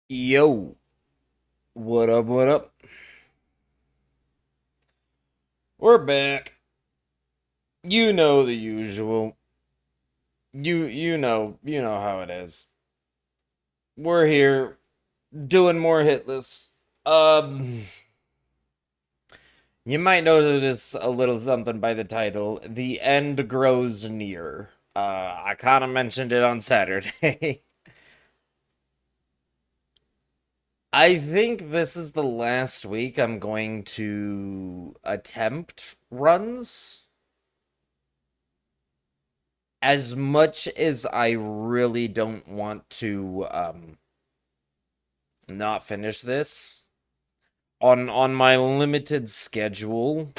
Yo, what up, what up? We're back. You know the usual. You know how it is. We're here doing more hitless. Um you might notice a little something by the title. The end grows near. I kind of mentioned it on Saturday. I think this is the last week I'm going to attempt runs. As much as I really don't want to not finish this on my limited schedule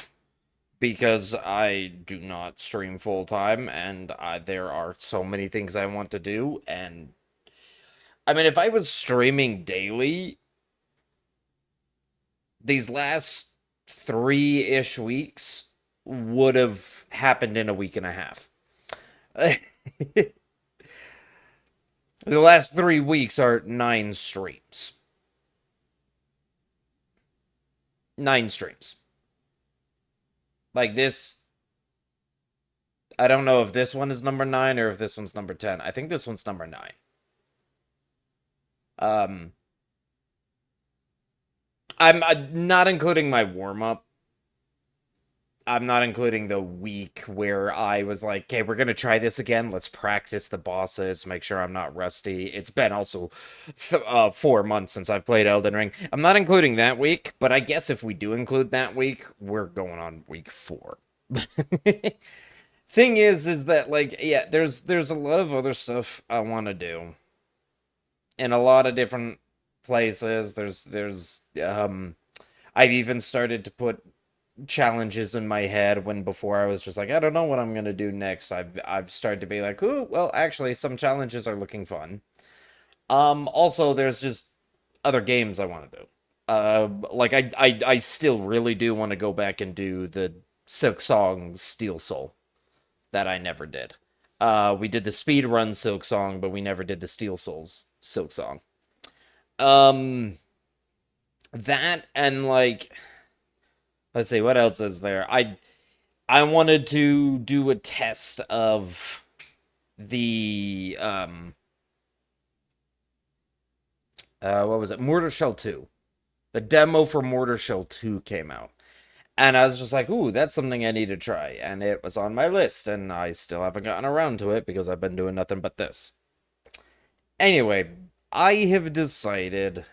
because I do not stream full time and there are so many things I want to do. And I mean, if I was streaming daily, these last 3-ish weeks would have happened in a week and a half. The last 3 weeks are 9 streams. 9 streams. Like this, I don't know if this one is number 9 or if this one's number 10. I think this one's number 9. Um, I'm not including my warm up. I'm not including the week where I was like, okay, we're gonna try this again. Let's practice the bosses, make sure I'm not rusty. It's been also 4 months since I've played Elden Ring. I'm not including that week, but I guess if we do include that week, we're going on week 4. Thing is that like yeah, there's a lot of other stuff I want to do in a lot of different places. There's I've even started to put challenges in my head when before I was just like I don't know what I'm gonna do next. I've started to be like, ooh, well, actually, some challenges are looking fun. Also, there's just other games I want to do. Like I still really do want to go back and do the Silk Song Steel Soul that I never did. We did the speed run Silk Song, but we never did the Steel Souls Silk Song. Um, that and like, let's see, what else is there? I wanted to do a test of the what was it? Mortar Shell 2. The demo for Mortar Shell 2 came out. And I was just like, ooh, that's something I need to try. And it was on my list, and I still haven't gotten around to it because I've been doing nothing but this. Anyway, I have decided,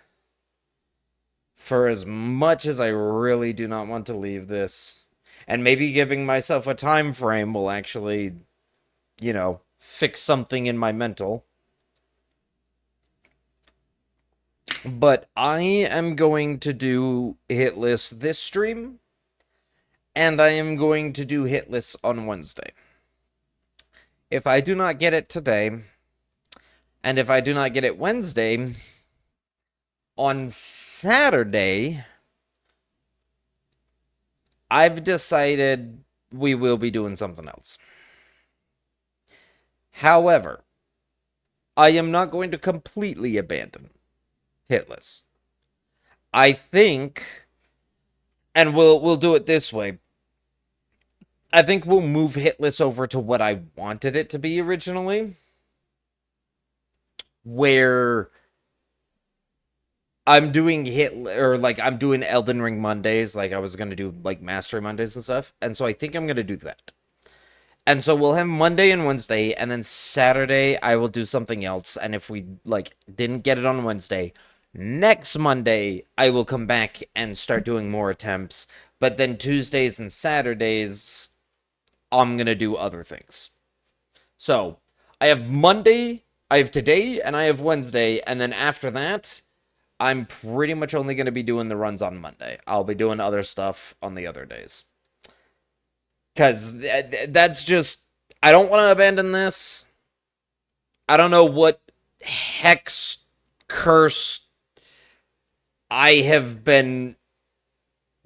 for as much as I really do not want to leave this, and maybe giving myself a time frame will actually, fix something in my mental. But I am going to do Hitless this stream, and I am going to do Hitless on Wednesday. If I do not get it today, and if I do not get it Wednesday, on Saturday, I've decided we will be doing something else. However, I am not going to completely abandon Hitless. I think, and we'll do it this way. I think we'll move Hitless over to what I wanted it to be originally, where I'm doing I'm doing Elden Ring Mondays, like I was gonna do like Mastery Mondays and stuff, and so I think I'm gonna do that. And so we'll have Monday and Wednesday, and then Saturday I will do something else. And if we like didn't get it on Wednesday, next Monday I will come back and start doing more attempts. But then Tuesdays and Saturdays I'm gonna do other things. So I have Monday, I have today, and I have Wednesday, and then after that, I'm pretty much only gonna be doing the runs on Monday. I'll be doing other stuff on the other days. Because that's just, I don't want to abandon this. I don't know what hex curse I have been.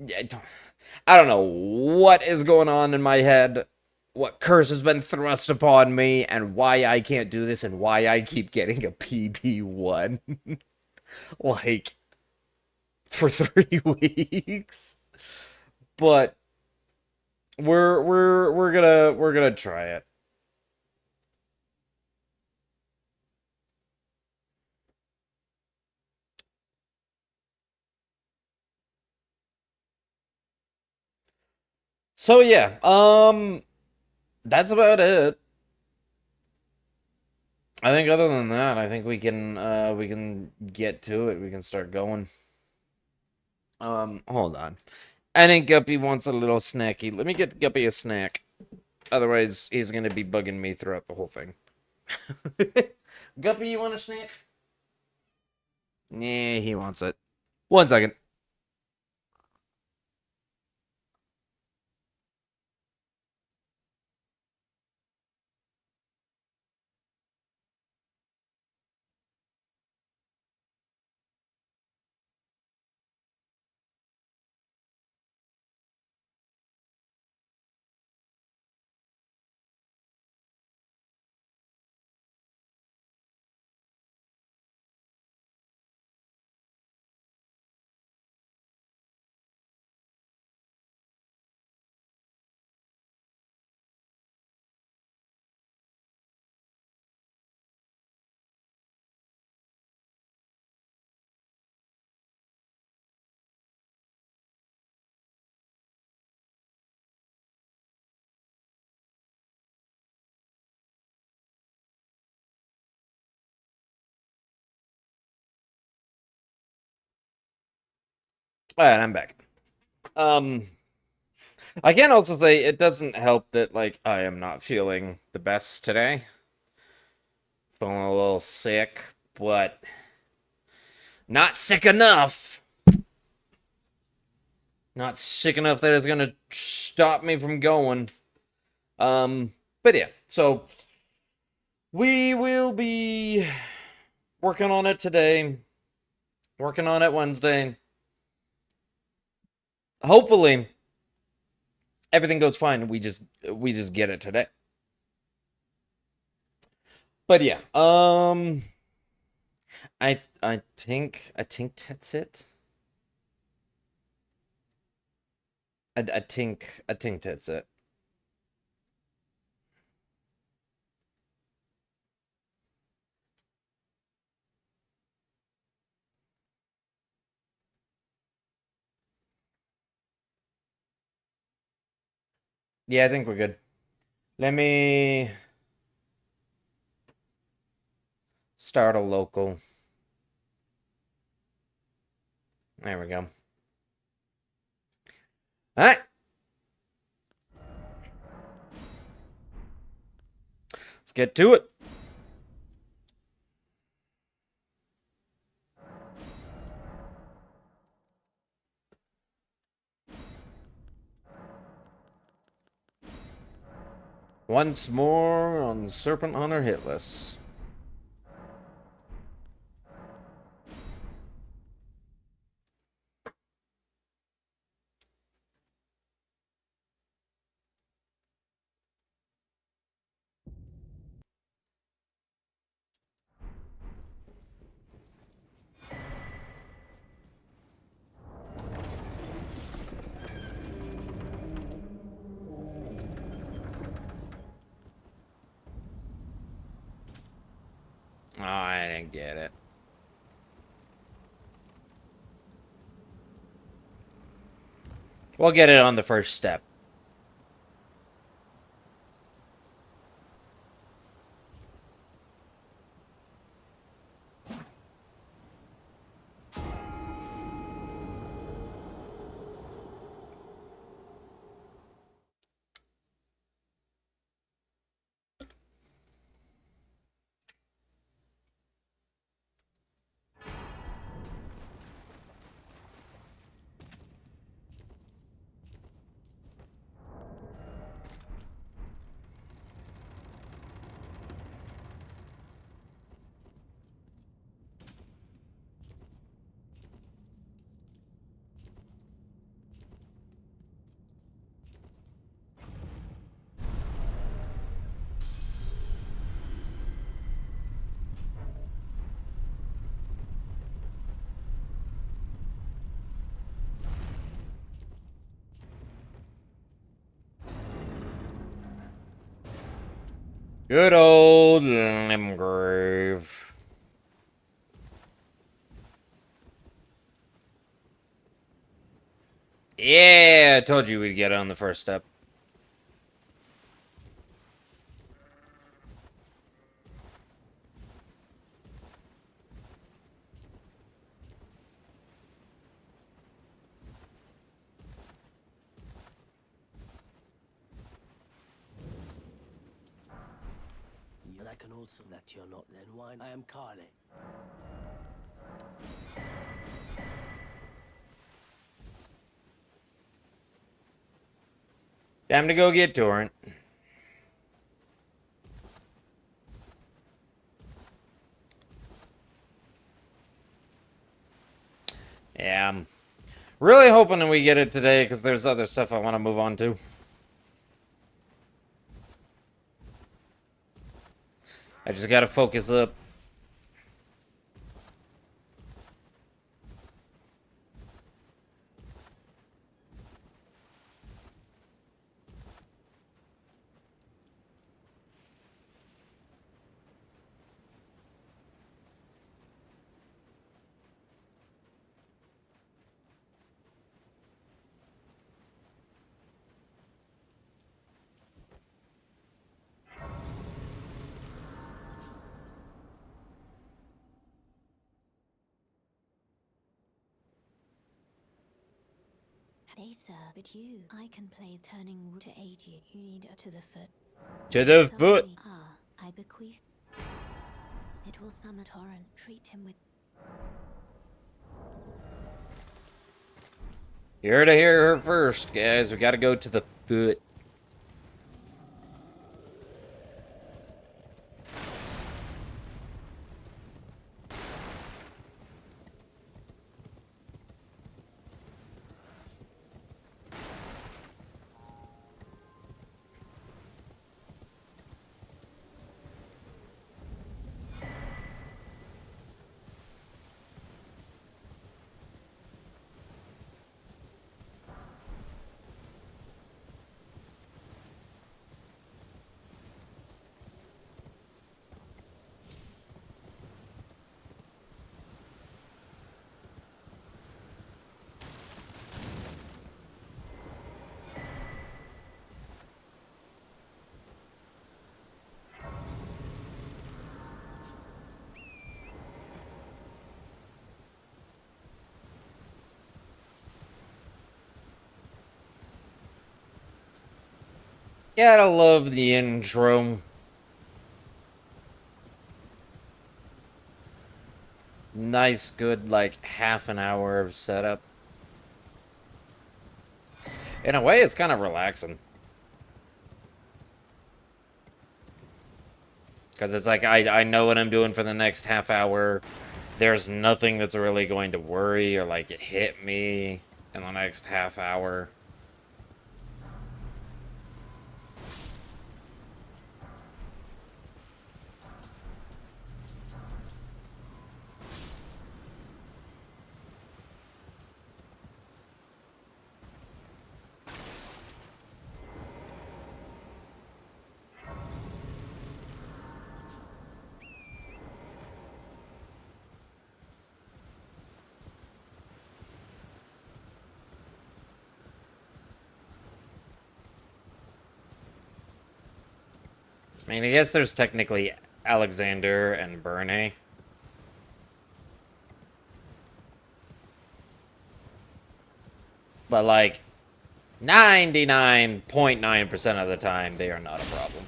I don't know what is going on in my head, what curse has been thrust upon me, and why I can't do this, and why I keep getting a PB1. like for 3 weeks. But we're gonna try it. So yeah, that's about it. I think other than that, I think we can get to it. We can start going. Hold on. I think Guppy wants a little snacky. Let me get Guppy a snack. Otherwise, he's gonna be bugging me throughout the whole thing. Guppy, you want a snack? Yeah, he wants it. 1 second. All right, I'm back. Um, I can also say it doesn't help that like I am not feeling the best today. Feeling a little sick, but not sick enough. Not sick enough that it's gonna stop me from going. But yeah, so we will be working on it today, working on it Wednesday. Hopefully, everything goes fine. We just get it today. But yeah, I think that's it. I think that's it. Yeah, I think we're good. Let me start a local. There we go. All right, let's get to it. Once more on Serpent Hunter Hitless. Oh, I didn't get it. We'll get it on the first step. Good old Limgrave. Yeah, I told you we'd get it on the first step. I can also that you're not then wine. I am Carly. Time to go get Torrent. Yeah, I'm really hoping that we get it today because there's other stuff I want to move on to. I just gotta focus up. They sir, but you, I can play turning to aid you. You need to the foot. To the foot. Ah, I bequeath. It will summon Torrent. Treat him with. You heard to hear her first, guys. We gotta go to the foot. Gotta love the intro. Nice, good, like, half an hour of setup. In a way, it's kind of relaxing. Because it's like, I know what I'm doing for the next half hour. There's nothing that's really going to worry or, like, hit me in the next half hour. I mean, I guess there's technically Alexander and Berne. But, like, 99.9% of the time, they are not a problem.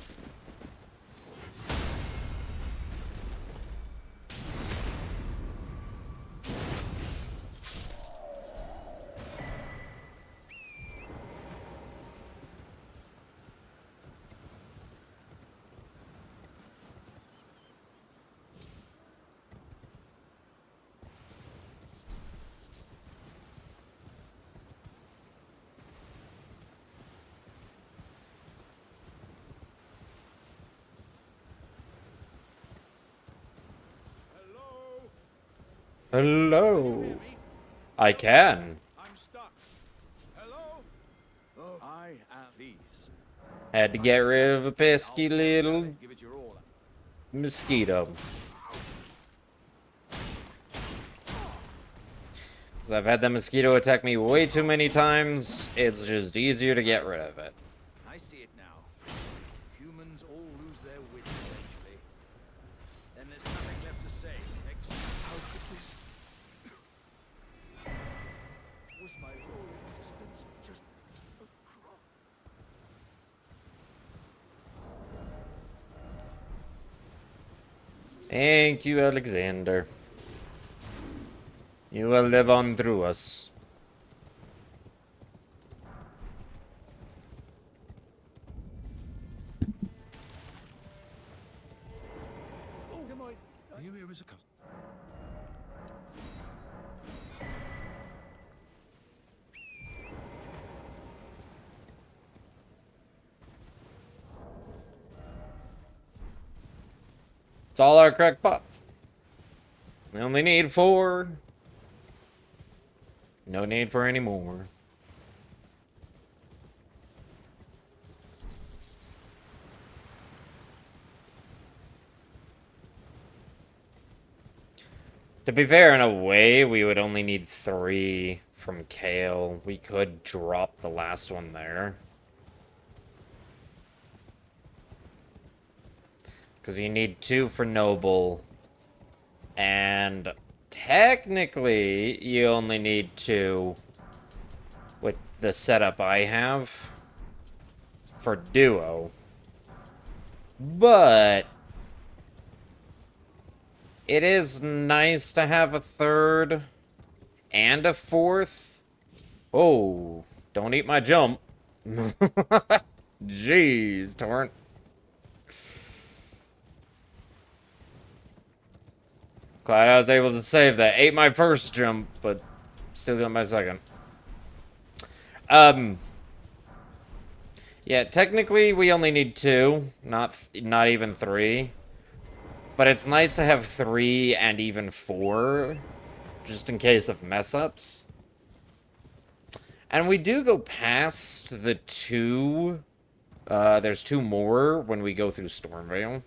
Hello. I can. I'm stuck. Hello? Oh, I am these. Had to get rid of a pesky I'll little give it your all. mosquito. Because I've had that mosquito attack me way too many times. It's just easier to get rid of it. I see it now. Humans all lose their wits eventually. Then there's nothing left to say except how could this? Was my whole existence just a crop? Thank you, Alexander. You will live on through us. Oh, am I? Are you here as a cousin? It's all our correct pots. We only need 4. No need for any more. To be fair, in a way, we would only need 3 from Kale. We could drop the last one there. Because you need 2 for Noble. And technically, you only need 2 with the setup I have for Duo. But it is nice to have a 3rd and a 4th. Oh, don't eat my jump. Jeez, Torrent. Glad I was able to save that. Ate my first jump, but still got my second. Yeah, technically we only need 2, not even 3. But it's nice to have 3 and even 4, just in case of mess-ups. And we do go past the 2. There's 2 more when we go through Stormvale.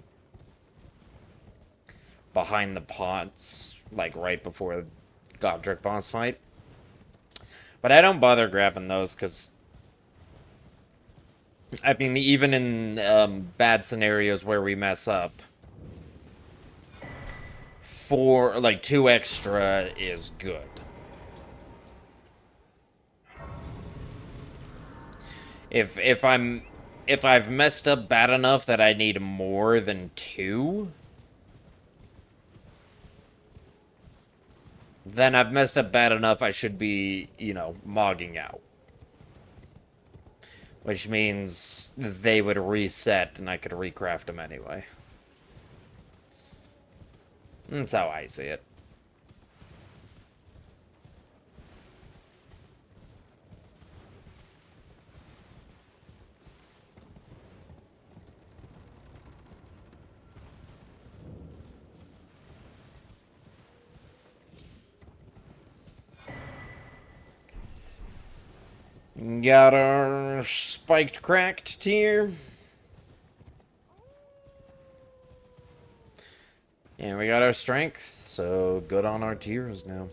Behind the pots, like right before Godric boss fight. But I don't bother grabbing those, because I mean, even in bad scenarios where we mess up, 4, like 2 extra is good. If I've messed up bad enough that I need more than 2, then I've messed up bad enough I should be, you know, mogging out. Which means they would reset and I could recraft them anyway. That's how I see it. Got our spiked cracked tier. And we got our strength, so good on our tiers now.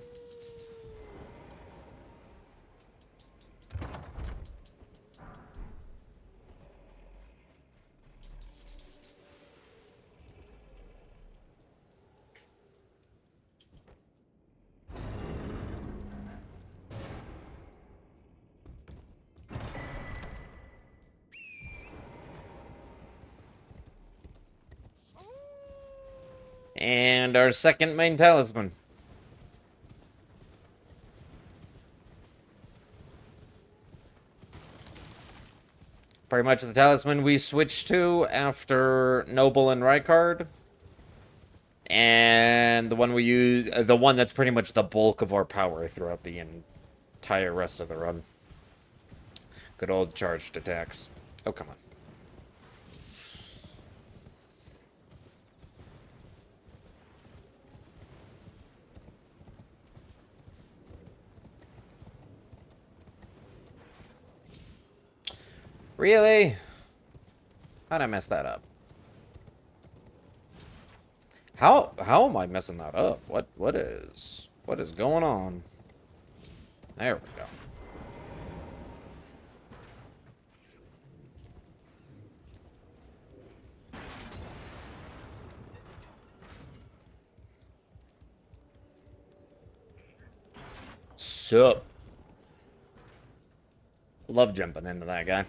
And our second main talisman. Pretty much the talisman we switched to after Noble and Rykard. And the one we use, the one that's pretty much the bulk of our power throughout the entire rest of the run. Good old charged attacks. Oh, come on. Really? How'd I mess that up? How am I messing that up? What is going on? There we go. Sup? Love jumping into that guy.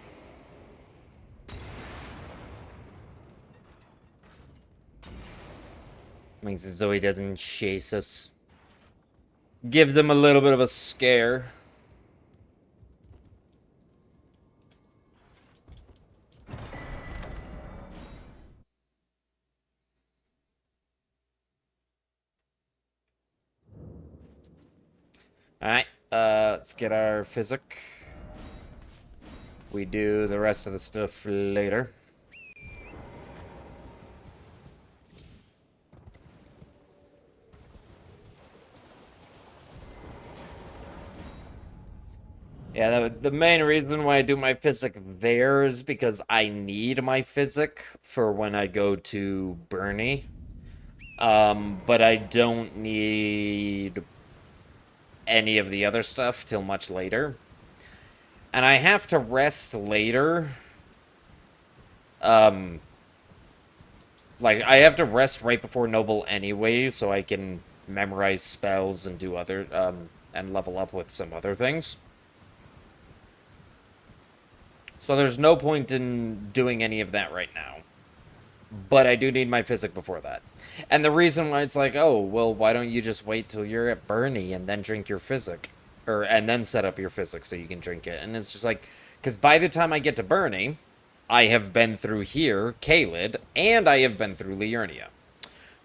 Makes it so he doesn't chase us. Gives them a little bit of a scare. Alright, let's get our physic. We do the rest of the stuff later. Yeah, the main reason why I do my physic there is because I need my physic for when I go to Bernie. But I don't need any of the other stuff till much later. And I have to rest later. Like, I have to rest right before Noble anyway, so I can memorize spells and do other, and level up with some other things. So there's no point in doing any of that right now. But I do need my physic before that. And the reason why it's like, oh, well, why don't you just wait till you're at Bernie and then drink your physic? And then set up your physic so you can drink it. And it's just like, because by the time I get to Bernie, I have been through here, Caelid, and I have been through Liurnia.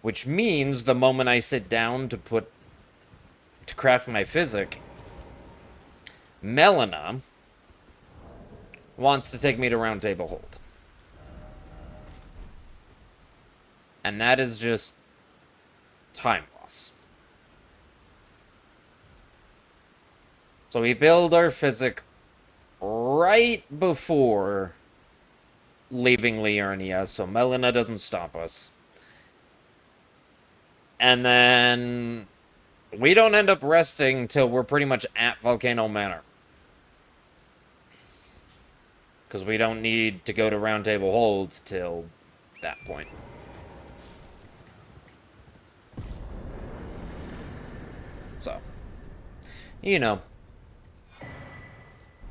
Which means the moment I sit down to craft my physic, Melina wants to take me to Round Table Hold. And that is just time loss. So we build our physic right before leaving Liurnia, so Melina doesn't stop us. And then we don't end up resting till we're pretty much at Volcano Manor. Because we don't need to go to Round Table Hold till that point. So, you know,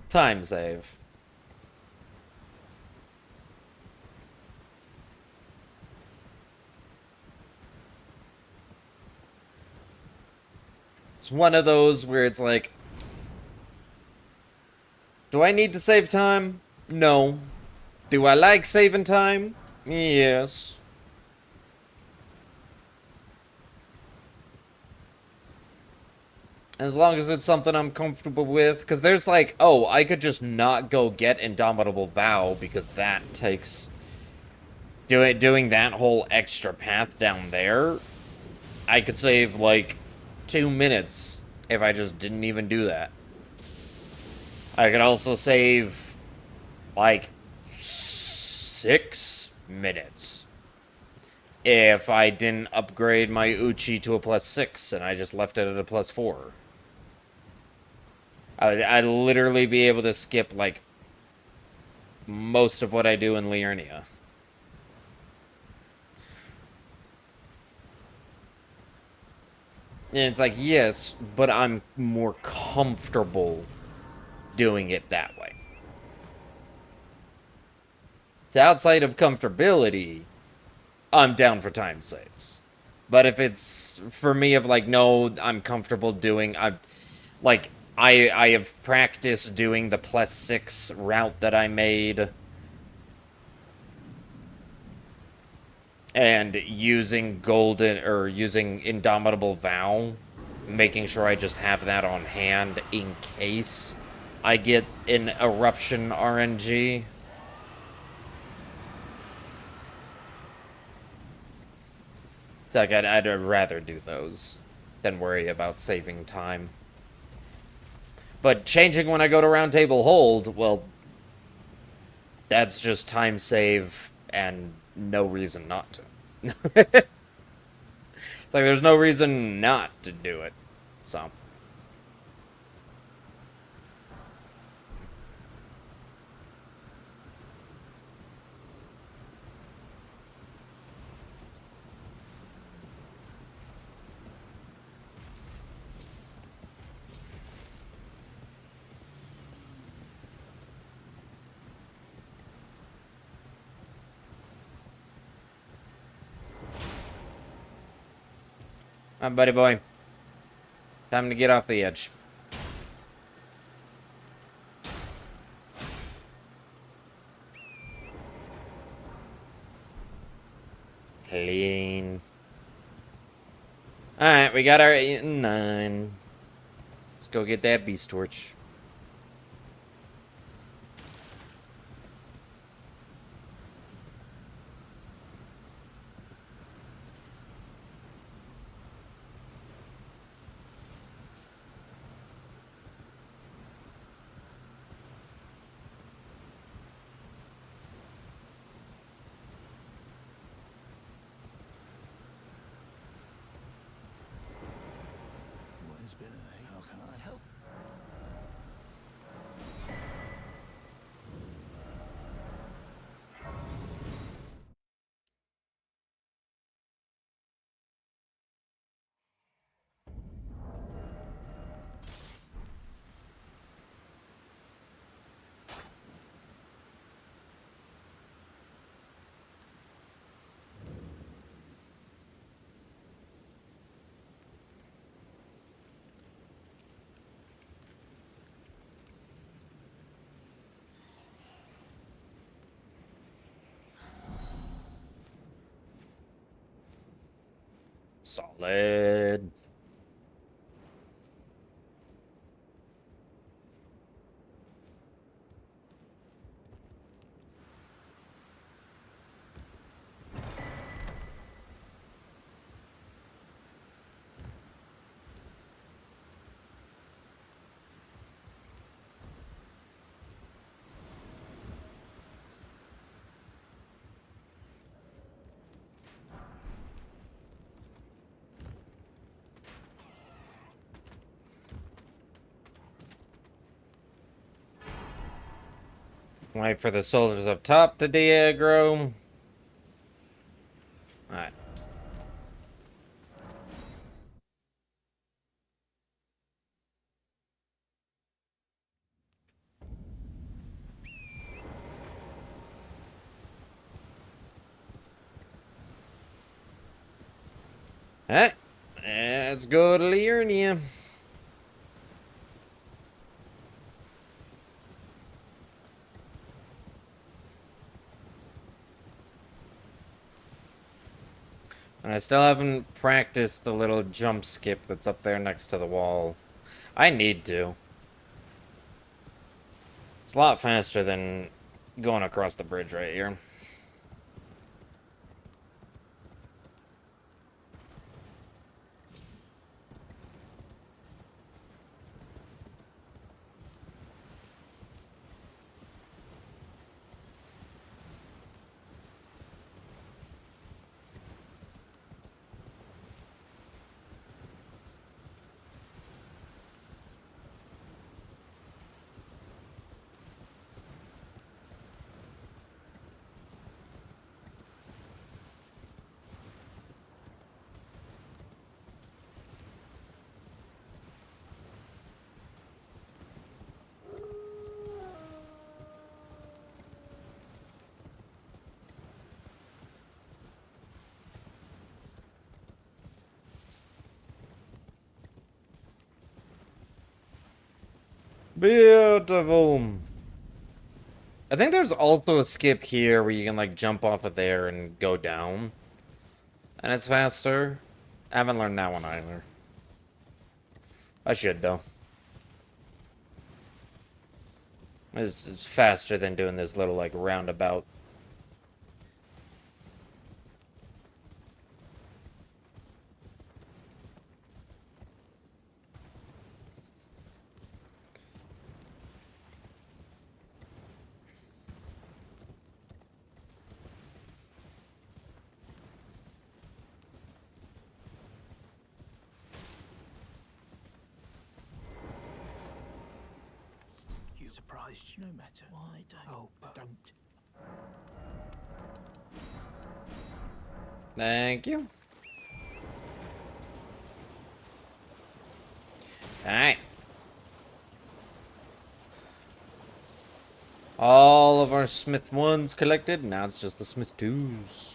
time save. It's one of those where it's like, do I need to save time? No. Do I like saving time? Yes. As long as it's something I'm comfortable with. Because there's like, oh, I could just not go get Indomitable Vow because that takes... Doing that whole extra path down there, I could save like 2 minutes if I just didn't even do that. I could also save like 6 minutes if I didn't upgrade my Uchi to a +6 and I just left it at a +4. I'd literally be able to skip like most of what I do in Liurnia. And it's like, yes, but I'm more comfortable doing it that way. So outside of comfortability, I'm down for time saves. But if it's for me of like, no, I'm comfortable doing, I have practiced doing the +6 route that I made. And using using Indomitable Vow, making sure I just have that on hand in case I get an Eruption RNG. It's like I'd rather do those than worry about saving time. But changing when I go to Round Table Hold, well, that's just time save and no reason not to. It's like there's no reason not to do it. So. Alright, buddy boy. Time to get off the edge. Clean. Alright, we got our 8 and 9. Let's go get that beast torch. What has been an How can I help? Solid. Wait for the soldiers up top to de-aggro. Alright. Alright. Let's go to Liurnia. And I still haven't practiced the little jump skip that's up there next to the wall. I need to. It's a lot faster than going across the bridge right here. Beautiful. I think there's also a skip here where you can like jump off of there and go down. And it's faster. I haven't learned that one either. I should though. It's faster than doing this little like roundabout. surprised you no matter. Why don't? Oh, don't. Thank you. Alright. All of our Smith 1s collected. Now it's just the Smith 2s.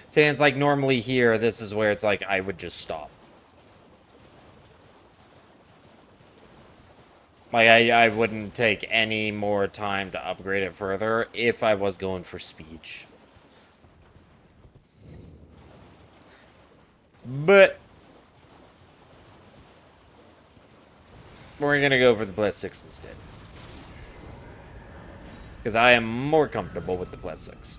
See, it's like normally here, this is where it's like I would just stop. Like, I wouldn't take any more time to upgrade it further if I was going for speech. But we're gonna go for the plus 6 instead. Because I am more comfortable with the plus 6.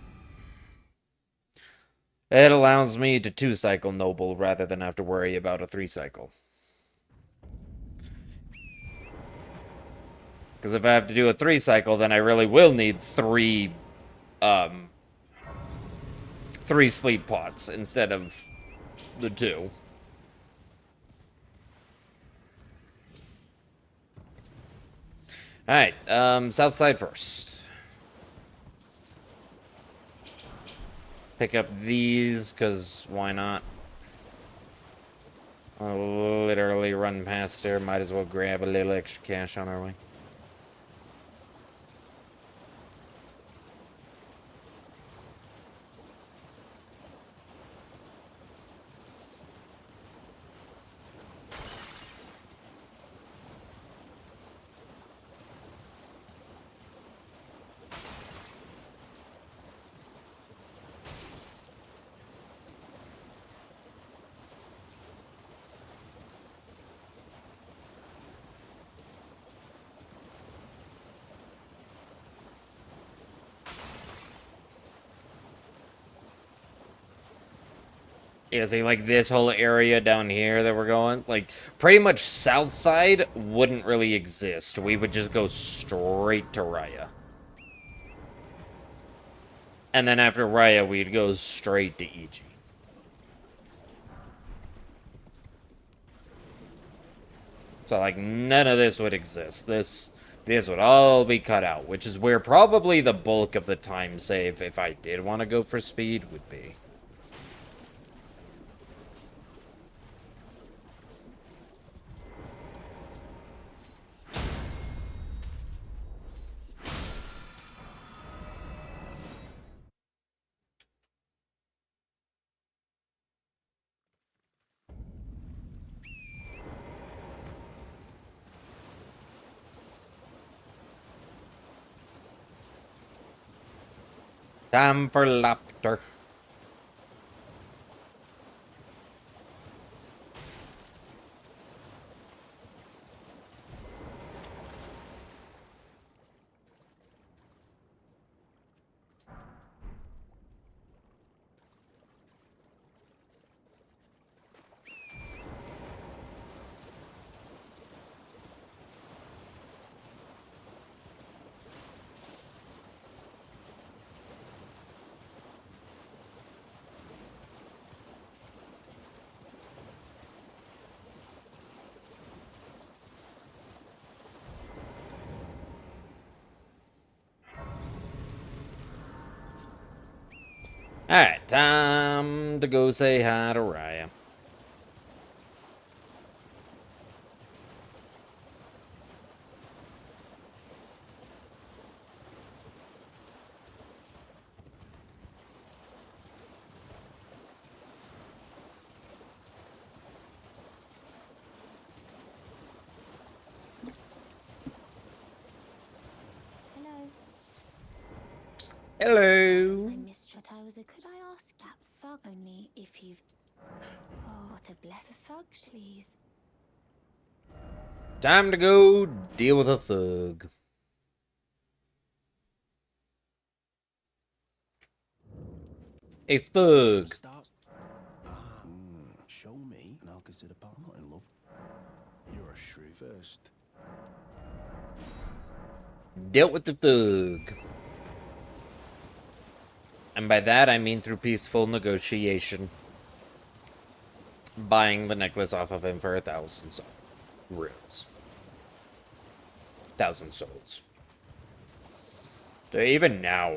It allows me to 2-cycle Noble rather than have to worry about a 3-cycle. Because if I have to do a 3-cycle, then I really will need 3 sleep pots instead of the 2. Alright, south side first. Pick up these, because why not? I'll literally run past there, might as well grab a little extra cash on our way. Yeah, see, like, this whole area down here that we're going, like, pretty much south side wouldn't really exist. We would just go straight to Raya. And then after Raya, we'd go straight to EG. So, like, none of this would exist. This would all be cut out, which is where probably the bulk of the time save, if I did want to go for speed, would be. Time for laughter. Alright, time to go say hi to Raya. Hello. Hello. I missed what I was. Could I ask that thug only if you've? Oh, what a blessed thug, please. Time to go deal with a thug. A thug. Show me, and I'll consider. But I'm not in love. You're a shrew first. Dealt with the thug. And by that, I mean through peaceful negotiation. Buying the necklace off of him for 1,000 runes. 1,000 souls. So even now,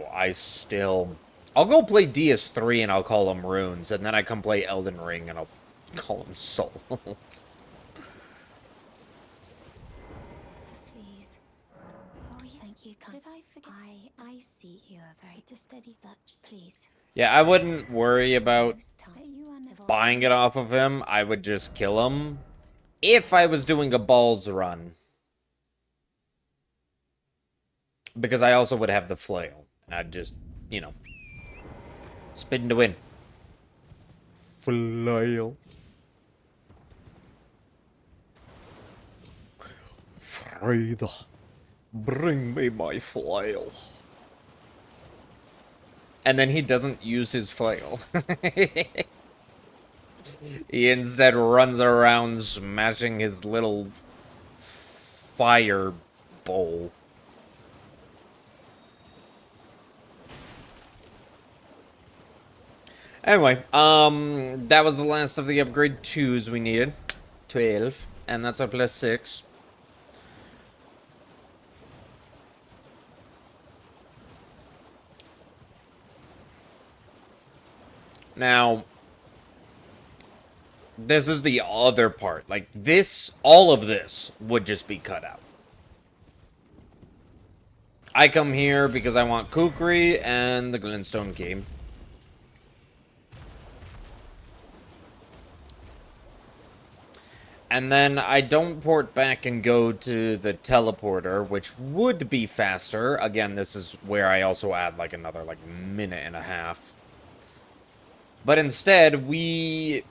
I'll go play DS3 and I'll call them runes, and then I come play Elden Ring and I'll call them souls. Please. Oh, yeah. Thank you. Did I forget? I see you are very to steady such. Please. Yeah, I wouldn't worry about Most time you are never buying it off of him. I would just kill him if I was doing a balls run. Because I also would have the flail. And I'd just, you know, spin to win. Flail. Frida, bring me my flail. And then he doesn't use his flail. He instead runs around smashing his little fire bowl. Anyway, that was the last of the upgrade 2s we needed. 12. And that's our plus 6. Now, this is the other part. Like, this, all of this would just be cut out. I come here because I want Kukri and the Glintstone Key. And then I don't port back and go to the teleporter, which would be faster. Again, this is where I also add like another like minute and a half. But instead, we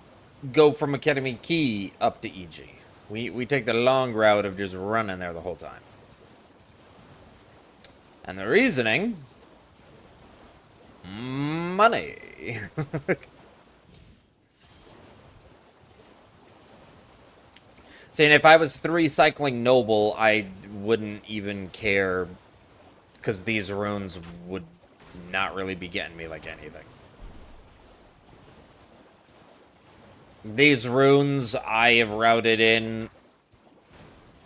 go from Academy Key up to EG. We take the long route of just running there the whole time. And the reasoning... money. See, and if I was 3 cycling Noble, I wouldn't even care. Because these runes would not really be getting me like anything. These runes I have routed in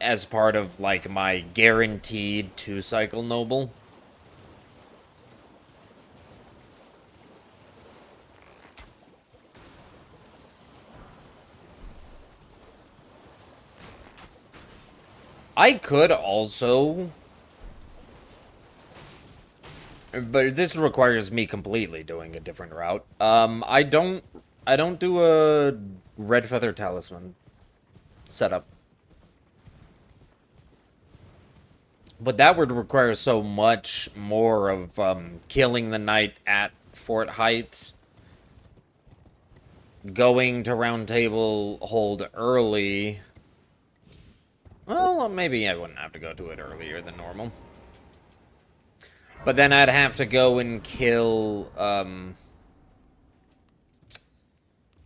as part of, like, my guaranteed 2-cycle Noble. I could also... But this requires me completely doing a different route. I don't do a Red Feather Talisman setup. But that would require so much more of killing the knight at Fort Height, going to Round Table Hold early. Well, maybe I wouldn't have to go to it earlier than normal. But then I'd have to go and kill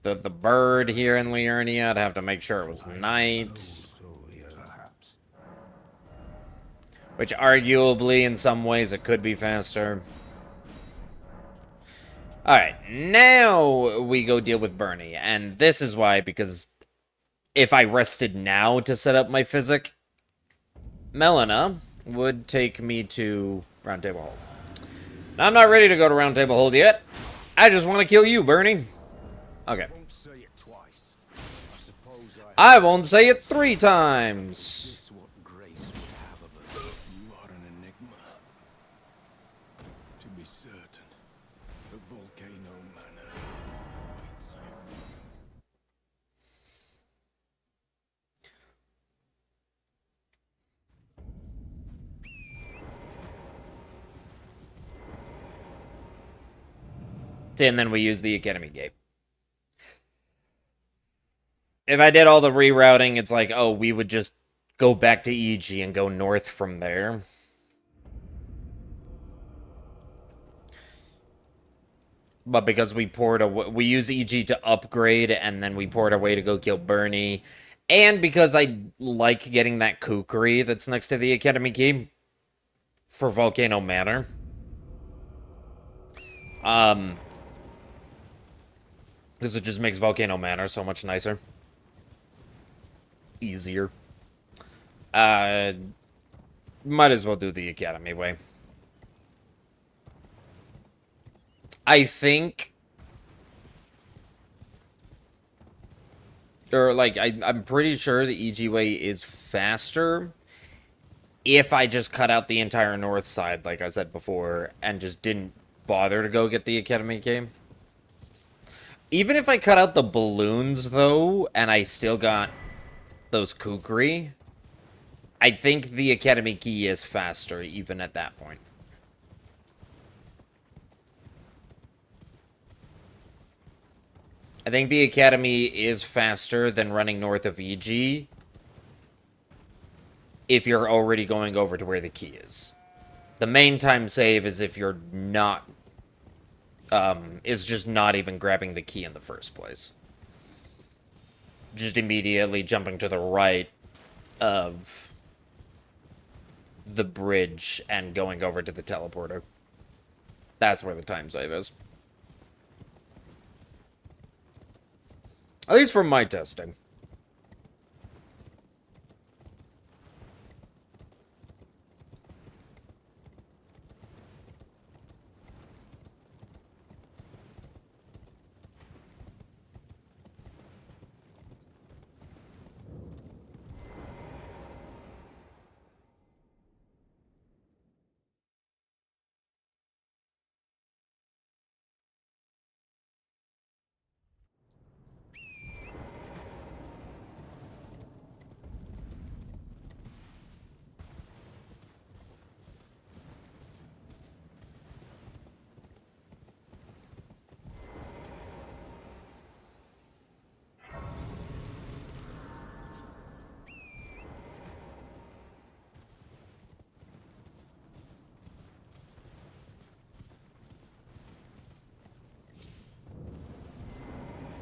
the bird here in Liurnia. I'd have to make sure it was night. Which arguably, in some ways, it could be faster. Alright, now we go deal with Bernie. And this is why, because if I rested now to set up my physic, Melina would take me to Round Table Hold. Now, I'm not ready to go to Round Table Hold yet. I just want to kill you, Bernie. Okay. I won't say it 3 times. And then we use the Academy Gate. If I did all the rerouting, it's like, oh, we would just go back to EG and go north from there. But because we use EG to upgrade, and then we port away to go kill Bernie, and because I like getting that kukri that's next to the Academy Key for Volcano Manor. Because it just makes Volcano Manor so much nicer. Easier. might as well do the academy way. I think, or like, I'm pretty sure the EG way is faster if I just cut out the entire north side, like I said before, and just didn't bother to go get the academy key. Even if I cut out the balloons, though, and I still got those kukri, I think the academy key is faster, even at that point. I think the academy is faster than running north of EG if you're already going over to where the key is. The main time save is if you're not, is just not even grabbing the key in the first place. Just immediately jumping to the right of the bridge and going over to the teleporter. That's where the time save is. At least from my testing.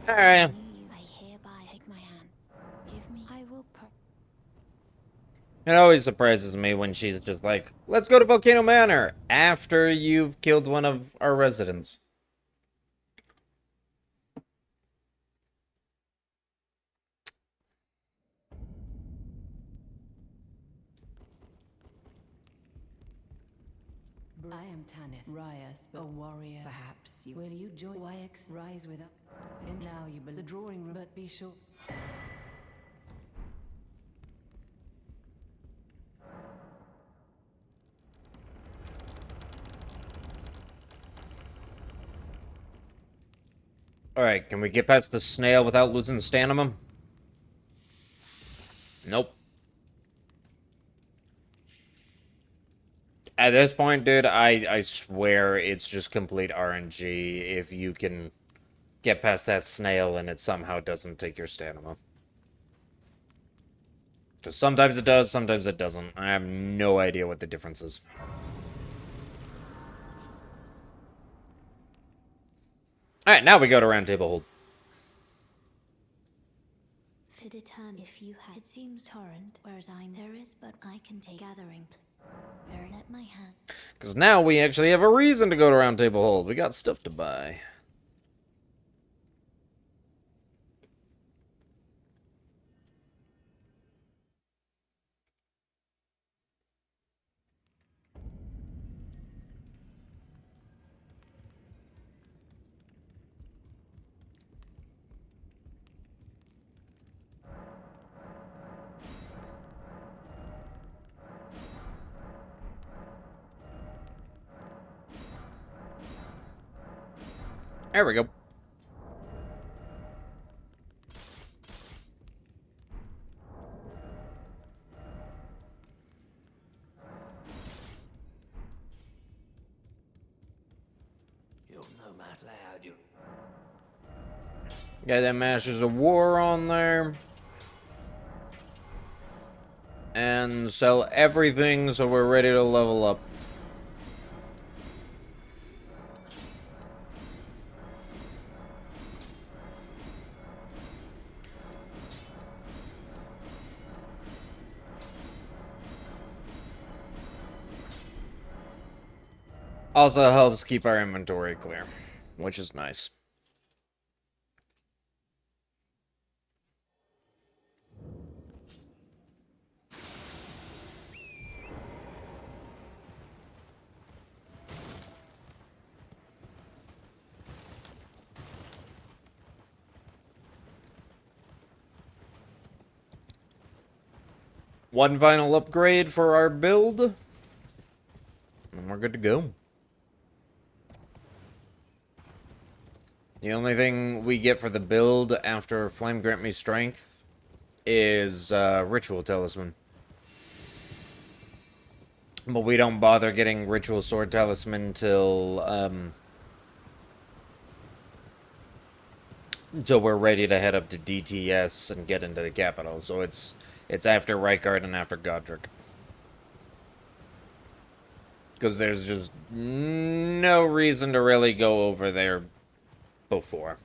Alright. I hereby take my hand. Give me. I will. It always surprises me when she's just like, let's go to Volcano Manor after you've killed one of our residents. I am Tanith, Rias, a warrior. Perhaps you will you join YX rise with us. And now you the drawing room, but be sure. Alright, can we get past the snail without losing stamina? Nope. At this point, dude, I swear it's just complete RNG if you can get past that snail and it somehow doesn't take your stamina. Because sometimes it does, sometimes it doesn't. I have no idea what the difference is. Alright, now we go to Roundtable Hold. To determine if you had. It seems torrent, whereas there is, but I can take gathering. Very let my hand. Because now we actually have a reason to go to Roundtable Hold. We got stuff to buy. There we go. You're no mad loud, you. Got that Masters of War on there. And sell everything so we're ready to level up. Also helps keep our inventory clear, which is nice. One final upgrade for our build, and we're good to go. The only thing we get for the build after Flame Grant Me Strength is Ritual Talisman. But we don't bother getting Ritual Sword Talisman till we're ready to head up to DTS and get into the capital. So it's after Rykard and after Godric. Because there's just no reason to really go over there before.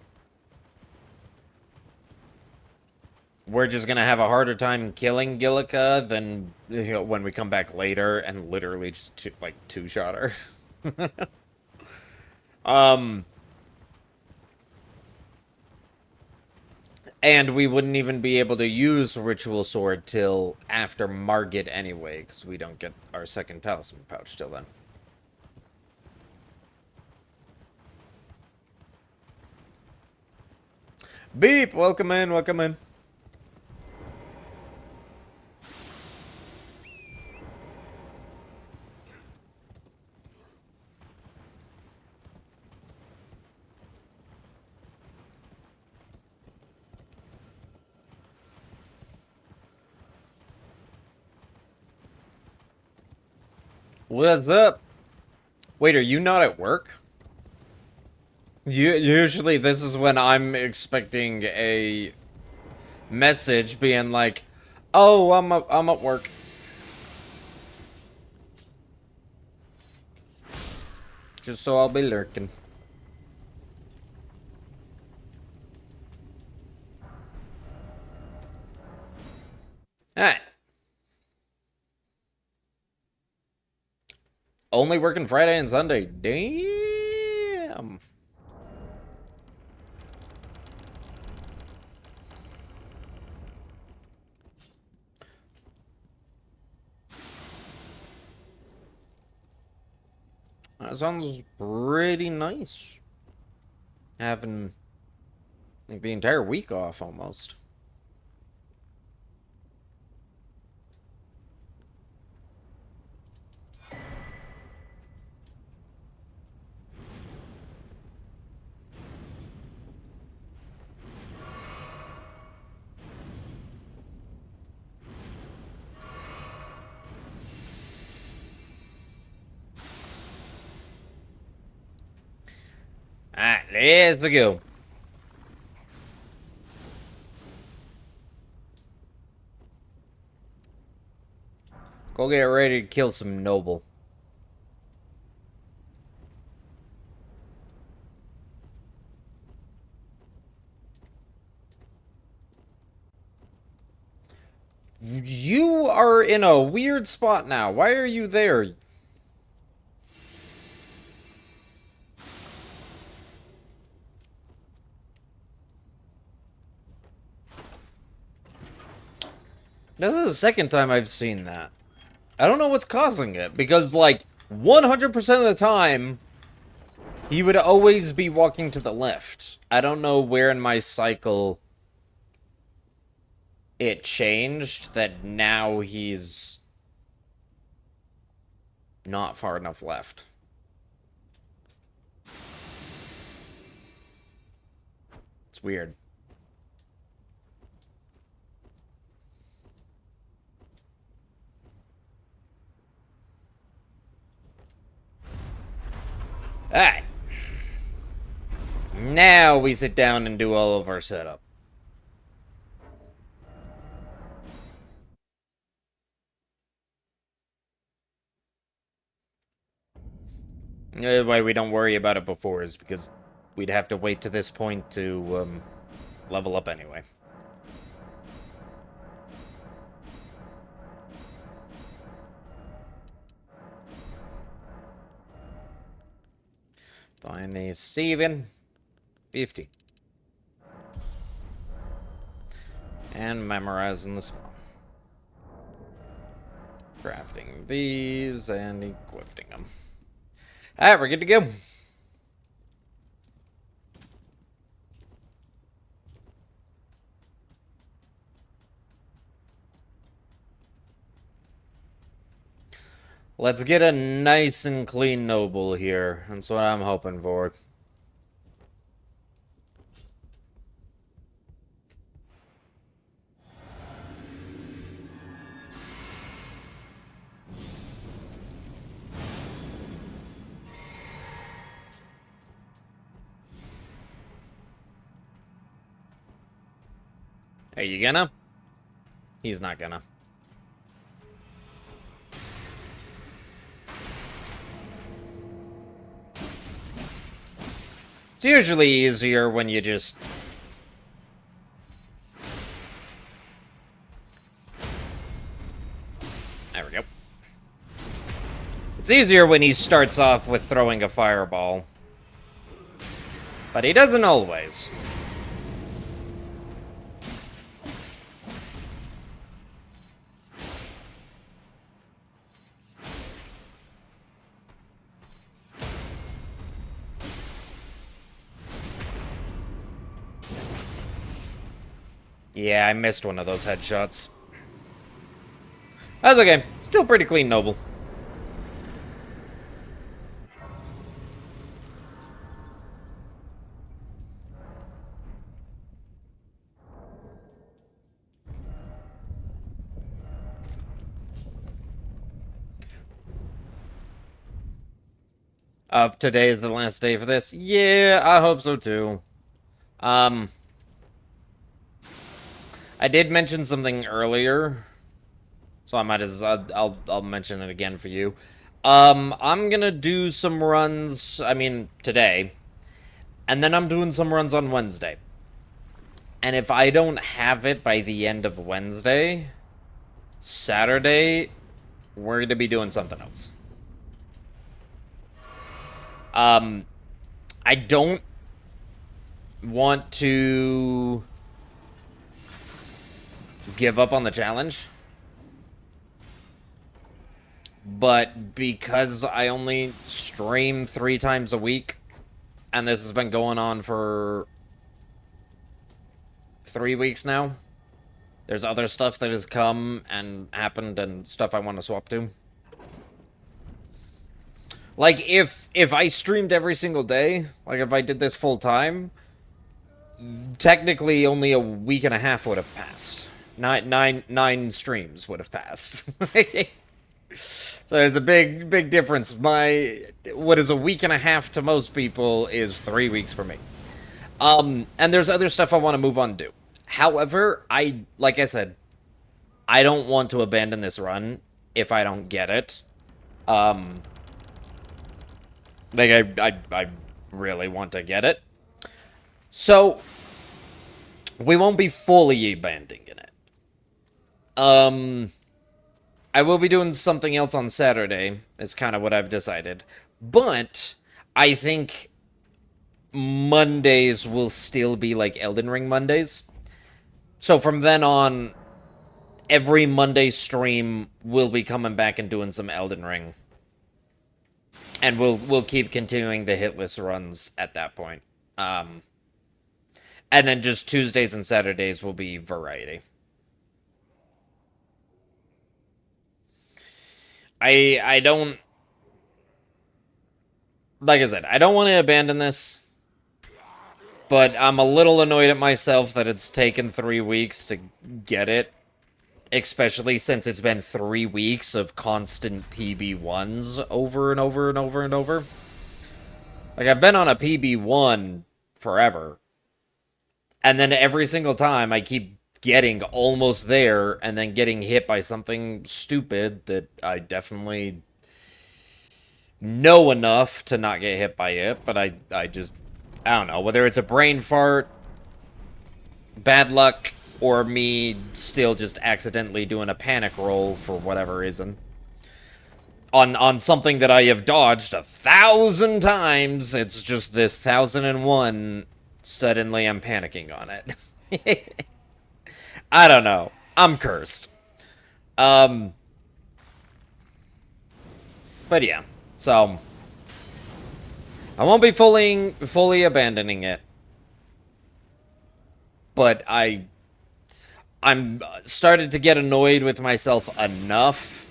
We're just gonna have a harder time killing Gillica than, you know, when we come back later and literally just two-shot her. And we wouldn't even be able to use Ritual Sword till after Margit anyway, because we don't get our second talisman pouch till then. Beep! Welcome in, welcome in. What's up? Wait, are you not at work? Usually this is when I'm expecting a message being like, "Oh, I'm at work." Just so I'll be lurking. Alright. Only working Friday and Sunday. Damn. That sounds pretty nice. Having like the entire week off almost. Alright, let's go. Go get ready to kill some noble. You are in a weird spot now. Why are you there? This is the second time I've seen that. I don't know what's causing it, because, like, 100% of the time, he would always be walking to the left. I don't know where in my cycle it changed that now he's not far enough left. It's weird. Alright. Now we sit down and do all of our setup. Why we don't worry about it before is because we'd have to wait to this point to level up anyway. Finally, 750. And memorizing the spell. Crafting these and equipping them. Alright, we're good to go. Let's get a nice and clean noble here. That's what I'm hoping for. Are you gonna? He's not gonna. It's usually easier when you just... There we go. It's easier when he starts off with throwing a fireball. But he doesn't always. Yeah, I missed one of those headshots. That's okay. Still pretty clean noble. Today is the last day for this? Yeah, I hope so too. I did mention something earlier, so I might as I'll mention it again for you. I'm gonna do some runs, I mean, today, and then I'm doing some runs on Wednesday. And if I don't have it by the end of Wednesday, Saturday, we're gonna be doing something else. I don't want to give up on the challenge, but because I only stream 3 times a week, and this has been going on for 3 weeks now, there's other stuff that has come and happened and stuff I want to swap to. Like, if I streamed every single day, like if I did this full time, technically only a week and a half would have passed. Nine streams would have passed. So there's a big difference. What is a week and a half to most people is 3 weeks for me. And there's other stuff I want to move on to. However, like I said, I don't want to abandon this run if I don't get it. Like, I really want to get it. So, we won't be fully abandoning it. I will be doing something else on Saturday, is kind of what I've decided. But, I think Mondays will still be like Elden Ring Mondays. So, from then on, every Monday stream, we'll be coming back and doing some Elden Ring. And we'll keep continuing the hitless runs at that point. And then just Tuesdays and Saturdays will be variety. I don't... Like I said, I don't want to abandon this. But I'm a little annoyed at myself that it's taken 3 weeks to get it. Especially since it's been 3 weeks of constant PB1s over and over and over and over. Like, I've been on a PB1 forever. And then every single time I keep getting almost there and then getting hit by something stupid that I definitely know enough to not get hit by it. But I don't know. Whether it's a brain fart, bad luck, or me still just accidentally doing a panic roll for whatever reason. On something that I have dodged 1,000 times, it's just this 1,001, suddenly I'm panicking on it. I don't know. I'm cursed. But yeah, so I won't be fully abandoning it. But I'm started to get annoyed with myself enough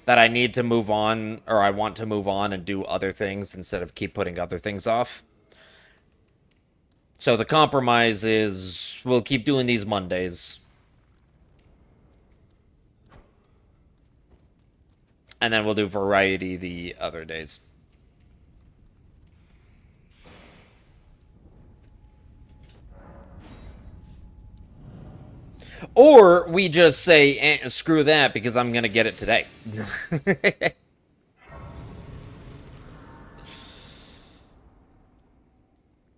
that I need to move on, or I want to move on and do other things instead of keep putting other things off. So the compromise is we'll keep doing these Mondays. And then we'll do variety the other days. Or we just say, screw that, because I'm going to get it today.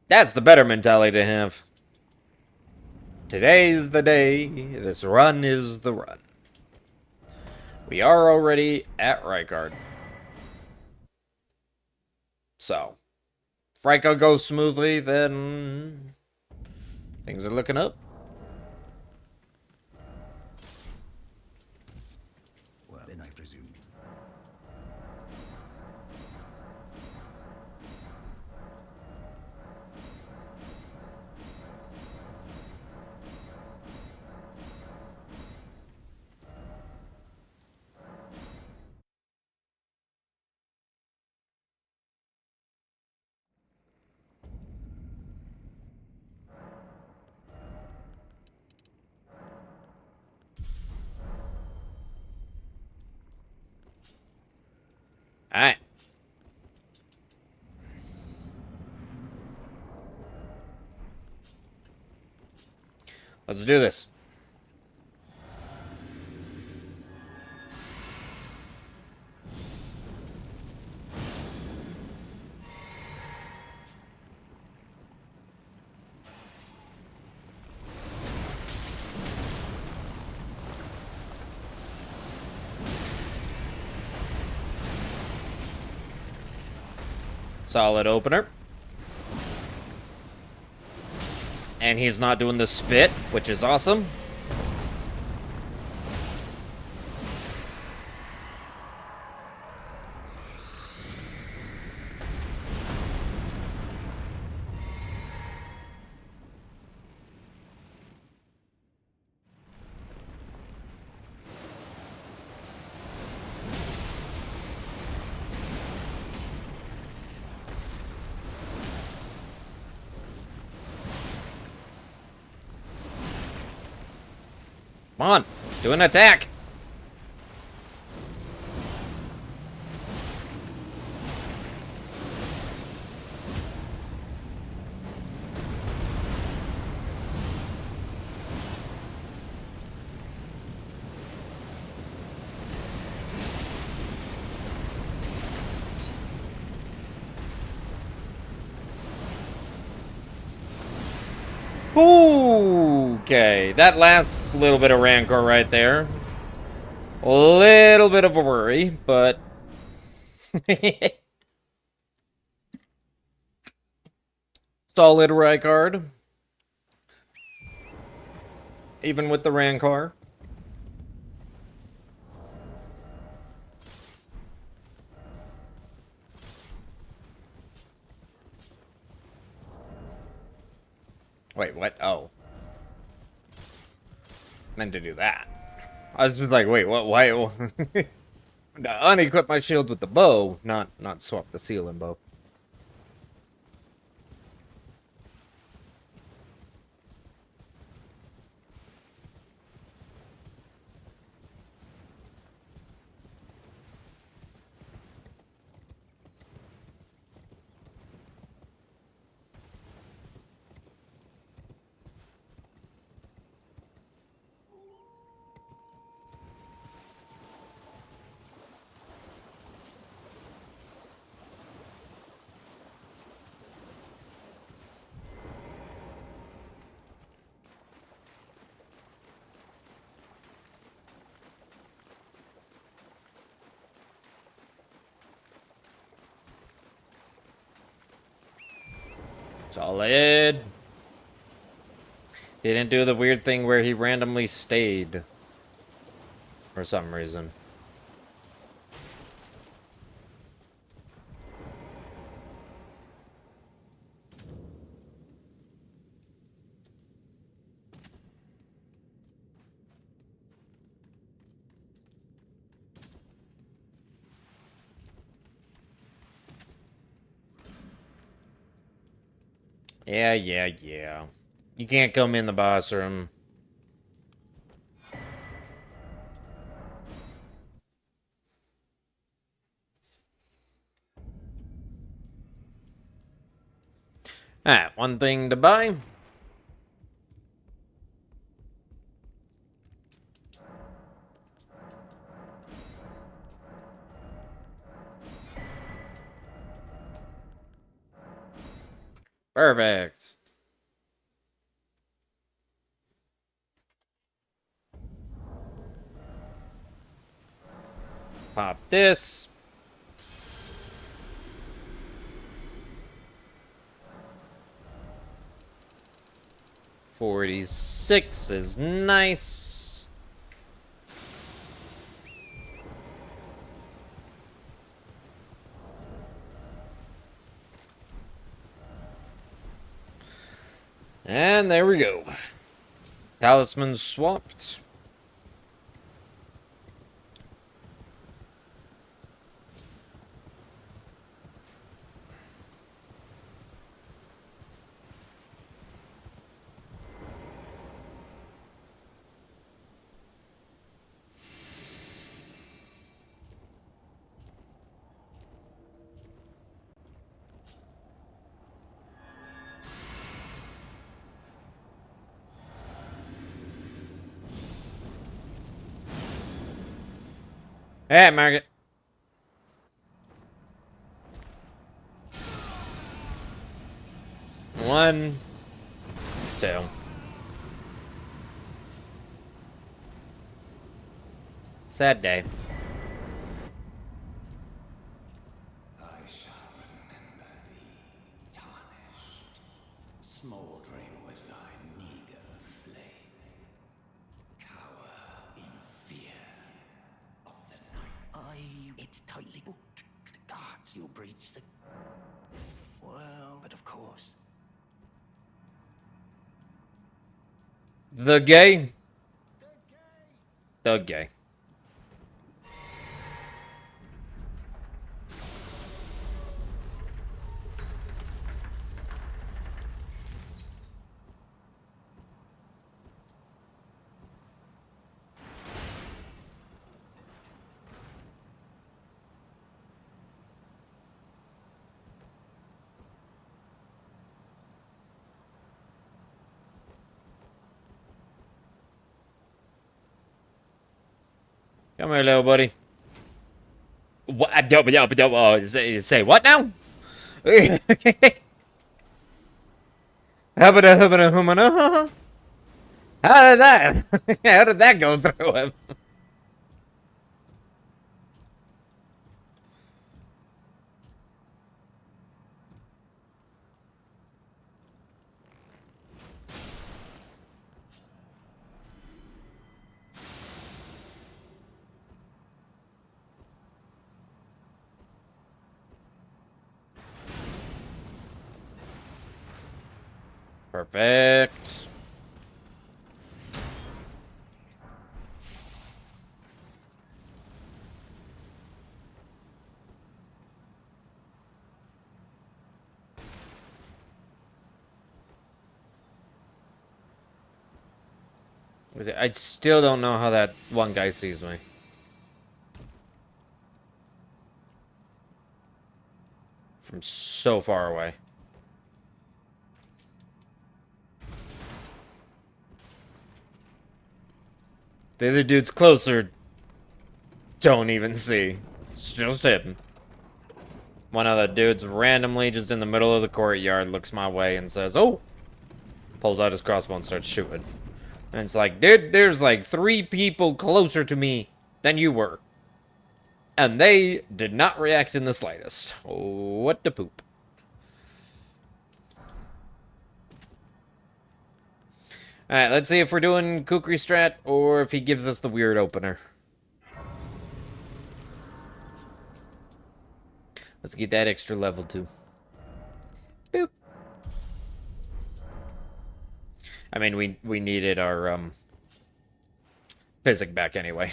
That's the better mentality to have. Today's the day. This run is the run. We are already at Rykard. So, if Rykard goes smoothly, then things are looking up. Well, then I presume. Alright. Let's do this. Solid opener. And he's not doing the spit, which is awesome. Come on, do an attack. Okay, that last little bit of Rancor right there. A little bit of a worry, but... Solid Rykard. Even with the Rancor. Wait, what? Oh. Meant to do that. I was just like, wait, what? Why? Unequip my shield with the bow, not swap the sealing bow. Solid. He didn't do the weird thing where he randomly stayed. For some reason. Yeah. You can't come in the boss room. Alright, one thing to buy. Perfect. Pop this. $46 is nice. And there we go. Talisman swapped. Hey, Margaret. One, two. Sad day. I shall remember thee, tarnished, smouldering with thy meager flame. Cower in fear of the night. It's tightly booked. The guards, you'll breach the... Well, but of course. The gay. The gay. Come here, little buddy. What? Say what now? Hubba-da-hubba-da-humana. How did that? How did that go through him? Perfect. I still don't know how that one guy sees me. From so far away. The other dude's closer. Don't even see. It's just him. One of the dudes randomly just in the middle of the courtyard looks my way and says, "Oh!" Pulls out his crossbow and starts shooting. And it's like, dude, there's like 3 people closer to me than you were. And they did not react in the slightest. What the poop. Alright, let's see if we're doing Kukri strat or if he gives us the weird opener. Let's get that extra level too. Boop. I mean, we needed our physic back anyway.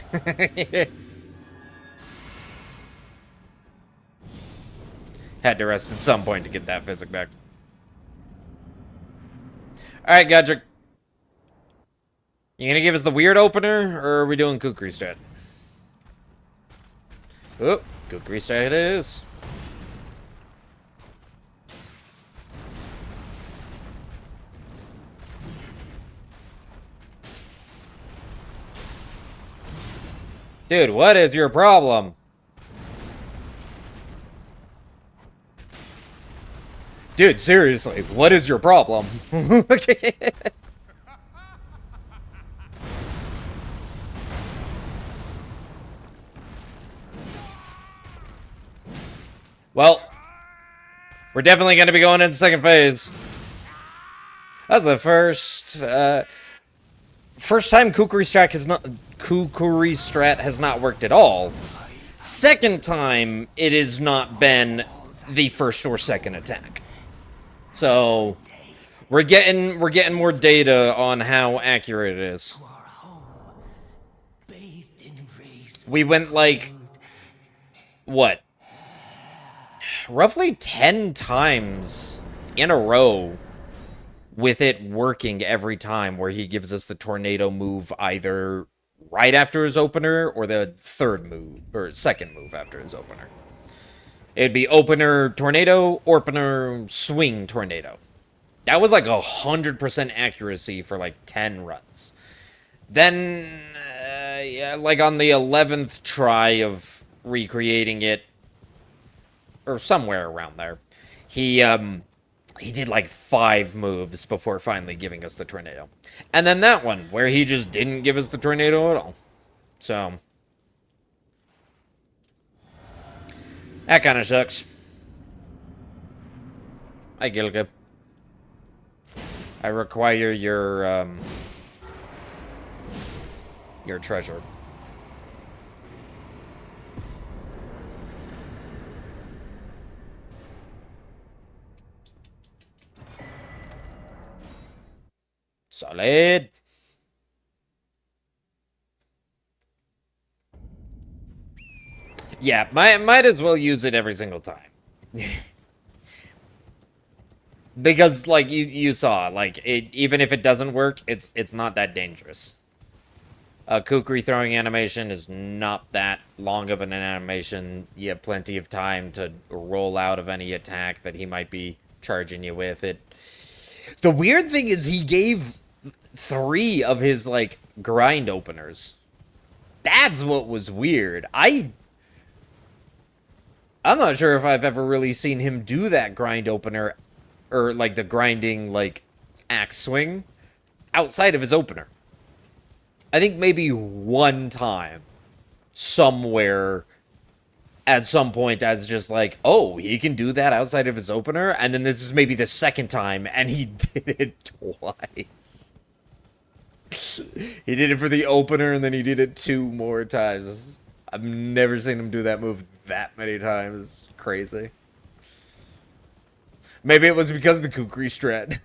Had to rest at some point to get that physic back. Alright, Godric. You gonna give us the weird opener, or are we doing Kukri strat? Oh, Kukri strat it is. Dude, what is your problem? Dude, seriously, what is your problem? Well, we're definitely going to be going into second phase. That's the first time Kukri strat has not worked at all. Second time, it has not been the first or second attack. So we're getting more data on how accurate it is. We went like what? Roughly 10 times in a row with it working every time, where he gives us the tornado move either right after his opener or the third move or second move after his opener. It'd be opener tornado, opener swing tornado. That was like 100% accuracy for like 10 runs. Then, yeah, like on the 11th try of recreating it, or somewhere around there, he did like 5 moves before finally giving us the tornado. And then that one, where he just didn't give us the tornado at all. So, that kind of sucks. Hi, Gilga. I require your treasure. Solid. Yeah, might as well use it every single time. Because, like, you saw, like, even if it doesn't work, it's not that dangerous. A Kukri throwing animation is not that long of an animation. You have plenty of time to roll out of any attack that he might be charging you with. The weird thing is he gave 3 of his, like, grind openers. That's what was weird. I'm not sure if I've ever really seen him do that grind opener, or, like, the grinding, like, axe swing outside of his opener. I think maybe one time, somewhere, at some point, as just like, oh, he can do that outside of his opener? And then this is maybe the second time, and he did it twice. He did it for the opener, and then he did it 2 more times. I've never seen him do that move that many times. It's crazy. Maybe it was because of the Kukri strat.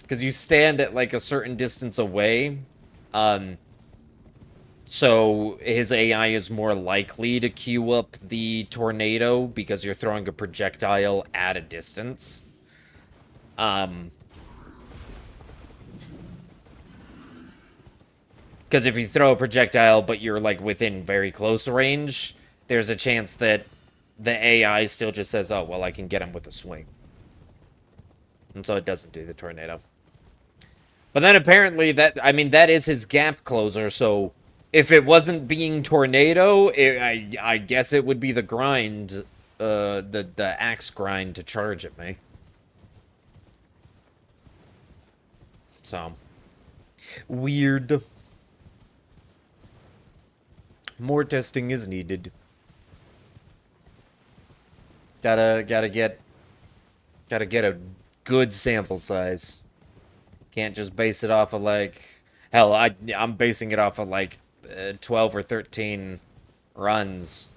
Because you stand at, like, a certain distance away. So his AI is more likely to queue up the tornado because you're throwing a projectile at a distance. Because if you throw a projectile but you're, like, within very close range, there's a chance that the AI still just says, oh, well, I can get him with a swing. And so it doesn't do the tornado. But then apparently that is his gap closer, so if it wasn't being tornado, I guess it would be the grind, the axe grind to charge at me. So, weird. More testing is needed. Gotta get a good sample size. Can't just base it off of, like, hell, I'm basing it off of, like, 12 or 13 runs.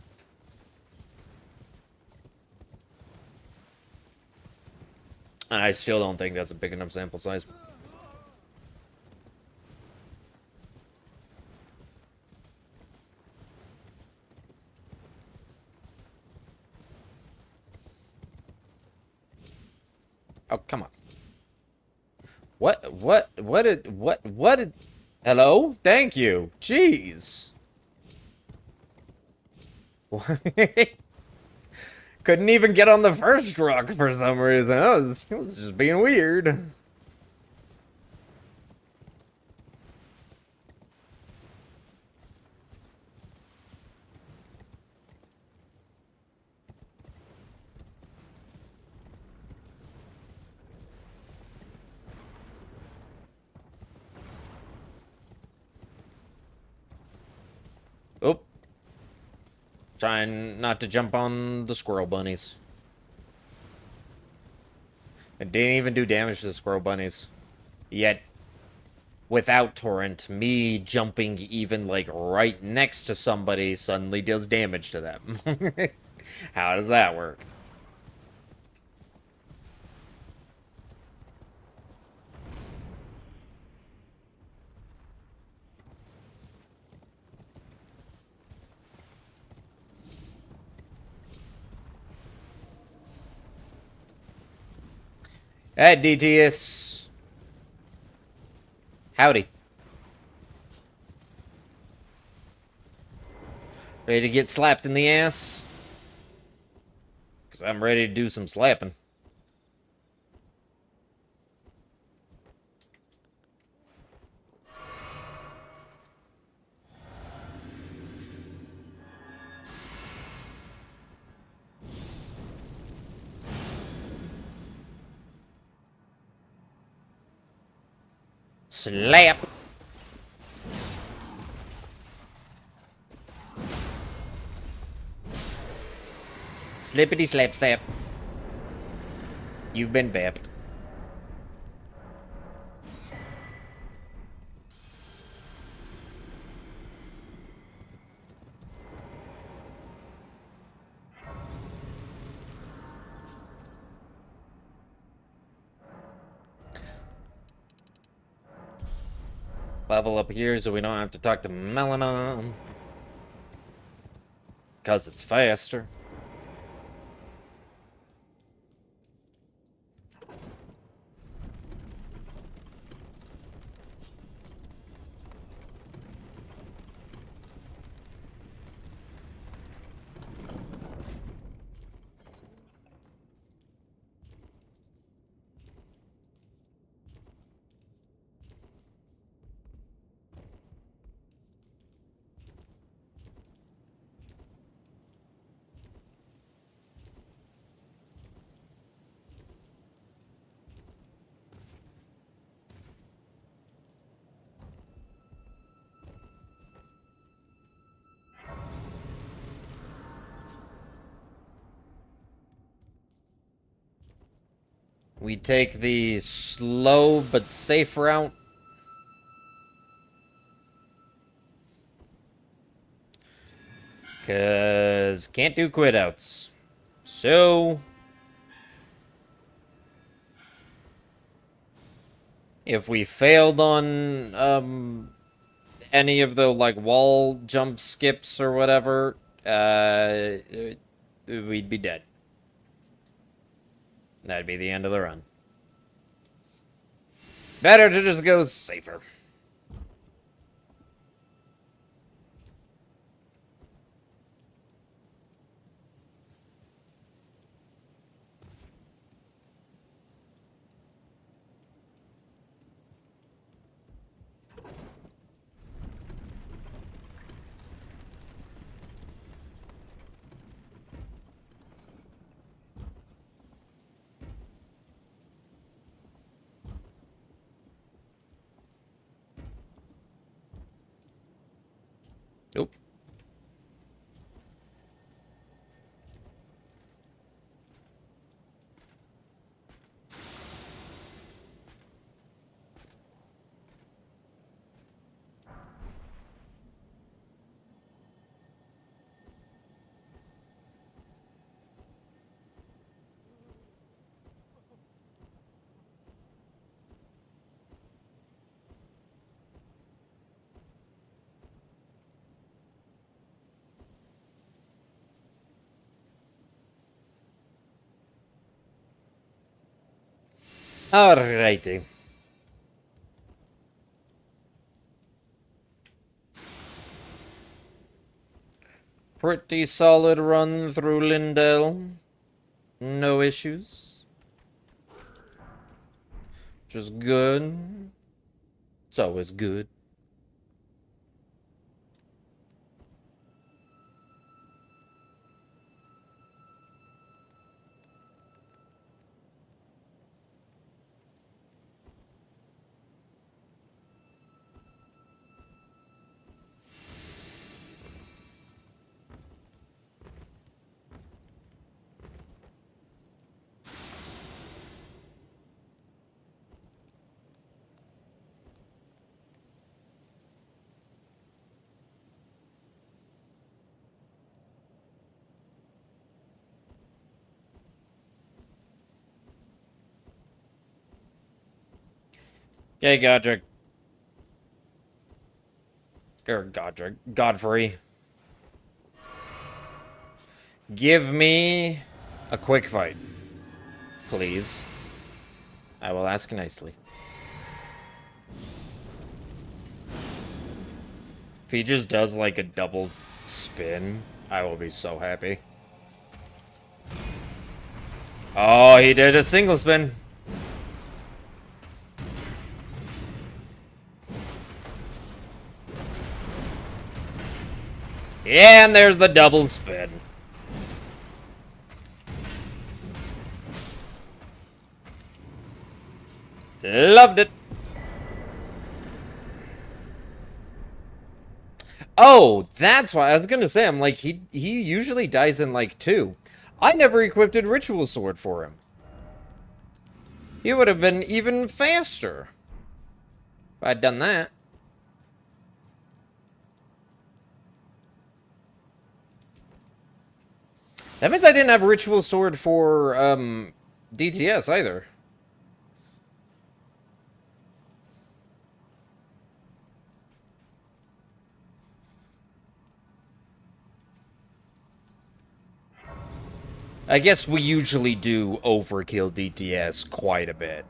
And I still don't think that's a big enough sample size. Oh, come on. What did... Hello? Thank you. Jeez. Couldn't even get on the first rock for some reason. It was just being weird. Oop. Trying not to jump on the squirrel bunnies. It didn't even do damage to the squirrel bunnies. Yet, without Torrent, me jumping even, like, right next to somebody suddenly does damage to them. How does that work? Hey, DTS. Howdy. Ready to get slapped in the ass? Because I'm ready to do some slapping. Slap! Slippity slap slap. You've been bapped. Level up here so we don't have to talk to Melanon. Because it's faster. We take the slow but safe route. Because can't do quit outs. So, if we failed on any of the like wall jump skips or whatever, we'd be dead. That'd be the end of the run. Better to just go safer. Nope. Alrighty. Pretty solid run through Lindell. No issues. Just good. It's always good. Okay, Godric. Or Godric. Godfrey. Give me a quick fight. Please. I will ask nicely. If he just does like a double spin, I will be so happy. Oh, he did a single spin. And there's the double spin. Loved it. Oh, that's why I was gonna say. I'm like, he usually dies in like 2. I never equipped a ritual sword for him. He would have been even faster if I'd done that. That means I didn't have a ritual sword for DTS either. I guess we usually do overkill DTS quite a bit.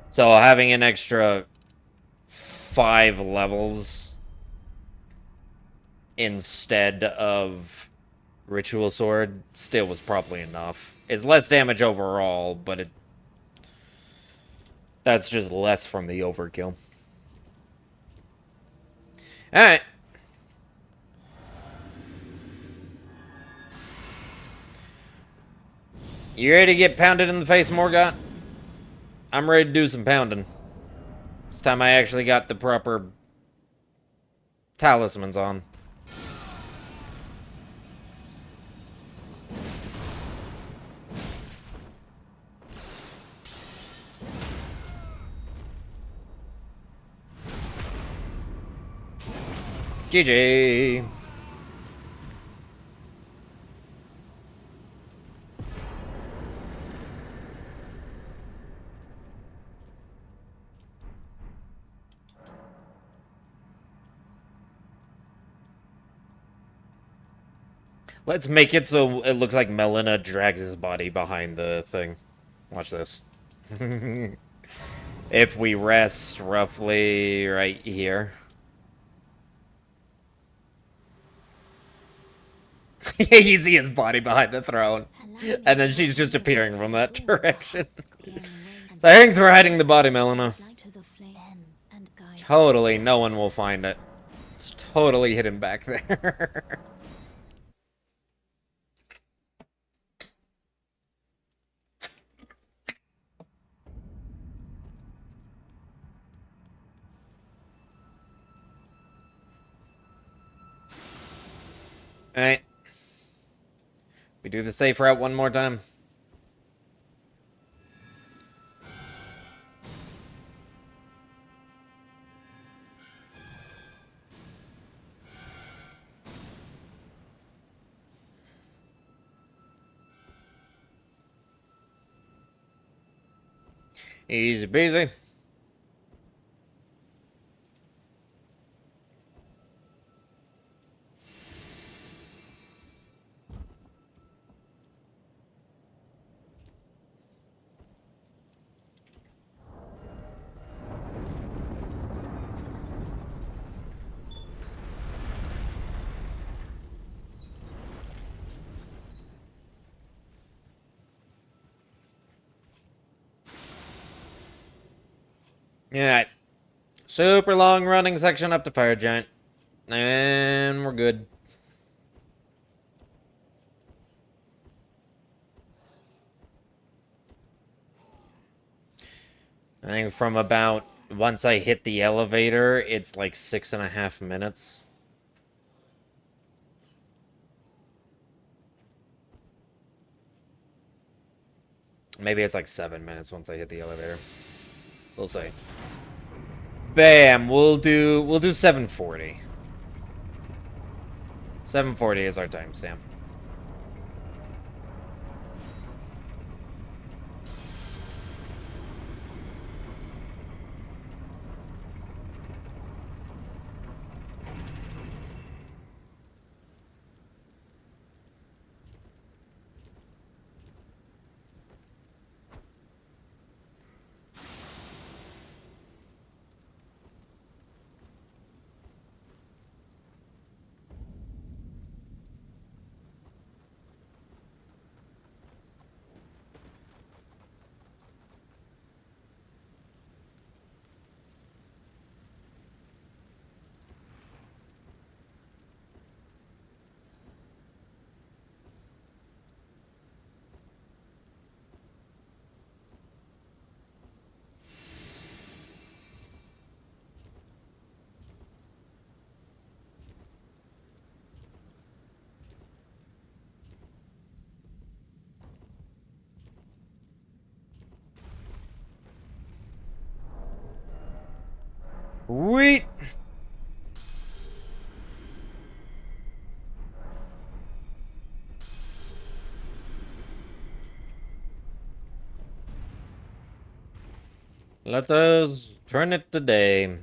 So having an extra 5 levels instead of Ritual Sword still was probably enough. It's less damage overall, but that's just less from the overkill. Alright. You ready to get pounded in the face, Morgott? I'm ready to do some pounding. This time I actually got the proper talismans on. GG. Let's make it so it looks like Melina drags his body behind the thing. Watch this. If we rest roughly right here. You see his body behind the throne. And then she's just appearing from that direction. Thanks for hiding the body, Melina. Totally, no one will find it. It's totally hidden back there. Alright. We do the safe route one more time. Easy peasy. Alright. Super long running section up to Fire Giant. And we're good. I think from about once I hit the elevator, it's like 6.5 minutes. Maybe it's like 7 minutes once I hit the elevator. We'll see. Bam! We'll do 740. 740 is our timestamp. Sweet! Let us turn it today.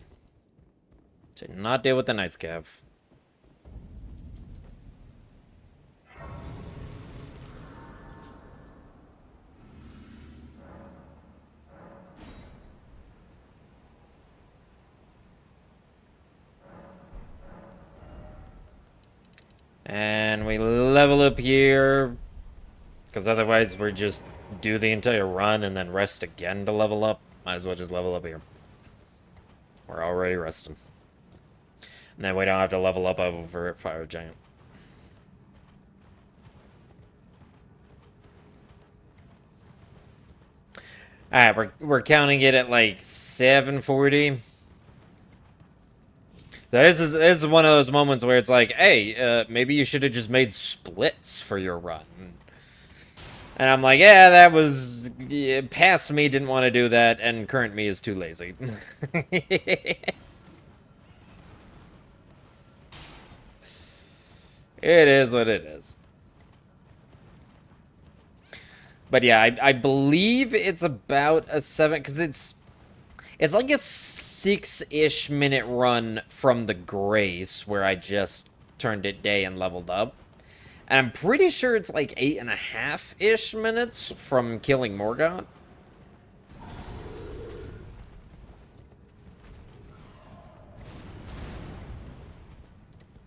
To not deal with the Night's Cav. And we level up here. Because otherwise we're just do the entire run and then rest again to level up. Might as well just level up here. We're already resting. And then we don't have to level up over at Fire Giant. Alright, we're counting it at like 740. This is one of those moments where it's like, hey, maybe you should have just made splits for your run. And I'm like, yeah, that was... Yeah, past me didn't want to do that, and current me is too lazy. It is what it is. But yeah, I believe it's about a 7... Because it's like a 6-ish minute run from the Grace, where I just turned it day and leveled up. And I'm pretty sure it's like 8.5-ish minutes from killing Morgott.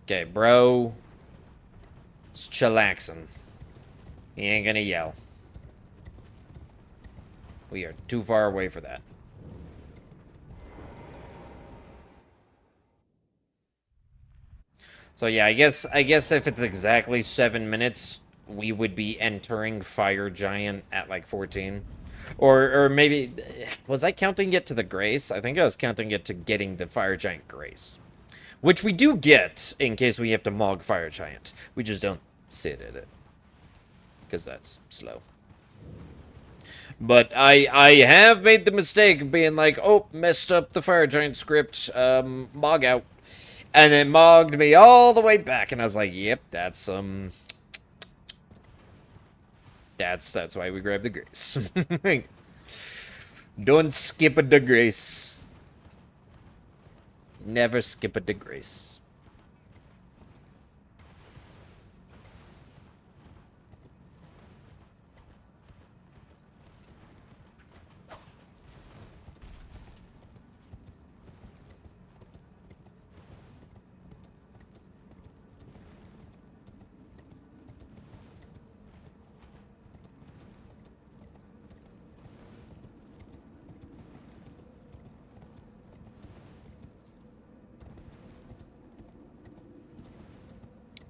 Okay, bro. It's chillaxing. He ain't gonna yell. We are too far away for that. So yeah, I guess if it's exactly 7 minutes, we would be entering Fire Giant at like 14. Or maybe... Was I counting it to the Grace? I think I was counting it to getting the Fire Giant Grace. Which we do get in case we have to Mog Fire Giant. We just don't sit at it. Because that's slow. But I have made the mistake of being like, oh, messed up the Fire Giant script, Mog out. And it mogged me all the way back, and I was like, yep, that's why we grabbed the Grace. Don't skip a the Grace. Never skip a the Grace.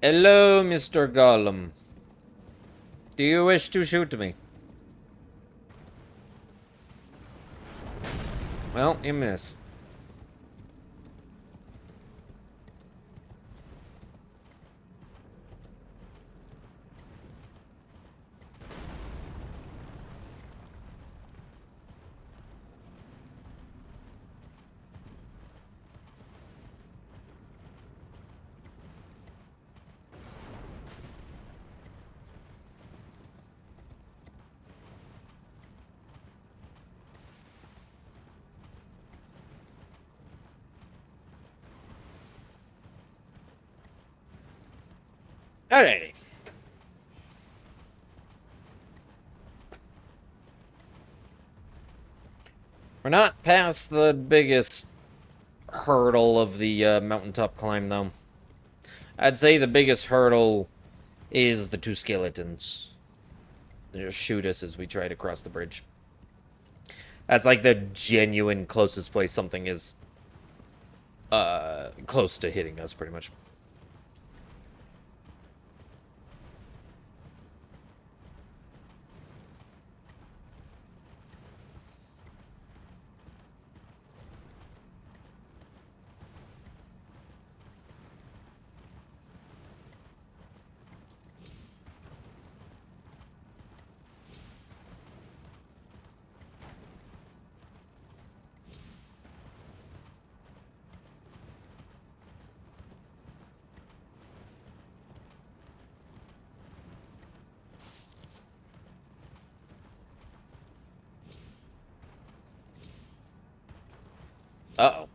Hello, Mr. Gollum. Do you wish to shoot me? Well, you missed. Alrighty. We're not past the biggest hurdle of the mountaintop climb, though. I'd say the biggest hurdle is the 2 skeletons. They just shoot us as we try to cross the bridge. That's like the genuine closest place something is close to hitting us, pretty much. Uh-oh.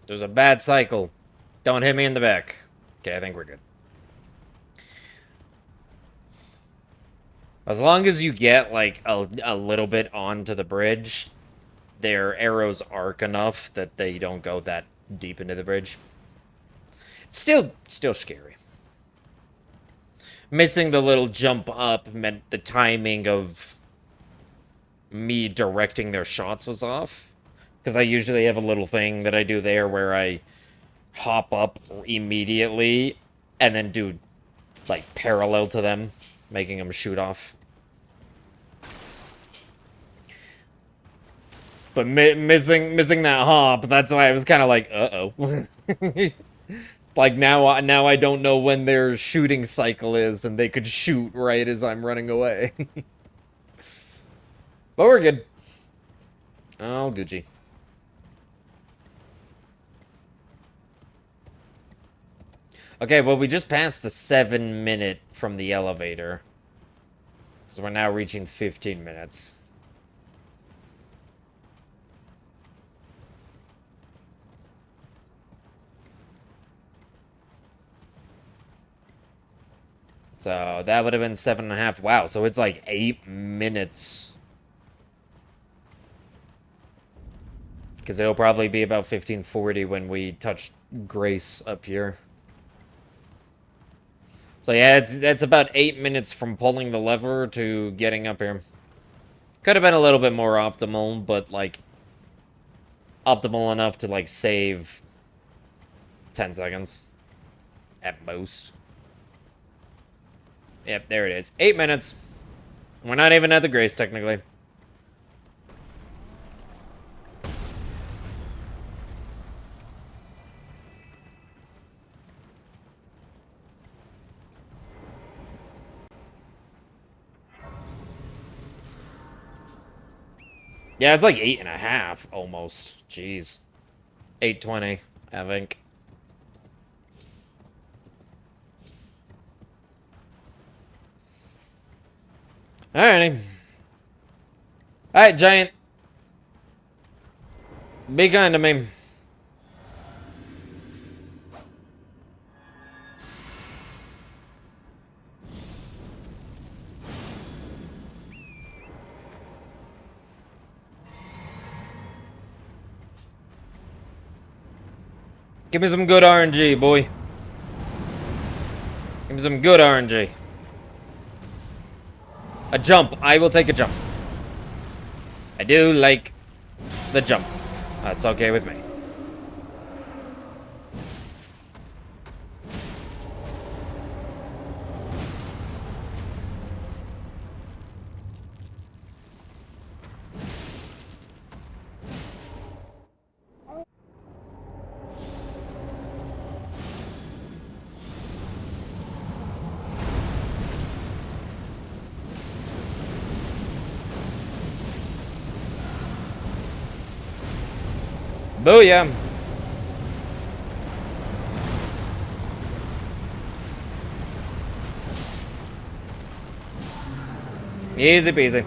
There's a bad cycle. Don't hit me in the back. Okay, I think we're good. As long as you get, like, a little bit onto the bridge, their arrows arc enough that they don't go that deep into the bridge. It's still scary. Missing the little jump up meant the timing of me directing their shots was off. Because I usually have a little thing that I do there where I hop up immediately and then do, like, parallel to them, making them shoot off. But missing that hop, that's why I was kind of like, uh-oh. It's like now I don't know when their shooting cycle is, and they could shoot right as I'm running away. But we're good. Oh, Gucci. Okay, well, we just passed the 7-minute from the elevator. So we're now reaching 15 minutes. So that would have been 7.5. Wow, so it's like 8 minutes. Because it'll probably be about 15:40 when we touch Grace up here. So yeah, it's about 8 minutes from pulling the lever to getting up here. Could have been a little bit more optimal, but like optimal enough to like save 10 seconds at most. Yep, there it is. 8 minutes. We're not even at the Grace, technically. Yeah, it's like 8.5, almost. Jeez. 8:20, I think. Alrighty. Alright, Giant. Be kind to me. Give me some good RNG, boy. Give me some good RNG. A jump. I will take a jump. I do like the jump. That's okay with me. Booyah! Easy peasy.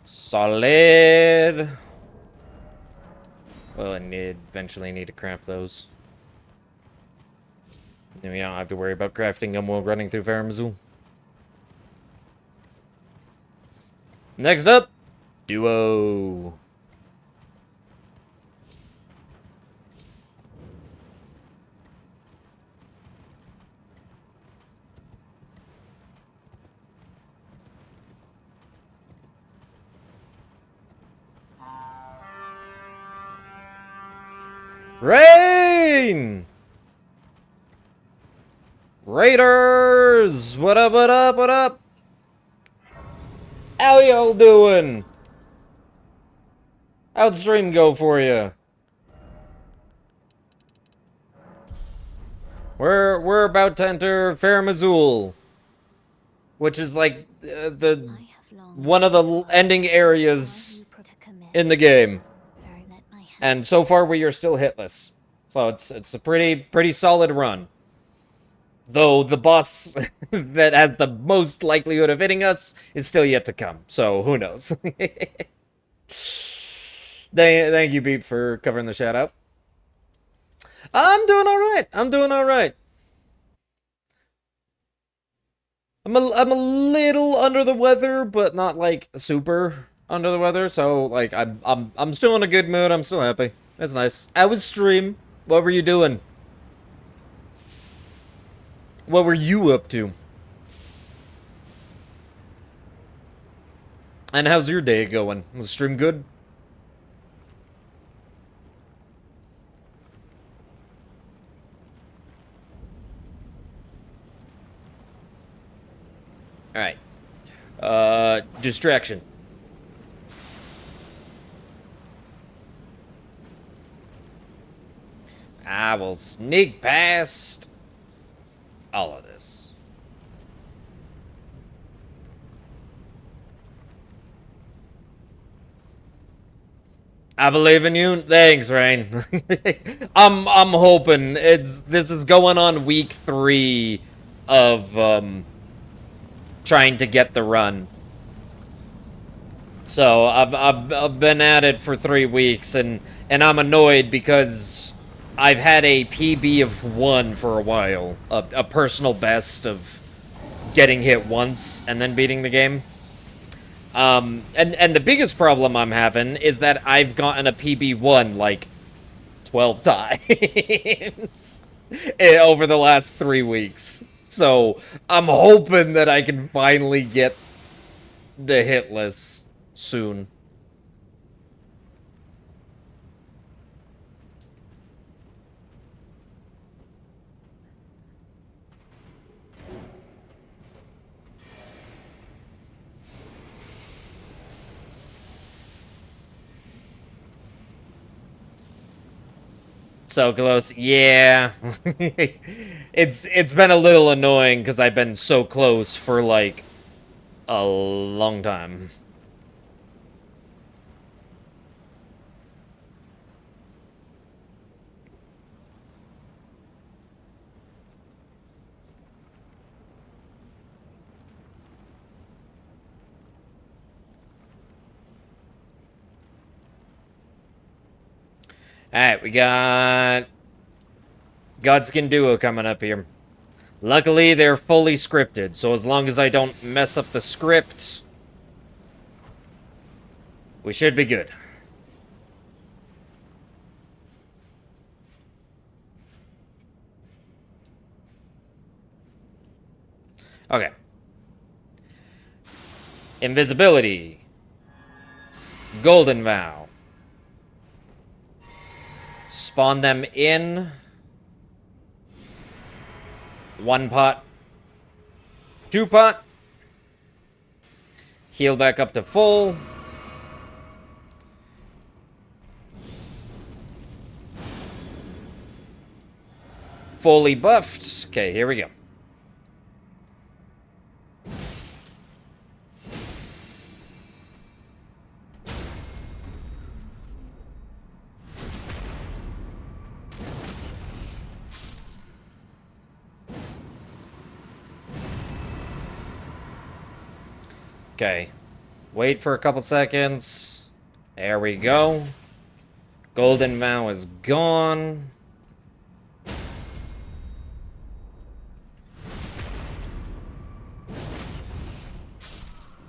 Solid. Well, I eventually need to craft those. Then we don't have to worry about crafting them while running through Farum Azula. Next up, Duo. Rain! Raiders! What up, what up, what up? How y'all doing? How'd stream go for you? We're about to enter Farum Azula, which is like the I have long one of the ending areas you put a commit. in the game, Very let my hand. and so far we are still hitless. So it's a pretty solid run. Though the boss that has the most likelihood of hitting us is still yet to come. So who knows? Thank you, Beep, for covering the shout out. I'm doing all right. I'm doing all right. I'm a little under the weather, but not like super under the weather. So like I'm still in a good mood. I'm still happy. That's nice. I was stream. What were you doing? What were you up to? And how's your day going? Was the stream good? Alright. Distraction. I will sneak past all of this. I believe in you. Thanks, Rain. I'm hoping this is going on week 3 of trying to get the run. So I've been at it for 3 weeks and I'm annoyed because I've had a PB of 1 for a while, a personal best of getting hit once and then beating the game. And the biggest problem I'm having is that I've gotten a PB1 like 12 times over the last 3 weeks. So I'm hoping that I can finally get the hitless soon. So close. Yeah. It's been a little annoying because I've been so close for like a long time. Alright, we got Godskin Duo coming up here. Luckily, they're fully scripted, so as long as I don't mess up the script, we should be good. Okay. Invisibility. Golden Vow. Spawn them in 1 pot, 2 pot, heal back up to full, fully buffed. Okay, here we go. Okay. Wait for a couple seconds. There we go. Golden Vow is gone.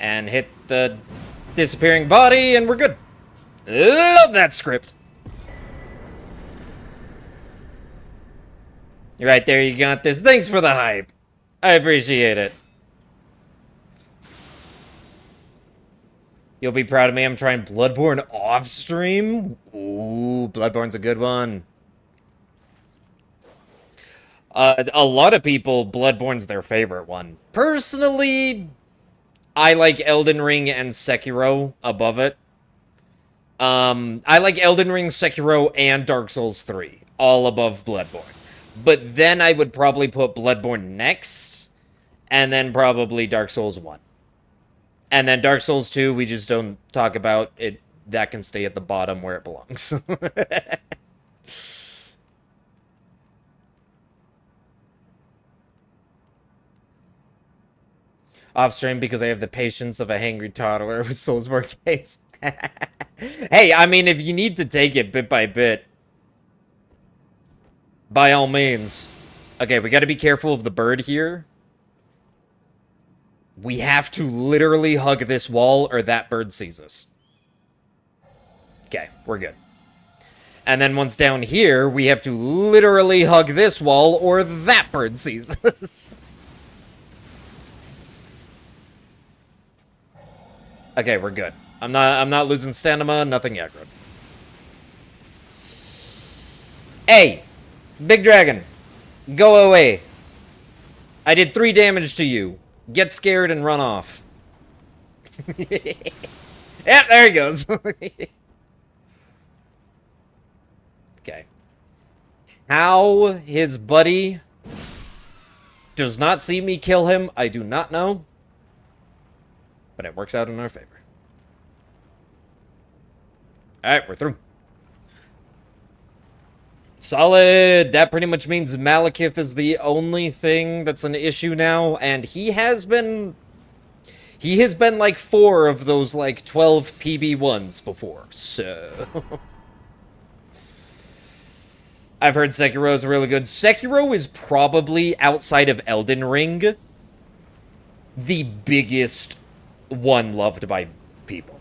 And hit the disappearing body, and we're good. Love that script. You're right there, you got this. Thanks for the hype. I appreciate it. You'll be proud of me. I'm trying Bloodborne off stream. Ooh, Bloodborne's a good one. A lot of people, Bloodborne's their favorite one. Personally, I like Elden Ring and Sekiro above it. I like Elden Ring, Sekiro, and Dark Souls 3, all above Bloodborne. But then I would probably put Bloodborne next, and then probably Dark Souls 1. And then Dark Souls 2, we just don't talk about it. That can stay at the bottom where it belongs. Off stream because I have the patience of a hangry toddler with Soulsborne games. Hey, I mean, if you need to take it bit by bit, by all means. Okay, we gotta be careful of the bird here. We have to literally hug this wall or that bird sees us. Okay, we're good. And then once down here, we have to literally hug this wall or that bird sees us. Okay, we're good. I'm not losing stamina, nothing aggroed. Hey! Big dragon! Go away! I did 3 damage to you. Get scared and run off. Yep, there he goes. Okay. How his buddy does not see me kill him, I do not know. But it works out in our favor. Alright, we're through. Solid. That pretty much means Malekith is the only thing that's an issue now, and he has been like 4 of those like 12 PB1s before, so I've heard Sekiro is really good. Sekiro is probably, outside of Elden Ring, the biggest one loved by people.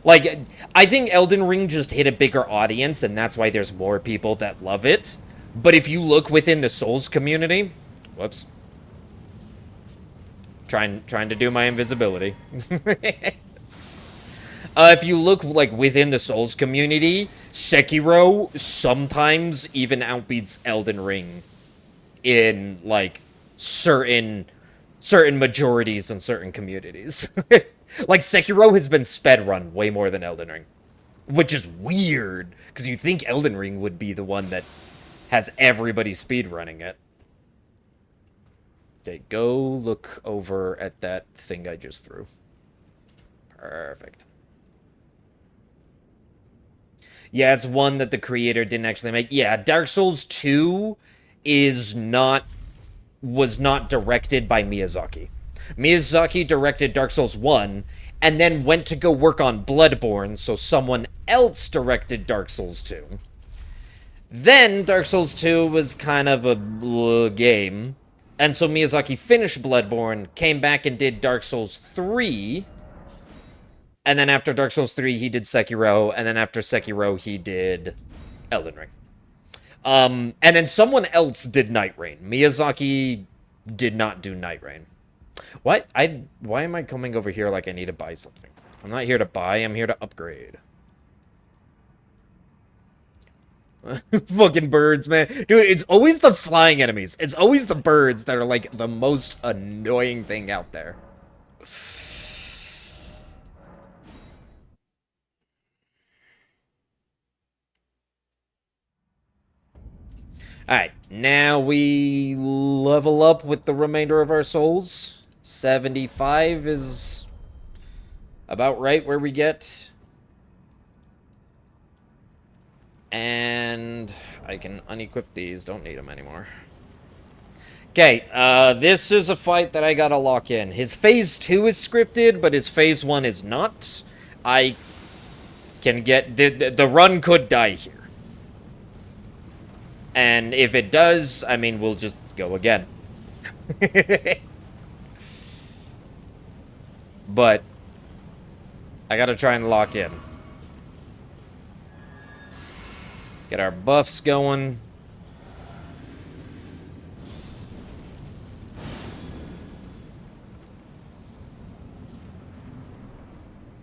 Like, I think Elden Ring just hit a bigger audience, and that's why there's more people that love it. But if you look within the Souls community... Whoops. Trying to do my invisibility. If you look, like, within the Souls community, Sekiro sometimes even outbeats Elden Ring in, like, certain majorities and certain communities. Like, Sekiro has been sped-run way more than Elden Ring. Which is weird, because you'd think Elden Ring would be the one that has everybody speed-running it. Okay, go look over at that thing I just threw. Perfect. Yeah, it's one that the creator didn't actually make. Yeah, Dark Souls 2 was not directed by Miyazaki. Miyazaki directed Dark Souls 1, and then went to go work on Bloodborne, so someone else directed Dark Souls 2. Then Dark Souls 2 was kind of a game, and so Miyazaki finished Bloodborne, came back and did Dark Souls 3, and then after Dark Souls 3 he did Sekiro, and then after Sekiro he did Elden Ring. And then someone else did Night Rain. Miyazaki did not do Night Rain. What? Why am I coming over here like I need to buy something? I'm not here to buy, I'm here to upgrade. Fucking birds, man. Dude, it's always the flying enemies. It's always the birds that are like the most annoying thing out there. Alright, now we level up with the remainder of our souls. 75 is about right where we get. And I can unequip these. Don't need them anymore. Okay, this is a fight that I gotta lock in. His phase 2 is scripted, but his phase 1 is not. I can get... The run could die here. And if it does, I mean, we'll just go again. But I gotta try and lock in. Get our buffs going.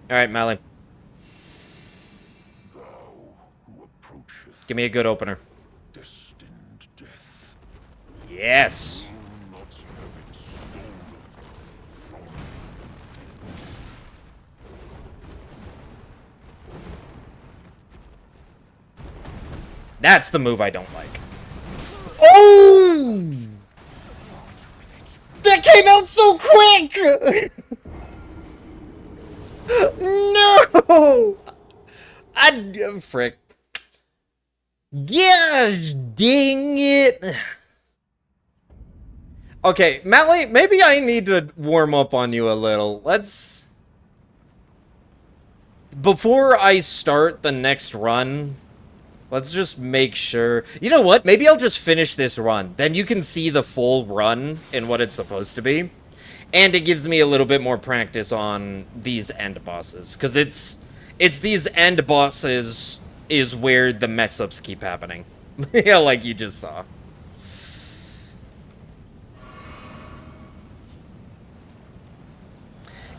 Alright, Mally. Give me a good opener. Destined death. Yes! Not have it stolen from me again. That's the move I don't like. Oh! That came out so quick! No! Frick. Gosh, dang it. Okay, Mally, maybe I need to warm up on you a little. Let's... Before I start the next run, let's just make sure... You know what? Maybe I'll just finish this run. Then you can see the full run and what it's supposed to be. And it gives me a little bit more practice on these end bosses. Because it's these end bosses is where the mess-ups keep happening. Yeah, like you just saw.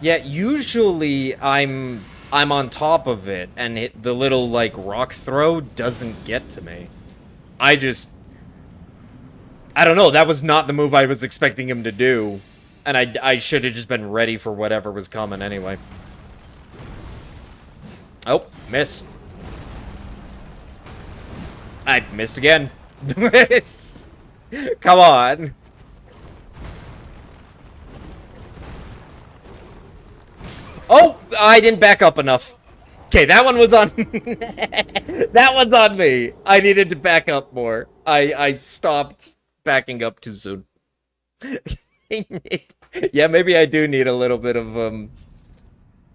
Yeah, usually I'm on top of it, and the little, like, rock throw doesn't get to me. I don't know, that was not the move I was expecting him to do. And I should have just been ready for whatever was coming anyway. Oh, missed. I missed again. Come on. Oh, I didn't back up enough. Okay, that one was on... That one's on me. I needed to back up more. I stopped backing up too soon. Yeah, maybe I do need a little bit of a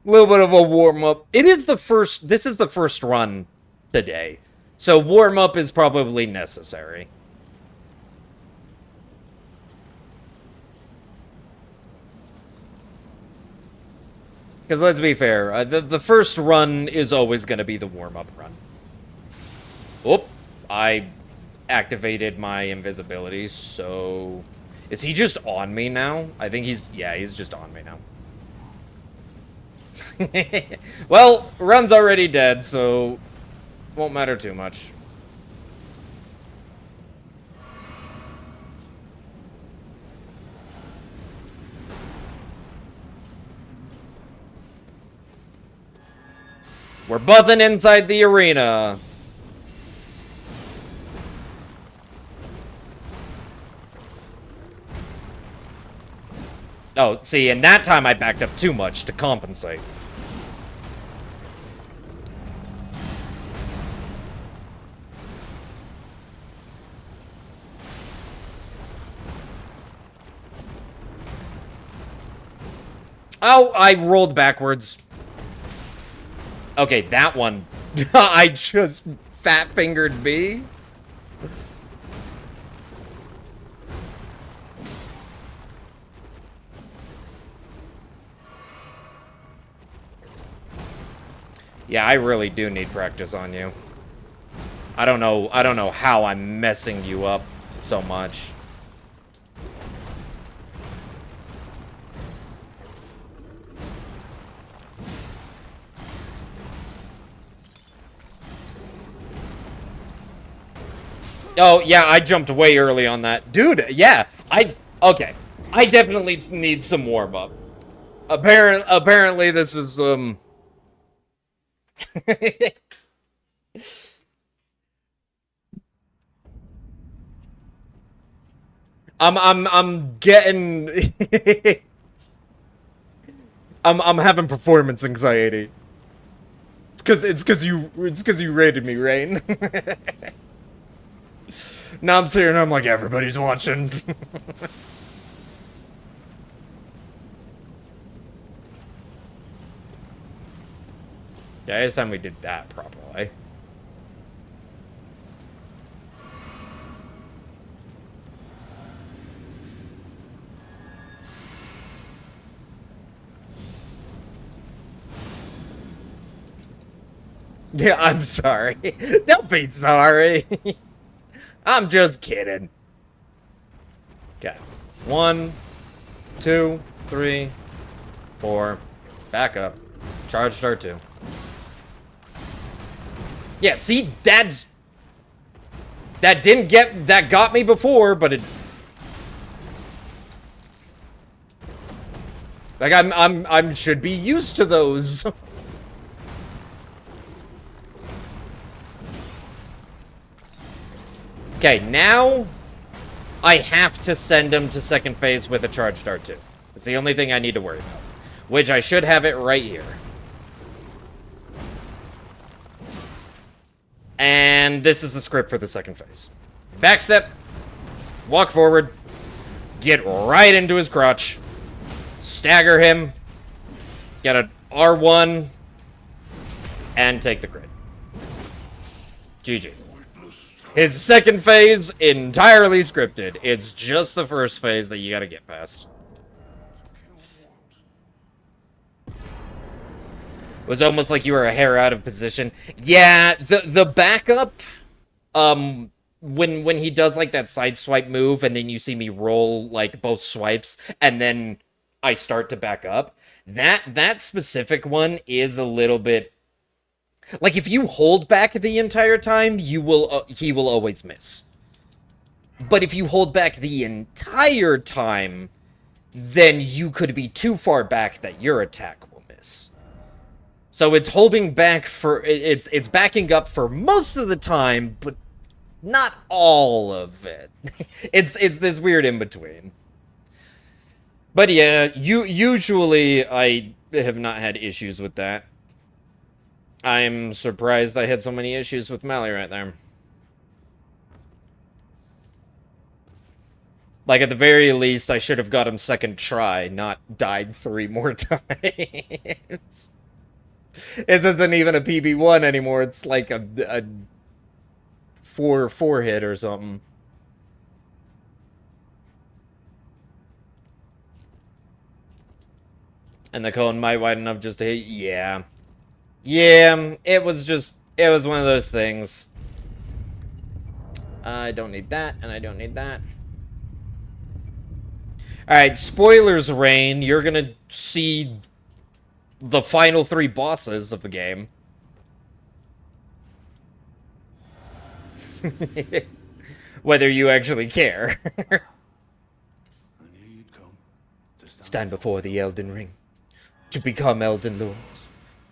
warm-up. This is the first run today. So warm-up is probably necessary. Because let's be fair, the first run is always going to be the warm-up run. Oh, I activated my invisibility, so... Is he just on me now? I think he's just on me now. Well, run's already dead, so... Won't matter too much. We're buzzing inside the arena. Oh, see, and that time I backed up too much to compensate. Oh, I rolled backwards. Okay, that one. I just fat-fingered B. Yeah, I really do need practice on you. I don't know how I'm messing you up so much. Oh, yeah, I jumped way early on that. Dude, yeah, okay. I definitely need some warm-up. Apparently this is, I'm getting I'm having performance anxiety. It's cause you rated me, Rain. Now I'm sitting and I'm like, everybody's watching. Yeah, it's time we did that properly. Yeah, I'm sorry. Don't be sorry. I'm just kidding. Okay. 1, 2, 3, 4. Back up. Charge start 2. Yeah, see, that got me before, but it, like, I'm should be used to those. Okay, now I have to send him to second phase with a charge start 2. It's the only thing I need to worry about, which I should have it right here. And this is the script for the second phase. Backstep, walk forward, get right into his crotch, stagger him, get an R1, and take the crit. GG. His second phase, entirely scripted. It's just the first phase that you gotta get past. It was almost like you were a hair out of position. Yeah, the backup, when he does like that side swipe move and then you see me roll like both swipes and then I start to back up, that specific one is a little bit like, if you hold back the entire time, he will always miss. But if you hold back the entire time, then you could be too far back that your attack will miss. So it's holding back for, it's backing up for most of the time, but not all of it. It's this weird in between. But yeah, usually I have not had issues with that. I'm surprised I had so many issues with Mally right there. Like, at the very least, I should have got him second try, not died 3 more times. This isn't even a PB1 anymore, it's like a 4 hit or something. And the cone might wide enough just to hit, yeah. Yeah, it was one of those things. I don't need that, and I don't need that. Alright, spoilers, Rain. You're gonna see the final 3 bosses of the game. Whether you actually care. Stand before the Elden Ring. To become Elden Lord.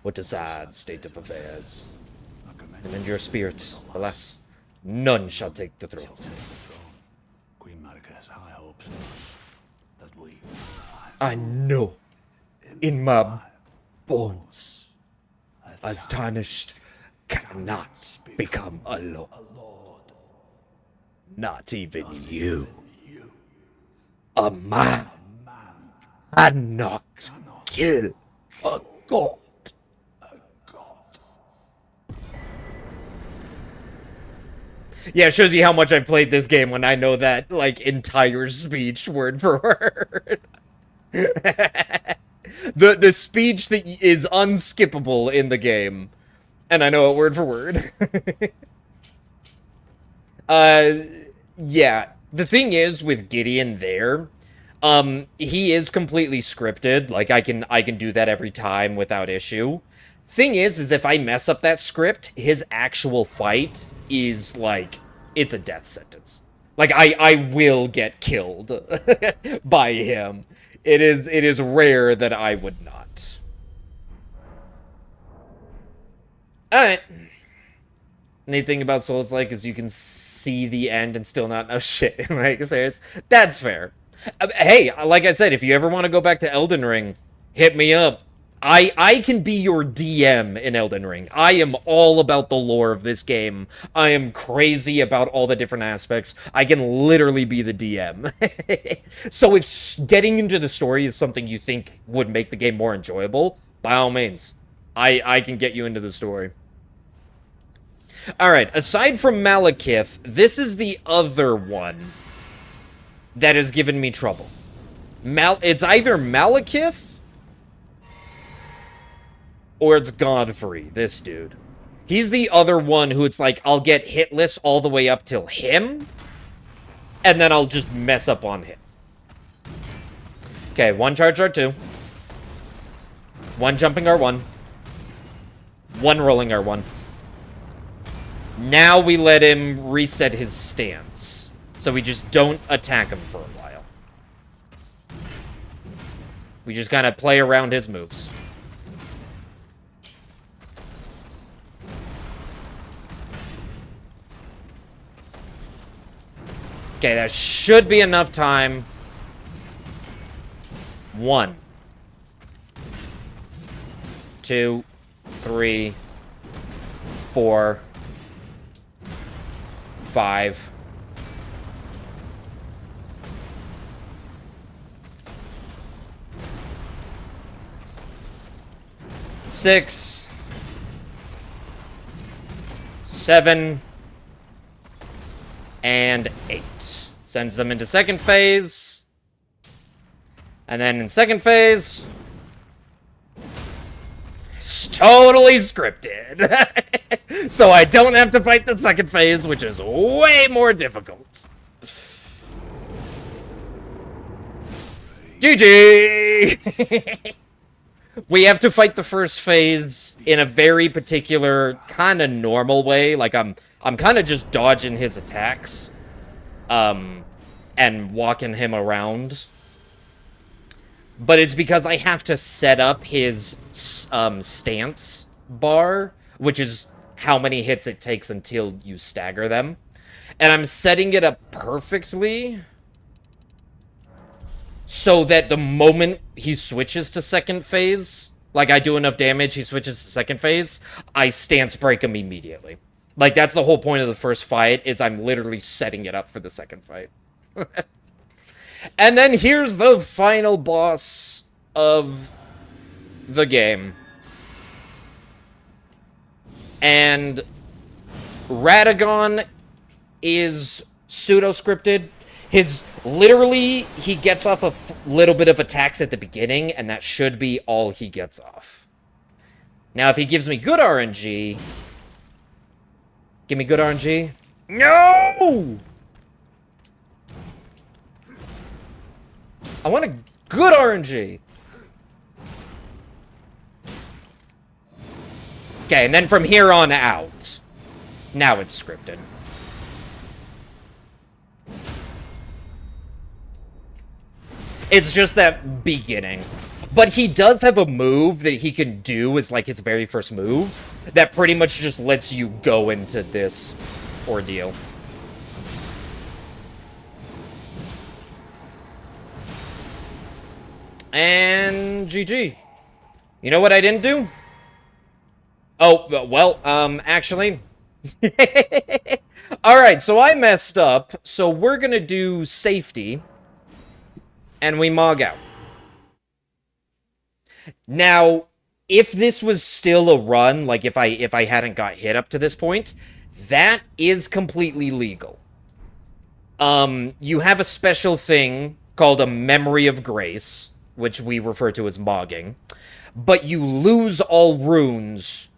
What a sad state of affairs. Commend your spirit, alas, none shall take the throne. Queen Marika has high hopes that we... I know, in my bones, as tarnished cannot become a lord. Not even you. A man cannot kill a god. Yeah, it shows you how much I've played this game when I know that, like, entire speech word for word. The speech that is unskippable in the game. And I know it word for word. Yeah. The thing is, with Gideon there, he is completely scripted. Like, I can do that every time without issue. Thing is if I mess up that script, his actual fight is, like, it's a death sentence. Like, I will get killed by him. It is rare that I would not. Alright. Neat thing about Souls-like is you can see the end and still not know shit. Like, so that's fair. Hey, like I said, if you ever want to go back to Elden Ring, hit me up. I can be your DM in Elden Ring. I am all about the lore of this game. I am crazy about all the different aspects. I can literally be the DM. So if getting into the story is something you think would make the game more enjoyable, by all means, I can get you into the story. Alright, aside from Malekith, this is the other one that has given me trouble. It's either Malekith or it's Godfrey, this dude. He's the other one who it's like, I'll get hitless all the way up till him, and then I'll just mess up on him. Okay, 1 charge R2. 1 jumping R1. 1 rolling R1. Now we let him reset his stance, so we just don't attack him for a while. We just kind of play around his moves. Okay, that should be enough time. 1, 2, 3, 4, 5. 6, 7, and 8. Sends them into second phase. And then in second phase, it's totally scripted. So I don't have to fight the second phase, which is way more difficult. GG! We have to fight the first phase in a very particular, kind of normal way. Like, I'm kind of just dodging his attacks. And walking him around. But it's because I have to set up his, stance bar, which is how many hits it takes until you stagger them. And I'm setting it up perfectly so that the moment he switches to second phase, like I do enough damage, he switches to second phase, I stance break him immediately. Like, that's the whole point of the first fight, is I'm literally setting it up for the second fight. And then here's the final boss of the game. And Radagon is pseudo-scripted. Literally, he gets off a little bit of attacks at the beginning, and that should be all he gets off. Now, if he gives me good RNG... Give me good RNG. No! I want a good RNG. Okay, and then from here on out, now it's scripted. It's just that beginning. But he does have a move that he can do as, like, his very first move that pretty much just lets you go into this ordeal. And GG. You know what I didn't do? Oh, well, actually. Alright, so I messed up, so we're gonna do safety, and we mog out. Now, if this was still a run, like if I hadn't got hit up to this point, that is completely legal. You have a special thing called a Memory of Grace, which we refer to as mogging, but you lose all runes.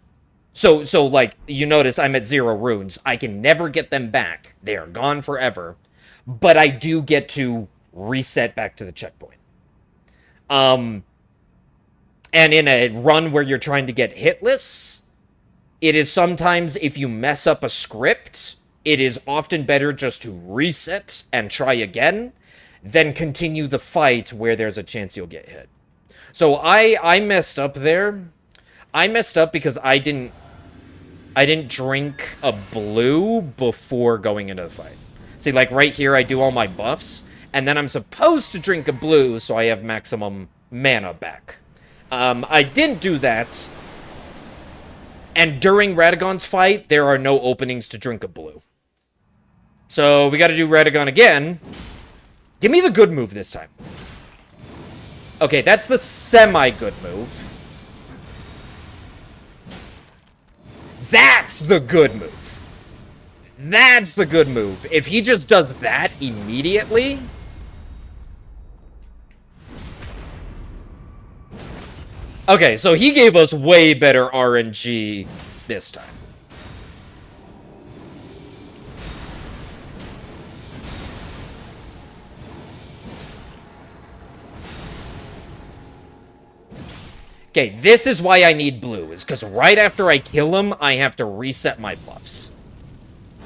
So like, you notice I'm at 0 runes. I can never get them back. They are gone forever. But I do get to reset back to the checkpoint. And in a run where you're trying to get hitless, it is sometimes, if you mess up a script, it is often better just to reset and try again than continue the fight where there's a chance you'll get hit. So I messed up there. I messed up because I didn't I didn't drink a blue before going into the fight. See, like right here, I do all my buffs, and then I'm supposed to drink a blue so I have maximum mana back. I didn't do that, and during Radagon's fight, there are no openings to drink a blue. So we gotta do Radagon again. Give me the good move this time. Okay, that's the semi-good move. That's the good move. That's the good move. If he just does that immediately... Okay, so he gave us way better RNG this time. Okay, this is why I need blue, is because right after I kill him, I have to reset my buffs.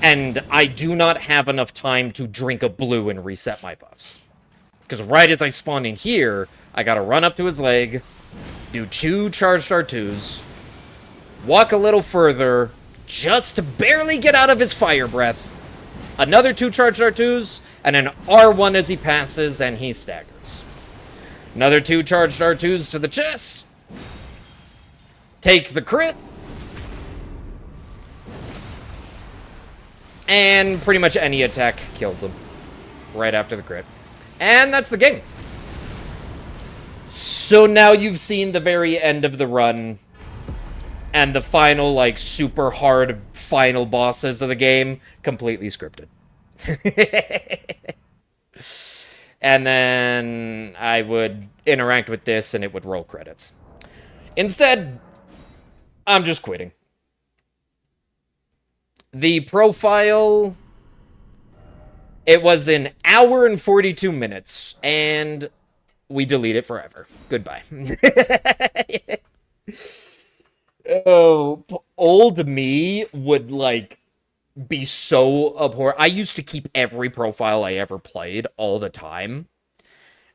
And I do not have enough time to drink a blue and reset my buffs. Because right as I spawn in here, I gotta run up to his leg, do 2 charged R2s, walk a little further, just to barely get out of his fire breath, another 2 charged R2s, and an R1 as he passes, and he staggers. Another 2 charged R2s to the chest, take the crit, and pretty much any attack kills him right after the crit. And that's the game. So now you've seen the very end of the run and the final, like, super hard final bosses of the game completely scripted. And then I would interact with this and it would roll credits. Instead, I'm just quitting. The profile, it was an hour and 42 minutes, and we delete it forever. Goodbye. Oh, old me would, like, be so abhorrent. I used to keep every profile I ever played all the time.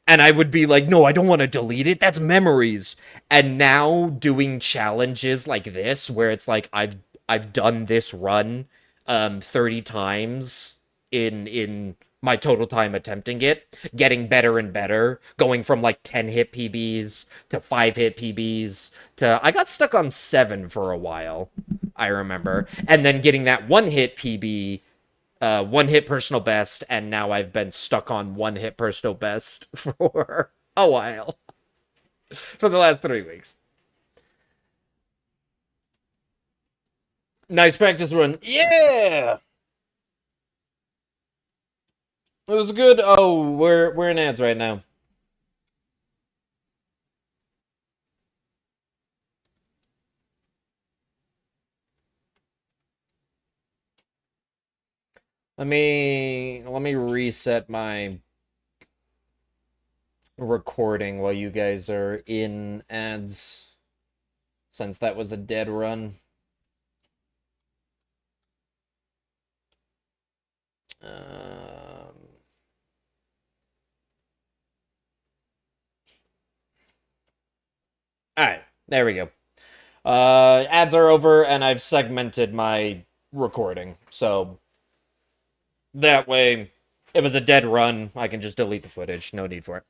And I would be like, no, I don't want to delete it. That's memories. And now doing challenges like this, where it's like I've done this run 30 times in my total time attempting it, getting better and better, going from like 10 hit PBs to 5 hit PBs to I got stuck on 7 for a while, I remember, and then getting that 1 hit PB, 1 hit personal best, and now I've been stuck on 1 hit personal best for a while. For the last 3 weeks. Nice practice run. Yeah! It was good. Oh, we're in ads right now. Let me reset my recording while you guys are in ads, since that was a dead run. Alright, there we go. Ads are over, and I've segmented my recording, so that way, it was a dead run, I can just delete the footage, no need for it.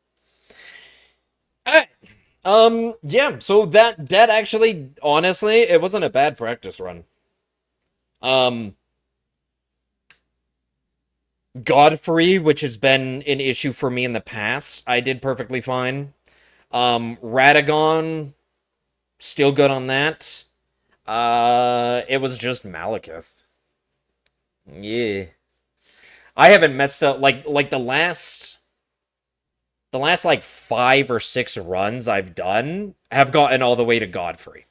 Alright, yeah, so that actually, honestly, it wasn't a bad practice run. Godfrey, which has been an issue for me in the past, I did perfectly fine. Radagon, still good on that. It was just Malekith. Yeah. I haven't messed up, like the last like 5 or 6 runs I've done have gotten all the way to Godfrey.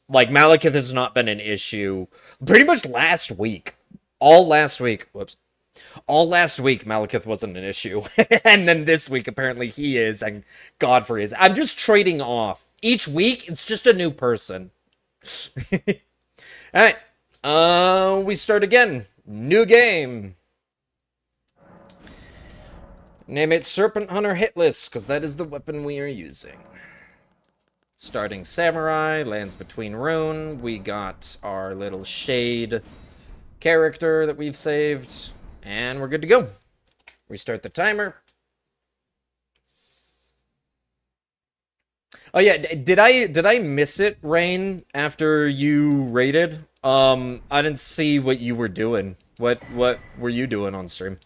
Like, Malekith has not been an issue. Pretty much last week. All last week, Malekith wasn't an issue. And then this week, apparently he is, and Godfrey is. I'm just trading off. Each week, it's just a new person. Alright. We start again. New game. Name it Serpent Hunter Hitless, because that is the weapon we are using. Starting Samurai, lands between Rune. We got our little Shade character that we've saved. And we're good to go. Restart the timer. Oh yeah, did I miss it, Rain, after you raided? I didn't see what you were doing. What were you doing on stream?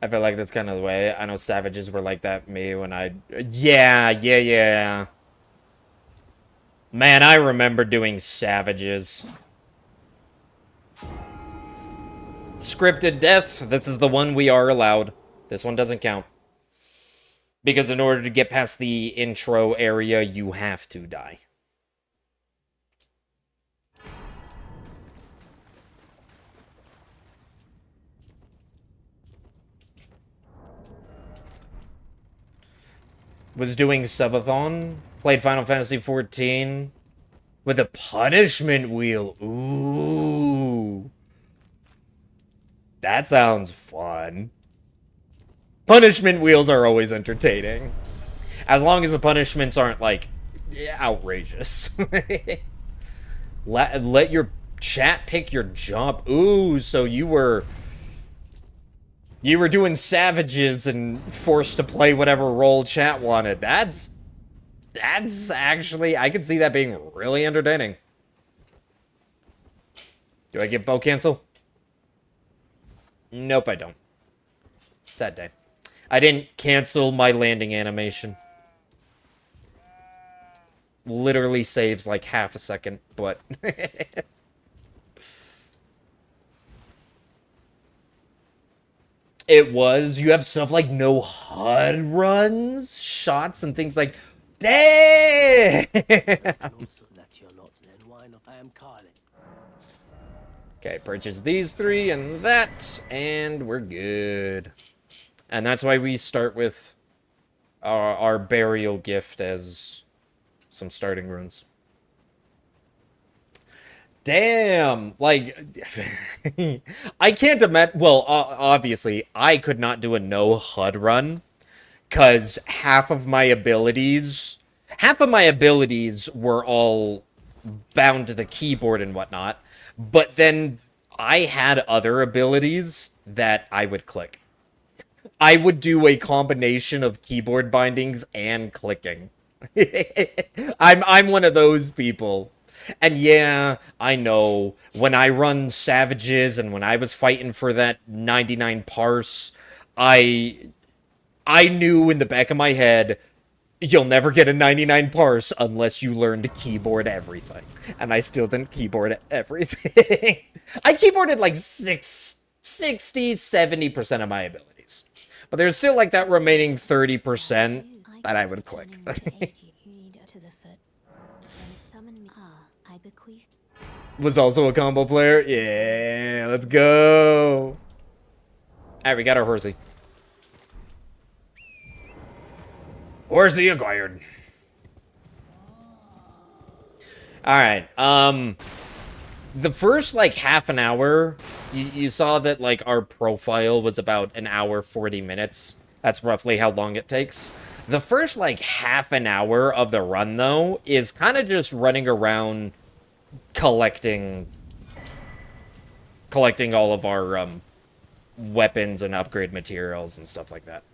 I feel like that's kind of the way. I know savages were like that me when I... Yeah. Man, I remember doing savages. Scripted death. This is the one we are allowed. This one doesn't count. Because in order to get past the intro area, you have to die. Was doing subathon, played Final Fantasy XIV with a punishment wheel. Ooh. That sounds fun. Punishment wheels are always entertaining. As long as the punishments aren't, like, outrageous. Let your chat pick your jump. Ooh, so you were doing savages and forced to play whatever role chat wanted. That's actually, I could see that being really entertaining. Do I get bow cancel? Nope, I don't. Sad day. I didn't cancel my landing animation. Literally saves like half a second, but... It was. You have stuff like no HUD runs, shots, and things like... Damn! Okay, purchase these three and that, and we're good. And that's why we start with our burial gift as some starting runes. Damn, like, I can't imagine, well, obviously, I could not do a no HUD run, because half of my abilities were all bound to the keyboard and whatnot, but then I had other abilities that I would click. I would do a combination of keyboard bindings and clicking. I'm one of those people. And yeah, I know, when I run savages and when I was fighting for that 99 parse, I knew in the back of my head, you'll never get a 99 parse unless you learn to keyboard everything. And I still didn't keyboard everything. I keyboarded like 60-70% of my abilities. But there's still like that remaining 30% that I would click. Was also a combo player? Yeah, let's go. Alright, we got our horsey. Horsey acquired. Alright, the first, like, half an hour, you saw that, like, our profile was about an hour, 40 minutes. That's roughly how long it takes. The first, like, half an hour of the run, though, is kind of just running around collecting all of our, weapons and upgrade materials and stuff like that.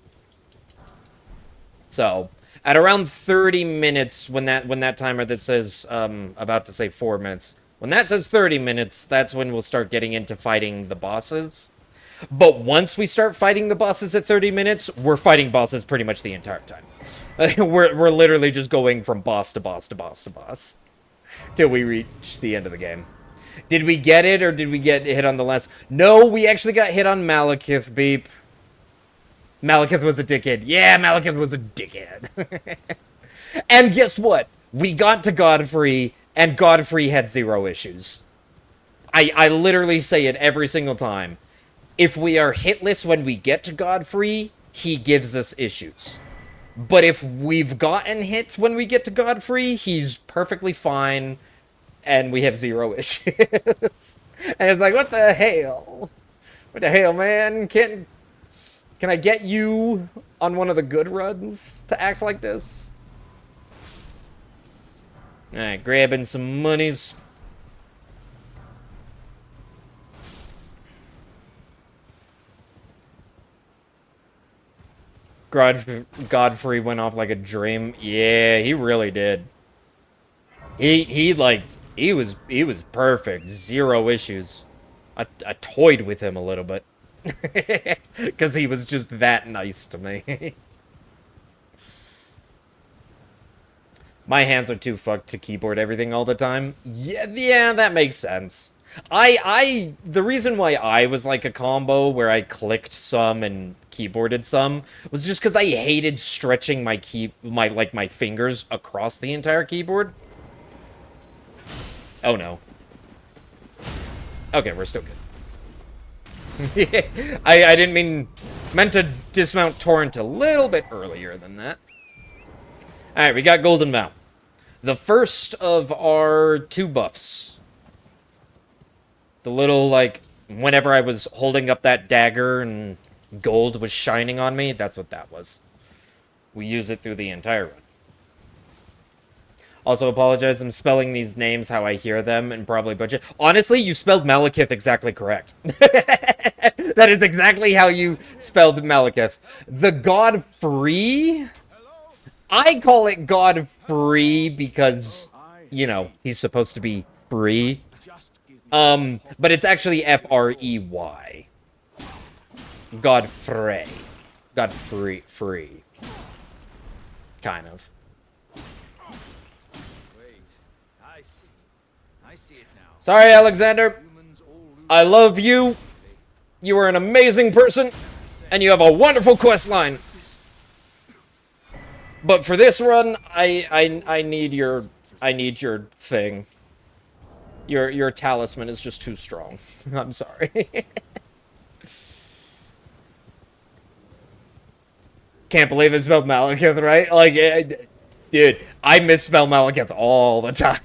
So, at around 30 minutes, when that timer that says, about to say 4 minutes, when that says 30 minutes, that's when we'll start getting into fighting the bosses. But once we start fighting the bosses at 30 minutes, we're fighting bosses pretty much the entire time. We're literally just going from boss to boss to boss to boss till we reach the end of the game. Did we get it, or did we get hit on the last? No, we actually got hit on Malekith, beep. Malekith was a dickhead. Yeah, Malekith was a dickhead. And guess what? We got to Godfrey, and Godfrey had 0 issues. I literally say it every single time. If we are hitless when we get to Godfrey, he gives us issues. But if we've gotten hit when we get to Godfrey, he's perfectly fine, and we have 0 issues. And it's like, what the hell? What the hell, man? Can I get you on one of the good runs to act like this? Alright, grabbing some monies. Godfrey went off like a dream. Yeah, he really did. He was perfect. 0 issues. I toyed with him a little bit. Because he was just that nice to me. My hands are too fucked to keyboard everything all the time. Yeah, that makes sense. The reason why I was like a combo where I clicked some and keyboarded some was just because I hated stretching my fingers across the entire keyboard. Oh no. Okay, we're still good. I didn't meant to dismount Torrent a little bit earlier than that. Alright, we got Golden Vow. The first of our 2 buffs. The little, like, whenever I was holding up that dagger and gold was shining on me, that's what that was. We use it through the entire run. Also apologize, I'm spelling these names how I hear them and probably butcher. Honestly, you spelled Malekith exactly correct. That is exactly how you spelled Malekith. The God Free? I call it God Free because, you know, he's supposed to be free. But it's actually F-R-E-Y. Godfrey. Godfrey. Free. Kind of. I see it now. Sorry, Alexander. I love you. You are an amazing person, and you have a wonderful quest line. But for this run, I need your thing. Your talisman is just too strong. I'm sorry. Can't believe it's spelled Malekith, right? Like, dude, I misspell Malekith all the time.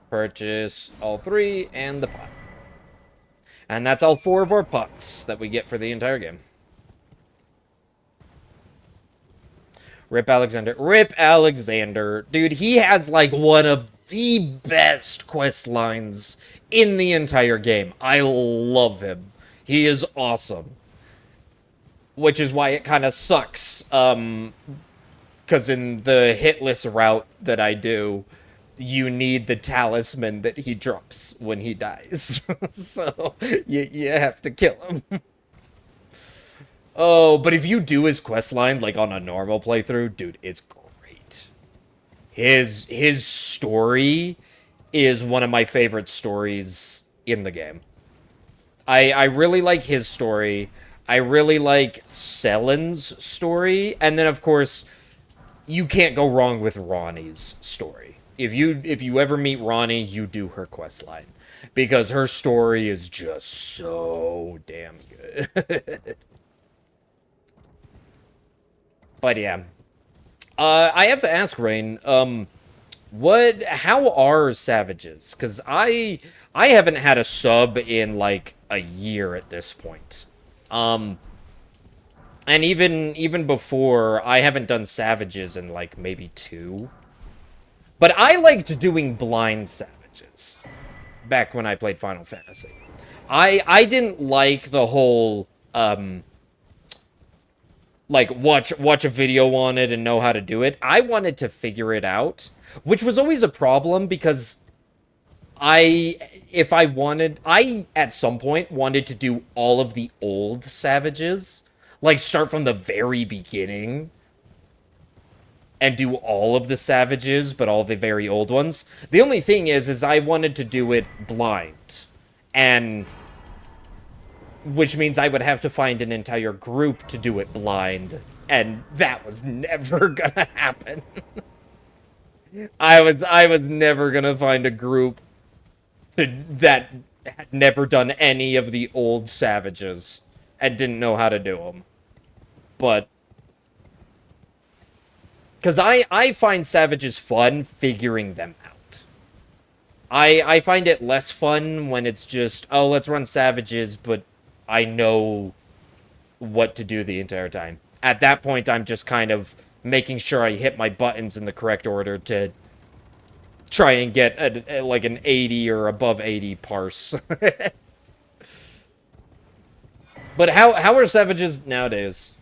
Purchase all 3 and the pot. And that's all 4 of our pots that we get for the entire game. Rip Alexander. Rip Alexander. Dude, he has, like, one of the best quest lines in the entire game. I love him. He is awesome. Which is why it kind of sucks. Because in the hitless route that I do, you need the talisman that he drops when he dies. So, you have to kill him. Oh, but if you do his questline, like, on a normal playthrough, dude, it's great. His story is one of my favorite stories in the game. I really like his story. I really like Selen's story. And then, of course, you can't go wrong with Ronnie's story. If you ever meet Ronnie, you do her questline. Because her story is just so damn good. But yeah. I have to ask, Rain, how are Savages? Because I haven't had a sub in, like, a year at this point. And even before, I haven't done Savages in, like, maybe 2. But I liked doing blind Savages back when I played Final Fantasy. I didn't like the whole, like, watch a video on it and know how to do it. I wanted to figure it out, which was always a problem because I, at some point, wanted to do all of the old Savages. Like, start from the very beginning and do all of the Savages, but all the very old ones. The only thing is I wanted to do it blind. And which means I would have to find an entire group to do it blind. And that was never gonna happen. I was never gonna find a group that had never done any of the old Savages and didn't know how to do them. But because I find Savages fun figuring them out. I find it less fun when it's just, oh, let's run Savages, but I know what to do the entire time. At that point, I'm just kind of making sure I hit my buttons in the correct order to try and get like an 80 or above 80 parse. But how are Savages nowadays?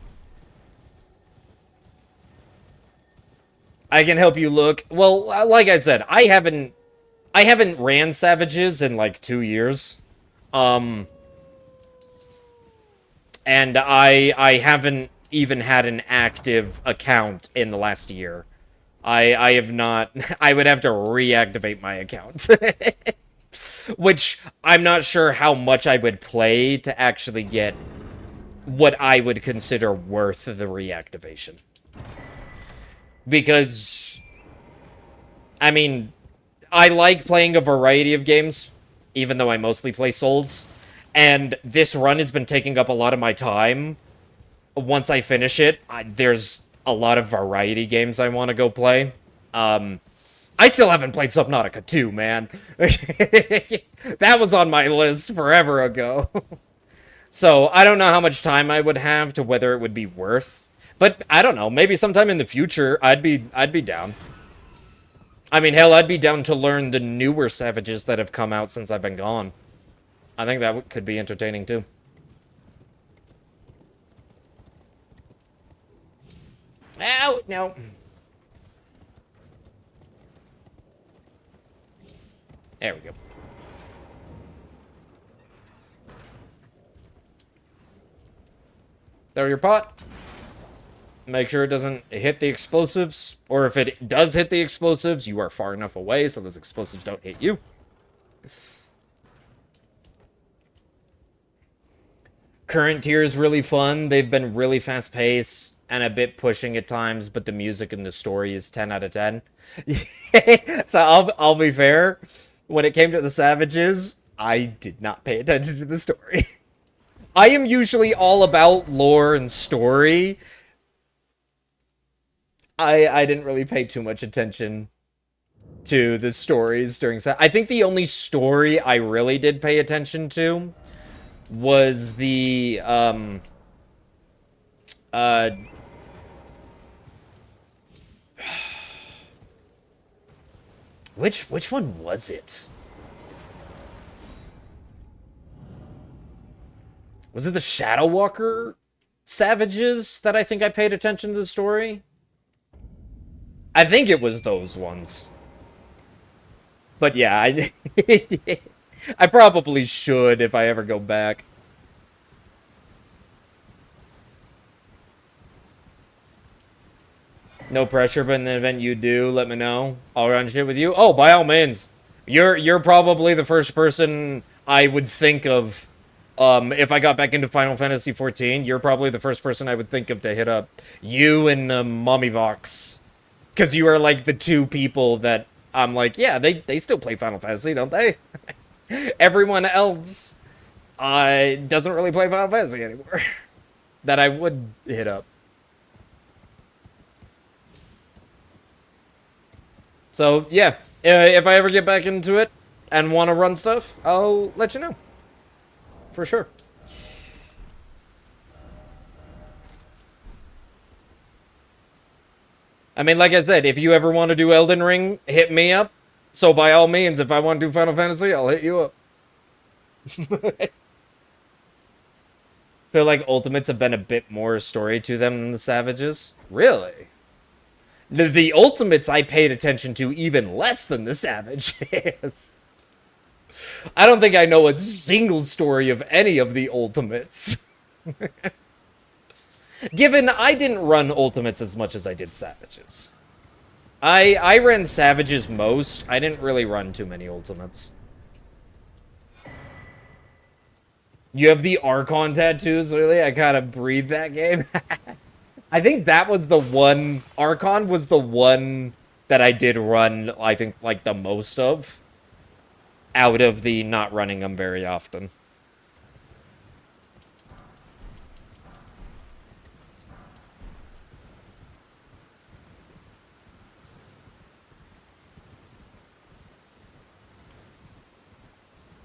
I can help you look. Well, like I said, I haven't ran Savages in like 2 years. And I haven't even had an active account in the last year. I have not. I would have to reactivate my account. Which I'm not sure how much I would play to actually get what I would consider worth the reactivation. Because, I mean, I like playing a variety of games, even though I mostly play Souls. And this run has been taking up a lot of my time. Once I finish it, there's a lot of variety games I want to go play. I still haven't played Subnautica 2, man. That was on my list forever ago. So, I don't know how much time I would have to whether it would be worth. But, I don't know, maybe sometime in the future, I'd be down. I mean, hell, I'd be down to learn the newer Savages that have come out since I've been gone. I think that could be entertaining, too. Ow! No. There we go. There, your pot. Make sure it doesn't hit the explosives. Or if it does hit the explosives, you are far enough away so those explosives don't hit you. Current tier is really fun. They've been really fast-paced and a bit pushing at times, but the music and the story is 10 out of 10. So I'll be fair. When it came to the Savages, I did not pay attention to the story. I am usually all about lore and story. I didn't really pay too much attention to the stories during... I think the only story I really did pay attention to was the, Which one was it? Was it the Shadow Walker Savages that I think I paid attention to the story? I think it was those ones. But yeah, I probably should if I ever go back. No pressure, but in the event you do, let me know. I'll run shit with you. Oh, by all means. You're probably the first person I would think of. If I got back into Final Fantasy XIV, you're probably the first person I would think of to hit up. You and Mommy Vox. Because you are like the two people that I'm like, yeah, they still play Final Fantasy, don't they? Everyone else doesn't really play Final Fantasy anymore. That I would hit up. So, yeah. If I ever get back into it and want to run stuff, I'll let you know. For sure. I mean, like I said, if you ever want to do Elden Ring, hit me up. So by all means, if I want to do Final Fantasy, I'll hit you up. Feel like Ultimates have been a bit more story to them than the Savages. Really? The Ultimates I paid attention to even less than the Savages. I don't think I know a single story of any of the Ultimates. Given I didn't run Ultimates as much as I did Savages. I ran Savages most. I didn't really run too many Ultimates. You have the Archon tattoos, really? I kind of breathed that game. I think that was the one... Archon was the one that I did run, I think, like, the most of. out of the not running them very often.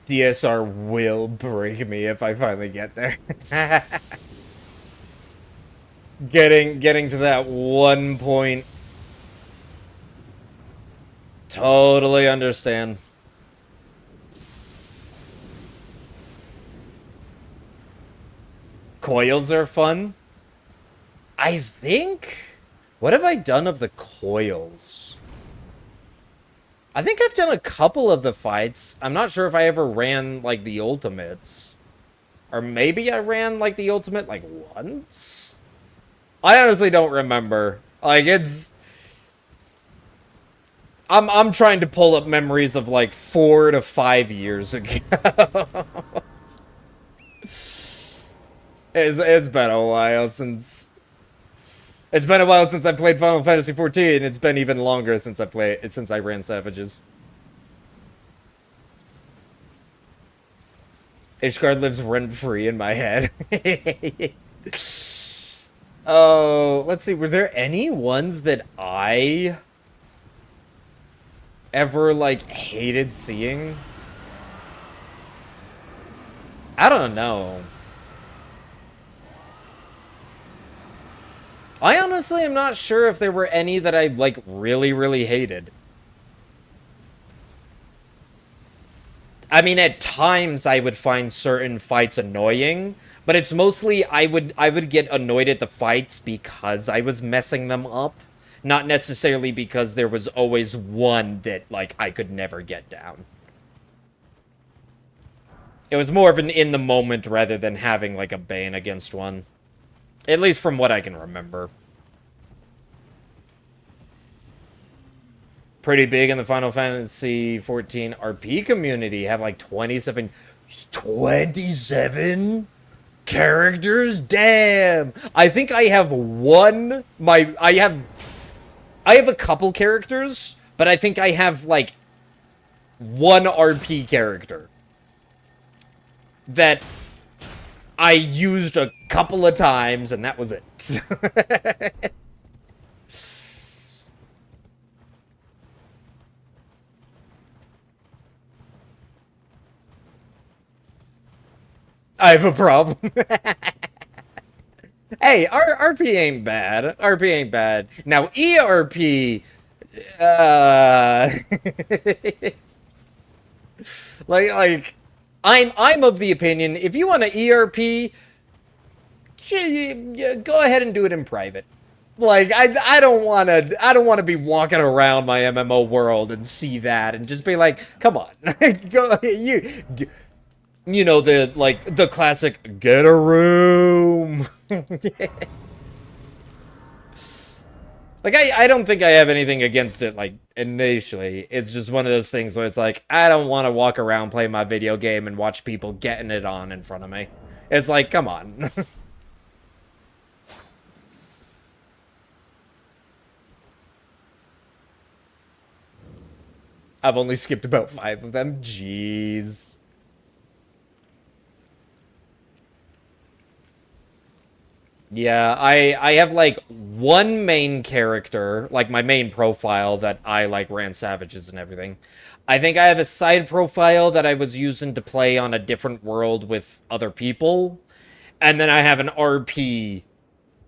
DSR will break me if I finally get there. Getting to that one point. Totally understand. Coils are fun. I think... What have I done of the coils? I think I've done a couple of the fights. I'm not sure if I ever ran, like, the ultimates. Or maybe I ran, like, the ultimate, like, once? I honestly don't remember. Like, it's... I'm trying to pull up memories of, like, 4 to 5 years ago. It's been a while since... It's been a while since I played Final Fantasy XIV, and it's been even longer since I ran Savages. Ishgard lives rent-free in my head. Oh, let's see, were there any ones that I ever, like, hated seeing? I don't know. I honestly am not sure if there were any that I, like, really, really hated. I mean, at times I would find certain fights annoying, but it's mostly I would get annoyed at the fights because I was messing them up, not necessarily because there was always one that, like, I could never get down. It was more of an in the moment rather than having, like, a bane against one. At least from what I can remember. Pretty big in the Final Fantasy XIV RP community. Have like 27 characters? Damn! I think I have one... I have a couple characters, but I think I have, like, one RP character that I used a couple of times, and that was it. I have a problem. Hey, RP ain't bad. RP ain't bad. Now, ERP... like... I'm of the opinion, if you want to ERP, go ahead and do it in private. Like, I don't want to be walking around my MMO world and see that and just be like, come on. Go, you know, the classic, get a room. Like, I don't think I have anything against it, like, initially. It's just one of those things where it's like, I don't want to walk around, play my video game, and watch people getting it on in front of me. It's like, come on. I've only skipped about 5 of them. Jeez. Yeah, I have, like, one main character, like, my main profile that I, like, ran Savages and everything. I think I have a side profile that I was using to play on a different world with other people. And then I have an RP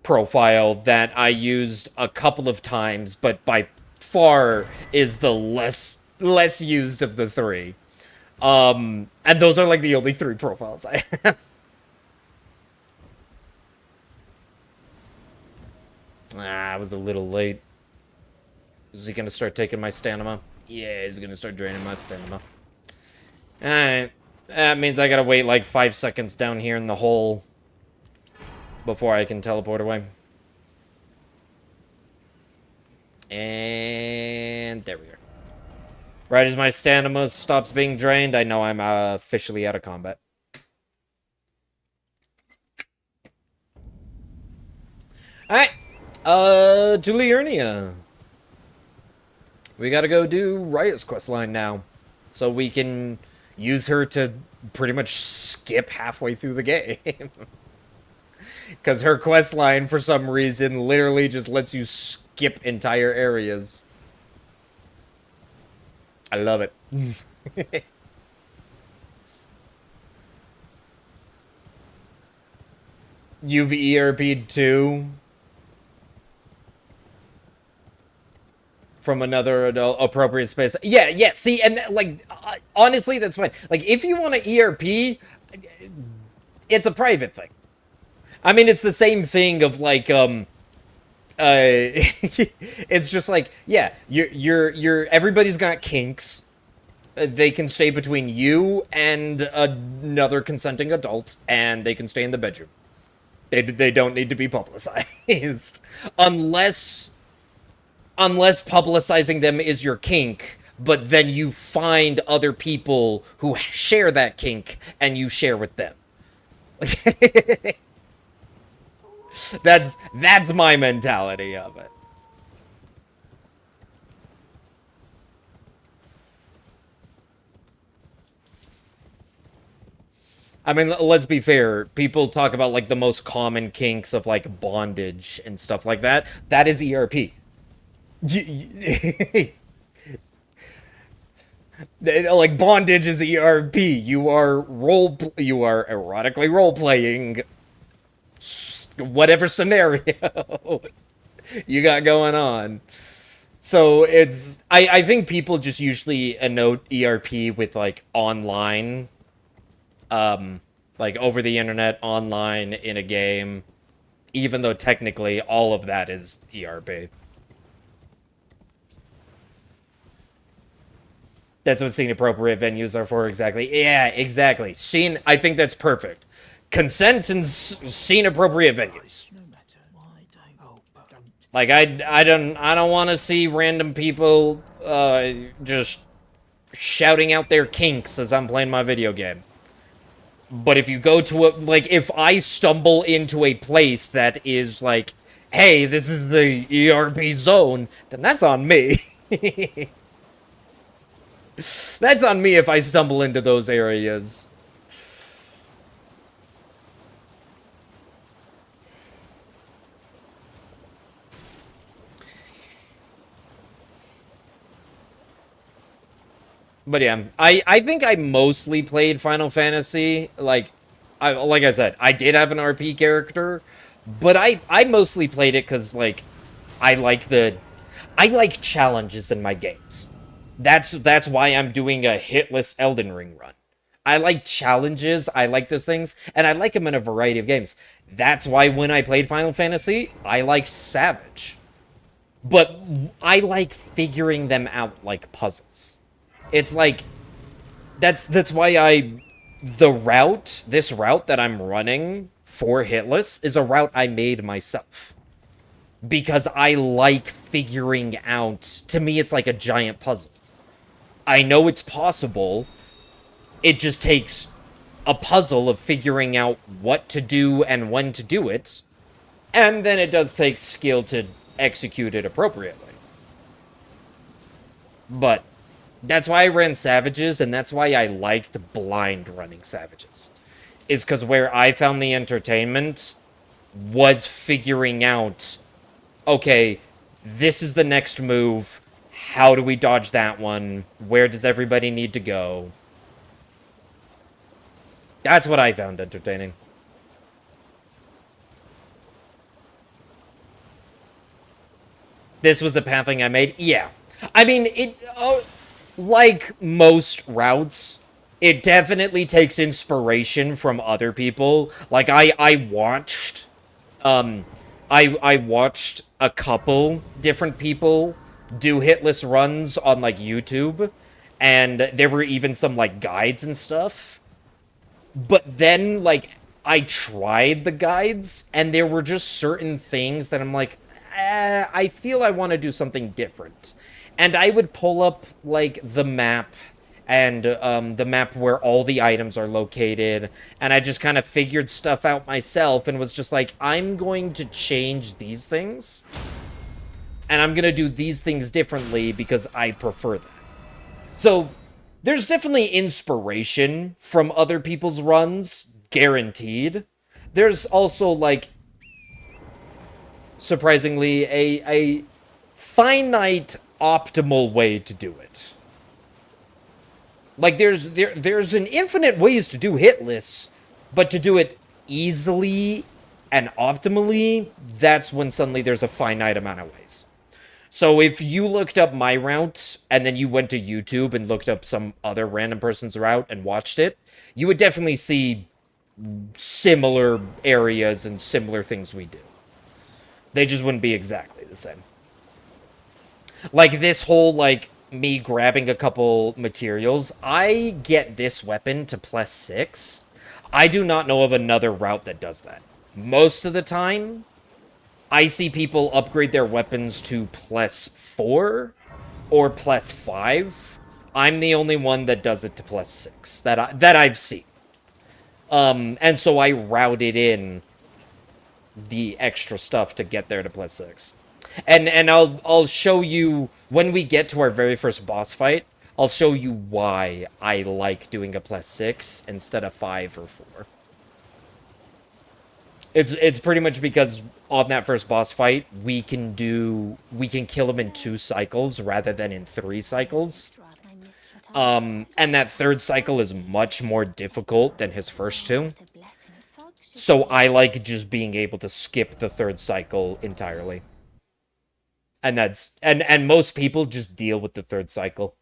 profile that I used a couple of times, but by far is the less used of the 3. And those are, like, the only 3 profiles I have. I was a little late. Is he gonna start taking my stamina? Yeah, he's gonna start draining my stamina. Alright. That means I gotta wait like 5 seconds down here in the hole before I can teleport away. And there we go. Right as my stamina stops being drained, I know I'm officially out of combat. Alright. To Liurnia. We gotta go do Riot's questline now. So we can use her to pretty much skip halfway through the game. Because her quest line, for some reason, literally just lets you skip entire areas. I love it. You've ERP'd too? From another adult appropriate space. Yeah, yeah, see, and like, honestly, that's fine. Like, if you want to ERP, it's a private thing. I mean, it's the same thing of like, it's just like, yeah, you're everybody's got kinks. They can stay between you and another consenting adult, and they can stay in the bedroom. They don't need to be publicized. Unless publicizing them is your kink, but then you find other people who share that kink, and you share with them. That's my mentality of it. I mean, let's be fair. People talk about, like, the most common kinks of, like, bondage and stuff like that. That is ERP. Like, bondage is ERP. You are erotically role-playing whatever scenario you got going on. So it's... I think people just usually note ERP with, like, online... like over the internet, online, in a game, even though technically all of that is ERP. That's what scene appropriate venues are for, exactly. Yeah, exactly. Scene, I think that's perfect. Consent and scene appropriate venues. Like, I don't want to see random people just shouting out their kinks as I'm playing my video game. But if you go to like, if I stumble into a place that is like, hey, this is the ERP zone, then that's on me. That's on me if I stumble into those areas. But yeah, I think I mostly played Final Fantasy. Like I said, I did have an RP character, but I mostly played it because, like, I like challenges in my games. That's why I'm doing a hitless Elden Ring run. I like challenges, I like those things, and I like them in a variety of games. That's why when I played Final Fantasy, I like Savage. But I like figuring them out like puzzles. It's like, that's why this route that I'm running for Hitless is a route I made myself. Because I like figuring out, to me it's like a giant puzzle. I know it's possible, it just takes a puzzle of figuring out what to do and when to do it, and then it does take skill to execute it appropriately. But that's why I ran Savages, and that's why I liked blind running Savages. Is because where I found the entertainment was figuring out, okay, this is the next move, how do we dodge that one, where does everybody need to go? That's what I found entertaining. This was a pathing I made? Yeah. I mean, it... like most routes, it definitely takes inspiration from other people. Like, I watched a couple different people do hitless runs on, like, YouTube, and there were even some, like, guides and stuff. But then, like, I tried the guides, and there were just certain things that I'm like, I feel I want to do something different. And I would pull up, like, the map, and the map where all the items are located, and I just kind of figured stuff out myself, and was just like, I'm going to change these things, and I'm going to do these things differently because I prefer that. So, There's definitely inspiration from other people's runs, guaranteed. There's also, like, surprisingly, a finite, optimal way to do it. Like, there's an infinite ways to do hitless, but to do it easily and optimally, that's when suddenly there's a finite amount of ways. So if you looked up my route, and then you went to YouTube and looked up some other random person's route and watched it, you would definitely see similar areas and similar things we do. They just wouldn't be exactly the same. Like, this whole, like, me grabbing a couple materials, I get this weapon to +6. I do not know of another route that does that. Most of the time, I see people upgrade their weapons to +4 or +5. I'm the only one that does it to +6 that I've seen. And so I routed in the extra stuff to get there to +6. And I'll show you when we get to our very first boss fight. I'll show you why I like doing a +6 instead of 5 or 4. It's pretty much because on that first boss fight, we can kill him in 2 cycles rather than in 3 cycles. And that third cycle is much more difficult than his first 2. So I like just being able to skip the third cycle entirely. And and most people just deal with the third cycle.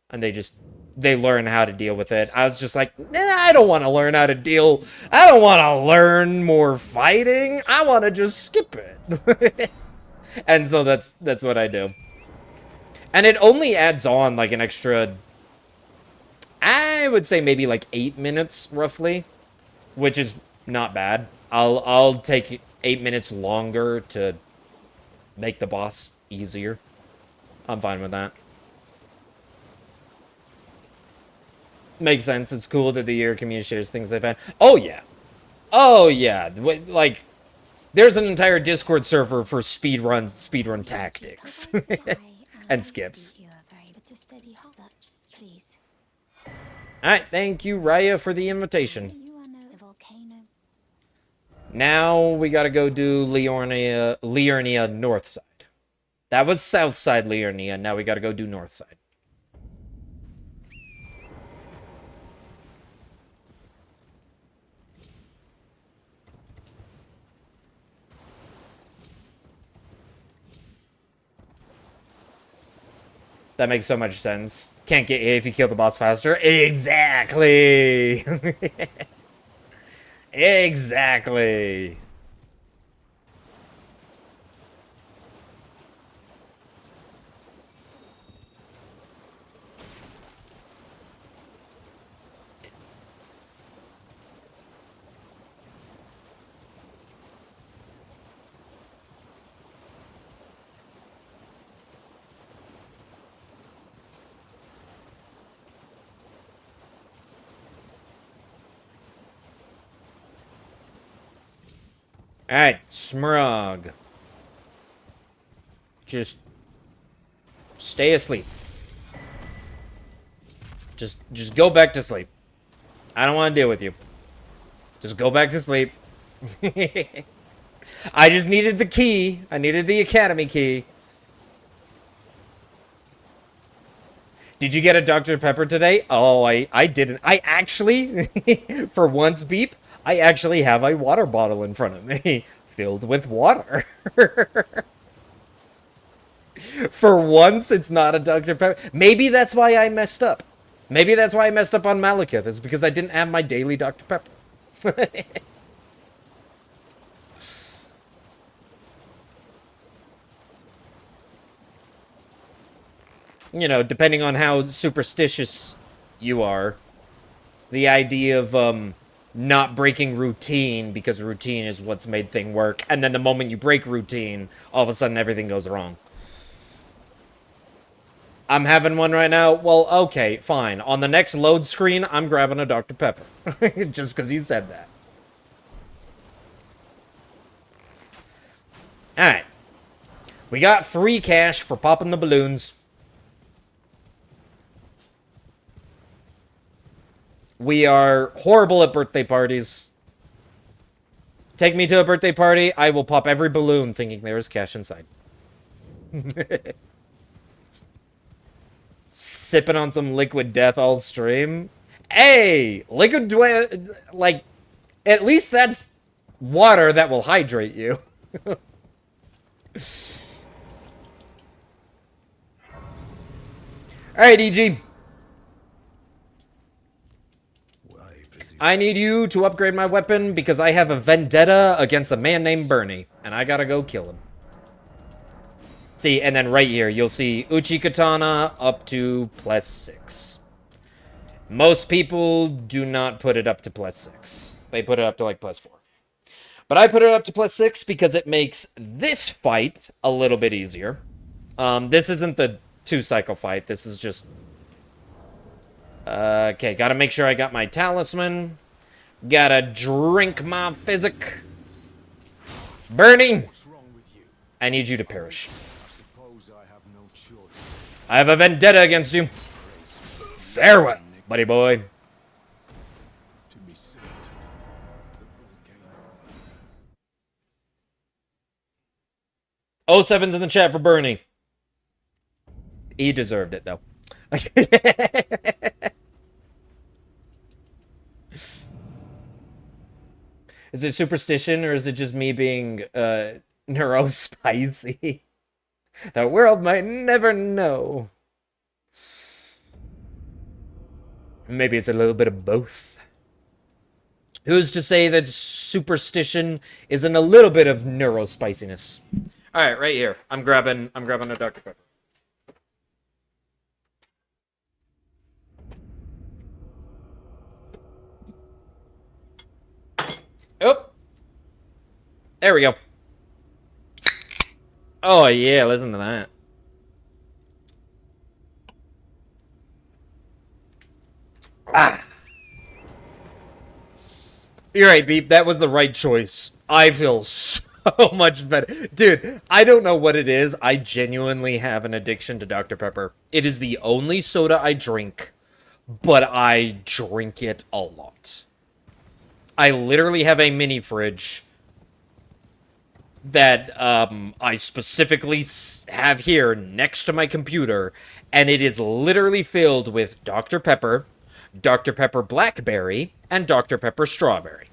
And they learn how to deal with it. I was just like, nah, I don't want to learn how to deal. I don't want to learn more fighting. I want to just skip it. And so that's what I do. And it only adds on like an extra, I would say maybe like 8 minutes roughly, which is not bad. I'll take 8 minutes longer to make the boss easier. I'm fine with that. Makes sense. It's cool that the year community shares things they found. Oh, yeah. Oh, yeah. Like, there's an entire Discord server for speedrun tactics. And skips. Alright, thank you, Raya, for the invitation. Now we gotta go do Liurnia north side. That was south side Liurnia, now we gotta go do north side. That makes so much sense. Can't get hit if you kill the boss faster. Exactly! Exactly! Alright, Smrog. Just stay asleep. Just go back to sleep. I don't want to deal with you. Just go back to sleep. I just needed the key. I needed the academy key. Did you get a Dr. Pepper today? Oh, I didn't. I actually, for once, Beep, I actually have a water bottle in front of me, filled with water. For once, it's not a Dr. Pepper. Maybe that's why I messed up. Maybe that's why I messed up on Malekith. It's because I didn't have my daily Dr. Pepper. You know, depending on how superstitious you are, the idea of, not breaking routine because routine is what's made thing work, and then the moment you break routine, all of a sudden everything goes wrong. I'm having one right now? Well, okay, fine. On the next load screen, I'm grabbing a Dr. Pepper. Just because you said that. Alright. We got free cash for popping the balloons. We are horrible at birthday parties. Take me to a birthday party, I will pop every balloon thinking there is cash inside. Sipping on some liquid death all stream. Hey! Like, at least that's water that will hydrate you. Alright, EG. I need you to upgrade my weapon because I have a vendetta against a man named Bernie, and I gotta go kill him. See, and then right here, you'll see Uchi Katana up to +6. Most people do not put it up to +6. They put it up to, like, +4. But I put it up to +6 because it makes this fight a little bit easier. This isn't the 2-cycle fight. This is just... okay, gotta make sure I got my talisman. Gotta drink my physic. Bernie! I need you to perish. I have a vendetta against you. Farewell, buddy boy. Oh, 7's in the chat for Bernie. He deserved it, though. Is it superstition, or is it just me being, neurospicy? The world might never know. Maybe it's a little bit of both. Who's to say that superstition isn't a little bit of neurospiciness? Alright, right here. I'm grabbing a Dr. Pepper. Oh! There we go. Oh, yeah, listen to that. Ah! You're right, Beep. That was the right choice. I feel so much better. Dude, I don't know what it is. I genuinely have an addiction to Dr. Pepper. It is the only soda I drink, but I drink it a lot. I literally have a mini fridge that I specifically have here next to my computer, and it is literally filled with Dr. Pepper Blackberry, and Dr. Pepper Strawberry.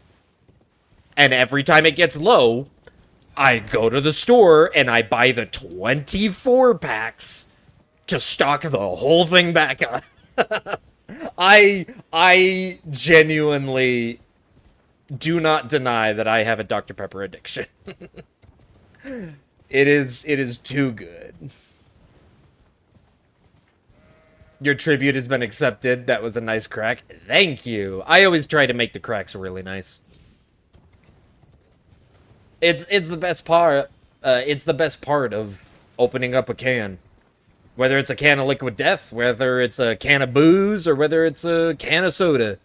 And every time it gets low, I go to the store and I buy the 24 packs to stock the whole thing back up. I genuinely do not deny that I have a Dr. Pepper addiction. It is too good. Your tribute has been accepted. That was a nice crack. Thank you. I always try to make the cracks really nice. It's the best part. It's the best part of opening up a can. Whether it's a can of liquid death, whether it's a can of booze, or whether it's a can of soda.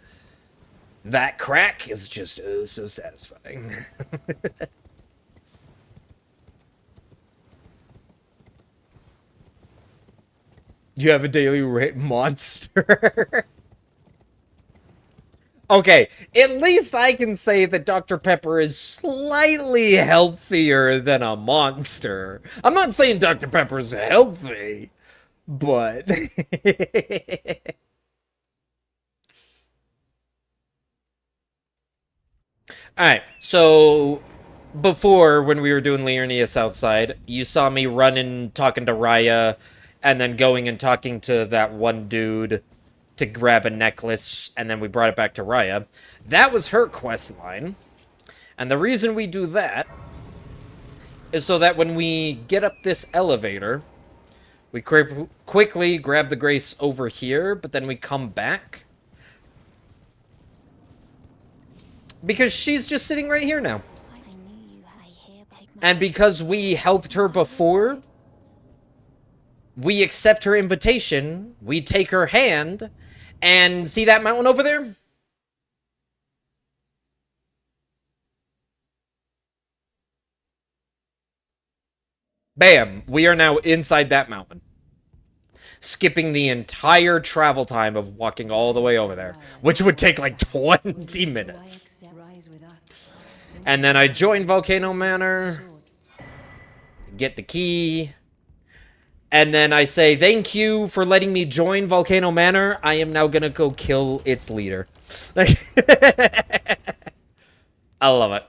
That crack is just oh so satisfying. You have a daily rate monster. Okay, at least I can say that Dr. Pepper is slightly healthier than a monster. I'm not saying Dr. Pepper is healthy, but... Alright, so... Before, when we were doing Liurnius outside, you saw me running, talking to Raya, and then going and talking to that one dude to grab a necklace, and then we brought it back to Raya. That was her quest line. And the reason we do that is so that when we get up this elevator, we quickly grab the Grace over here, but then we come back. Because she's just sitting right here now. And because we helped her before, we accept her invitation, we take her hand, and see that mountain over there? Bam! We are now inside that mountain. skipping the entire travel time of walking all the way over there, which would take like 20 minutes. And then I join Volcano Manor, get the key, and then I say, thank you for letting me join Volcano Manor. I am now gonna go kill its leader. Like, I love it.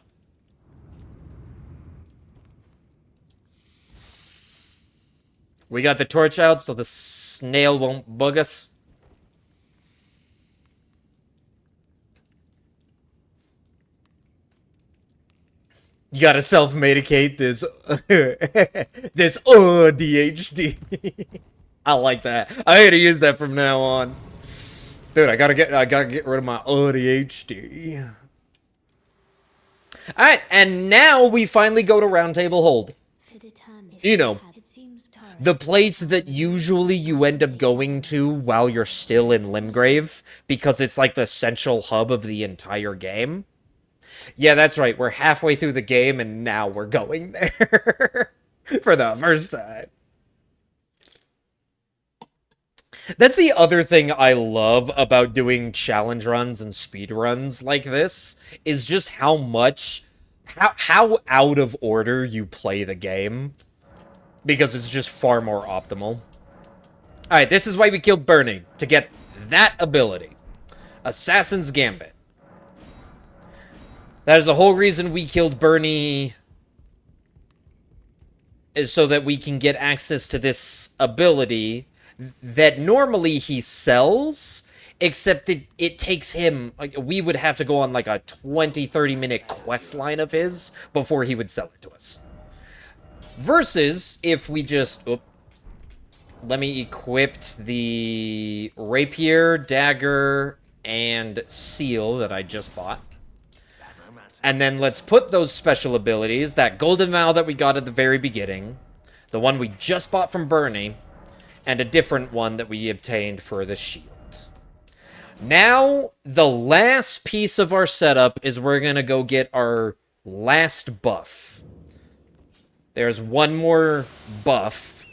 We got the torch out so the snail won't bug us. You gotta self-medicate this this DHD. I like that. I gotta use that from now on. Dude, I gotta get rid of my ADHD. Alright, and now we finally go to Roundtable Hold. You know, the place that usually you end up going to while you're still in Limgrave, because it's like the central hub of the entire game. Yeah, that's right, we're halfway through the game, and now we're going there. For the first time. That's the other thing I love about doing challenge runs and speed runs like this, is just how much, how out of order you play the game. Because it's just far more optimal. Alright, this is why we killed Bernie, to get that ability. Assassin's Gambit. That is the whole reason we killed Bernie, is so that we can get access to this ability that normally he sells, except that it takes him, like, we would have to go on like a 20-30 minute quest line of his before he would sell it to us. Versus if we just, let me equip the rapier, dagger, and seal that I just bought. And then let's put those special abilities, that golden vow that we got at the very beginning, the one we just bought from Bernie, and a different one that we obtained for the shield. Now, the last piece of our setup is we're going to go get our last buff. There's one more buff,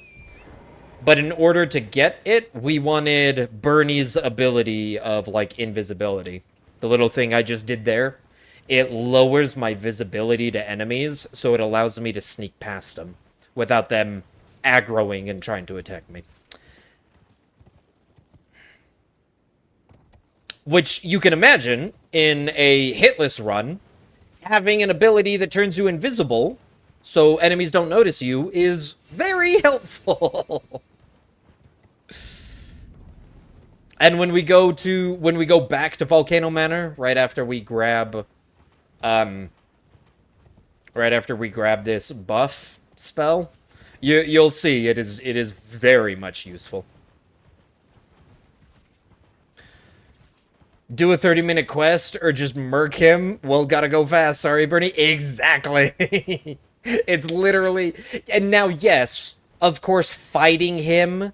but in order to get it, we wanted Bernie's ability of, like, invisibility. The little thing I just did there. It lowers my visibility to enemies, so it allows me to sneak past them without them aggroing and trying to attack me. Which you can imagine, in a hitless run, having an ability that turns you invisible so enemies don't notice you is very helpful. And when we go back to Volcano Manor, right after we grab this buff spell, you'll see it is very much useful. Do a 30-minute quest or just murk him? Well, gotta go fast. Sorry, Bernie. Exactly. It's literally... And now, yes, of course, fighting him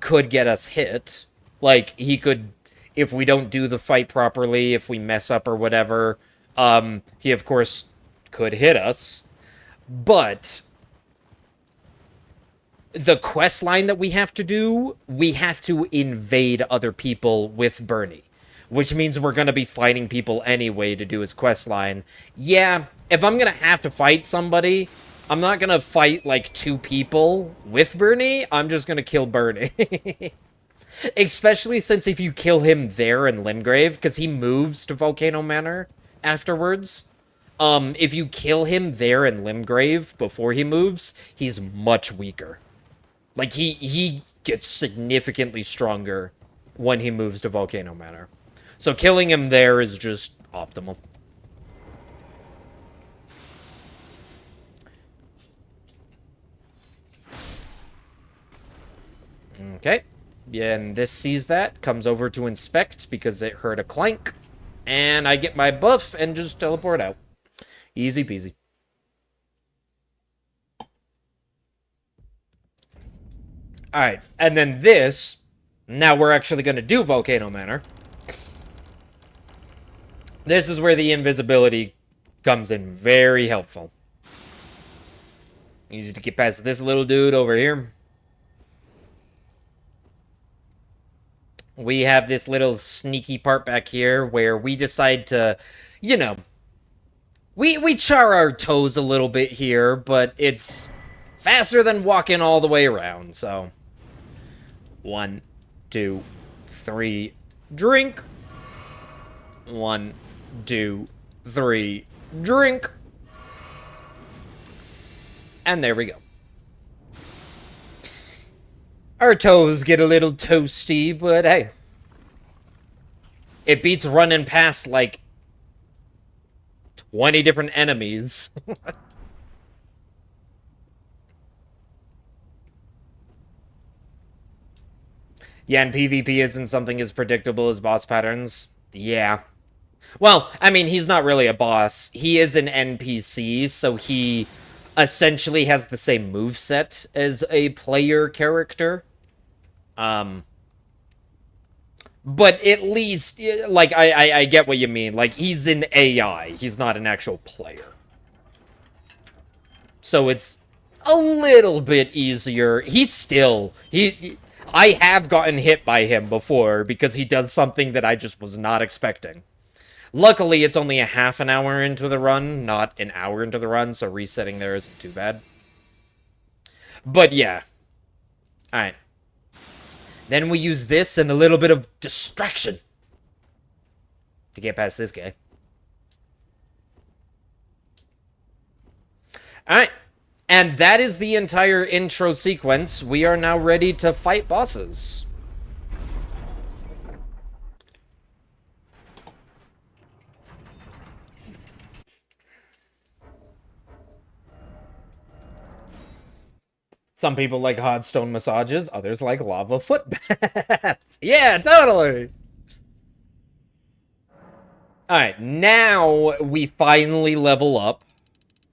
could get us hit. Like, he could... If we don't do the fight properly, if we mess up or whatever, he, of course, could hit us. But... the quest line that we have to do, we have to invade other people with Bernie. Which means we're going to be fighting people anyway to do his quest line. Yeah, if I'm going to have to fight somebody, I'm not going to fight like 2 people with Bernie. I'm just going to kill Bernie. Especially since if you kill him there in Limgrave, because he moves to Volcano Manor afterwards. If you kill him there in Limgrave before he moves, he's much weaker. Like, he gets significantly stronger when he moves to Volcano Manor. So killing him there is just optimal. Okay. Yeah, and this sees that, comes over to inspect because it heard a clank. And I get my buff and just teleport out. Easy peasy. Alright, and then this, now we're actually going to do Volcano Manor. This is where the invisibility comes in very helpful. Easy to get past this little dude over here. we have this little sneaky part back here where we decide to, you know, we char our toes a little bit here, but it's faster than walking all the way around, so. 1, 2, 3, drink. 1, 2, 3, drink. And there we go. Our toes get a little toasty, but hey. It beats running past, like, 20 different enemies. Yeah, and PvP isn't something as predictable as boss patterns. Yeah. Well, I mean, he's not really a boss. He is an NPC, so he essentially has the same moveset as a player character. But at least, like, I get what you mean. Like, he's an AI. He's not an actual player. So it's a little bit easier. He's still... I have gotten hit by him before because he does something that I just was not expecting. Luckily, it's only a half an hour into the run, not an hour into the run, so resetting there isn't too bad. But yeah. Alright. Then we use this and a little bit of distraction to get past this guy. Alright. And that is the entire intro sequence. We are now ready to fight bosses. Some people like hot stone massages, others like lava foot baths. Yeah, totally! Alright, now we finally level up.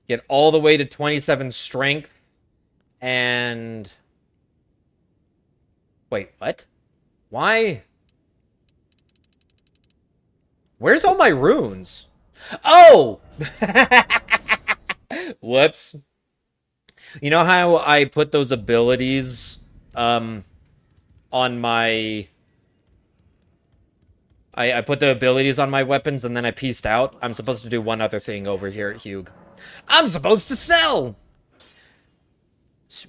Get all the way to 27 strength. And... Wait, what? Why? Where's all my runes? Oh! Whoops. You know how I put those abilities, on my... I put the abilities on my weapons and then I pieced out? I'm supposed to do one other thing over here at Hugh. I'm supposed to sell!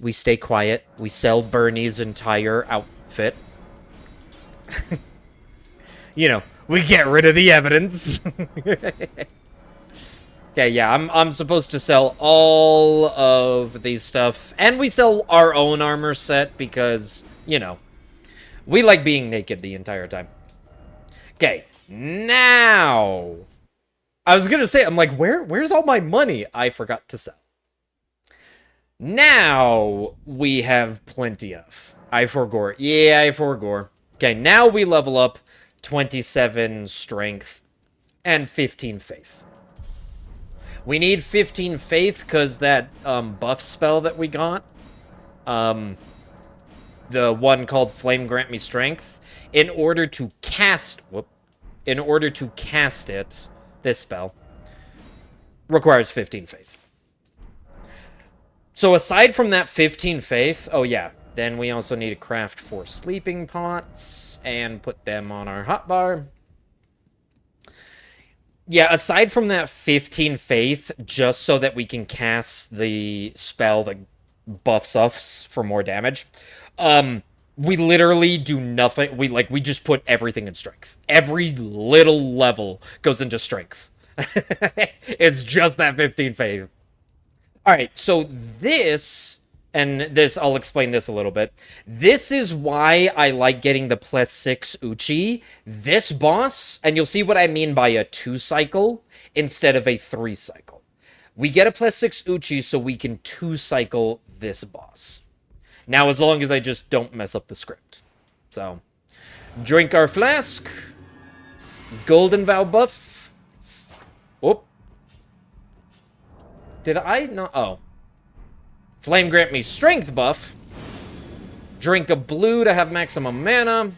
We stay quiet. We sell Bernie's entire outfit. You know, we get rid of the evidence. Okay, yeah, I'm supposed to sell all of these stuff. And we sell our own armor set because, you know, we like being naked the entire time. Okay, now... I was gonna say, I'm like, where's all my money? I forgot to sell. Now we have plenty of. I forgore. Yeah, I forgore. Okay, now we level up 27 strength and 15 faith. We need 15 faith because that buff spell that we got, the one called Flame Grant Me Strength, in order to cast it, this spell, requires 15 faith. So aside from that 15 faith, oh yeah, then we also need to craft 4 sleeping pots and put them on our hotbar. Yeah, aside from that 15 faith, just so that we can cast the spell that buffs us for more damage, we literally do nothing. We just put everything in strength. Every little level goes into strength. It's just that 15 faith. Alright, so this, and this, I'll explain this a little bit. This is why I like getting the +6 Uchi. This boss, and you'll see what I mean by a 2-cycle instead of a 3-cycle. We get a +6 Uchi so we can 2-cycle this boss. Now, as long as I just don't mess up the script. So, drink our flask. Golden Vow buff. Oh. Did I not? Oh. Flame Grant Me Strength buff. Drink a blue to have maximum mana.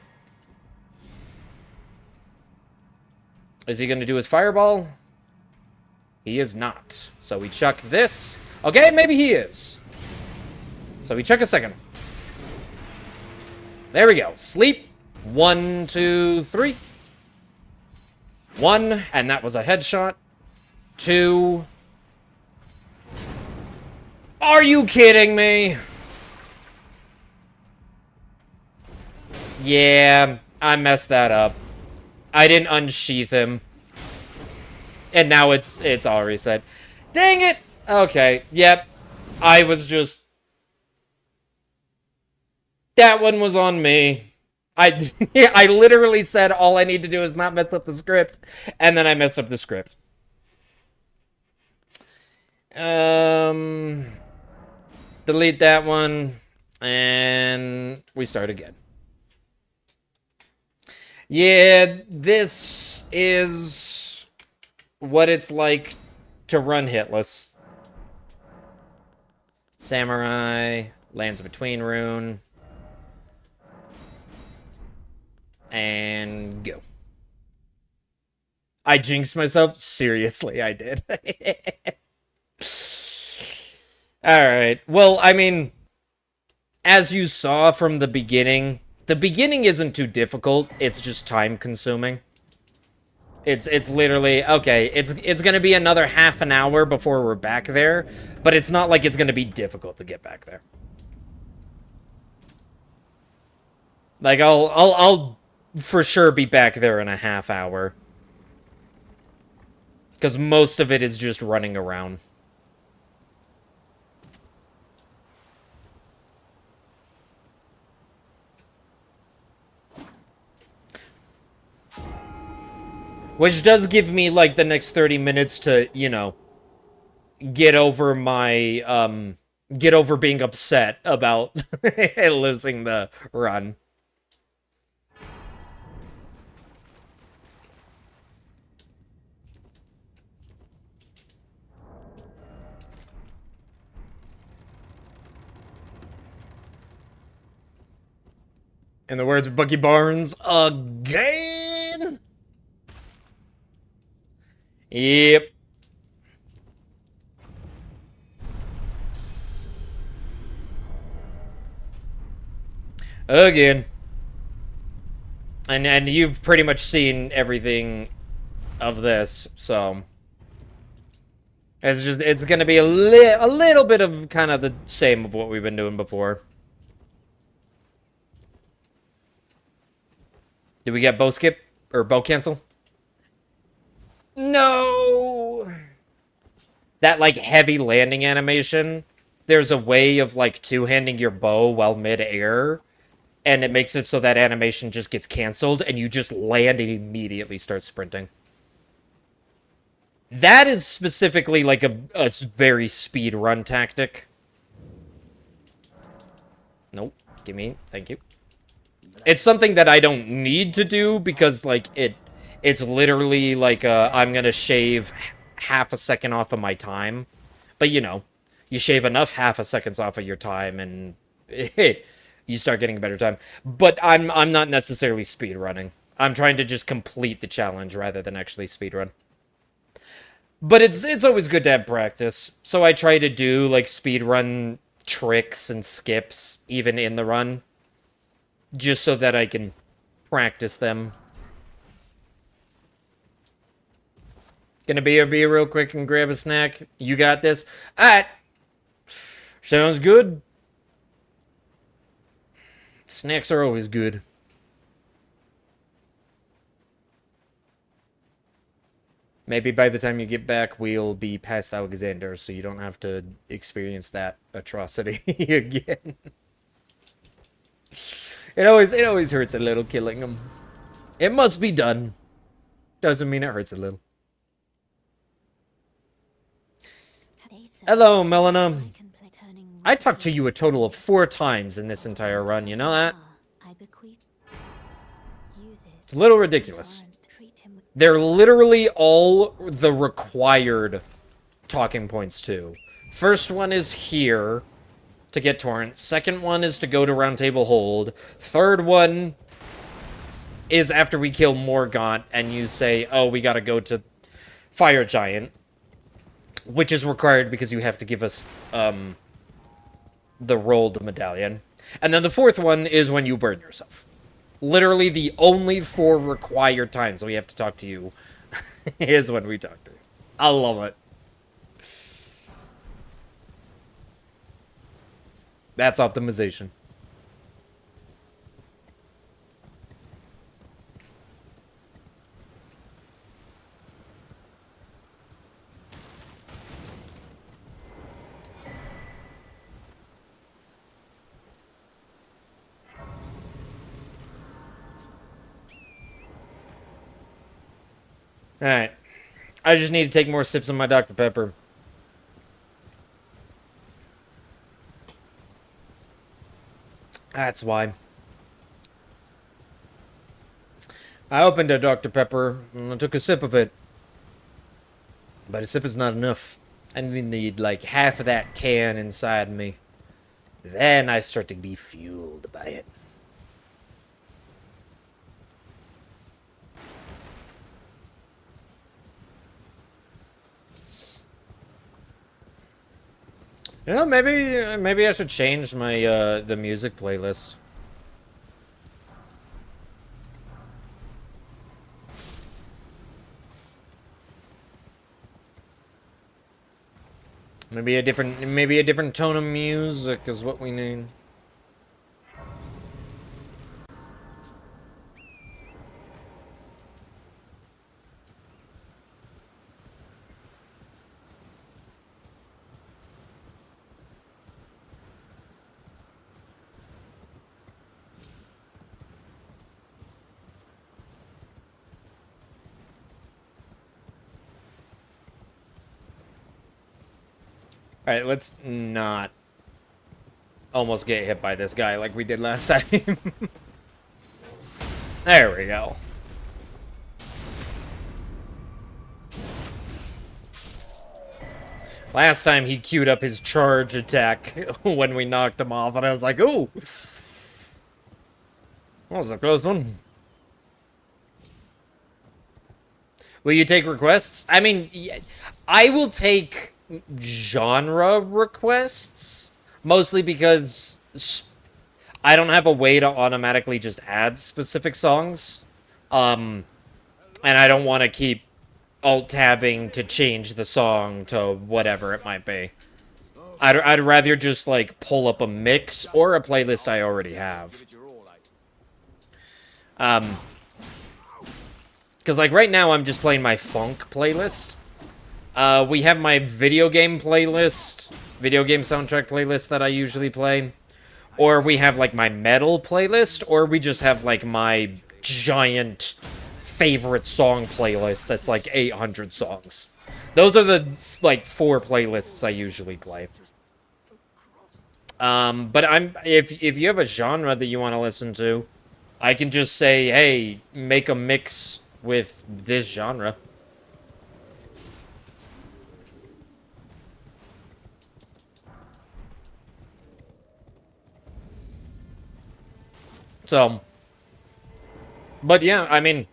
Is he going to do his fireball? He is not. So we chuck this. Okay, maybe he is. So we chuck a second. There we go. Sleep. 1, 2, 3. 1, and that was a headshot. 2. Are you kidding me? Yeah, I messed that up. I didn't unsheath him. And now it's all reset. Dang it! Okay, yep. I was just... That one was on me. I literally said all I need to do is not mess up the script, and then I messed up the script. Delete that one, and we start again. Yeah, this is what it's like to run hitless. Samurai, lands between rune, and go. I jinxed myself? Seriously, I did. Alright, well, I mean, as you saw from the beginning isn't too difficult, it's just time-consuming. It's literally, okay, it's gonna be another half an hour before we're back there, but it's not like it's gonna be difficult to get back there. Like, I'll for sure be back there in a half hour. Because most of it is just running around. Which does give me, like, the next 30 minutes to, you know, get over my, get over being upset about losing the run. In the words of Bucky Barnes, again? Yep. Again. And you've pretty much seen everything of this, so it's gonna be a little bit of kind of the same of what we've been doing before. Did we get bow skip or bow cancel? No. That like heavy landing animation. There's a way of like two-handing your bow while mid-air, and it makes it so that animation just gets canceled and you just land and immediately start sprinting. That is specifically like a very speed run tactic. Nope. Give me. Thank you. It's something that I don't need to do because like it's literally like I'm gonna shave half a second off of my time. But you know, you shave enough half a seconds off of your time and you start getting a better time. But I'm not necessarily speed running. I'm trying to just complete the challenge rather than actually speed run. But it's always good to have practice. So I try to do like speed run tricks and skips even in the run, just so that I can practice them. Gonna be real quick and grab a snack. You got this? Alright. Sounds good. Snacks are always good. Maybe by the time you get back, we'll be past Alexander, so you don't have to experience that atrocity again. It always hurts a little killing him. It must be done. Doesn't mean it hurts a little. Hello, Melina. I talked to you a total of 4 times in this entire run, you know that? It's a little ridiculous. They're literally all the required talking points, too. First one is here to get Torrent. Second one is to go to Round Table Hold. Third one is after we kill Morgaunt and you say, oh, we gotta go to Fire Giant. Which is required because you have to give us the rolled medallion. And then the fourth one is when you burn yourself. Literally the only 4 required times we have to talk to you is when we talk to you. I love it. That's optimization. Alright. I just need to take more sips of my Dr. Pepper. That's why. I opened a Dr. Pepper and I took a sip of it. But a sip is not enough. I need like half of that can inside me. Then I start to be fueled by it. You know, maybe I should change my the music playlist. Maybe a different tone of music is what we need. Alright, let's not almost get hit by this guy like we did last time. There we go. Last time he queued up his charge attack when we knocked him off, and I was like, ooh! That was a close one. Will you take requests? I mean, I will take genre requests, mostly because I don't have a way to automatically just add specific songs, and I don't want to keep alt-tabbing to change the song to whatever it might be. I'd rather just, like, pull up a mix or a playlist I already have. Because, like, right now I'm just playing my funk playlist. We have my video game playlist, video game soundtrack playlist that I usually play. Or we have, like, my metal playlist, or we just have, like, my giant favorite song playlist that's, like, 800 songs. Those are the, like, 4 playlists I usually play. But if you have a genre that you want to listen to, I can just say, hey, make a mix with this genre. So, but yeah, I mean,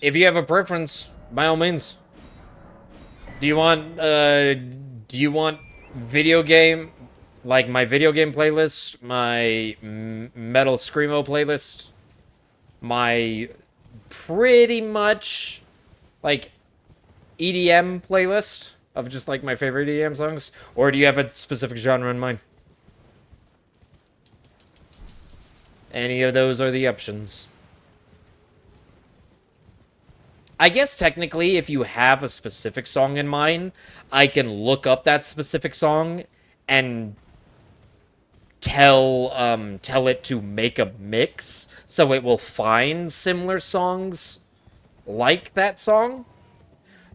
if you have a preference, by all means. Do you want video game, like my video game playlist, my metal screamo playlist, my pretty much, like, EDM playlist of just, like, my favorite EDM songs? Or do you have a specific genre in mind? Any of those are the options. I guess technically, if you have a specific song in mind, I can look up that specific song and tell it to make a mix, so it will find similar songs like that song.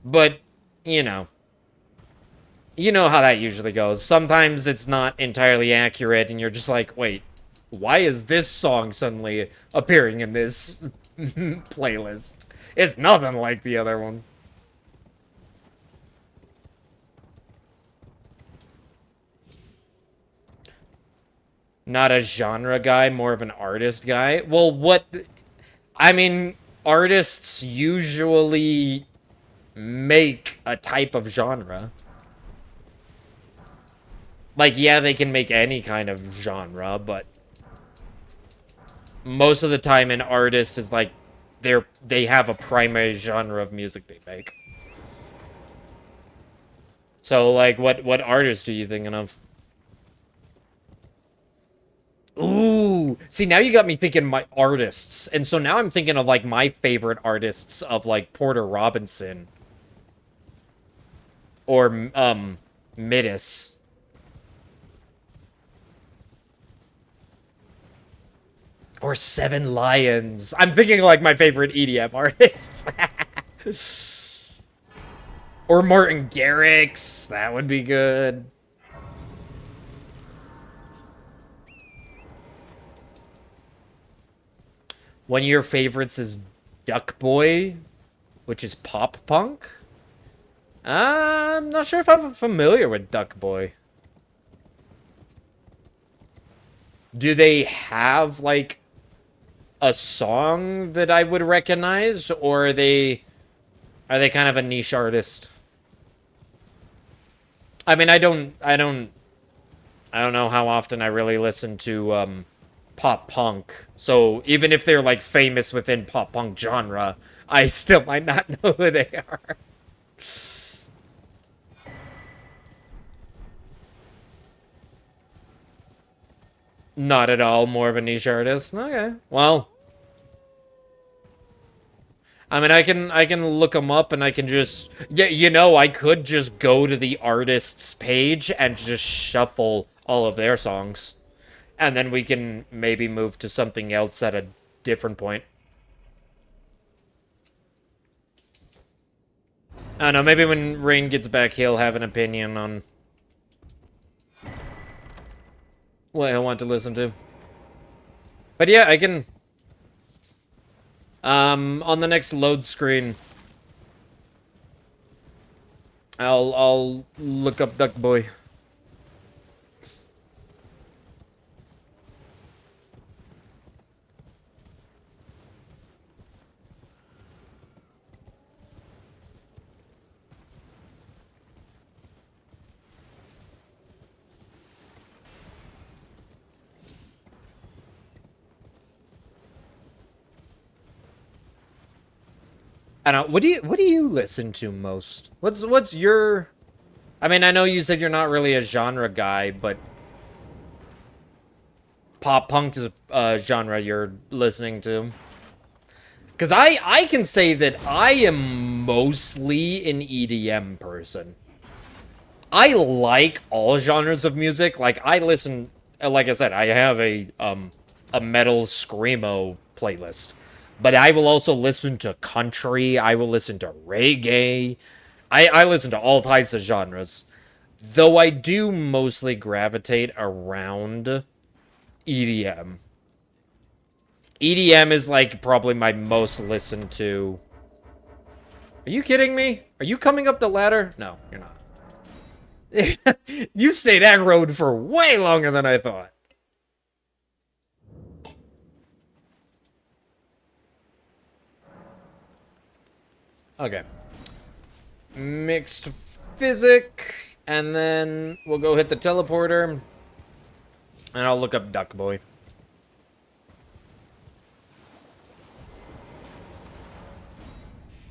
But, you know how that usually goes. Sometimes it's not entirely accurate, and you're just like, wait, why is this song suddenly appearing in this playlist? It's nothing like the other one. Not a genre guy, more of an artist guy. Well, I mean, artists usually make a type of genre. Like, yeah, they can make any kind of genre, but most of the time an artist is like they have a primary genre of music they make. So like what artist are you thinking of? Ooh, see now you got me thinking my artists. And so now I'm thinking of like my favorite artists of like Porter Robinson or Midis. Or Seven Lions. I'm thinking like my favorite EDM artists. Or Martin Garrix. That would be good. One of your favorites is Duck Boy, which is pop punk. I'm not sure if I'm familiar with Duck Boy. Do they have like a song that I would recognize, or are they kind of a niche artist? I mean, I don't know how often I really listen to pop punk. So even if they're like famous within pop punk genre, I still might not know who they are. Not at all more of a niche artist. Okay. Well, I mean, I can look them up and I can just yeah, you know, I could just go to the artist's page and just shuffle all of their songs. And then we can maybe move to something else at a different point. I don't know, maybe when Rain gets back, he'll have an opinion on what he'll want to listen to. But yeah, I can... on the next load screen, I'll look up Duck Boy. I don't. What do you listen to most? What's your? I mean, I know you said you're not really a genre guy, but pop punk is a genre you're listening to. Because I can say that I am mostly an EDM person. I like all genres of music. Like I listen, like I said, I have a metal screamo playlist. But I will also listen to country. I will listen to reggae. I listen to all types of genres. Though I do mostly gravitate around EDM. EDM is like probably my most listened to. Are you kidding me? Are you coming up the ladder? No, you're not. You stayed aggroed for way longer than I thought. Okay. Mixed physic, and then we'll go hit the teleporter, and I'll look up Duck Boy.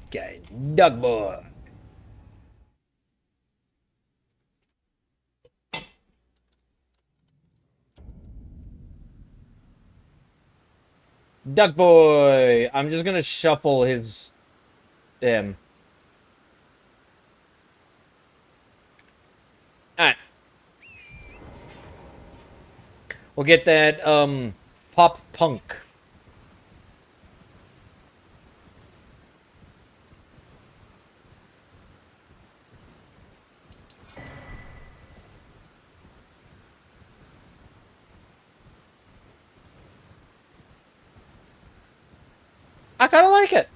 Okay, Duck Boy. Duck Boy. I'm just gonna shuffle him. Alright. We'll get that, pop punk. I kinda like it.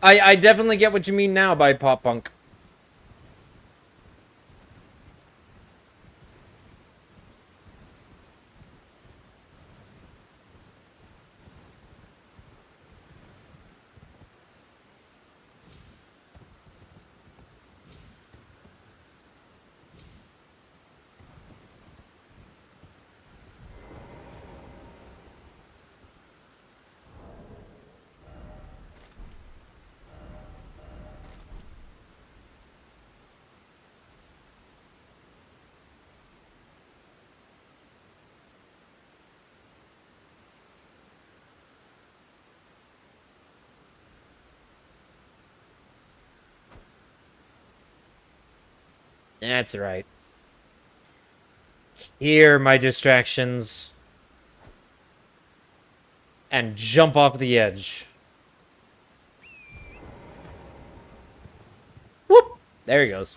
I definitely get what you mean now by pop punk. That's right. Here are my distractions. And jump off the edge. Whoop! There he goes.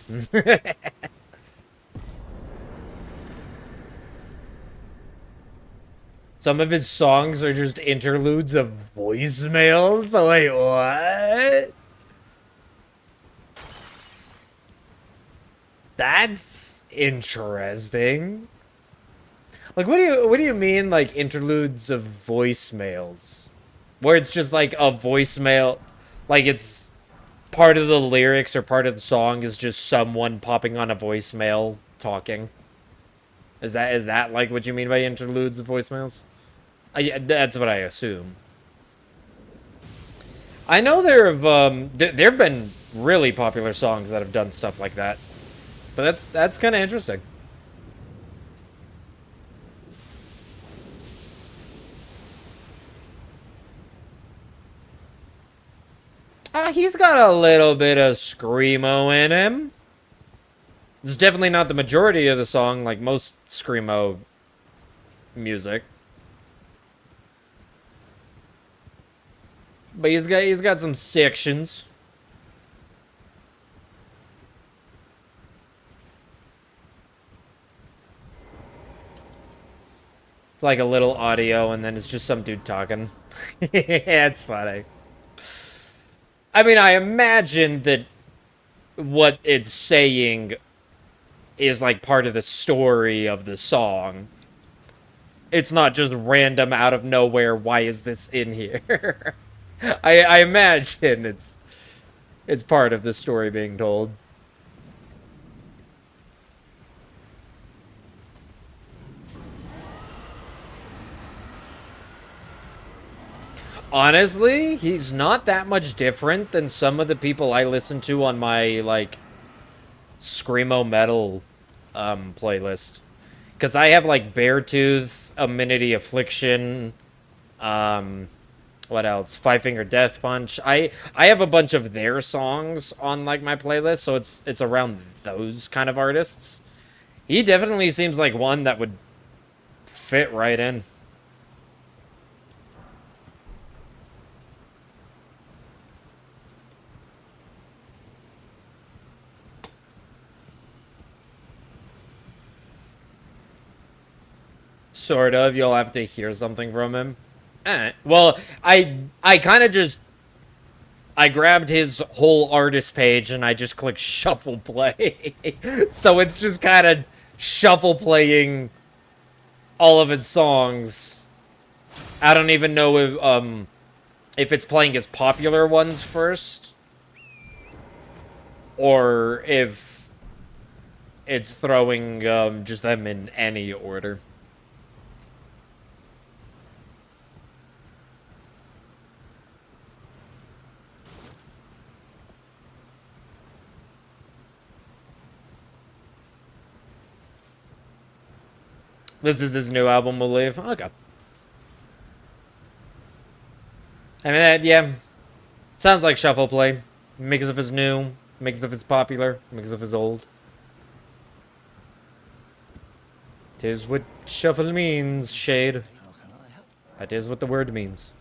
Some of his songs are just interludes of voicemails. So wait, what? That's interesting. Like, what do you mean, like, interludes of voicemails? Where it's just, like, a voicemail, like, it's part of the lyrics or part of the song is just someone popping on a voicemail talking. Is that, like, what you mean by interludes of voicemails? Yeah, that's what I assume. I know there've been really popular songs that have done stuff like that. But that's kind of interesting. He's got a little bit of screamo in him. It's definitely not the majority of the song, like most screamo music. But he's got some sections. It's like a little audio, and then it's just some dude talking. Yeah, it's funny. I mean, I imagine that what it's saying is like part of the story of the song. It's not just random out of nowhere. Why is this in here? I imagine it's part of the story being told. Honestly, he's not that much different than some of the people I listen to on my, like, screamo metal playlist. Because I have, like, Beartooth, Amenity Affliction, what else? Five Finger Death Punch. I have a bunch of their songs on, like, my playlist, so it's around those kind of artists. He definitely seems like one that would fit right in. Sort of. You'll have to hear something from him. Well, I kind of just I grabbed his whole artist page and I just clicked shuffle play. So it's just kind of shuffle playing all of his songs. I don't even know if it's playing his popular ones first or if it's throwing just them in any order. This is his new album, we'll leave. Okay. I mean, yeah. Sounds like shuffle play. Mix of his new, mix of his popular, mix of his old. Tis what shuffle means, Shade. That is what the word means.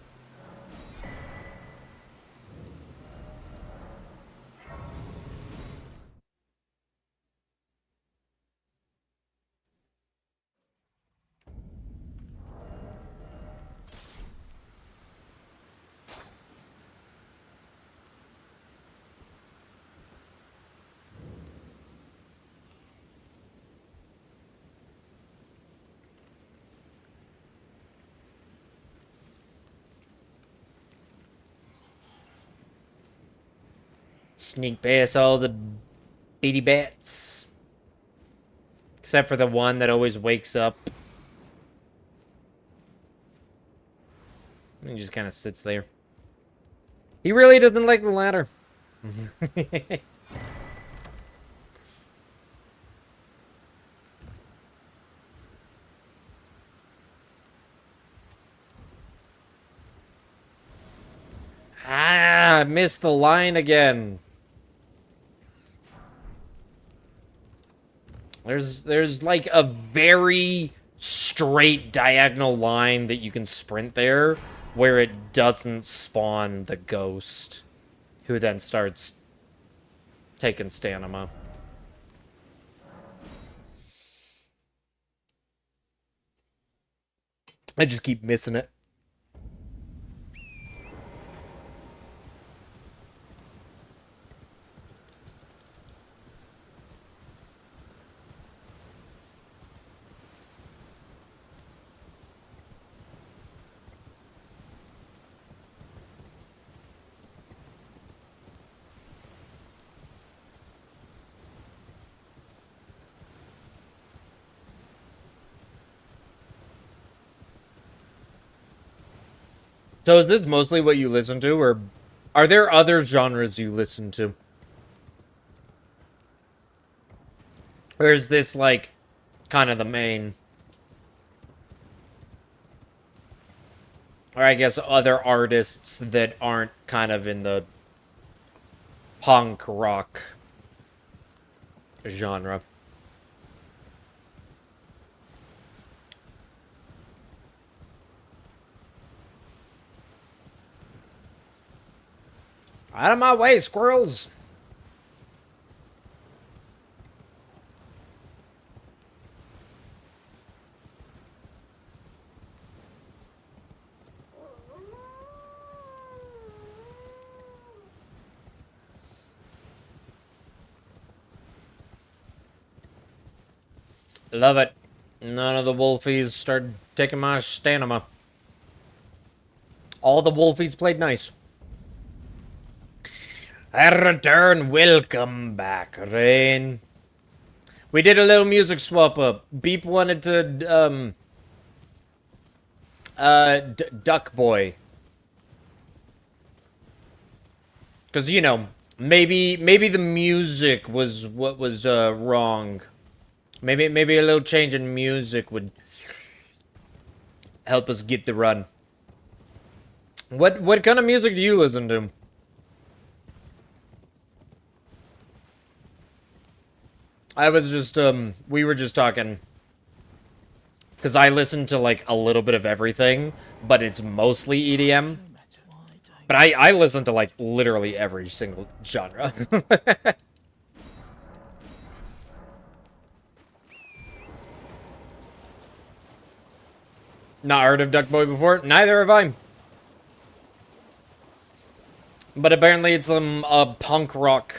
Sneak past all the beady bats. Except for the one that always wakes up. He just kind of sits there. He really doesn't like the ladder. Ah, I missed the line again. There's like a very straight diagonal line that you can sprint there where it doesn't spawn the ghost who then starts taking stamina. I just keep missing it. So is this mostly what you listen to, or are there other genres you listen to? Or is this, like, kind of the main? Or I guess other artists that aren't kind of in the punk rock genre? Out of my way, squirrels! Love it. None of the wolfies started taking my stamina. All the wolfies played nice. I return. Welcome back, Rain. We did a little music swap up. Beep wanted to, Duck Boy. Because, you know, maybe the music was what was, wrong. Maybe a little change in music would help us get the run. What kind of music do you listen to? I was just, we were just talking. Because I listen to, like, a little bit of everything, but it's mostly EDM. But I listen to, like, literally every single genre. Not heard of Duck Boy before? Neither have I. But apparently it's a punk rock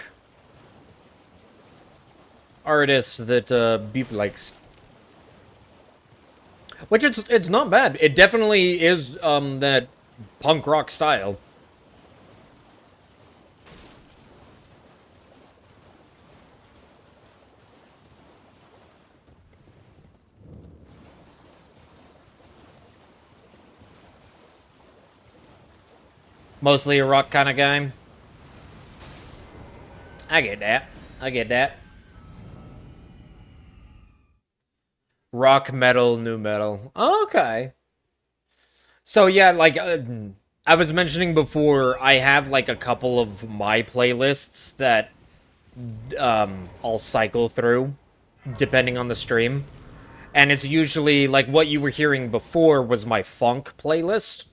artist that Beep likes. Which it's not bad. It definitely is that punk rock style. Mostly a rock kind of guy. I get that. I get that. Rock, metal, new metal. Okay. So yeah, like I was mentioning before, I have like a couple of my playlists that I'll cycle through depending on the stream. And it's usually like what you were hearing before was my funk playlist.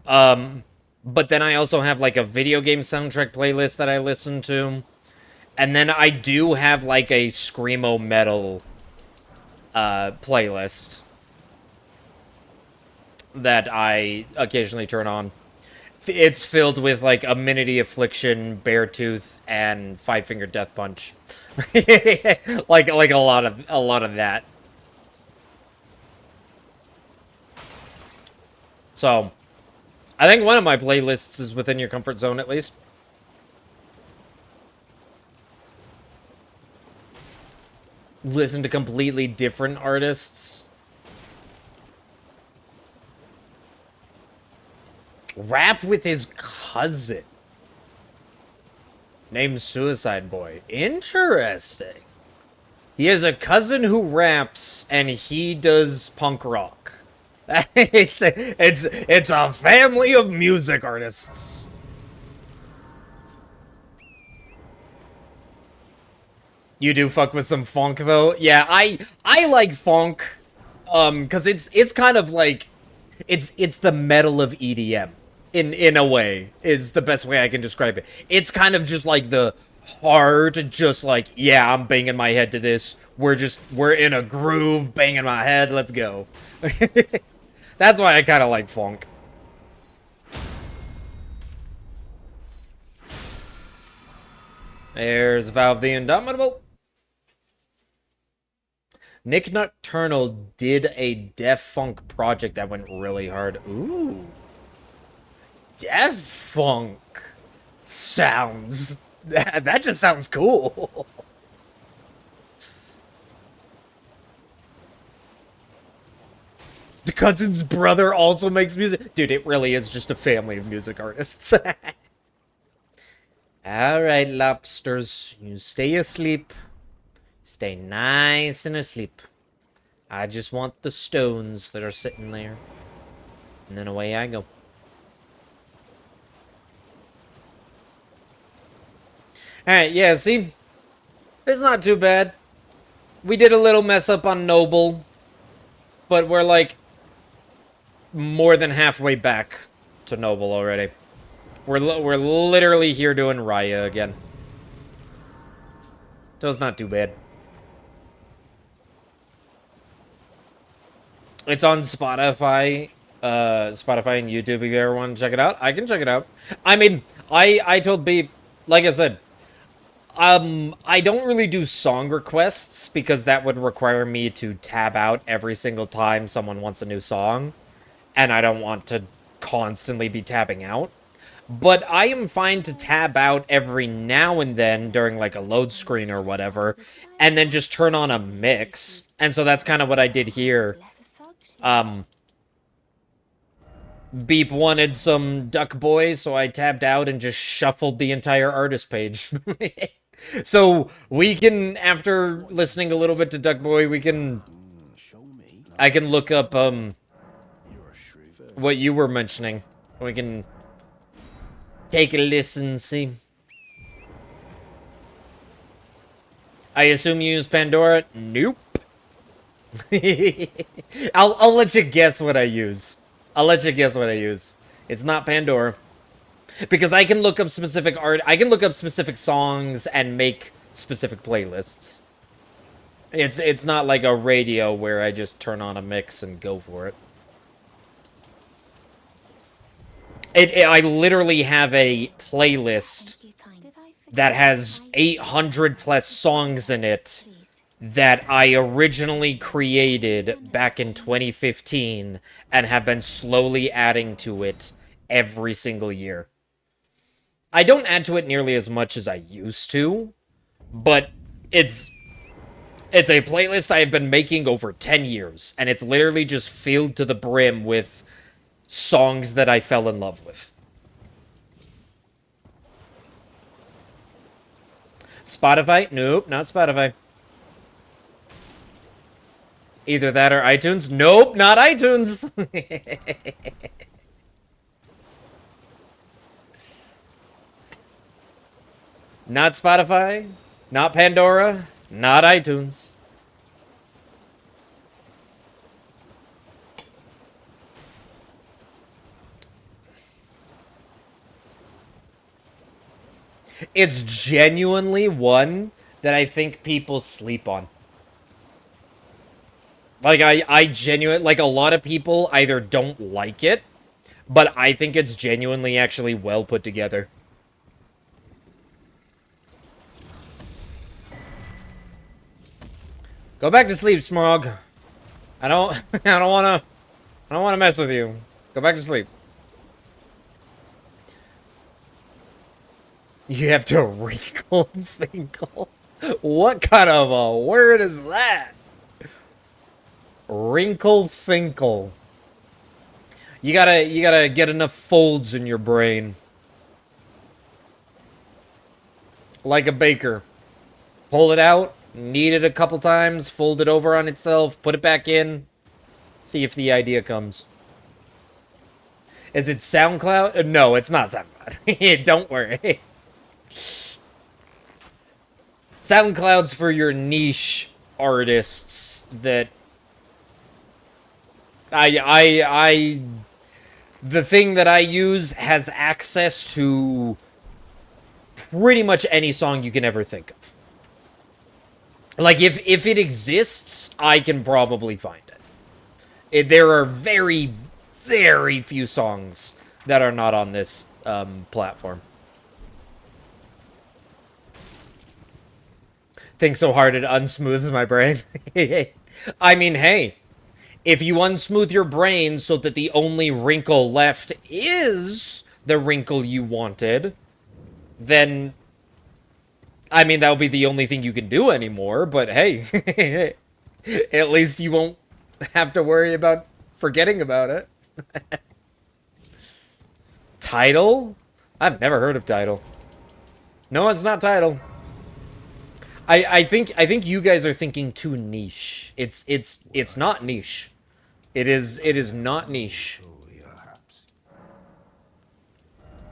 But then I also have like a video game soundtrack playlist that I listen to. And then I do have like a screamo metal playlist that I occasionally turn on. It's filled with like Amenity Affliction, Beartooth, and Five Finger Death Punch. like a lot of that. So I think one of my playlists is within your comfort zone, at least. Listen to completely different artists. Rap with his cousin. Named Suicide Boy. Interesting. He has a cousin who raps, and he does punk rock. it's a family of music artists. You do fuck with some funk though? Yeah, I like funk. Cause it's kind of like it's the metal of EDM in a way is the best way I can describe it. It's kind of just like the hard, just like, yeah, I'm banging my head to this. We're in a groove, banging my head, let's go. That's why I kind of like funk. There's Valve the Indomitable. Nick Nocturnal did a Def Funk project that went really hard. Ooh. Def Funk sounds... That just sounds cool. The cousin's brother also makes music. Dude, it really is just a family of music artists. Alright, lobsters. You stay asleep. Stay nice and asleep. I just want the stones that are sitting there. And then away I go. Alright, yeah, see? It's not too bad. We did a little mess up on Noble. But we're like more than halfway back to Noble already. We're literally here doing Raya again. So it's not too bad. It's on Spotify. Spotify and YouTube if you ever want to check it out. I can check it out. I mean, I told B, like I said, I don't really do song requests because that would require me to tab out every single time someone wants a new song. And I don't want to constantly be tabbing out. But I am fine to tab out every now and then during like a load screen or whatever, and then just turn on a mix. And so that's kind of what I did here. Beep wanted some Duck Boy, so I tabbed out and just shuffled the entire artist page. So we can, after listening a little bit to Duck Boy, we can... I can look up, what you were mentioning. We can take a listen, see. I assume you use Pandora? Nope. I'll let you guess what I use. I'll let you guess what I use. It's not Pandora. Because I can look up specific art. I can look up specific songs and make specific playlists. It's not like a radio where I just turn on a mix and go for it. I literally have a playlist that has 800 plus songs in it that I originally created back in 2015 and have been slowly adding to it every single year. I don't add to it nearly as much as I used to, but it's a playlist I have been making over 10 years, and it's literally just filled to the brim with songs that I fell in love with. Spotify? Nope, not Spotify. Either that or iTunes? Nope, not iTunes. Not Spotify, not Pandora, not iTunes. It's genuinely one that I think people sleep on. Like, I genuinely, like, a lot of people either don't like it, but I think it's genuinely actually well put together. Go back to sleep, Smog. I don't wanna mess with you. Go back to sleep. You have to wrinkle thinkle. What kind of a word is that? Wrinkle thinkle. You gotta get enough folds in your brain. Like a baker. Pull it out, knead it a couple times, fold it over on itself, put it back in. See if the idea comes. Is it SoundCloud? No, it's not SoundCloud. Don't worry. SoundCloud's for your niche artists that the thing that I use has access to pretty much any song you can ever think of. Like, if it exists, I can probably find it. There are very, very few songs that are not on this platform. Think so hard it unsmooths my brain. I mean, hey, if you unsmooth your brain so that the only wrinkle left is the wrinkle you wanted, then, I mean, that'll be the only thing you can do anymore, but hey, at least you won't have to worry about forgetting about it. Tidal? I've never heard of Tidal. No, it's not Tidal. I think you guys are thinking too niche. It's not niche. It is not niche.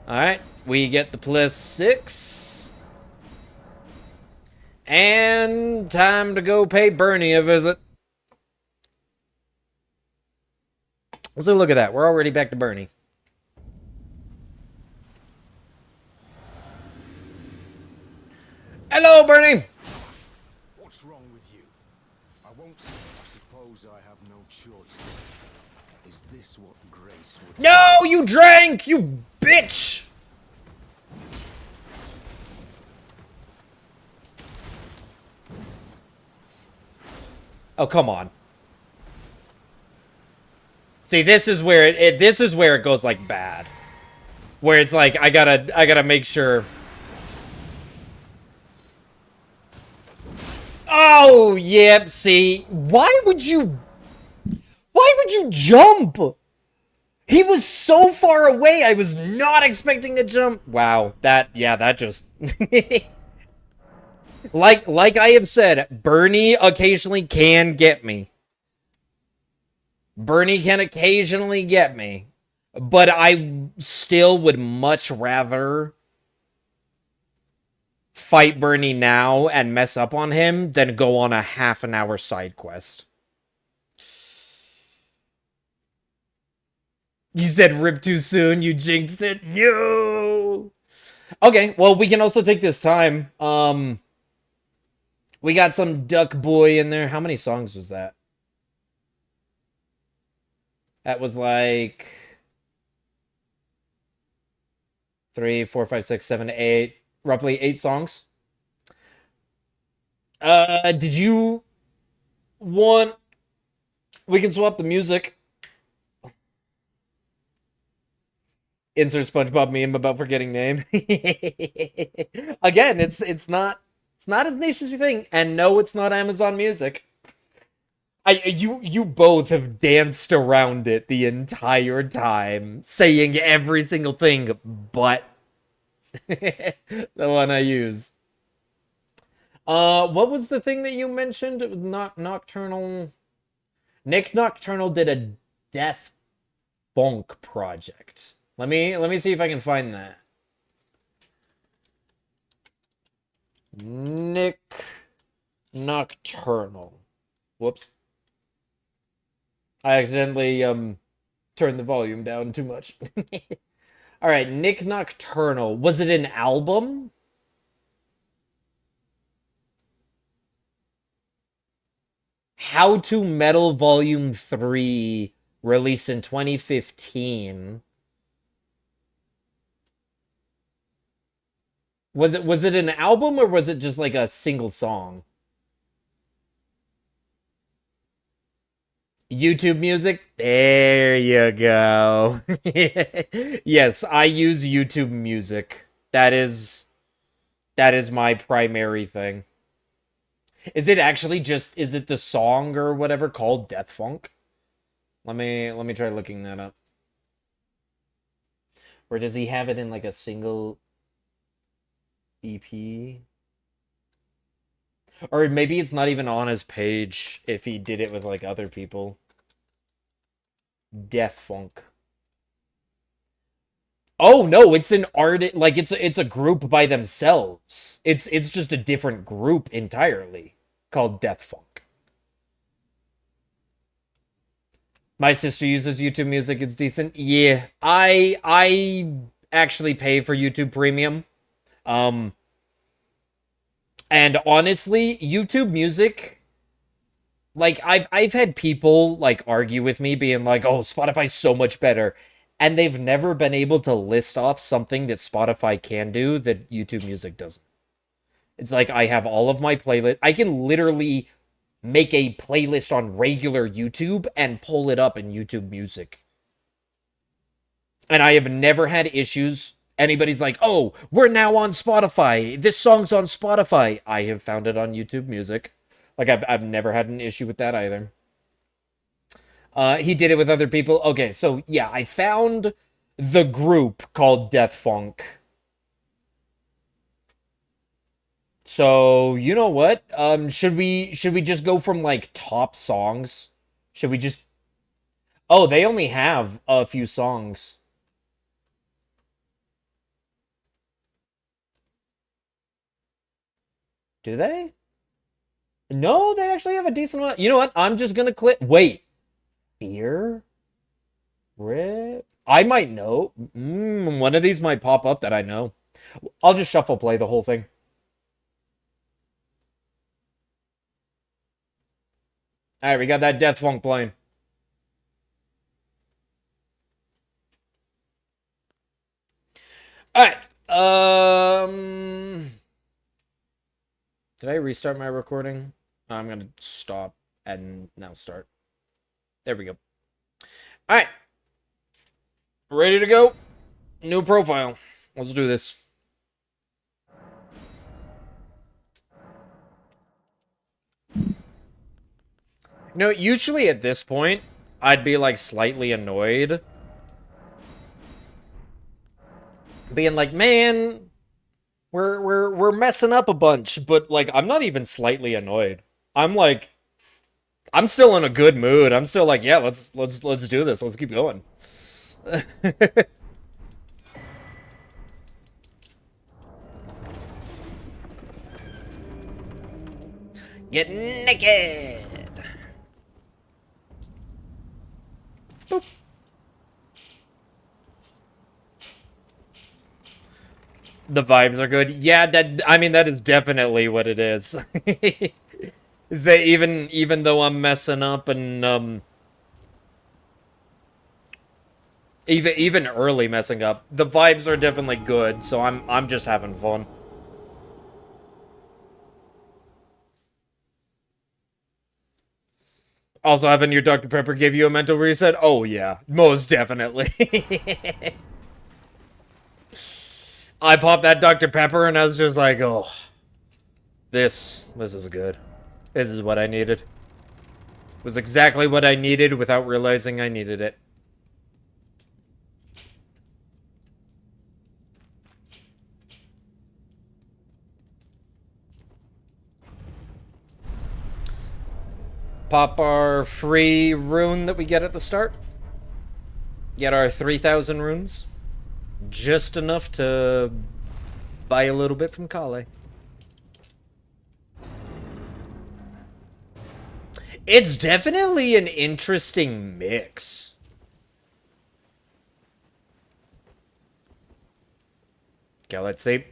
Alright, we get the +6. And time to go pay Bernie a visit. So look at that. We're already back to Bernie. Hello, Bernie! What's wrong with you? I won't. I suppose I have no choice. Is this what grace would... No, you drank, you bitch! Oh, come on. See, this is where this is where it goes like bad. Where it's like I gotta make sure. Oh, yep, see. Why would you jump? He was so far away. I was not expecting to jump. Wow, that just like I have said, Bernie occasionally can get me. Bernie can occasionally get me, but I still would much rather fight Bernie now and mess up on him than go on a half-an-hour side quest. You said rip too soon, you jinxed it. No! Okay, well, we can also take this time. We got some Duck Boy in there. How many songs was that? That was like 3, 4, 5, 6, 7, 8. Roughly 8 songs. Did you want... We can swap the music. Insert SpongeBob meme about forgetting name. Again, it's not as niche as you think, and no, it's not Amazon Music. You both have danced around it the entire time, saying every single thing but the one I use. What was the thing that you mentioned? It was Nocturnal. Nick Nocturnal did a Death Funk project. Let me see if I can find that. Nick Nocturnal. Whoops. I accidentally turned the volume down too much. All right, Nick Nocturnal. Was it an album? How to Metal Volume 3, released in 2015. Was it an album or was it just like a single song? YouTube Music? There you go. Yes, I use YouTube Music. That is my primary thing. Is it actually just, is it the song or whatever called Death Funk? Let me try looking that up. Or does he have it in like a single EP? Or maybe it's not even on his page if he did it with like other people. Death Funk. Oh no, it's an art like it's a group by themselves. It's just a different group entirely called Death Funk. My sister uses YouTube Music. It's decent. Yeah, I actually pay for YouTube Premium. Um, and honestly, YouTube Music, like I've had people like argue with me, being like, "Oh, Spotify's so much better," and they've never been able to list off something that Spotify can do that YouTube Music doesn't. It's like I have all of my playlist. I can literally make a playlist on regular YouTube and pull it up in YouTube Music. And I have never had issues. Anybody's like, oh, we're now on Spotify. This song's on Spotify. I have found it on YouTube Music. Like, I've never had an issue with that either. He did it with other people. Okay, so yeah, I found the group called Death Funk. So, you know what? Should we just go from like top songs? Should we just Oh, they only have a few songs. Do they? No, they actually have a decent amount. You know what? I'm just gonna click. Wait. Fear? Rip? I might know. One of these might pop up that I know. I'll just shuffle play the whole thing. Alright, we got that Death Funk playing. Alright. Did I restart my recording? I'm gonna stop and now start. There we go. Alright. Ready to go? New profile. Let's do this. You know, usually at this point, I'd be like slightly annoyed. Being like, man, we're messing up a bunch, but like I'm not even slightly annoyed. I'm like I'm still in a good mood. I'm still like, yeah, let's do this. Let's keep going. Get naked. Boop. The vibes are good. Yeah, I mean that is definitely what it is. Is that even though I'm messing up and even early messing up, the vibes are definitely good, so I'm just having fun. Also, having your Dr. Pepper give you a mental reset? Oh yeah, most definitely. I popped that Dr. Pepper and I was just like, oh, this is good. This is what I needed. It was exactly what I needed without realizing I needed it. Pop our free rune that we get at the start. Get our 3,000 runes. Just enough to buy a little bit from Kale. It's definitely an interesting mix. Okay, let's see.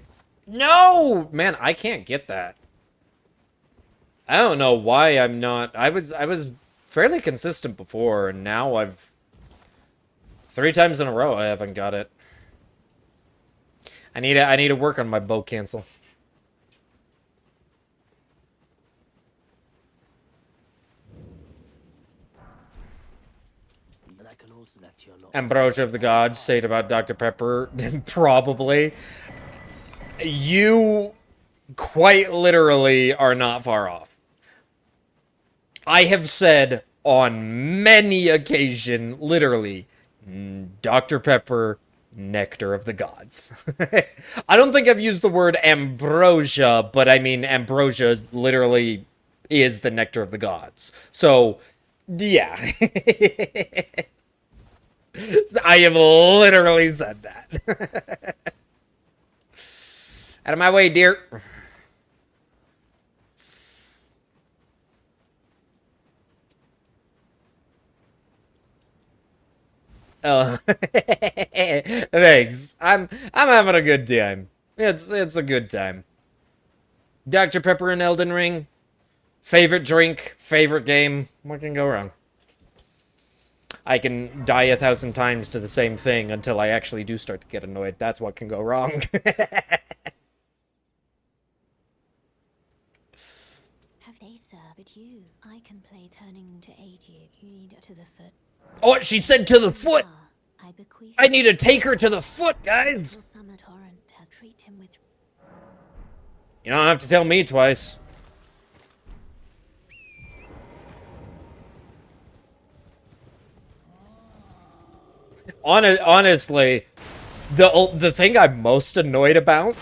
No! Man, I can't get that. I don't know why I'm not. I was fairly consistent before, and now I've 3 times in a row I haven't got it. I need to work on my bow cancel. Ambrosia of the Gods, say it about Dr. Pepper. Probably. You quite literally are not far off. I have said on many occasions, literally, Dr. Pepper, nectar of the gods. I don't think I've used the word ambrosia, but I mean ambrosia literally is the nectar of the gods. So, yeah. I have literally said that. Out of my way, dear. Oh, thanks. I'm having a good time. It's a good time. Dr. Pepper and Elden Ring. Favorite drink, favorite game. What can go wrong? I can die 1,000 times to the same thing until I actually do start to get annoyed. That's what can go wrong. Have they, sir? But you, I can play turning to aid you. You need to the foot. Oh, she said to the foot! I bequeath. I need to take her to the foot, guys! Summer Torrent has treat him with. You don't have to tell me twice. Honestly, the thing I'm most annoyed about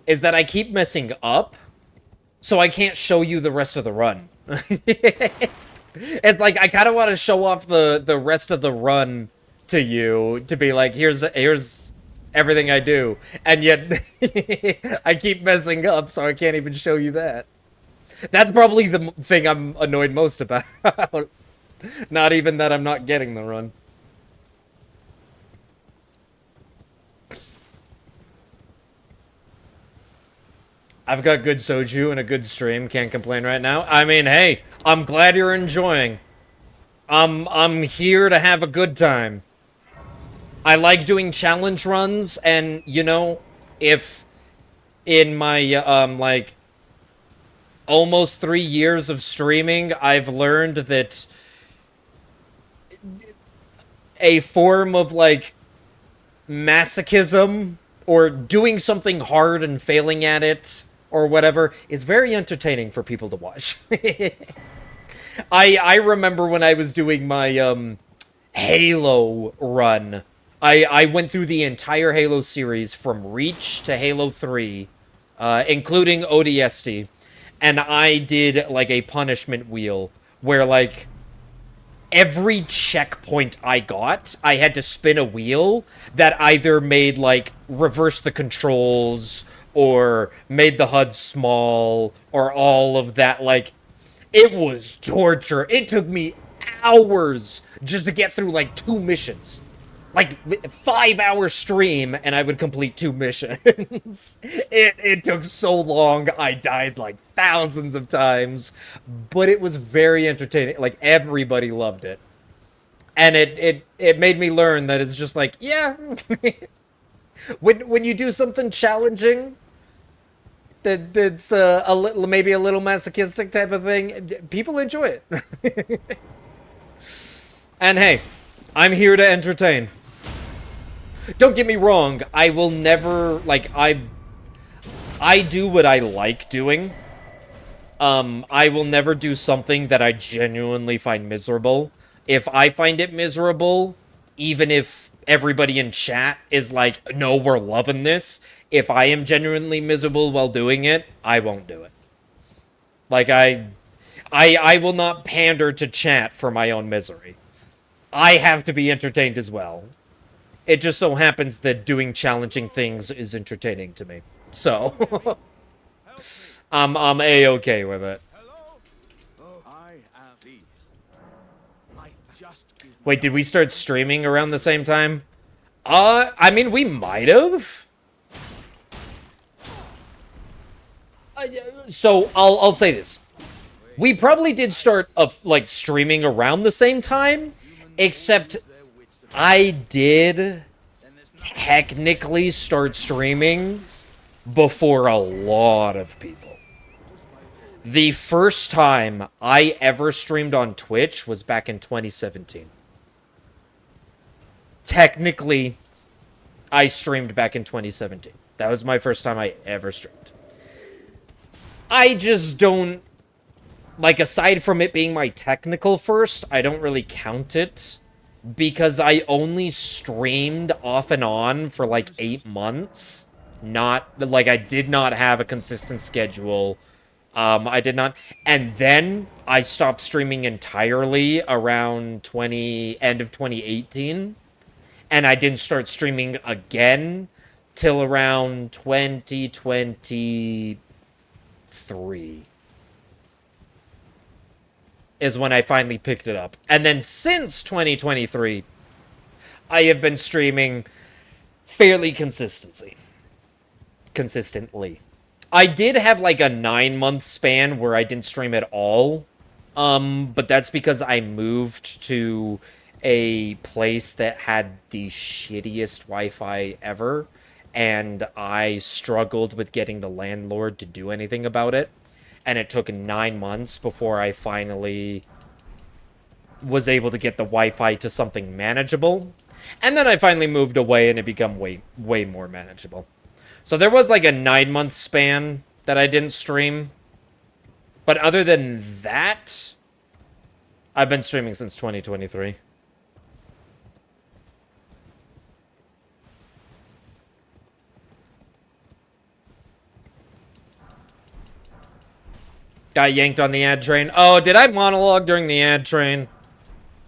is that I keep messing up, so I can't show you the rest of the run. It's like I kind of want to show off the rest of the run to you to be like, here's everything I do, and yet I keep messing up, so I can't even show you that. That's probably the thing I'm annoyed most about. Not even that I'm not getting the run. I've got good soju and a good stream. Can't complain right now. I mean, hey, I'm glad you're enjoying. I'm here to have a good time. I like doing challenge runs, and you know, if in my like almost 3 years of streaming, I've learned that a form of like masochism or doing something hard and failing at it or whatever is very entertaining for people to watch. I remember when I was doing my Halo run. I went through the entire Halo series from Reach to Halo 3, including ODST, and I did like a punishment wheel where like every checkpoint I got, I had to spin a wheel that either made like reverse the controls or made the HUD small or all of that. Like, it was torture. It took me hours just to get through like 2 missions. Like 5-hour stream and I would complete 2 missions. it took so long. I died like thousands of times, but it was very entertaining. Like, everybody loved it. And it made me learn that it's just like, yeah, when you do something challenging that's a little, maybe a little masochistic type of thing, people enjoy it. And hey, I'm here to entertain. Don't get me wrong, I will never, like, I do what I like doing. I will never do something that I genuinely find miserable. If I find it miserable, even if everybody in chat is like, no, we're loving this, if I am genuinely miserable while doing it, I won't do it. Like, I will not pander to chat for my own misery. I have to be entertained as well. It just so happens that doing challenging things is entertaining to me. So, I'm A-okay with it. Wait, did we start streaming around the same time? I mean, we might have. So, I'll say this. We probably did start, like, streaming around the same time, except I did technically start streaming before a lot of people. The first time I ever streamed on Twitch was back in 2017. Technically, I streamed back in 2017. That was my first time I ever streamed. I just don't... Like, aside from it being my technical first, I don't really count it. Because I only streamed off and on for, like, 8 months. Not... Like, I did not have a consistent schedule. I did not... And then I stopped streaming entirely around end of 2018. and I didn't start streaming again till around 2023 is when I finally picked it up. And then since 2023, I have been streaming fairly consistently. I did have like a 9-month span where I didn't stream at all. But that's because I moved to a place that had the shittiest Wi-Fi ever, and I struggled with getting the landlord to do anything about it. And it took 9 months before I finally was able to get the Wi-Fi to something manageable. And then I finally moved away and it became way more manageable. So there was like a 9-month span that I didn't stream. But other than that, I've been streaming since 2023. Got yanked on the ad train. Oh, did I monologue during the ad train?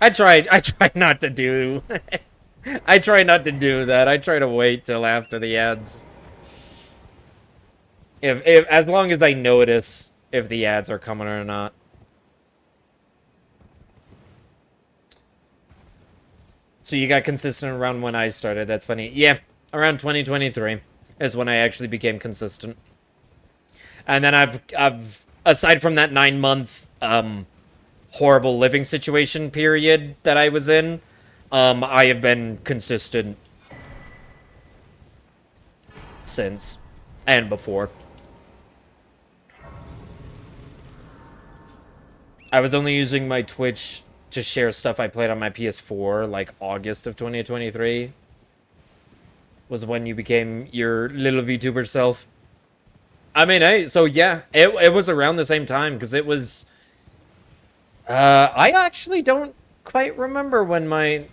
I tried not to do I try not to do that. I try to wait till after the ads. If as long as I notice if the ads are coming or not. So you got consistent around when I started. That's funny. Yeah, around 2023 is when I actually became consistent. And then I've aside from that 9-month horrible living situation period that I was in, I have been consistent since and before. I was only using my Twitch to share stuff I played on my PS4, like August of 2023 was when you became your little VTuber self. I mean, so yeah, it was around the same time, because it was... I actually don't quite remember when my...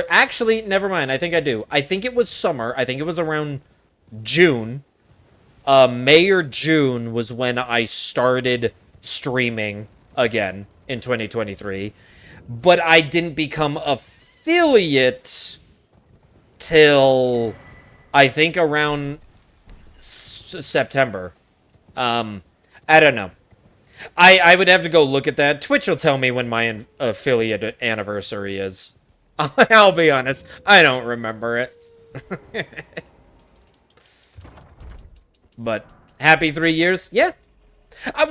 Actually, never mind, I think I do. I think it was summer. I think it was around June. May or June was when I started streaming again in 2023. But I didn't become affiliate till... I think around September. I don't know. I would have to go look at that. Twitch will tell me when my affiliate anniversary is. I'll be honest. I don't remember it. But happy 3 years? Yeah.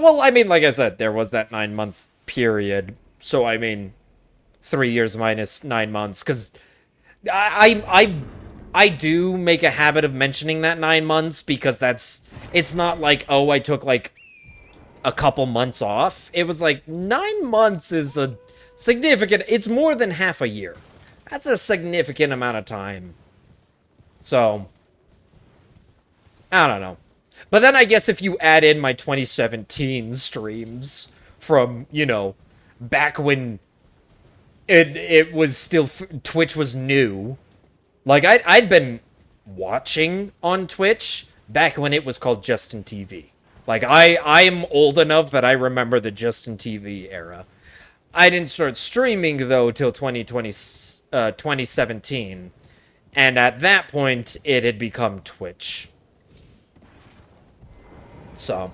Well, I mean, like I said, there was that 9-month period. So, I mean, 3 years minus 9 months. Because I do make a habit of mentioning that 9 months because it's not like, oh, I took like a couple months off. It was like 9 months is a significant, it's more than half a year. That's a significant amount of time. So, I don't know. But then I guess if you add in my 2017 streams from, you know, back when it was still, Twitch was new. Like, I'd been watching on Twitch back when it was called Justin TV. Like, I'm old enough that I remember the Justin TV era. I didn't start streaming, though, till 2017. And at that point, it had become Twitch. So.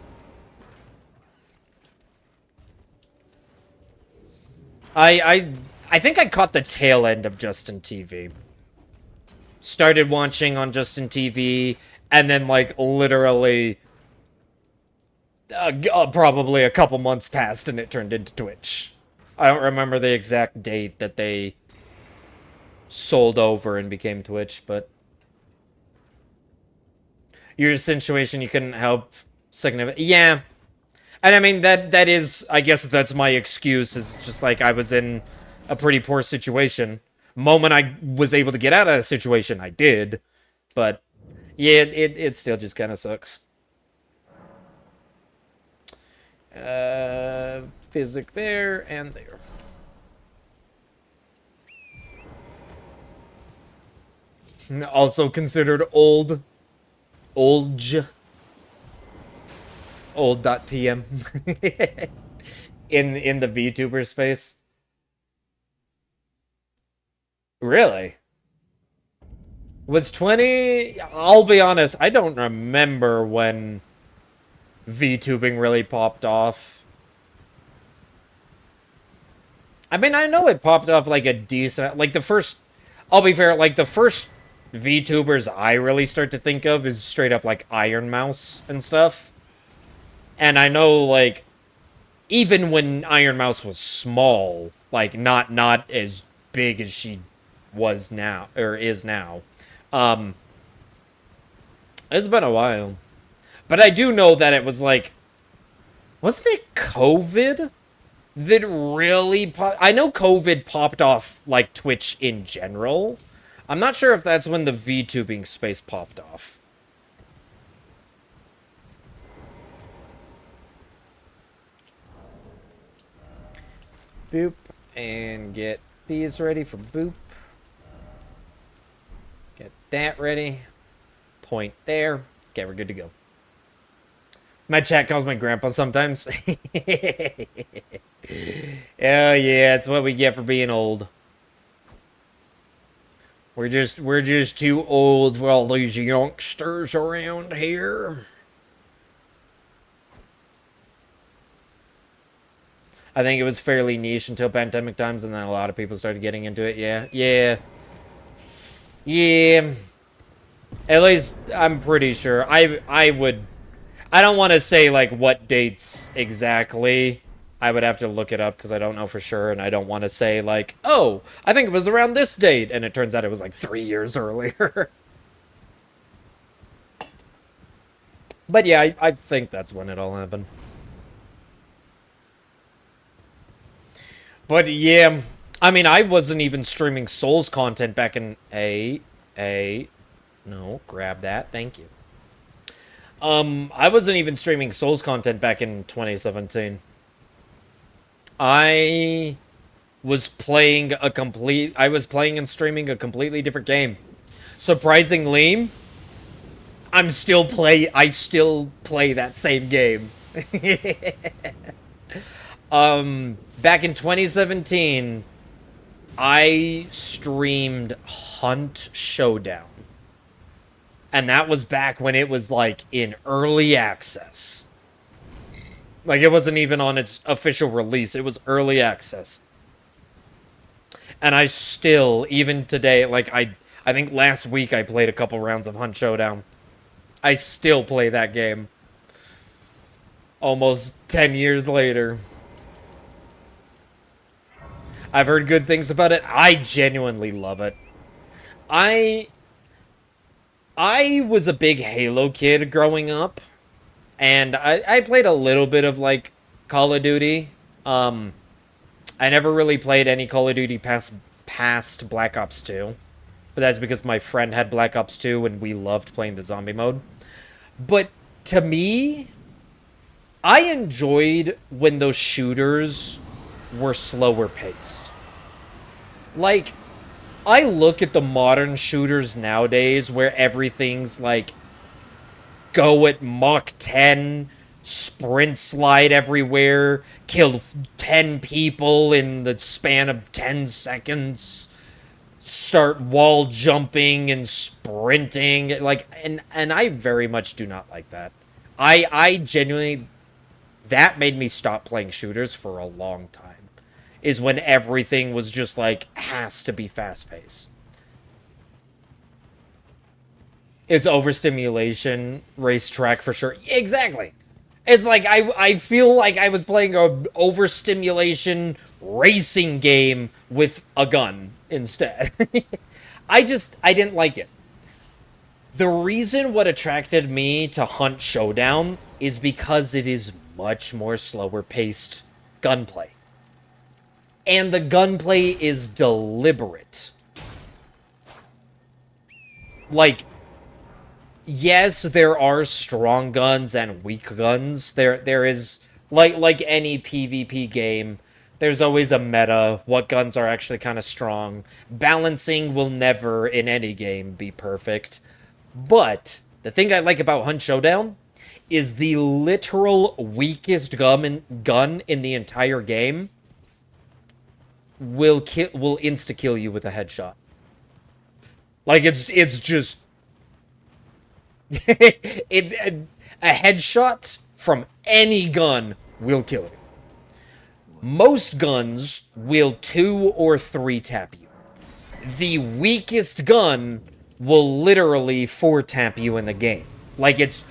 I think I caught the tail end of Justin TV. Started watching on Justin TV, and then, like, literally, probably a couple months passed, and it turned into Twitch. I don't remember the exact date that they sold over and became Twitch, but... Your situation, you couldn't help significant... Yeah. And I mean, that is... I guess that's my excuse, is just like, I was in a pretty poor situation. Moment I was able to get out of that situation, I did. But, yeah, it still just kind of sucks. Physic there and there. Also considered old. Old.tm. in the VTuber space. Really? Was 20... I'll be honest, I don't remember when VTubing really popped off. I mean, I know it popped off like a decent... Like the first... I'll be fair, like the first VTubers I really start to think of is straight up like Iron Mouse and stuff. And I know, like, even when Iron Mouse was small, like not as big as she was now, or is now, it's been a while. But I do know that it was like, wasn't it COVID that really I know COVID popped off like Twitch in general. I'm not sure if that's when the VTubing space popped off. Boop. And get these ready for boop. Get that ready. Point there. Okay, we're good to go. My chat calls my grandpa sometimes. Oh yeah, it's what we get for being old. We're just too old for all these youngsters around here. I think it was fairly niche until pandemic times, and then a lot of people started getting into it. Yeah. At least I'm pretty sure. I don't want to say like what dates exactly. I would have to look it up because I don't know for sure, and I don't want to say like, oh, I think it was around this date, and it turns out it was like 3 years earlier. But yeah, I think that's when it all happened. But yeah, I mean, I wasn't even streaming Souls content back in no, grab that, thank you. I wasn't even streaming Souls content back in 2017. I was playing and streaming a completely different game. Surprisingly, I still play that same game. Back in 2017, I streamed Hunt Showdown. And that was back when it was, like, in early access. Like, it wasn't even on its official release. It was early access. And I still, even today, like, I think last week I played a couple rounds of Hunt Showdown. I still play that game. Almost 10 years later. I've heard good things about it. I genuinely love it. I was a big Halo kid growing up, and I played a little bit of, like, Call of Duty. I never really played any Call of Duty past Black Ops 2, but that's because my friend had Black Ops 2, and we loved playing the zombie mode. But to me, I enjoyed when those shooters were slower paced. Like, I look at the modern shooters nowadays where everything's like go at Mach 10, sprint slide everywhere, kill 10 people in the span of 10 seconds, start wall jumping and sprinting, like, and I very much do not like that. I genuinely, that made me stop playing shooters for a long time. Is when everything was just like, has to be fast-paced. It's overstimulation, racetrack for sure. Exactly. It's like, I feel like I was playing a overstimulation racing game with a gun instead. I didn't like it. The reason what attracted me to Hunt Showdown is because it is much more slower-paced gunplay. And the gunplay is deliberate. Like, yes, there are strong guns and weak guns. There is, like any PvP game, there's always a meta. What guns are actually kind of strong. Balancing will never, in any game, be perfect. But the thing I like about Hunt Showdown is the literal weakest gun in the entire game will insta-kill you with a headshot. Like, it's just... a headshot from any gun will kill you. Most guns will 2 or 3 tap you. The weakest gun will literally 4 tap you in the game. Like, it's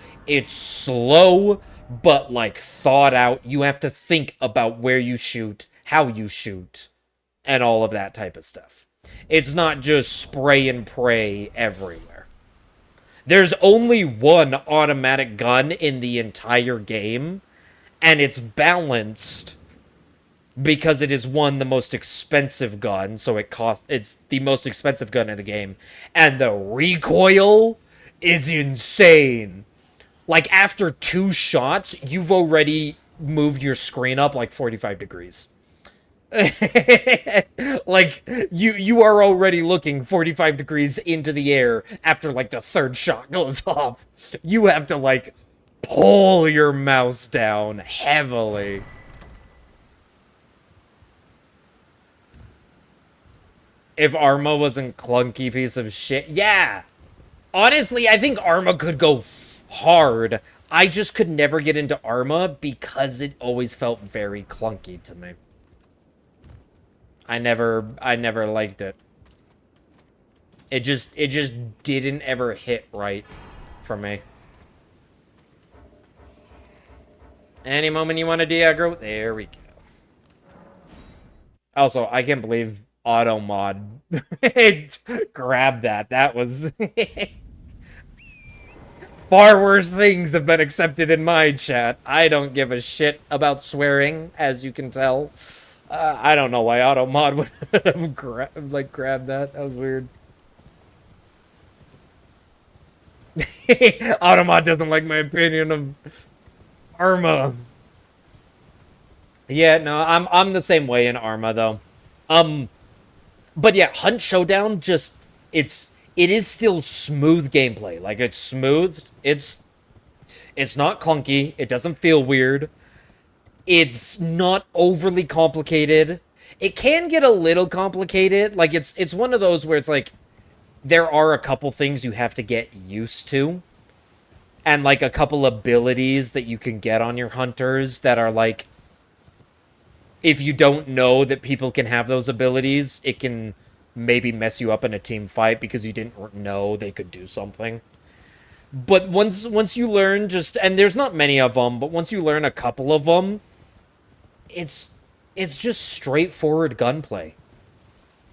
slow, but, like, thought out. You have to think about where you shoot, how you shoot, and all of that type of stuff. It's not just spray and pray everywhere. There's only one automatic gun in the entire game, and it's balanced because it is the most expensive gun, so it's the most expensive gun in the game, and the recoil is insane. Like, after 2 shots, you've already moved your screen up like 45 degrees. Like, you are already looking 45 degrees into the air after, like, the 3rd shot goes off. You have to, like, pull your mouse down heavily. If Arma wasn't clunky piece of shit, yeah. Honestly, I think Arma could go hard. I just could never get into Arma because it always felt very clunky to me. I never liked it. It just didn't ever hit right for me. Any moment you want to de-aggro, there we go. Also, I can't believe auto mod grabbed that. That was far worse things have been accepted in my chat. I don't give a shit about swearing, as you can tell. I don't know why auto mod would have grabbed that. That was weird. Auto mod doesn't like my opinion of Arma. Yeah, no, I'm the same way in Arma though. But yeah, Hunt Showdown just it is still smooth gameplay. Like, it's smooth. It's not clunky. It doesn't feel weird. It's not overly complicated. It can get a little complicated. Like, it's one of those where it's like there are a couple things you have to get used to. And, like, a couple abilities that you can get on your hunters that are, like, if you don't know that people can have those abilities, it can maybe mess you up in a team fight because you didn't know they could do something. But once you learn and there's not many of them, but once you learn a couple of them, it's just straightforward gunplay.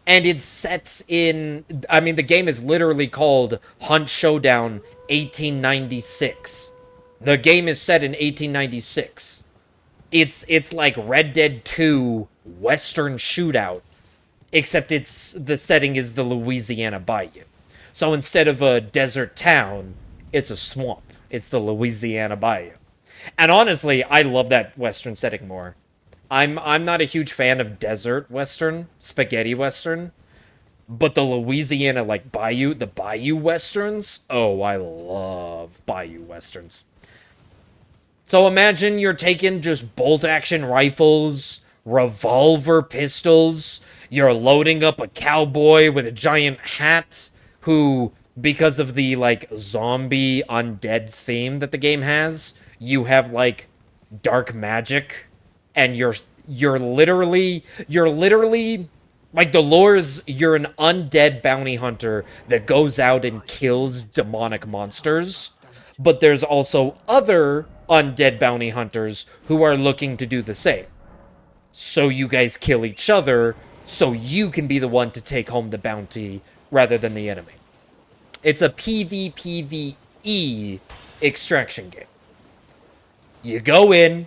And it's set in, I mean, the game is literally called Hunt Showdown 1896. The game is set in 1896. It's like Red Dead 2 Western shootout, except the setting is the Louisiana Bayou. So instead of a desert town, it's a swamp. It's the Louisiana Bayou. And honestly, I love that Western setting more. I'm not a huge fan of desert Western, spaghetti Western, but the Louisiana, like, Bayou, the Bayou Westerns, oh, I love Bayou Westerns. So imagine you're taking just bolt-action rifles, revolver pistols, you're loading up a cowboy with a giant hat who, because of the, like, zombie undead theme that the game has, you have, like, dark magic, and you're literally, like, the lore is you're an undead bounty hunter that goes out and kills demonic monsters, but there's also other undead bounty hunters who are looking to do the same. So you guys kill each other, so you can be the one to take home the bounty rather than the enemy. It's a PvPvE extraction game. You go in,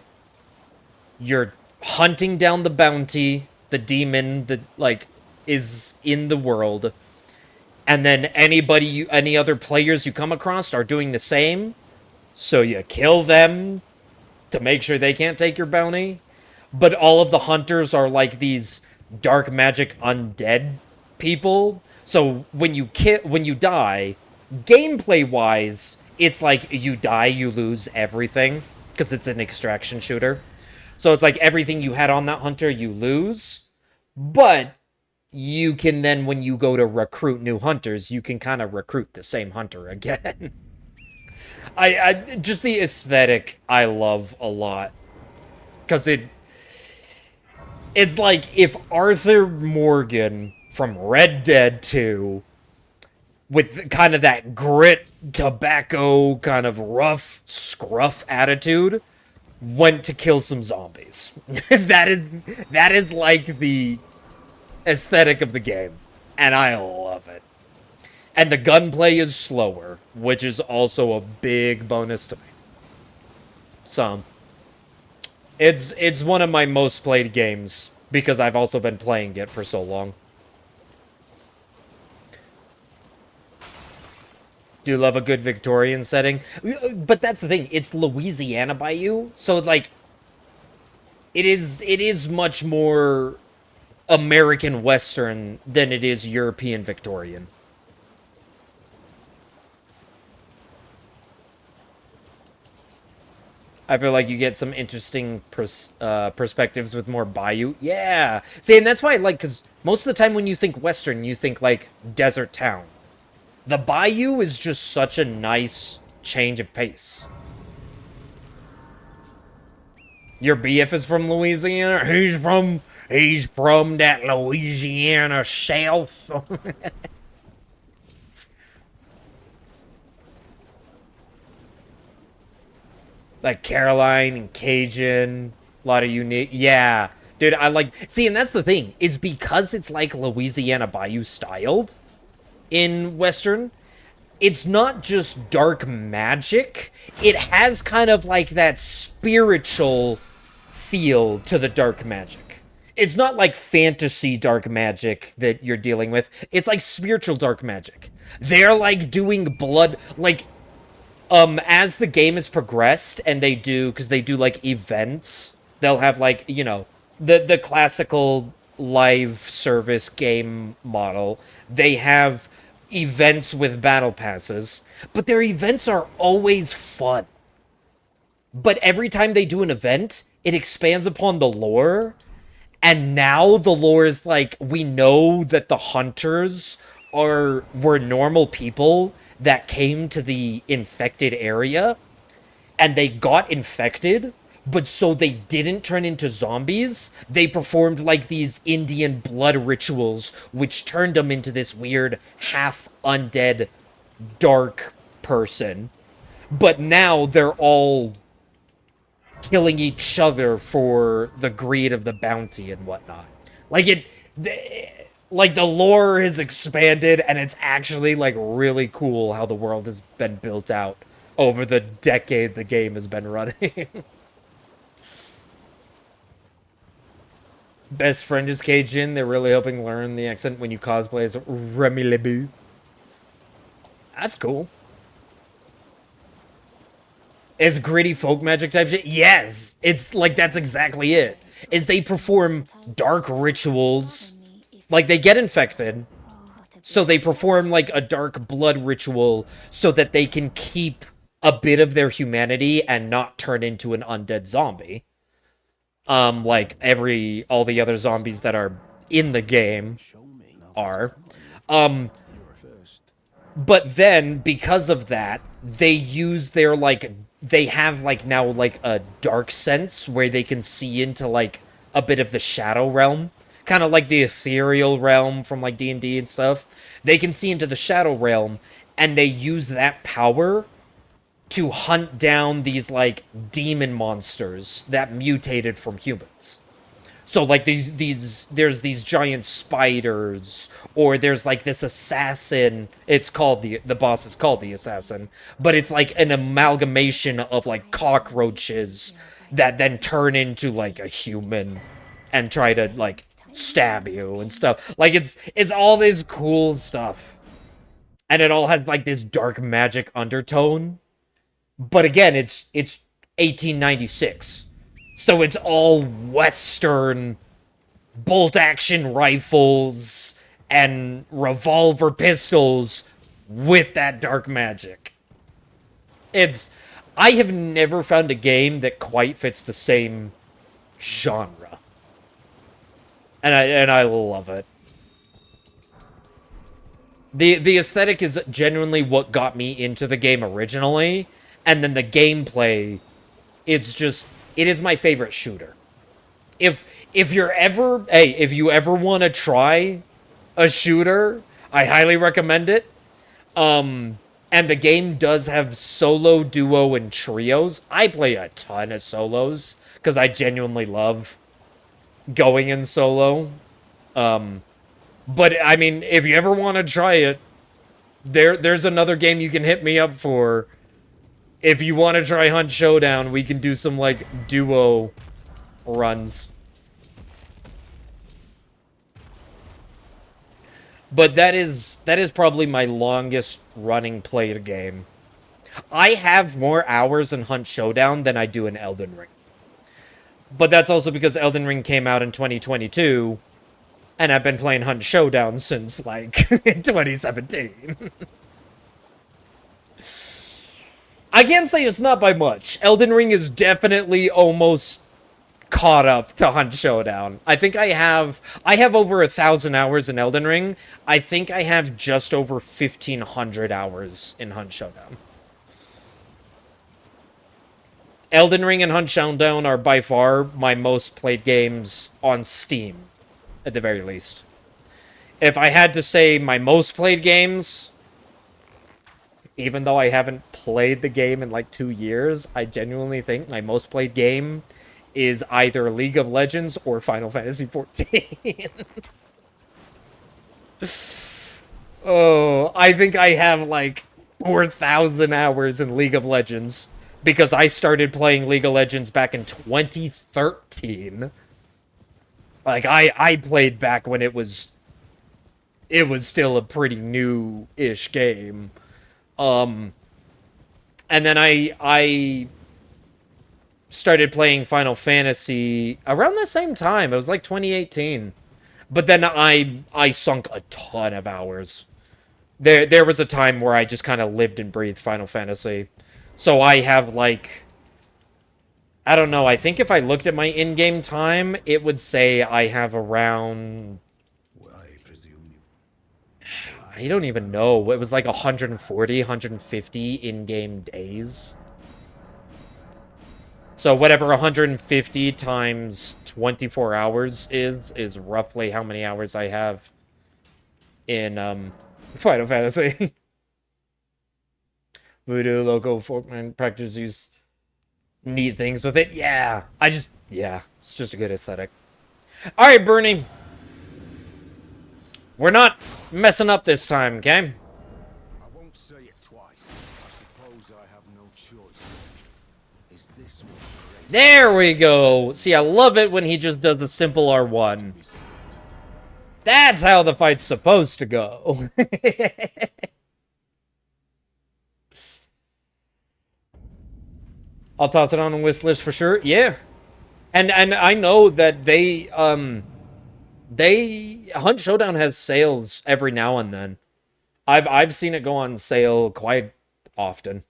you're hunting down the bounty, the demon that, like, is in the world, and then any other players you come across are doing the same, so you kill them to make sure they can't take your bounty. But all of the hunters are like these dark magic undead people, so when you die, gameplay-wise, it's like you die, you lose everything, because it's an extraction shooter. So it's like everything you had on that hunter, you lose. But you can then, when you go to recruit new hunters, you can kind of recruit the same hunter again. I just the aesthetic I love a lot. Because it's like if Arthur Morgan from Red Dead 2, with kind of that grit, tobacco, kind of rough, scruff attitude, went to kill some zombies. that is like the aesthetic of the game, and I love it. And the gunplay is slower, which is also a big bonus to me. So, it's one of my most played games because I've also been playing it for so long. Do love a good Victorian setting, but that's the thing. It's Louisiana Bayou, so like it is much more American Western than it is European Victorian. I feel like you get some interesting perspectives with more Bayou. Yeah. See, and that's why I like, because most of the time when you think Western, you think, like, desert town. The Bayou is just such a nice change of pace. Your BF is from Louisiana? He's from that Louisiana South. Like Caroline and Cajun, a lot of unique. Yeah, dude, I like. See, and that's the thing, is because it's like Louisiana Bayou styled in Western, it's not just dark magic. It has kind of like that spiritual feel to the dark magic. It's not like fantasy dark magic that you're dealing with. It's like spiritual dark magic. They're like doing blood, like as the game has progressed, and because they do like events, they'll have like, you know, the classical live service game model. They have events with battle passes, but their events are always fun. But every time they do an event, it expands upon the lore, and now the lore is like, we know that the hunters were normal people that came to the infected area, and they got infected, but so they didn't turn into zombies, they performed like these Indian blood rituals, which turned them into this weird half undead dark person. But now they're all killing each other for the greed of the bounty and whatnot. Like like the lore has expanded, and it's actually like really cool how the world has been built out over the decade the game has been running. Best friend is Cajun. They're really helping learn the accent when you cosplay as Remy LeBou. That's cool. Is gritty folk magic type shit? Yes! It's like, that's exactly it. Is they perform dark rituals. Like, they get infected, so they perform like a dark blood ritual so that they can keep a bit of their humanity and not turn into an undead zombie. Like all the other zombies that are in the game are. But then, because of that, they use their, like, they have, like, now, like, a dark sense where they can see into, like, a bit of the shadow realm. Kind of like the ethereal realm from, like, D&D and stuff. They can see into the shadow realm, and they use that power to hunt down these, like, demon monsters that mutated from humans. So, like, there's these giant spiders, or there's, like, this assassin. It's called, the boss is called the assassin, but it's, like, an amalgamation of, like, cockroaches that then turn into, like, a human and try to, like, stab you and stuff. Like, it's all this cool stuff. And it all has, like, this dark magic undertone. But again, it's 1896. So it's all Western bolt-action rifles and revolver pistols with that dark magic. I have never found a game that quite fits the same genre. And I love it. The aesthetic is genuinely what got me into the game originally, and then the gameplay, it is my favorite shooter. If you're ever, hey, if you ever want to try a shooter, I highly recommend it. And the game does have solo, duo, and trios. I play a ton of solos because I genuinely love going in solo. But I mean, if you ever want to try it, there's another game you can hit me up for. If you want to try Hunt Showdown, we can do some like duo runs. But that is probably my longest running played game. I have more hours in Hunt Showdown than I do in Elden Ring. But that's also because Elden Ring came out in 2022, and I've been playing Hunt Showdown since, like, 2017. I can't say it's not by much. Elden Ring is definitely almost caught up to Hunt Showdown. I think I have over 1,000 hours in Elden Ring. I think I have just over 1,500 hours in Hunt Showdown. Elden Ring and Hunt Showdown are by far my most played games on Steam, at the very least. If I had to say my most played games, even though I haven't played the game in like 2 years, I genuinely think my most played game is either League of Legends or Final Fantasy XIV. Oh, I think I have like 4,000 hours in League of Legends because I started playing League of Legends back in 2013. Like I played back when it was still a pretty new-ish game. And then I started playing Final Fantasy around the same time. It was like 2018. But then I sunk a ton of hours. There was a time where I just kind of lived and breathed Final Fantasy. So I have like, I don't know, I think if I looked at my in-game time, it would say I have around, I don't even know. It was like 140, 150 in-game days. So whatever 150 times 24 hours is roughly how many hours I have in Final Fantasy. Voodoo, local folkman practice use neat things with it. Yeah, yeah, it's just a good aesthetic. All right, Bernie. We're not messing up this time, okay? I won't say it twice. I suppose I have no choice. Is this what grace There we go. See, I love it when he just does the simple R1. That's how the fight's supposed to go. I'll toss it on a wish list for sure. Yeah. And I know that they Hunt Showdown has sales every now and then. I've seen it go on sale quite often.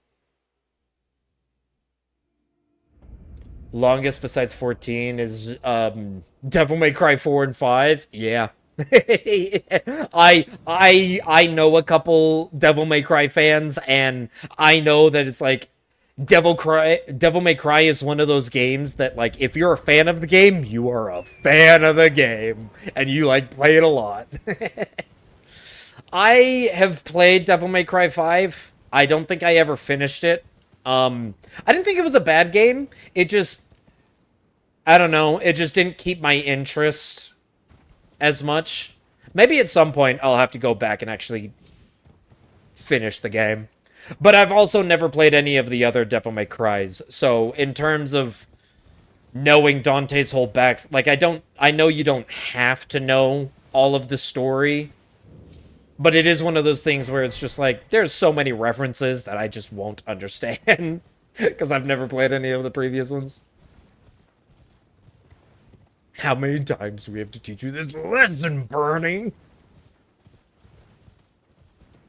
Longest besides 14 is Devil May Cry 4 and 5. Yeah. I know a couple Devil May Cry fans, and I know that it's like Devil May Cry is one of those games that, like, if you're a fan of the game, you are a fan of the game, and you like play it a lot. I have played Devil May Cry 5. I don't think I ever finished it. I didn't think it was a bad game. It just, I don't know, it just didn't keep my interest as much. Maybe at some point I'll have to go back and actually finish the game. But I've also never played any of the other Devil May Crys. So in terms of knowing Dante's whole back, like, I know you don't have to know all of the story. But it is one of those things where it's just like, there's so many references that I just won't understand. Because I've never played any of the previous ones. How many times do we have to teach you this lesson, Bernie?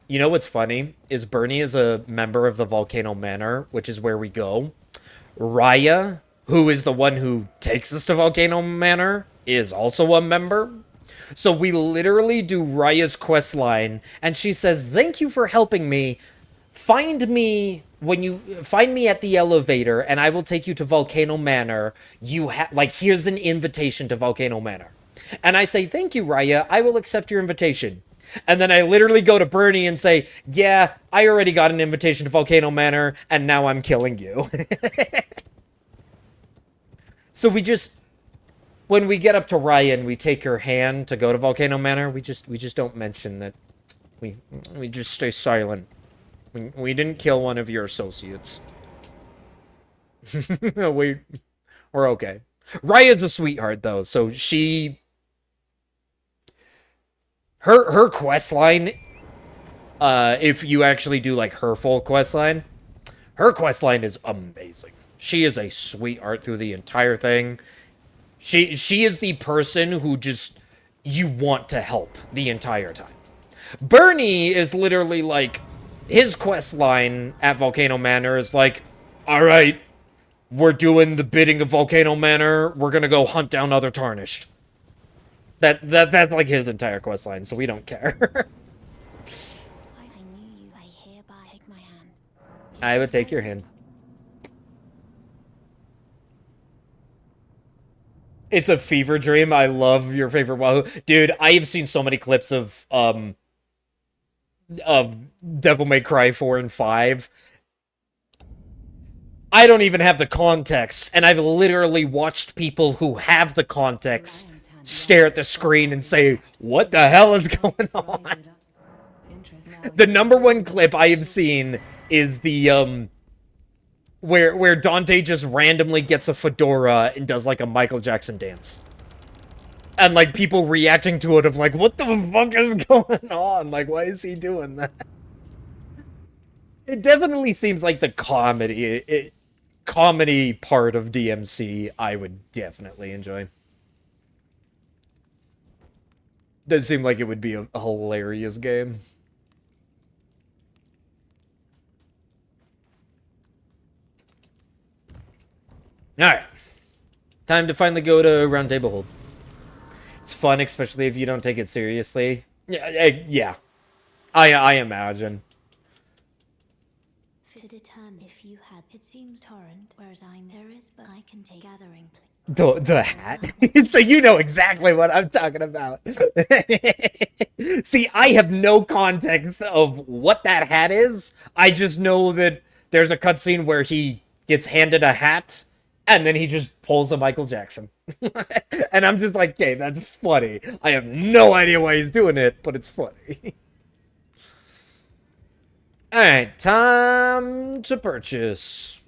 You know what's funny? Is Bernie is a member of the Volcano Manor, which is where we go. Raya, who is the one who takes us to Volcano Manor, is also a member. So we literally do Raya's quest line, and she says, "Thank you for helping me. Find me at the elevator, and I will take you to Volcano Manor. Here's an invitation to Volcano Manor." And I say, "Thank you, Raya. I will accept your invitation." And then I literally go to Bernie and say, "Yeah, I already got an invitation to Volcano Manor, and now I'm killing you." So when we get up to Raya and we take her hand to go to Volcano Manor, we just don't mention that. We just stay silent. We didn't kill one of your associates. We're okay. Raya's a sweetheart, though, so her quest line, if you actually do, like, her full quest line, her quest line is amazing. She is a sweetheart through the entire thing. She is the person who just, you want to help the entire time. Bernie is literally, like, his quest line at Volcano Manor is like, "Alright, we're doing the bidding of Volcano Manor, we're gonna go hunt down other Tarnished." That's like his entire quest line, so we don't care. I knew you. I hereby take my hand. I would take your hand. It's a fever dream. I love your favorite Wahoo. Dude, I have seen so many clips of Devil May Cry 4 and 5. I don't even have the context, and I've literally watched people who have the context stare at the screen and say, "What the hell is going on?" The number one clip I have seen is the where Dante just randomly gets a fedora and does like a Michael Jackson dance. And like people reacting to it of like, "What the fuck is going on? Like, why is he doing that?" It definitely seems like the comedy part of DMC I would definitely enjoy. Does seem like it would be a hilarious game. Alright. Time to finally go to Round Table Hold. It's fun, especially if you don't take it seriously. Yeah. I imagine. To determine if you had, it seems torrent, whereas there is, but I can take gathering. The hat? So you know exactly what I'm talking about. See, I have no context of what that hat is. I just know that there's a cutscene where he gets handed a hat, and then he just pulls a Michael Jackson. And I'm just like, okay, that's funny. I have no idea why he's doing it, but it's funny. Alright, time to purchase.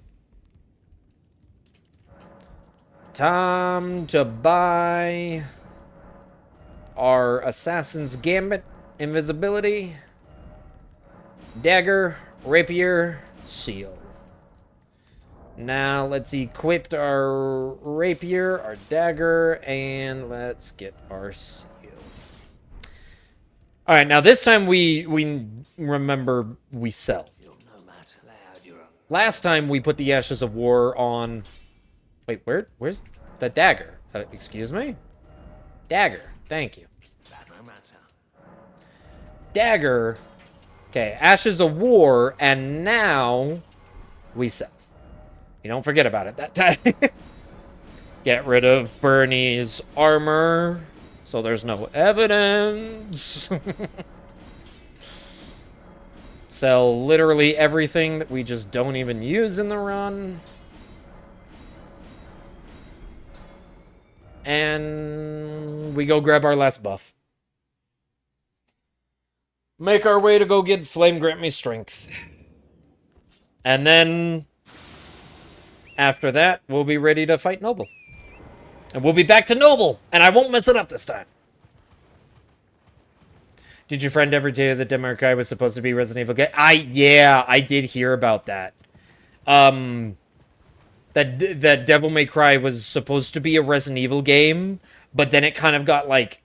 Time to buy our Assassin's Gambit, Invisibility, Dagger, Rapier, Seal. Now let's equip our Rapier, our Dagger, and let's get our Seal. Alright, now this time we remember we sell. Last time we put the Ashes of War on... Wait, where's the dagger? Excuse me? Dagger. Thank you. Dagger. Okay, Ashes of War, and now we sell. You don't forget about it that time. Get rid of Bernie's armor, so there's no evidence. Sell literally everything that we just don't even use in the run. And we go grab our last buff. Make our way to go get Flame Grant Me Strength. And then, after that, we'll be ready to fight Noble. And we'll be back to Noble, and I won't mess it up this time. Did your friend ever tell you that Devil May Cry was supposed to be Resident Evil game? Yeah, I did hear about that. That Devil May Cry was supposed to be a Resident Evil game, but then it kind of got like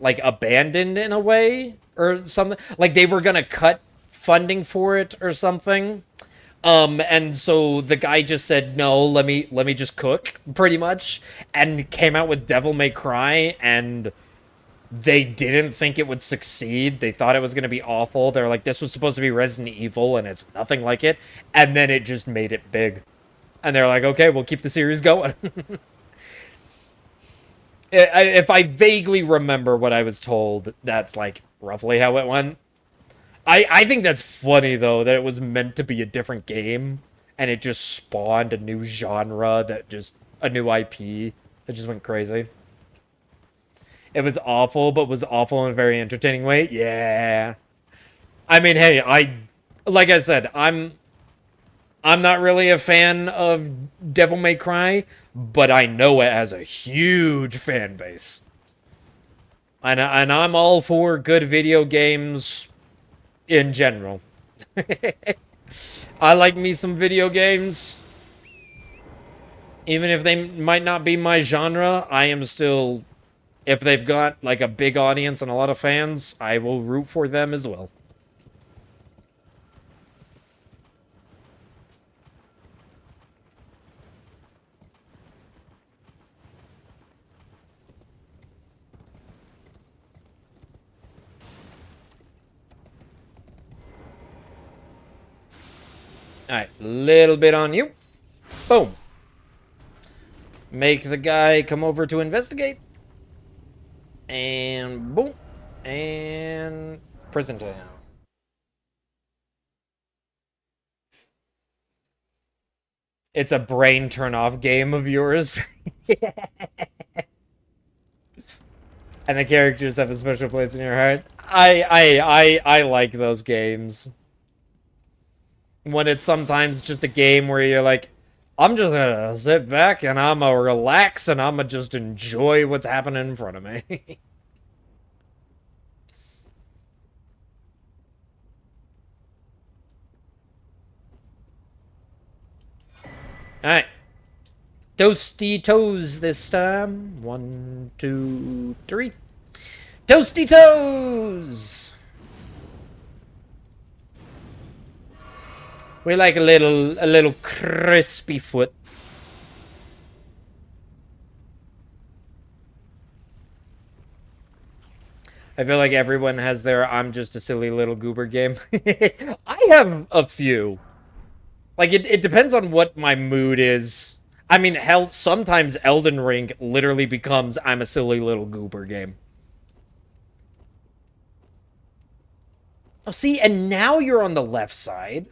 abandoned in a way or something. Like they were gonna cut funding for it or something. And so the guy just said, "No, let me just cook," pretty much, and came out with Devil May Cry, and they didn't think it would succeed. They thought it was going to be awful. They're like, this was supposed to be Resident Evil, and it's nothing like it. And then it just made it big. And they're like, okay, we'll keep the series going. If I vaguely remember what I was told, that's, like, roughly how it went. I think that's funny, though, that it was meant to be a different game, and it just spawned a new genre that just... a new IP that just went crazy. It was awful, but was awful in a very entertaining way. Yeah. I mean, hey, like I said, I'm not really a fan of Devil May Cry, but I know it has a huge fan base. And I'm all for good video games in general. I like me some video games. Even if they might not be my genre, I am still... if they've got, like, a big audience and a lot of fans, I will root for them as well. Alright, little bit on you. Boom. Make the guy come over to investigate. And boom. And prison town. It's a brain turn off game of yours. And the characters have a special place in your heart. I like those games. When it's sometimes just a game where you're like, I'm just gonna sit back and I'm gonna relax and I'm gonna just enjoy what's happening in front of me. Alright. Toasty toes this time. 1, 2, 3. Toasty toes! We like a little crispy foot. I feel like everyone has their I'm just a silly little goober game. I have a few. Like, it depends on what my mood is. I mean, hell, sometimes Elden Ring literally becomes I'm a silly little goober game. Oh, see, and now you're on the left side.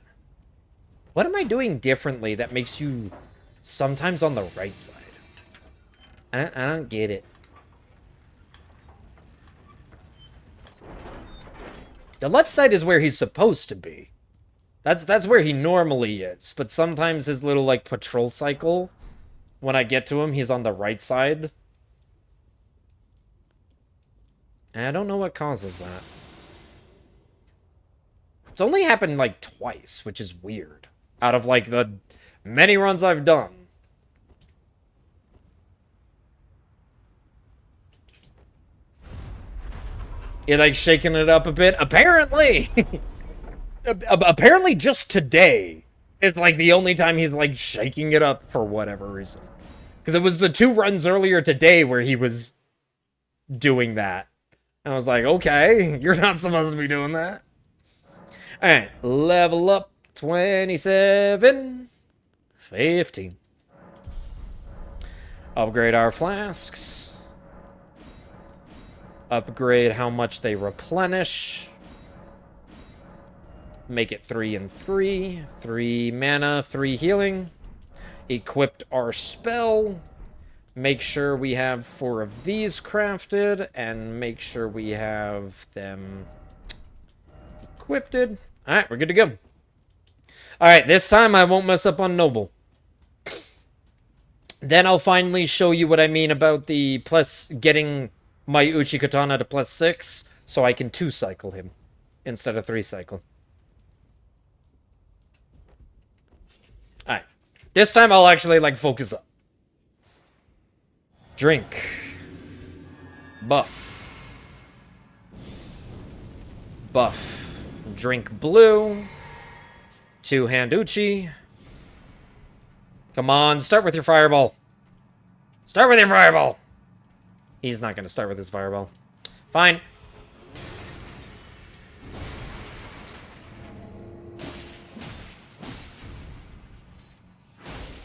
What am I doing differently that makes you sometimes on the right side? I don't get it. The left side is where he's supposed to be. That's where he normally is. But sometimes his little, like, patrol cycle, when I get to him, he's on the right side. And I don't know what causes that. It's only happened, like, twice, which is weird. Out of, like, the many runs I've done. You're, like, shaking it up a bit? Apparently! Apparently just today. It's, like, the only time he's, like, shaking it up for whatever reason. Because it was the 2 runs earlier today where he was doing that. And I was like, okay, you're not supposed to be doing that. Alright, level up. 27, 15. Upgrade our flasks. Upgrade how much they replenish. Make it 3 and 3. 3 mana, 3 healing. Equipped our spell. Make sure we have 4 of these crafted. And make sure we have them equipped. Alright, we're good to go. Alright, this time I won't mess up on Noble. Then I'll finally show you what I mean about the plus getting my Uchi Katana to +6 so I can 2-cycle him instead of 3-cycle. Alright. This time I'll actually, like, focus up. Drink. Buff. Buff. Drink blue. 2-hand Uchi. Come on, start with your fireball. Start with your fireball! He's not going to start with his fireball. Fine.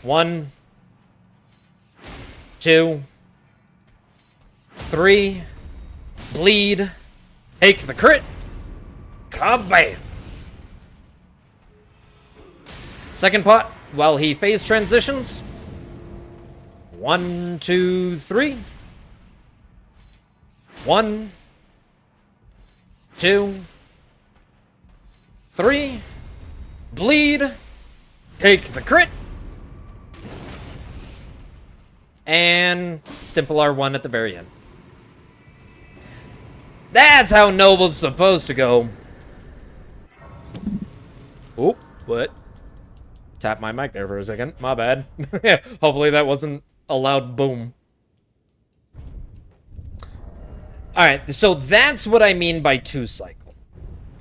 One, two, three, bleed, take the crit, kabam! Second pot, while he phase transitions. 1, 2, 3. 1, 2, 3, bleed, take the crit, and simple R1 at the very end. That's how Noble's supposed to go. Oop, what? Tap my mic there for a second. My bad. Hopefully that wasn't a loud boom. Alright, so that's what I mean by 2-cycle.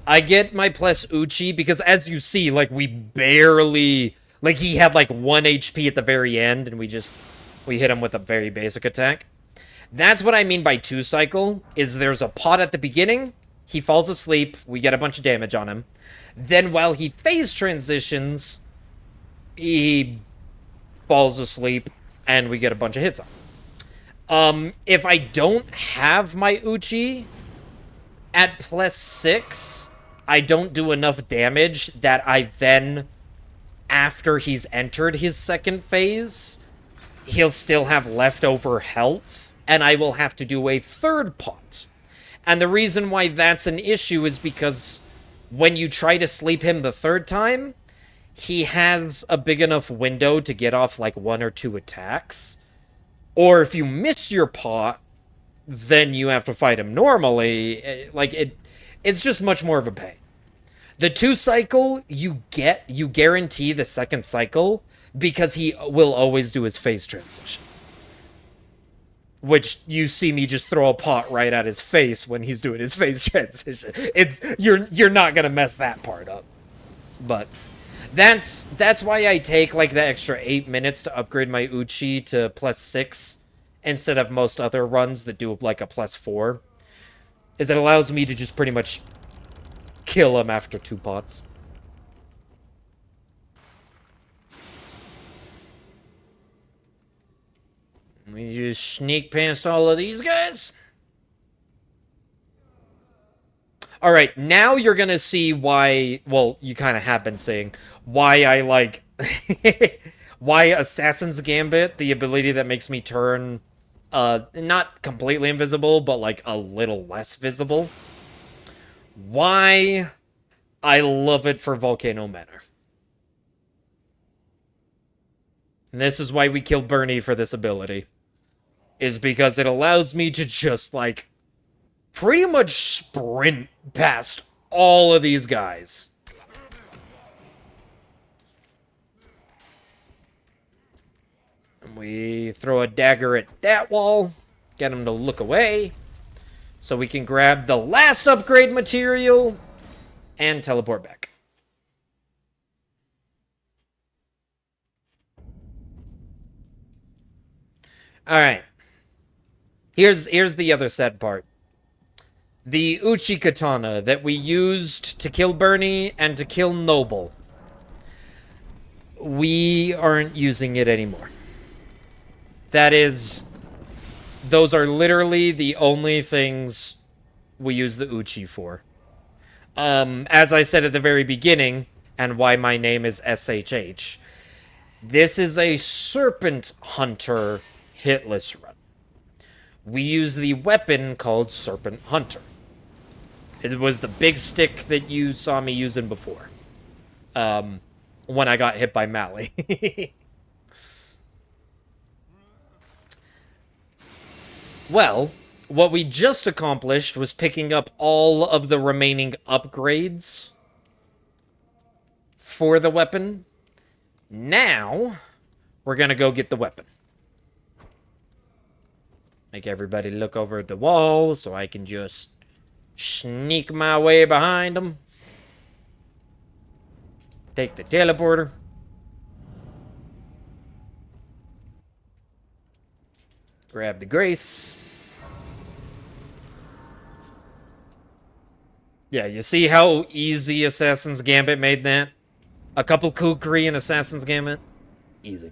I get my plus Uchi because, as you see, like, we barely... Like, he had, like, 1 HP at the very end, and we hit him with a very basic attack. That's what I mean by 2-cycle, is there's a pot at the beginning, he falls asleep, we get a bunch of damage on him. Then while he phase transitions, he falls asleep, and we get a bunch of hits on him. If I don't have my Uchi at plus 6, I don't do enough damage that I then, after he's entered his second phase, he'll still have leftover health, and I will have to do a third pot. And the reason why that's an issue is because when you try to sleep him the third time, he has a big enough window to get off like 1 or 2 attacks. Or if you miss your pot, then you have to fight him normally. It's just much more of a pain. The 2-cycle, you guarantee the second cycle because he will always do his phase transition. Which you see me just throw a pot right at his face when he's doing his phase transition. You're not gonna mess that part up. But that's why I take like the extra 8 minutes to upgrade my Uchi to plus 6 instead of most other runs that do like a plus 4. Is it allows me to just pretty much kill him after 2 pots. We just sneak past all of these guys. Alright, now you're gonna see why, well, you kind of have been saying, why I like, why Assassin's Gambit, the ability that makes me turn, not completely invisible, but like a little less visible. Why I love it for Volcano Manor. And this is why we killed Bernie for this ability. Is because it allows me to just, like, pretty much sprint past all of these guys. And we throw a dagger at that wall, get him to look away, so we can grab the last upgrade material and teleport back. Alright. Here's the other sad part. The Uchi Katana that we used to kill Bernie and to kill Noble. We aren't using it anymore. Those are literally the only things we use the Uchi for. As I said at the very beginning, and why my name is SHH, this is a Serpent Hunter Hitless run. We use the weapon called Serpent Hunter. It was the big stick that you saw me using before. When I got hit by Mally. Well, what we just accomplished was picking up all of the remaining upgrades for the weapon. Now, we're gonna go get the weapon. Make everybody look over at the wall so I can just sneak my way behind them. Take the teleporter. Grab the Grace. Yeah, you see how easy Assassin's Gambit made that? A couple kukri in Assassin's Gambit? Easy.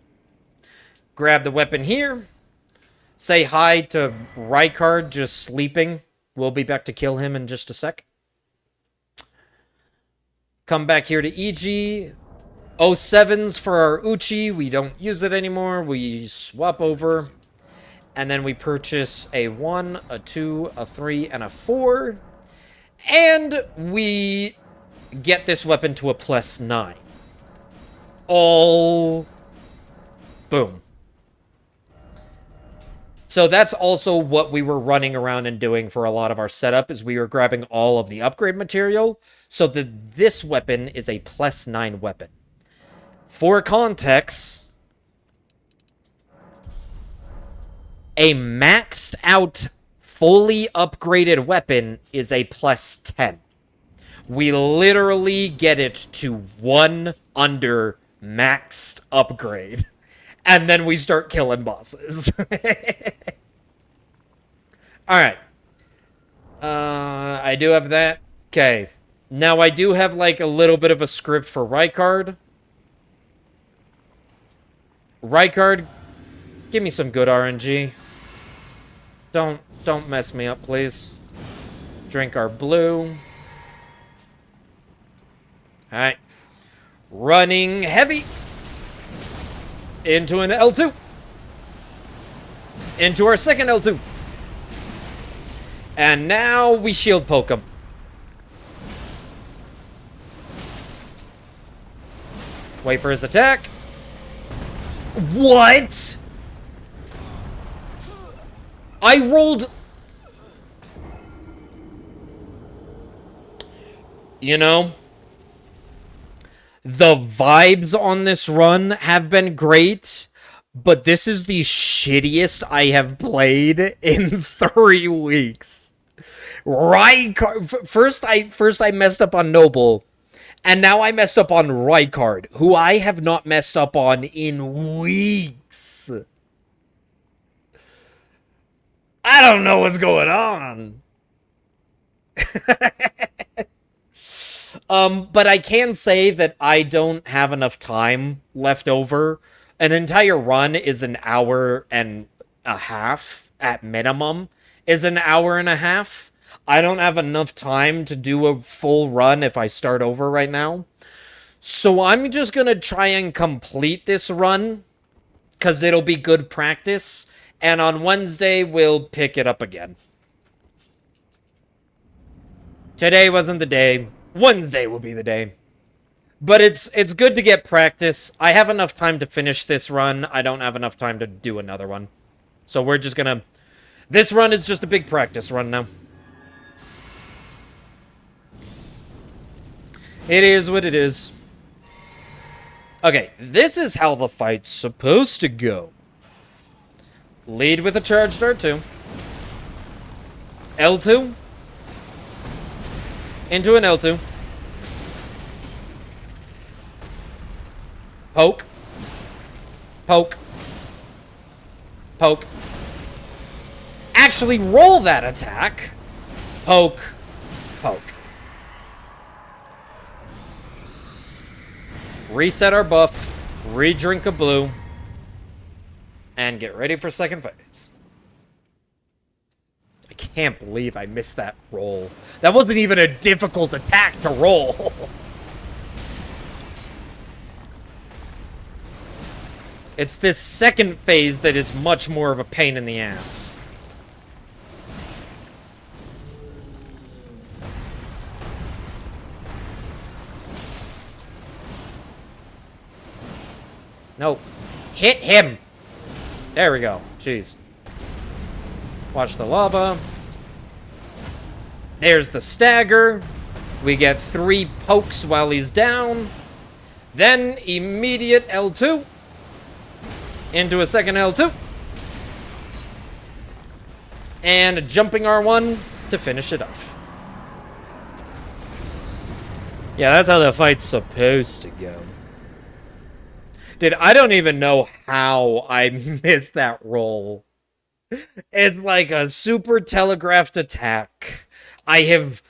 Grab the weapon here. Say hi to Rykard just sleeping. We'll be back to kill him in just a sec. Come back here to EG. 07s for our Uchi. We don't use it anymore. We swap over. And then we purchase a 1, a 2, a 3, and a 4. And we get this weapon to a +9. All... Boom. So that's also what we were running around and doing for a lot of our setup, is we were grabbing all of the upgrade material, so that this weapon is a +9 weapon. For context, a maxed out, fully upgraded weapon is a +10. We literally get it to 1 under maxed upgrade. And then we start killing bosses. Alright. I do have that. Okay. Now I do have like a little bit of a script for Rykard. Rykard, give me some good RNG. Don't mess me up, please. Drink our blue. Alright. Running heavy. Into an L2. Into our second L2. And now we shield poke him. Wait for his attack. What? I rolled... You know, the vibes on this run have been great, but this is the shittiest I have played in 3 weeks. Rykard... First I messed up on Noble, and now I messed up on Rykard, who I have not messed up on in weeks. I don't know what's going on. But I can say that I don't have enough time left over. An entire run is an hour and a half, at minimum, is an hour and a half. I don't have enough time to do a full run if I start over right now. So I'm just gonna try and complete this run, because it'll be good practice, and on Wednesday we'll pick it up again. Today wasn't the day. Wednesday will be the day. But it's good to get practice. I have enough time to finish this run. I don't have enough time to do another one. So we're just gonna... This run is just a big practice run now. It is what it is. Okay, this is how the fight's supposed to go. Lead with a charged R2. L2. Into an L2. Poke. Poke. Poke. Actually roll that attack. Poke. Poke. Reset our buff. Re-drink a blue. And get ready for second phase. I can't believe I missed that roll. That wasn't even a difficult attack to roll. It's this second phase that is much more of a pain in the ass. No. Hit him! There we go. Jeez. Watch the lava. There's the stagger. We get 3 pokes while he's down. Then immediate L2. Into a second L2. And a jumping R1 to finish it off. Yeah, that's how the fight's supposed to go. Dude, I don't even know how I missed that roll. It's like a super telegraphed attack. I have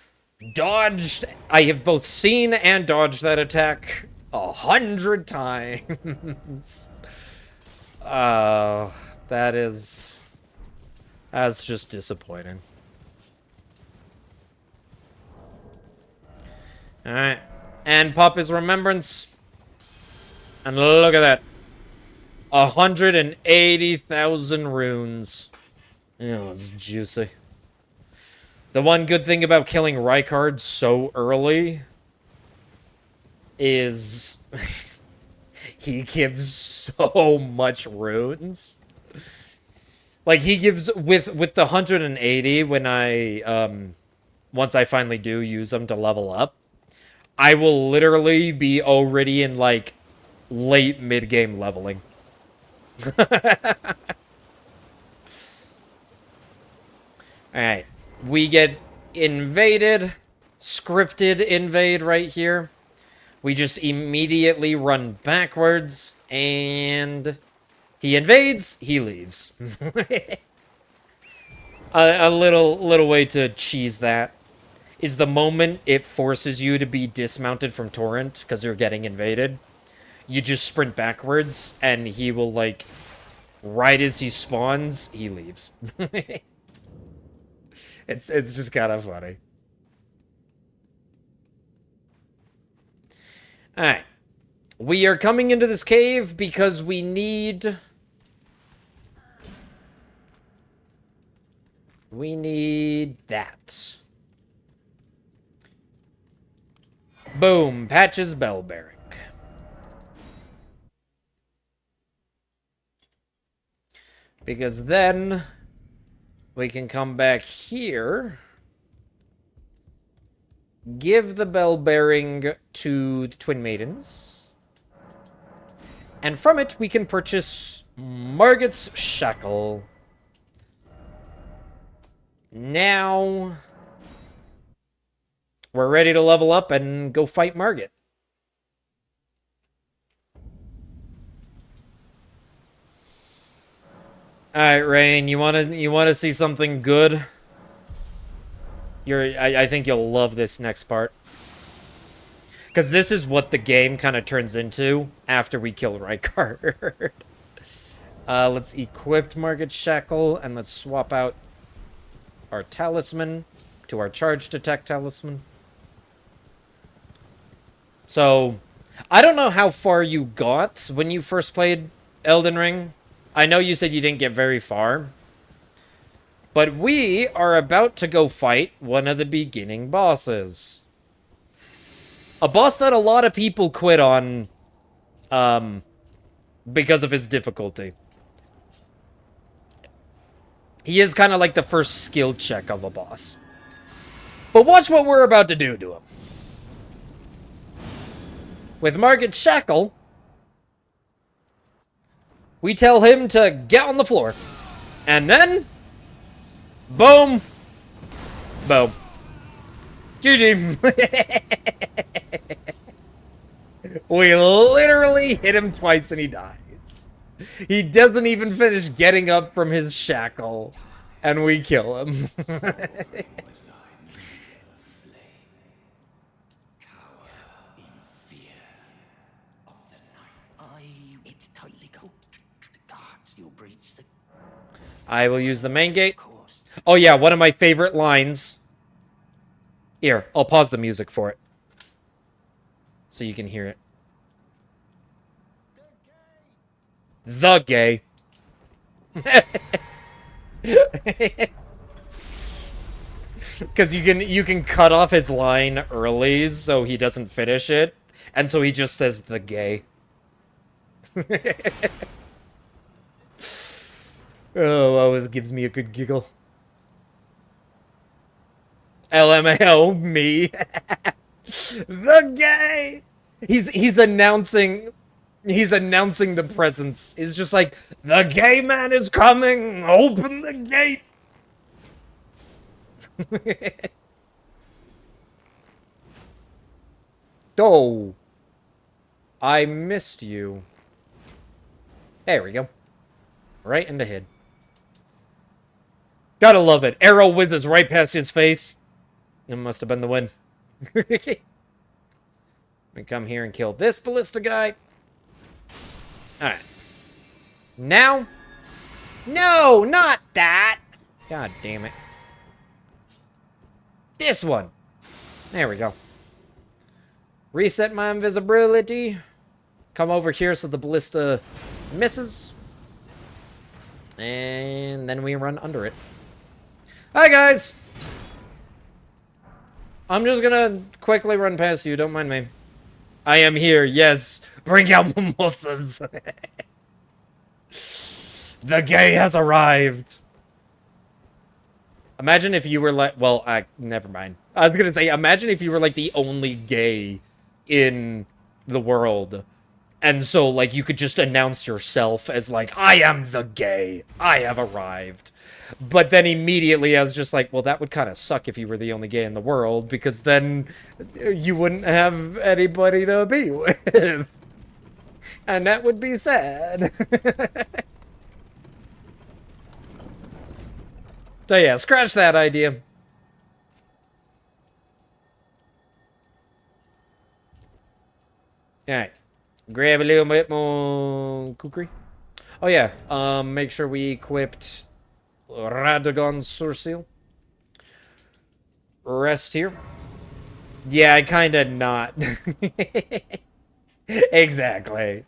dodged. I have both seen and dodged that attack 100 times. That is... That's just disappointing. Alright. And pop his remembrance. And look at that. 180,000 runes. Yeah, it's juicy. The one good thing about killing Rykard so early is he gives so much runes. Like, he gives, with the 180, when I, once I finally do use them to level up, I will literally be already in, like, late mid-game leveling. Alright. We get invaded. Scripted invade right here. We just immediately run backwards, and he invades, he leaves. a little way to cheese that is the moment it forces you to be dismounted from Torrent because you're getting invaded. You just sprint backwards, and he will, like, right as he spawns, he leaves. It's just kind of funny. Alright. We are coming into this cave because we need... We need that. Boom. Patches bell bearing. Because then we can come back here, give the bell bearing to the Twin Maidens, and from it we can purchase Margit's Shackle. Now we're ready to level up and go fight Margit. Alright, Rain, you wanna see something good? I think you'll love this next part. Because this is what the game kind of turns into after we kill Rykard. Let's equip Margit Shackle, and let's swap out our talisman to our charged attack talisman. So, I don't know how far you got when you first played Elden Ring. I know you said you didn't get very far. But we are about to go fight one of the beginning bosses. A boss that a lot of people quit on because of his difficulty. He is kind of like the first skill check of a boss. But watch what we're about to do to him. With Margit Shackle, we tell him to get on the floor. And then, boom. Boom. GG. We literally hit him twice and he dies. He doesn't even finish getting up from his shackle. And we kill him. I will use the main gate. Oh yeah, one of my favorite lines. Here, I'll pause the music for it. So you can hear it. The gay. Because you can cut off his line early so he doesn't finish it. And so he just says the gay. Oh, always gives me a good giggle. LMAO, me. The gay. He's announcing the presence. He's just like, the gay man is coming. Open the gate. Oh, I missed you. There we go. Right in the head. Gotta love it. Arrow whizzes right past his face. It must have been the win. We come here and kill this ballista guy. Alright. Now? No, not that! God damn it. This one. There we go. Reset my invisibility. Come over here so the ballista misses. And then we run under it. Hi, guys! I'm just gonna quickly run past you, don't mind me. I am here, yes. Bring out mimosas. The gay has arrived. Imagine if you were like, well, never mind. I was gonna say, imagine if you were like the only gay in the world. And so, like, you could just announce yourself as like, I am the gay. I have arrived. But then immediately I was just like, well, that would kind of suck if you were the only gay in the world, because then you wouldn't have anybody to be with. And that would be sad. So yeah, scratch that idea. Alright. Grab a little bit more kukri. Oh yeah, make sure we equipped Radagon's Sourceal. Rest here. Yeah, I kinda not. Exactly.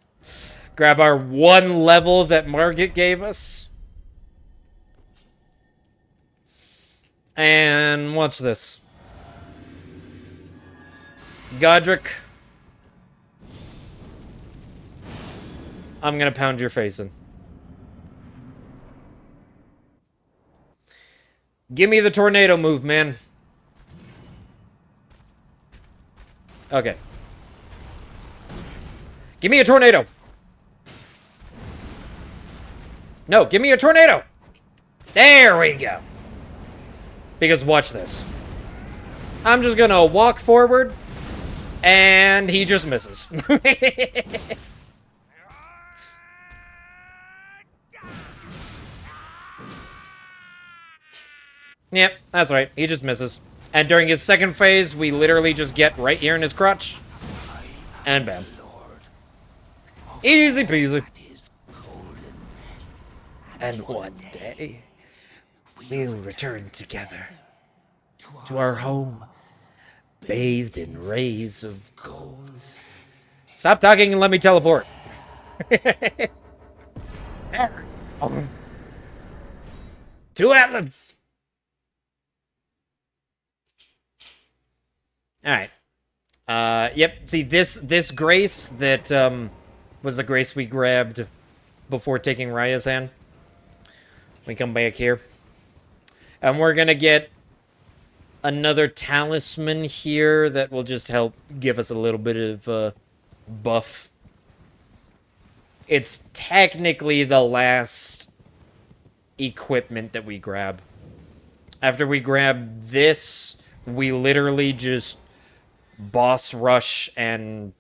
Grab our one level that Margit gave us. And watch this. Godric. I'm gonna pound your face in. Give me the tornado move, man. Okay. Give me a tornado. No, give me a tornado. There we go. Because watch this. I'm just gonna walk forward, and he just misses. Yep, that's right. He just misses. And during his second phase, we literally just get right here in his crotch. And bam. Easy peasy. And one day, we'll return together to our home, bathed in rays of gold. Stop talking and let me teleport. To Atlas. Alright. Yep, see this grace that was the grace we grabbed before taking Raya's hand. We come back here. And we're gonna get another talisman here that will just help give us a little bit of buff. It's technically the last equipment that we grab. After we grab this, we literally just boss rush and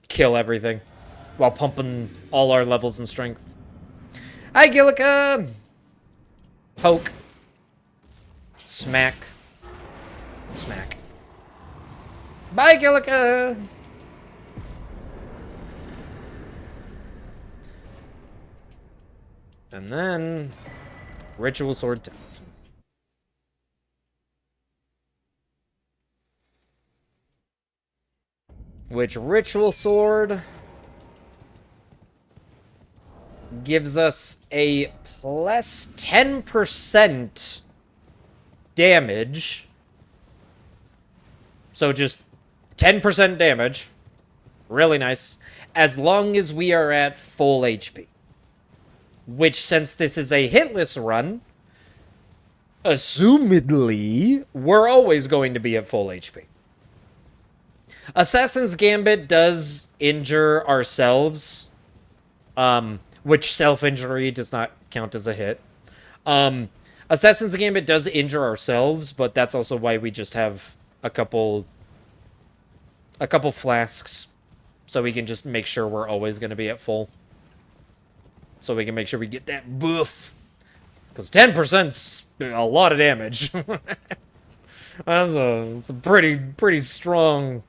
kill everything while pumping all our levels and strength. Hi, Gillica! Poke. Smack. Smack. Bye, Gillica! And then... Ritual Sword Talisman. Which Ritual Sword gives us a plus 10% damage. So just 10% damage. Really nice. As long as we are at full HP. Which, since this is a hitless run, assumedly, we're always going to be at full HP. Assassin's Gambit does injure ourselves, which self-injury does not count as a hit. Assassin's Gambit does injure ourselves, but that's also why we just have a couple flasks, so we can just make sure we're always going to be at full. So we can make sure we get that buff. Because 10%'s a lot of damage. It's a pretty strong.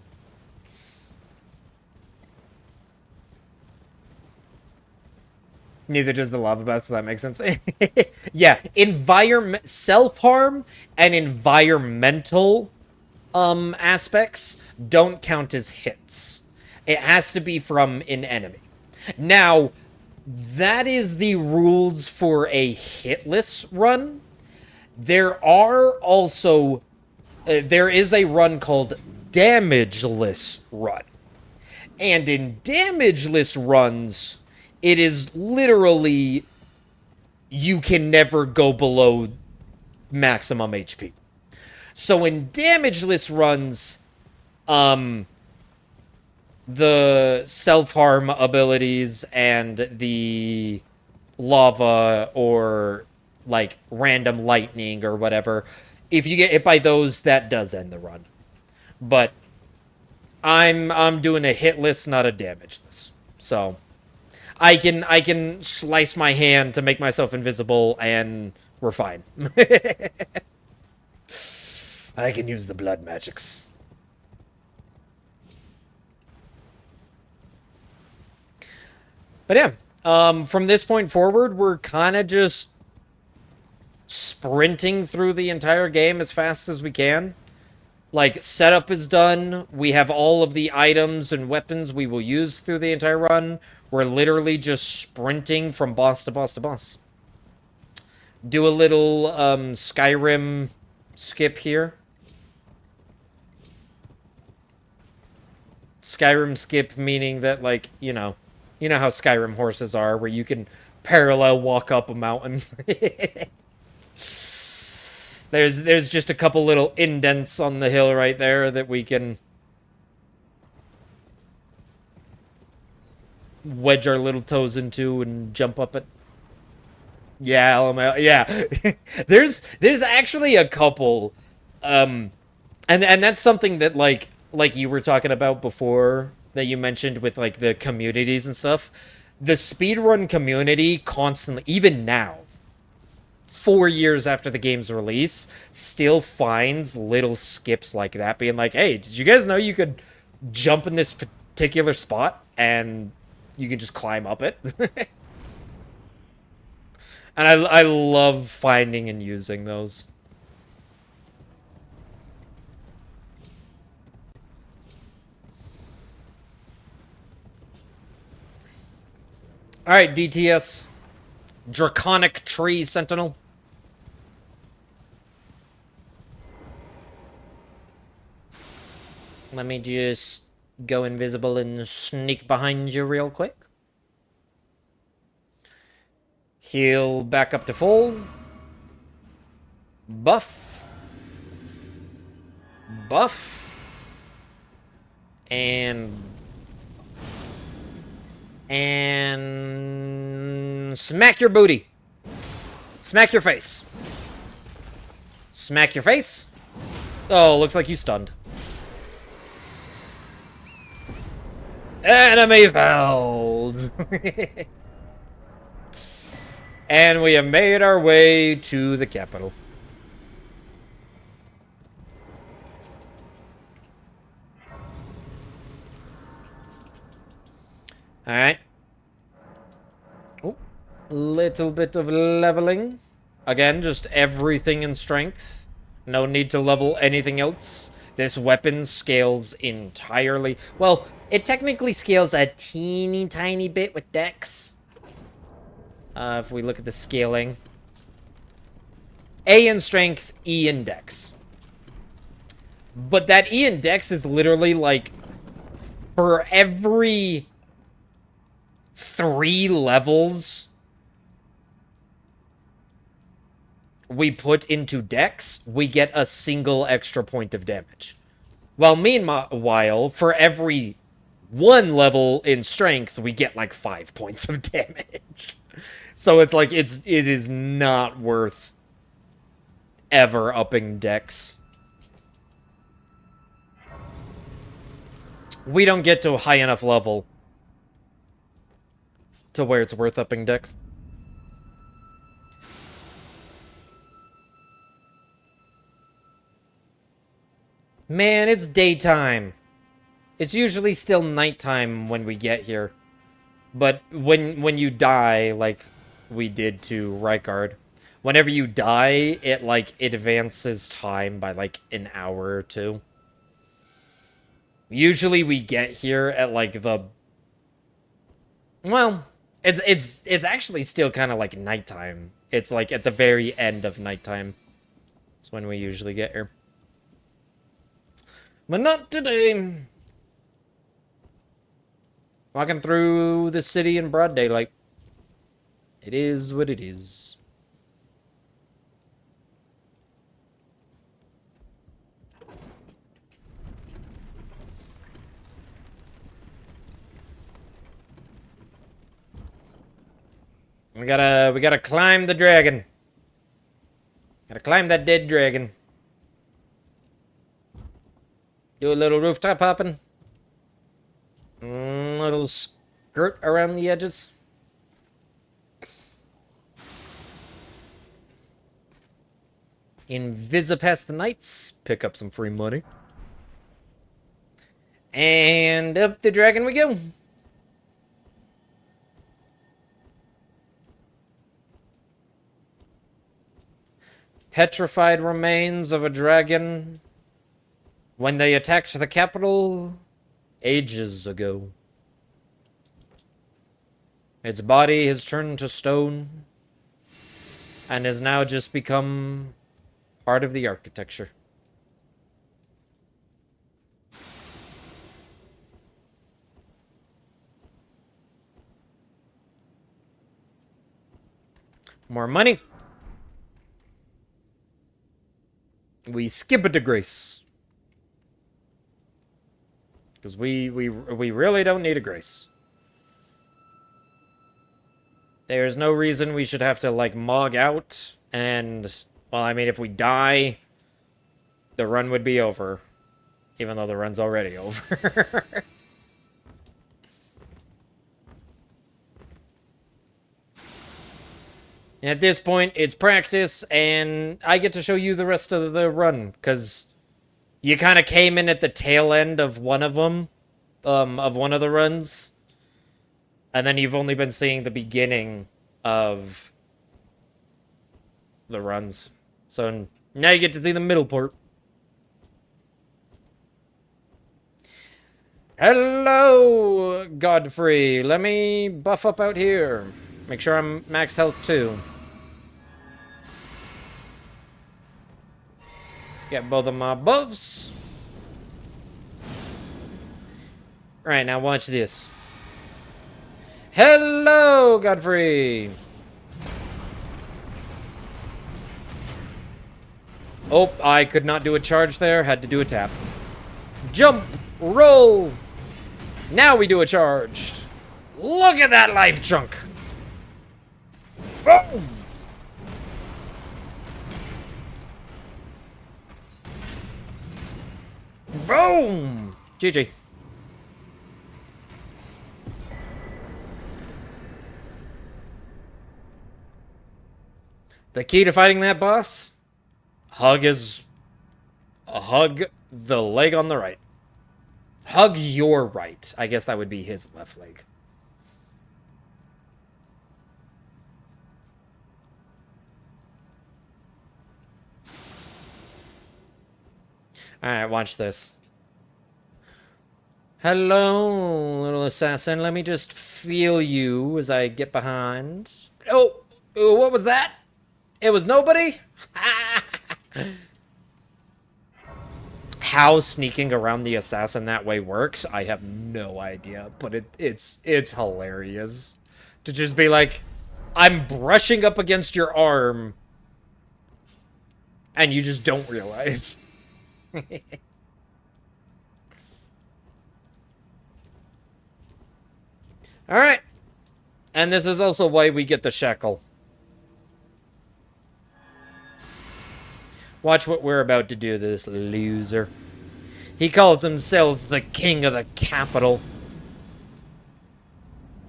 Neither does the lava bat, so that makes sense. Yeah, environment, self-harm and environmental aspects don't count as hits. It has to be from an enemy. Now, that is the rules for a hitless run. There are also there is a run called damageless run. And in damageless runs, it is literally you can never go below maximum HP. So in damageless runs, the self-harm abilities and the lava or like random lightning or whatever, if you get hit by those, that does end the run. But I'm doing a hitless, not a damageless. So I can slice my hand to make myself invisible and we're fine. I can use the blood magics. But yeah, from this point forward, we're kind of just sprinting through the entire game as fast as we can. Like, setup is done. We have all of the items and weapons we will use through the entire run. We're literally just sprinting from boss to boss to boss. Do a little Skyrim skip here. Skyrim skip meaning that, like, you know how Skyrim horses are, where you can parallel walk up a mountain. There's just a couple little indents on the hill right there that we can wedge our little toes into and jump up it. Yeah, LML. Yeah. there's actually a couple and that's something that like you were talking about before that you mentioned with like the communities and stuff. The speedrun community constantly, even now, 4 years after the game's release, still finds little skips like that, being like, hey, did you guys know you could jump in this particular spot and you can just climb up it? And I love finding and using those. Alright, DTS. Draconic Tree Sentinel. Let me just go invisible and sneak behind you real quick. Heal back up to full. Buff. Buff. And smack your booty. Smack your face. Smack your face. Oh, looks like you stunned. Enemy felled. And we have made our way to the capital. Alright. Oh, little bit of leveling. Again, just everything in strength. No need to level anything else. This weapon scales entirely. Well, it technically scales a teeny tiny bit with dex. If we look at the scaling. A in strength, E in dex. But that E in dex is literally like, for every 3 levels we put into dex, we get a single extra point of damage. While meanwhile, for every 1 level in strength, we get like 5 points of damage. So it's like, it is not worth ever upping dex. We don't get to a high enough level to where it's worth upping dex. Man, it's daytime. It's usually still nighttime when we get here. But when you die, like we did to Rykard, whenever you die, it advances time by like an hour or two. Usually we get here at like the well, it's actually still kind of like nighttime. It's like at the very end of nighttime. That's when we usually get here. But not today. Walking through the city in broad daylight. It is what it is. We gotta climb the dragon. Gotta climb that dead dragon. Do a little rooftop hopping. Little skirt around the edges. Past the nights. Pick up some free money. And up the dragon we go. Petrified remains of a dragon when they attacked the capital ages ago. Its body has turned to stone and has now just become part of the architecture. More money. We skip it to grace. Because we really don't need a grace. There's no reason we should have to, like, mog out. And, well, I mean, if we die, the run would be over. Even though the run's already over. At this point, it's practice, and I get to show you the rest of the run, because you kind of came in at the tail end of one of them, of one of the runs, and then you've only been seeing the beginning of the runs. So now you get to see the middle part. Hello, Godfrey. Let me buff up out here. Make sure I'm max health too. Get both of my buffs. Alright, now watch this. Hello, Godfrey. Oh, I could not do a charge there. Had to do a tap. Jump. Roll. Now we do a charge. Look at that life chunk. Boom. Boom! GG. The key to fighting that boss? Hug the leg on the right. Hug your right. I guess that would be his left leg. Alright, watch this. Hello, little assassin. Let me just feel you as I get behind. Oh, what was that? It was nobody? How sneaking around the assassin that way works, I have no idea. But it's hilarious. To just be like, I'm brushing up against your arm, and you just don't realize. Alright. And this is also why we get the shackle. Watch what we're about to do to this loser. He calls himself the king of the capital.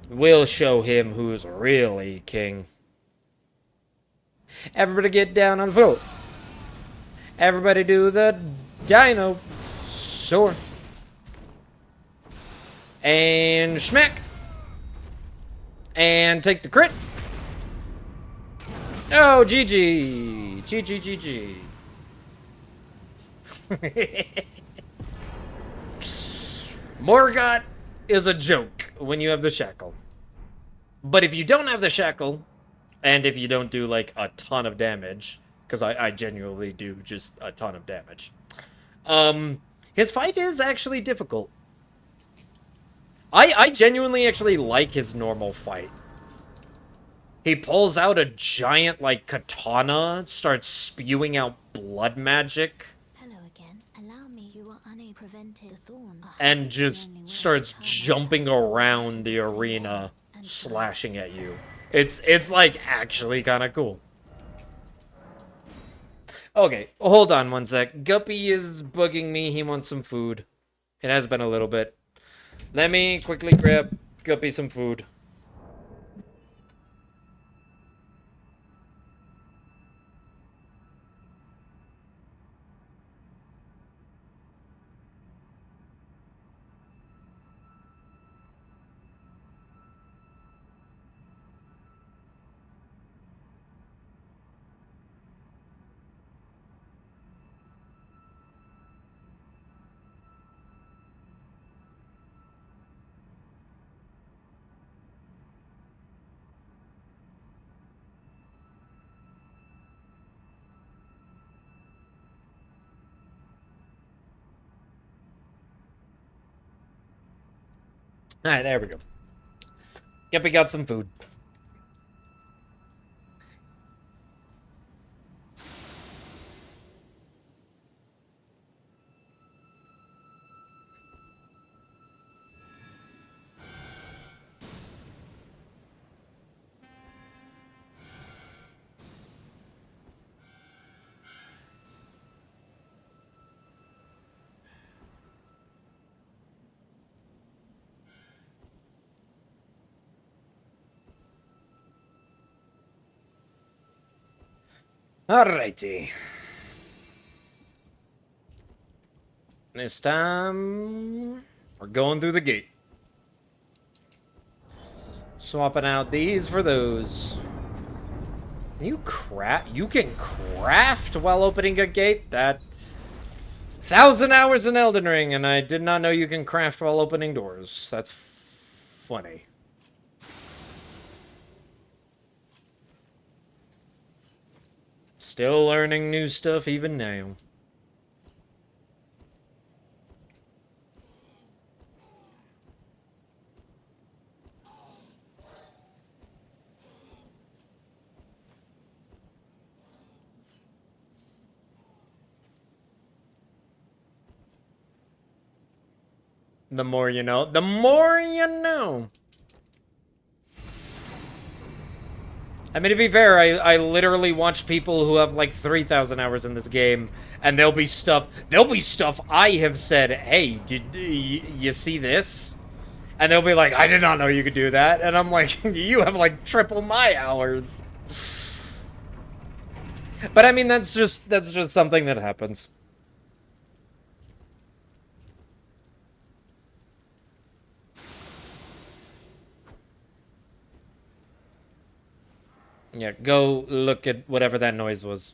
We'll show him who's really king. Everybody get down on the floor. Everybody do the dino. Soar. And schmack. And take the crit. Oh, GG. GG, GG. Morgott is a joke when you have the shackle. But if you don't have the shackle, and if you don't do, like, a ton of damage, because I genuinely do just a ton of damage, his fight is actually difficult. I genuinely actually like his normal fight. He pulls out a giant, like, katana, starts spewing out blood magic, Hello again. Allow me. You are unable to prevent the thorn. and just starts jumping around the arena, slashing at you. It's like, actually kind of cool. Okay, hold on one sec. Guppy is bugging me. He wants some food. It has been a little bit. Let me quickly grab Guppy some food. Alright, there we go. Guppy got some food. Alrighty. This time, we're going through the gate. Swapping out these for those. You can craft while opening a gate? That 1,000 hours in Elden Ring, and I did not know you can craft while opening doors. That's funny. Still learning new stuff even now. The more you know. The more you know. I mean, to be fair, I literally watch people who have like 3,000 hours in this game, and there'll be stuff I have said, hey, did you see this? And they'll be like, I did not know you could do that. And I'm like, you have like triple my hours. But I mean, that's just something that happens. Yeah, go look at whatever that noise was.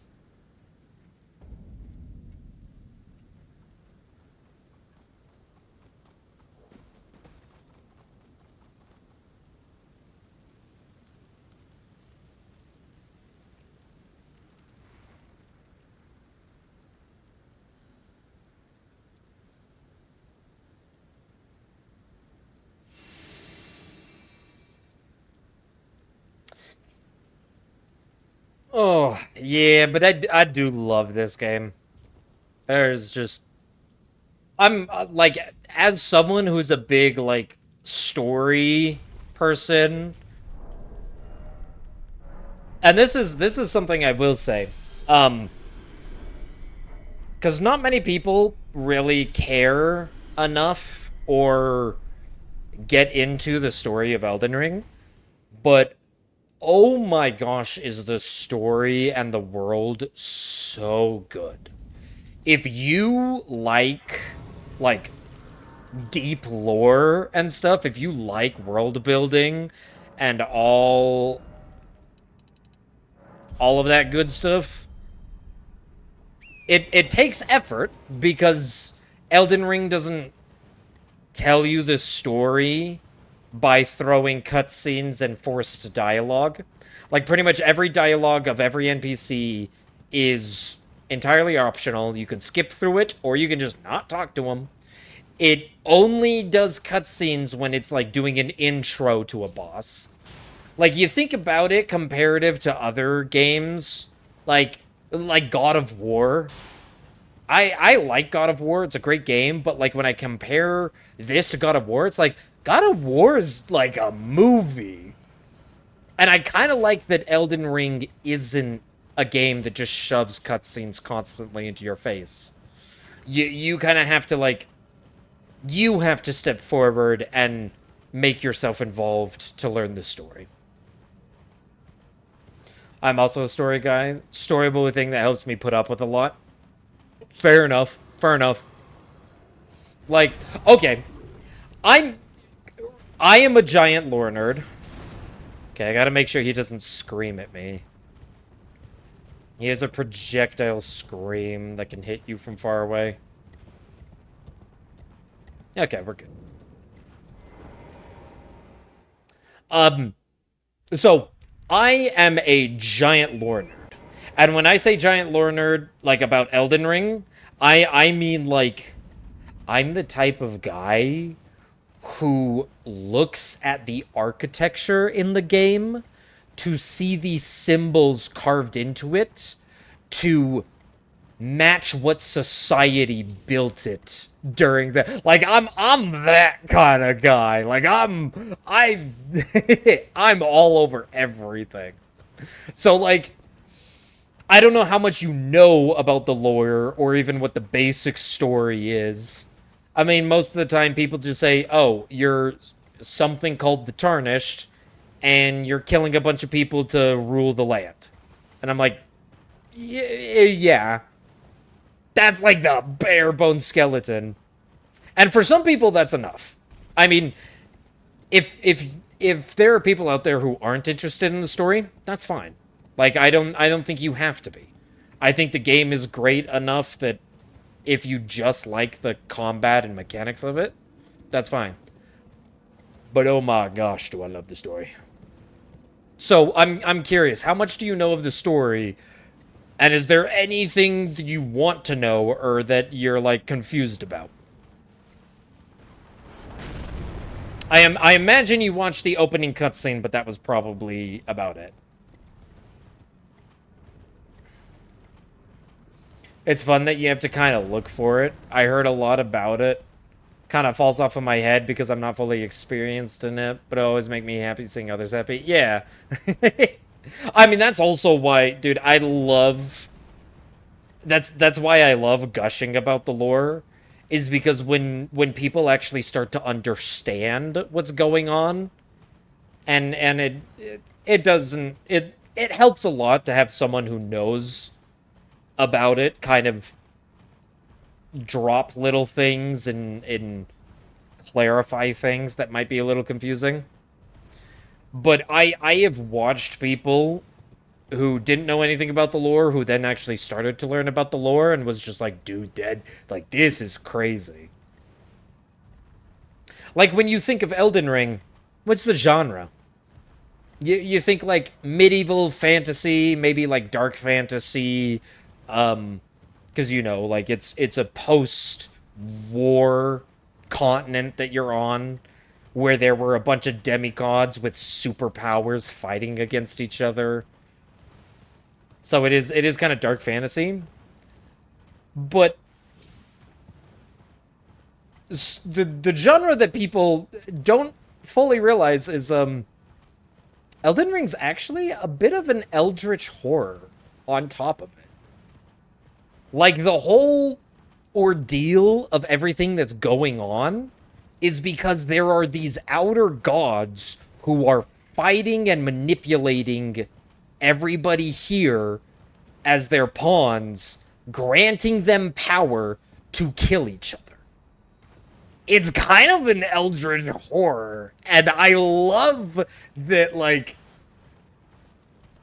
Oh, yeah, but I do love this game. There's just... I'm, like, as someone who's a big, like, story person... And this is something I will say. Because not many people really care enough or get into the story of Elden Ring. But... oh my gosh, is the story and the world so good. If you like like, deep lore and stuff, if you like world building and all of that good stuff, it takes effort, because Elden Ring doesn't tell you the story by throwing cutscenes and forced dialogue. Like, pretty much every dialogue of every NPC is entirely optional. You can skip through it, or you can just not talk to them. It only does cutscenes when it's, like, doing an intro to a boss. Like, you think about it comparative to other games, like God of War. I like God of War. It's a great game, but, like, when I compare this to God of War, it's like, God of War is like a movie. And I kind of like that Elden Ring isn't a game that just shoves cutscenes constantly into your face. You kind of have to, like, you have to step forward and make yourself involved to learn the story. I'm also a story guy. Storyable a thing that helps me put up with a lot. Fair enough. Fair enough. Like, okay. I am a giant lore nerd. Okay, I gotta make sure he doesn't scream at me. He has a projectile scream that can hit you from far away. Okay, we're good. So, I am a giant lore nerd. And when I say giant lore nerd, like, about Elden Ring, I mean, like, I'm the type of guy who looks at the architecture in the game to see these symbols carved into it to match what society built it during the, like, I'm that kind of guy. Like, I'm I'm all over everything. So, like, I don't know how much you know about the lore or even what the basic story is. I mean, most of the time people just say, oh, you're something called the Tarnished, and you're killing a bunch of people to rule the land. And I'm like, yeah. That's like the bare bone skeleton. And for some people, that's enough. I mean, if there are people out there who aren't interested in the story, that's fine. Like, I don't think you have to be. I think the game is great enough that if you just like the combat and mechanics of it, that's fine. But oh my gosh, do I love the story. So, I'm curious, how much do you know of the story? And is there anything that you want to know or that you're, like, confused about? I imagine you watched the opening cutscene, but that was probably about it. It's fun that you have to kind of look for it. I heard a lot about it. Kind of falls off of my head because I'm not fully experienced in it, but it always makes me happy seeing others happy. Yeah. I mean, that's also why, dude, I love... That's why I love gushing about the lore, is because when people actually start to understand what's going on, and it doesn't... It helps a lot to have someone who knows about it kind of drop little things and clarify things that might be a little confusing. But I have watched people who didn't know anything about the lore who then actually started to learn about the lore and was just like, dude, Dad, like, this is crazy. Like, when you think of Elden Ring, what's the genre? You think, like, medieval fantasy, maybe, like, dark fantasy, because, you know, like, it's a post-war continent that you're on, where there were a bunch of demigods with superpowers fighting against each other. So it is kind of dark fantasy. But the genre that people don't fully realize is Elden Ring's actually a bit of an eldritch horror on top of it. Like, the whole ordeal of everything that's going on is because there are these outer gods who are fighting and manipulating everybody here as their pawns, granting them power to kill each other. it's kind of an eldritch horror, and I love that, like,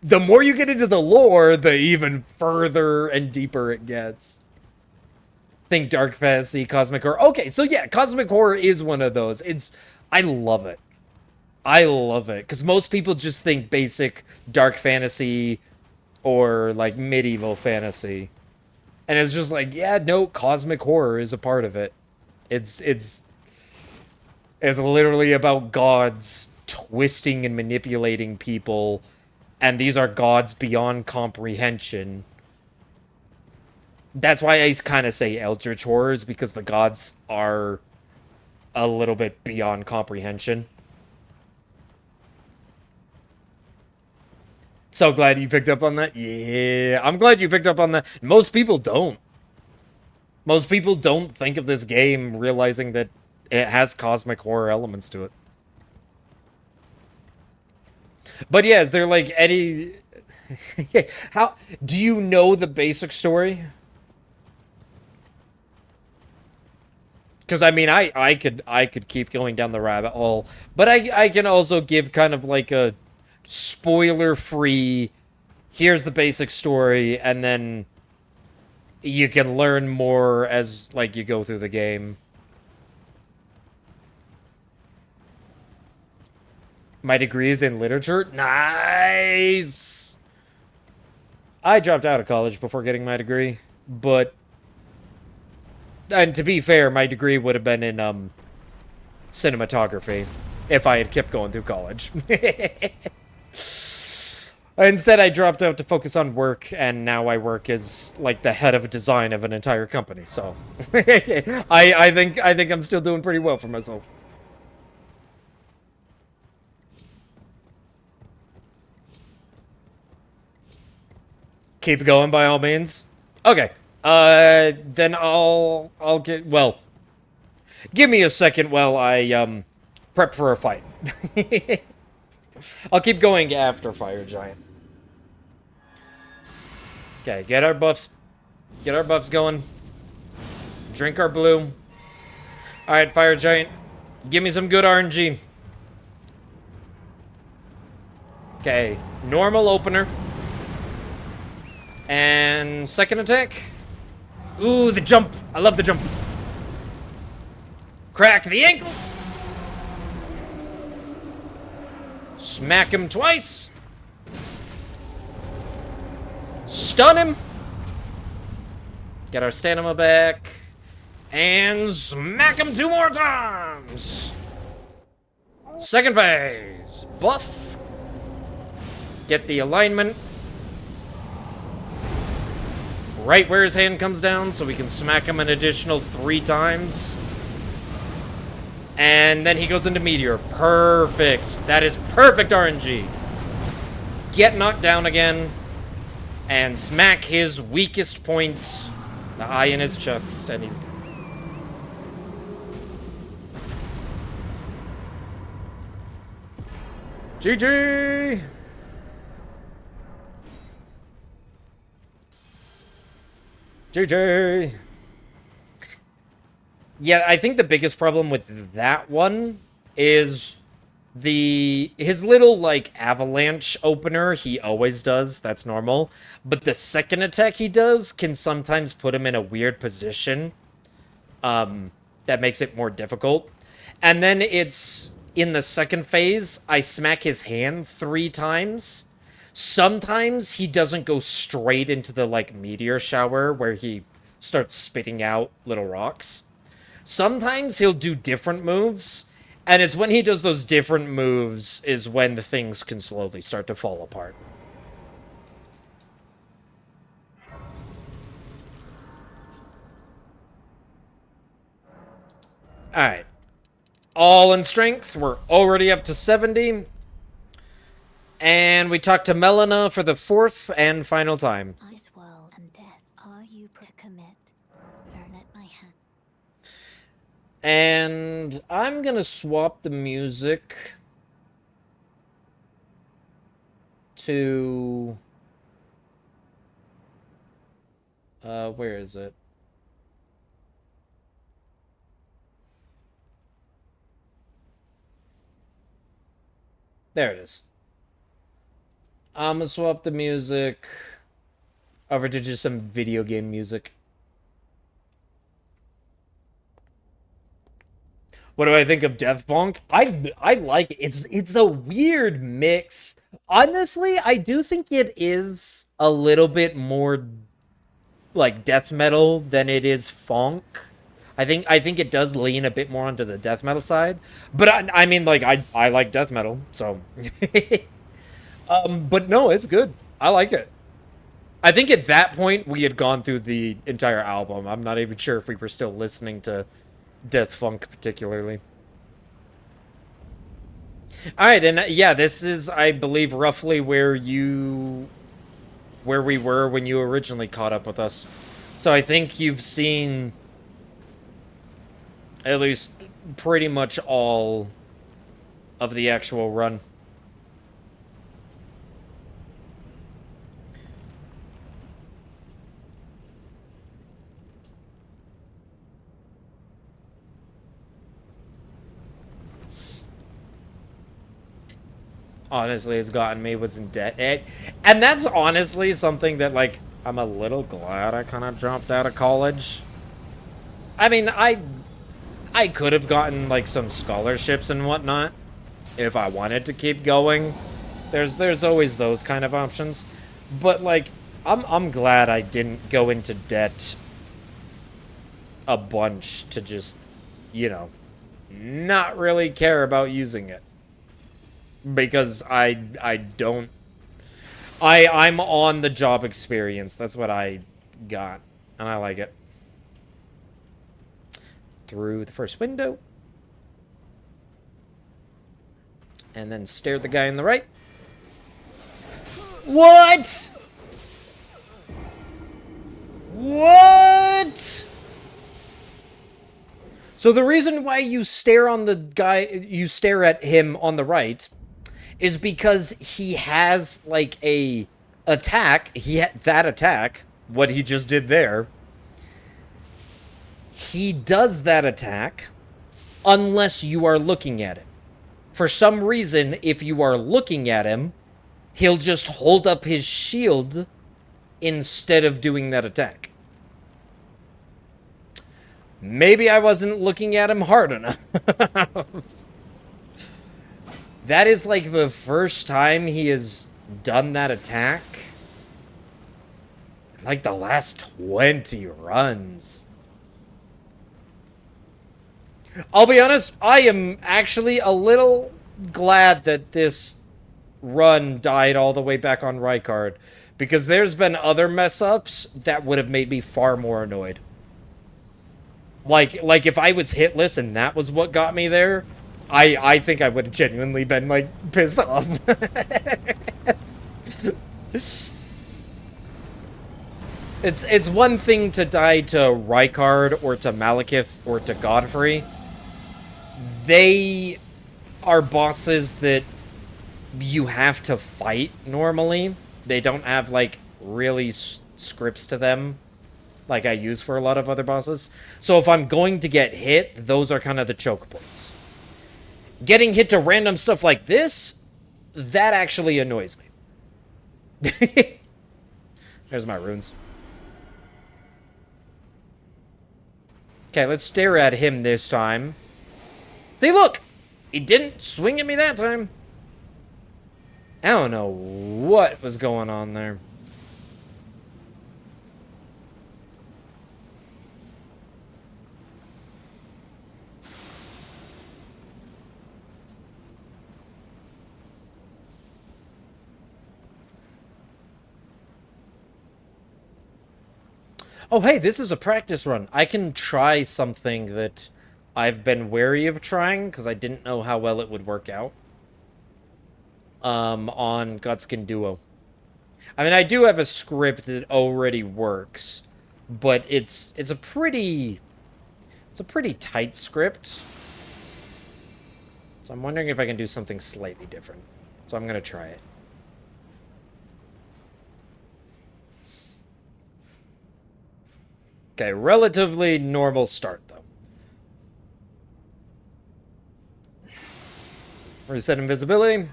the more you get into the lore, the even further and deeper it gets. Think dark fantasy, cosmic horror. Okay, so yeah, cosmic horror is one of those. I love it. I love it, because most people just think basic dark fantasy or, like, medieval fantasy. And it's just like, yeah, no, cosmic horror is a part of it. It's literally about gods twisting and manipulating people, and these are gods beyond comprehension. That's why I kind of say eldritch horrors, because the gods are a little bit beyond comprehension. So glad you picked up on that. Yeah, I'm glad you picked up on that. Most people don't. Most people don't think of this game realizing that it has cosmic horror elements to it. But yeah, is there like any... How... Do you know the basic story? Because, I mean, I could keep going down the rabbit hole. But I can also give kind of like a spoiler-free... Here's the basic story, and then you can learn more as, like, you go through the game. My degree is in literature? Nice! I dropped out of college before getting my degree, but... And to be fair, my degree would have been in, cinematography if I had kept going through college. Instead, I dropped out to focus on work, and now I work as, like, the head of design of an entire company, so... I think I'm still doing pretty well for myself. Keep going by all means. Okay. Then I'll get... Well, give me a second while I, prep for a fight. I'll keep going after Fire Giant. Okay, get our buffs going. Drink our blue. Alright, Fire Giant. Give me some good RNG. Okay, normal opener. And second attack. Ooh, the jump. I love the jump. Crack the ankle. Smack him twice. Stun him. Get our stamina back. And smack him 2 more times. Second phase. Buff. Get the alignment right where his hand comes down, so we can smack him an additional 3 times. And then he goes into Meteor. Perfect. That is perfect RNG. Get knocked down again. And smack his weakest point. The eye in his chest. And he's... GG! GG! Yeah, I think the biggest problem with that one is his little, like, avalanche opener he always does. That's normal. But the second attack he does can sometimes put him in a weird position. That makes it more difficult. And then it's... In the second phase, I smack his hand 3 times. Sometimes he doesn't go straight into the, like, meteor shower where he starts spitting out little rocks. Sometimes he'll do different moves, and it's when he does those different moves is when the things can slowly start to fall apart. Alright. All in strength. We're already up to 70. And we talk to Melina for the 4th and final time. Ice world and death. Are you to commit? Let my hand. And I'm gonna swap the music to... where is it? There it is. I'm gonna swap the music over to just some video game music. What do I think of Death Punk? I like it. It's a weird mix. Honestly, I do think it is a little bit more like death metal than it is funk. I think it does lean a bit more onto the death metal side. But I mean like I like death metal, so but no, it's good. I like it. I think at that point we had gone through the entire album. I'm not even sure if we were still listening to Death Funk particularly. All right, and yeah, this is, I believe, roughly where we were when you originally caught up with us. So I think you've seen at least pretty much all of the actual run. Honestly has gotten me was in debt. And that's honestly something that, like, I'm a little glad I kind of dropped out of college. I mean, I could have gotten, like, some scholarships and whatnot if I wanted to keep going. There's always those kind of options. But, like, I'm glad I didn't go into debt a bunch to just, you know, not really care about using it. Because I'm on the job experience. That's what I got. And I like it. Through the first window. And then stare at the guy on the right. What? What? So the reason why you stare on the guy, you stare at him on the right, is because he has, like, a attack. That attack, what he just did there, he does that attack unless you are looking at him. For some reason, if you are looking at him, he'll just hold up his shield instead of doing that attack. Maybe I wasn't looking at him hard enough. That is, like, the first time he has done that attack. Like, the last 20 runs. I'll be honest, I am actually a little glad that this run died all the way back on Rykard. Because there's been other mess-ups that would have made me far more annoyed. Like if I was hitless and that was what got me there, I think I would have genuinely been, like, pissed off. It's one thing to die to Rykard or to Malekith or to Godfrey. They are bosses that you have to fight normally. They don't have, like, really scripts to them like I use for a lot of other bosses. So if I'm going to get hit, those are kind of the choke points. Getting hit to random stuff like this, that actually annoys me. There's my runes. Okay, let's stare at him this time. See, look! He didn't swing at me that time. I don't know what was going on there. Oh, hey, this is a practice run. I can try something that I've been wary of trying, because I didn't know how well it would work out. On Godskin Duo. I mean, I do have a script that already works, but it's a pretty tight script. So I'm wondering if I can do something slightly different. So I'm gonna try it. Okay, relatively normal start, though. Reset invisibility.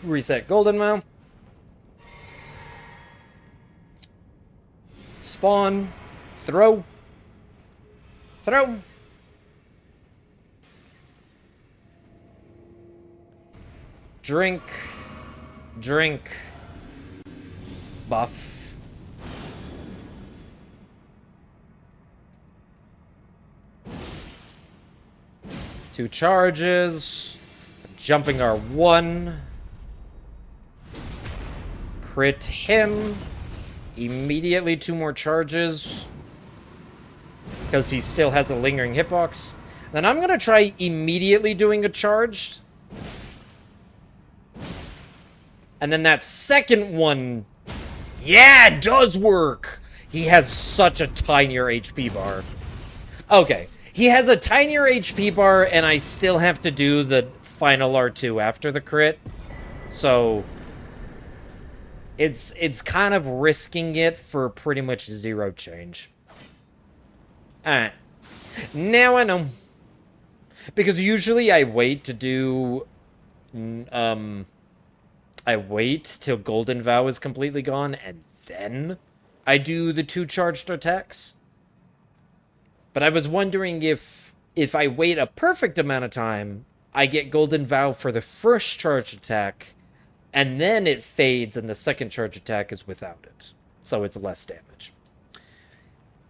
reset Golden Vow. Spawn. Throw. Throw. Drink. Drink. Buff. 2 charges. Jumping our 1. Crit him. Immediately 2 more charges. Because he still has a lingering hitbox. Then I'm going to try immediately doing a charged. And then that second one... Yeah, it does work! He has such a tinier HP bar. Okay. He has a tinier HP bar, and I still have to do the final R2 after the crit. So... It's kind of risking it for pretty much 0 change. Alright. Now I know. Because usually I wait to do... I wait till Golden Vow is completely gone, and then I do the 2 charged attacks. But I was wondering if I wait a perfect amount of time, I get Golden Vow for the first charge attack, and then it fades and the second charge attack is without it. So it's less damage.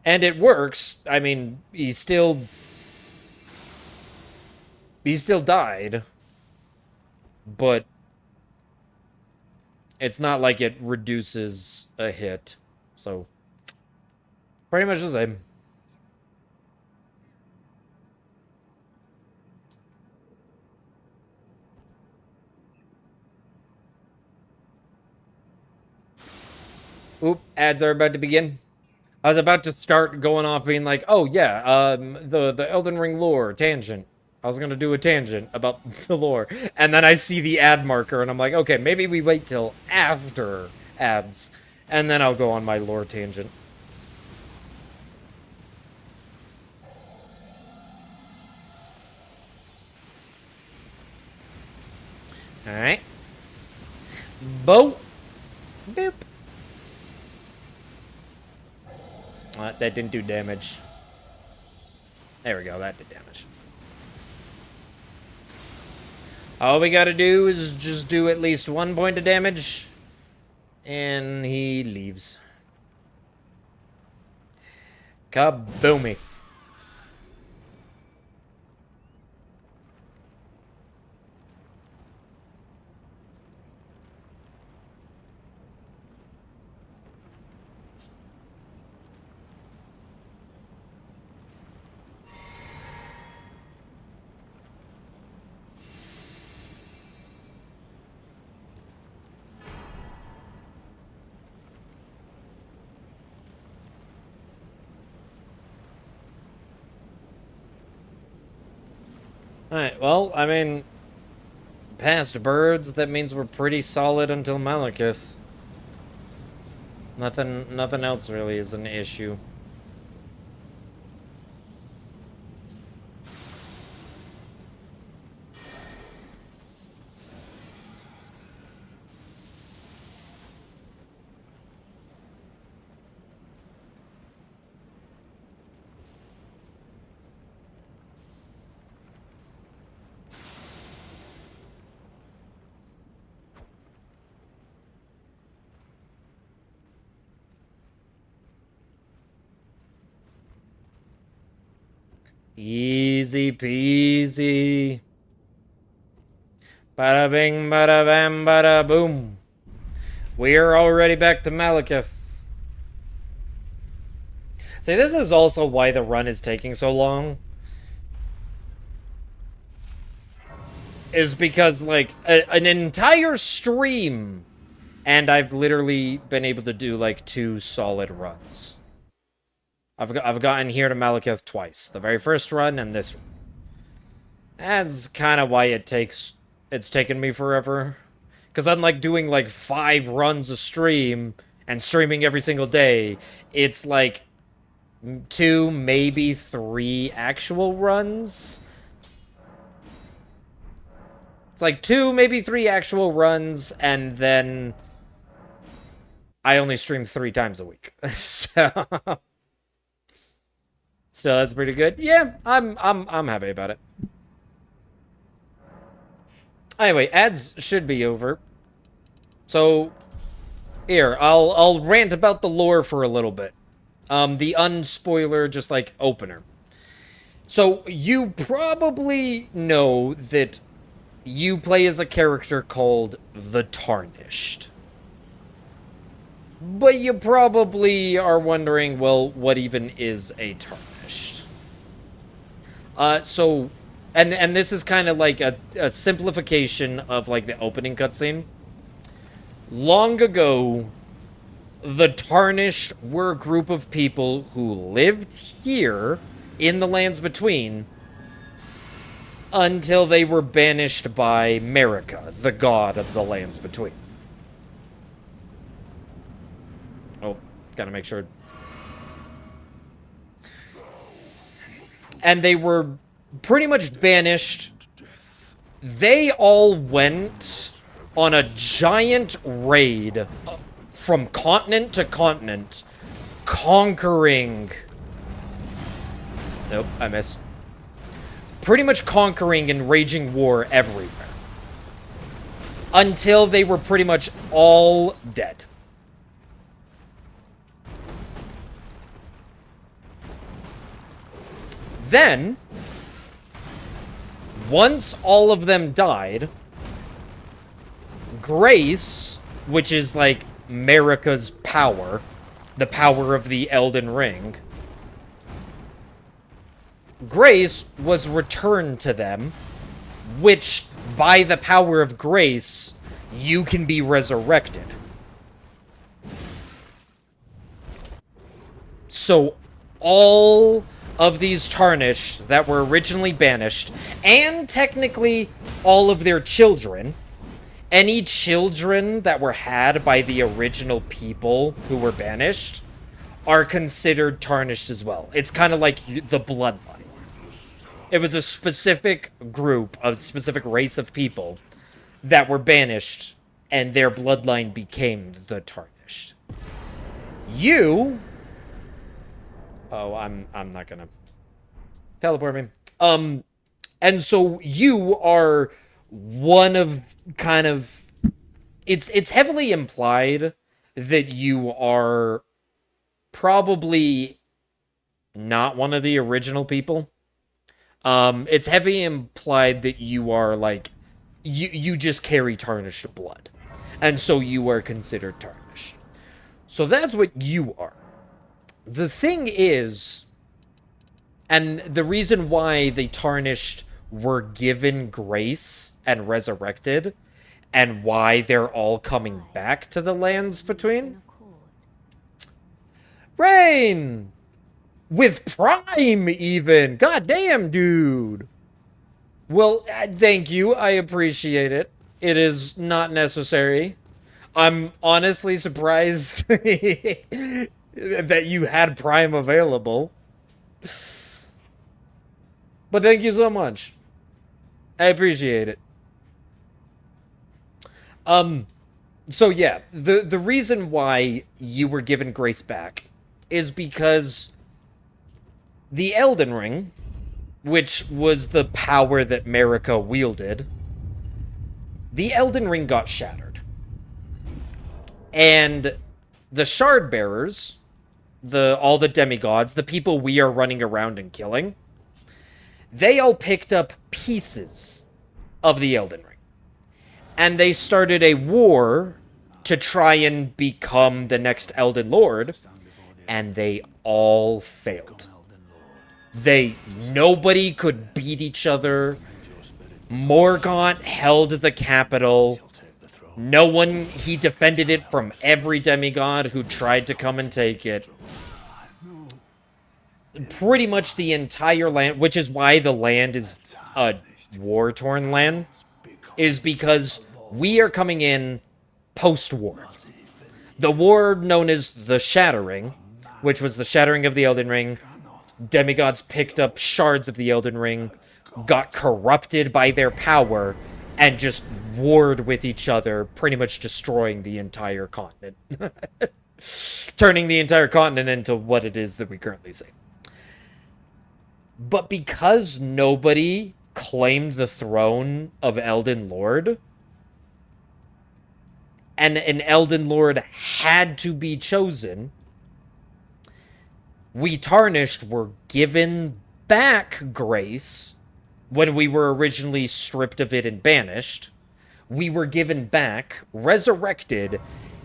And it works. I mean, he still died. But it's not like it reduces a hit. So pretty much the same. Oop, ads are about to begin. I was about to start going off being like, oh yeah, the Elden Ring lore, tangent. I was gonna do a tangent about the lore. And then I see the ad marker and I'm like, okay, maybe we wait till after ads. And then I'll go on my lore tangent. Alright. Boat. Boop. That didn't do damage. There we go, that did damage. All we gotta do is just do at least 1 point of damage. And he leaves. Kaboomy. Alright, well, I mean, past birds, that means we're pretty solid until Malekith. Nothing else really is an issue. Easy peasy. Bada bing, bada bam, bada boom. We're already back to Malekith. See, this is also why the run is taking so long. Is because, like, an entire stream, and I've literally been able to do, like, 2 solid runs. I've gotten here to Malekith twice. The very first run and this one. That's kind of why it's taken me forever. Because unlike doing like 5 runs a stream and streaming every single day, it's like 2, maybe 3 actual runs. It's like 2, maybe 3 actual runs, and then I only stream 3 times a week. So still, that's pretty good. Yeah, I'm happy about it. Anyway, ads should be over. So here, I'll rant about the lore for a little bit. The unspoiler, just like opener. So you probably know that you play as a character called the Tarnished. But you probably are wondering, well, what even is a Tarnished? And this is kind of like a simplification of like the opening cutscene. Long ago, the Tarnished were a group of people who lived here in the Lands Between until they were banished by Marika, the god of the Lands Between. Oh, gotta make sure. And they were pretty much banished. They all went on a giant raid from continent to continent, conquering... Nope, I missed. Pretty much conquering and raging war everywhere. Until they were pretty much all dead. Then, once all of them died, Grace, which is like Marika's power, the power of the Elden Ring, Grace was returned to them, which, by the power of Grace, you can be resurrected. So, all of these Tarnished that were originally banished, and technically all of their children, any children that were had by the original people who were banished, are considered Tarnished as well. It's kind of like the bloodline. It was a specific group, a specific race of people that were banished, and their bloodline became the Tarnished. You... Oh, I'm not gonna teleport me. And so you are one of kind of... It's heavily implied that you are probably not one of the original people. It's heavily implied that you are, like, you just carry Tarnished blood. And so you are considered Tarnished. So that's what you are. The thing is, and the reason why the Tarnished were given grace and resurrected, and why they're all coming back to the Lands Between... Rain! With Prime, even! God damn, dude! Well, thank you. I appreciate it. It is not necessary. I'm honestly surprised that you had Prime available. But thank you so much. I appreciate it. So yeah, the reason why you were given grace back is because the Elden Ring, which was the power that Marika wielded, the Elden Ring got shattered. And the Shard Bearers, all the demigods, the people we are running around and killing, they all picked up pieces of the Elden Ring. And they started a war to try and become the next Elden Lord, and they all failed. Nobody could beat each other. Morgaunt held the capital. No one, he defended it from every demigod who tried to come and take it. Pretty much the entire land, which is why the land is a war-torn land, is because we are coming in post-war. The war known as the Shattering, which was the shattering of the Elden Ring, demigods picked up shards of the Elden Ring, got corrupted by their power, and just warred with each other, pretty much destroying the entire continent. Turning the entire continent into what it is that we currently see. But because nobody claimed the throne of Elden Lord, and an Elden Lord had to be chosen, we Tarnished were given back grace when we were originally stripped of it and banished. We were given back, resurrected,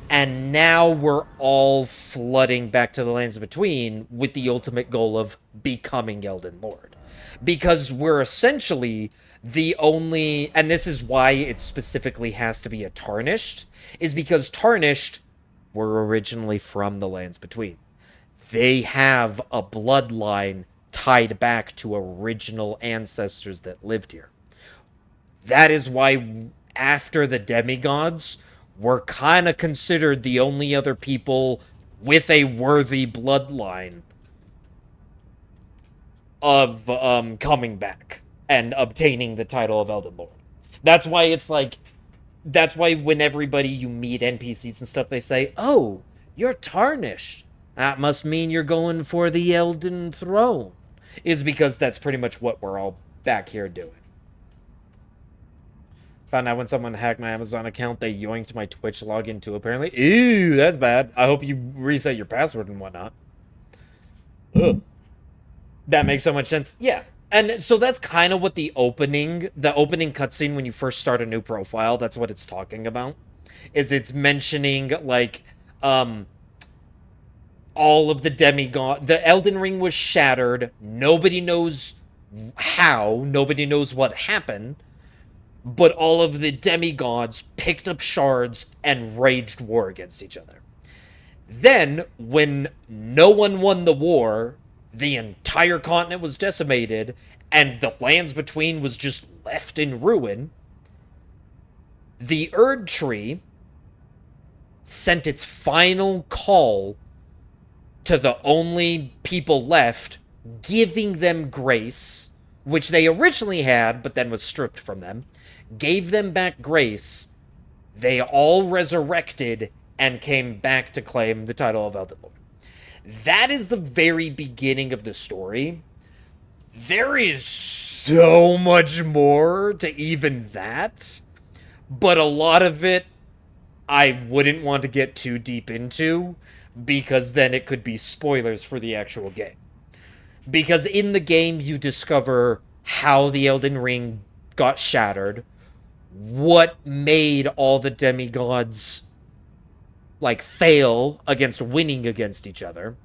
and now we're all flooding back to the lands between with the ultimate goal of becoming Elden Lord. Because we're essentially the only, and this is why it specifically has to be a Tarnished, is because Tarnished were originally from the lands between. They have a bloodline tied back to original ancestors that lived here. That is why after the demigods, we're kind of considered the only other people with a worthy bloodline of coming back and obtaining the title of Elden Lord. That's why it's like, that's why when everybody you meet NPCs and stuff, they say, "Oh, you're Tarnished. That must mean you're going for the Elden Throne." Is because that's pretty much what we're all back here doing. Found out when someone hacked my Amazon account, they yoinked my Twitch login too, apparently. Ew, that's bad. I hope you reset your password and whatnot. Ugh. That makes so much sense. Yeah. And so that's kind of what the opening cutscene when you first start a new profile, that's what it's talking about. Is it's mentioning, like, all of the demigod, the Elden Ring was shattered. Nobody knows how. Nobody knows what happened. But all of the demigods picked up shards and waged war against each other. Then, when no one won the war, the entire continent was decimated, and the lands between was just left in ruin, the Erd Tree sent its final call to the only people left, giving them grace, which they originally had, but then was stripped from them, gave them back grace. They all resurrected and came back to claim the title of Elden Lord. That is the very beginning of the story. There is so much more to even that, but a lot of it I wouldn't want to get too deep into, because then it could be spoilers for the actual game. Because in the game, you discover how the Elden Ring got shattered, what made all the demigods, like, fail against winning against each other.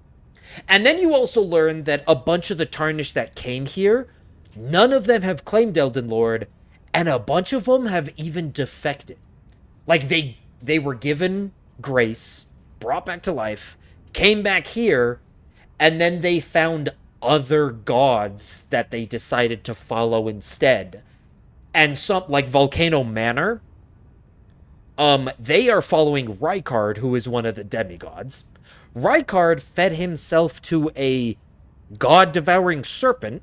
And then you also learn that a bunch of the Tarnished that came here, none of them have claimed Elden Lord, and a bunch of them have even defected. Like, they were given grace, brought back to life, came back here, and then they found other gods that they decided to follow instead. And some, like Volcano Manor, they are following Rykard, who is one of the demigods. Rykard fed himself to a god-devouring serpent,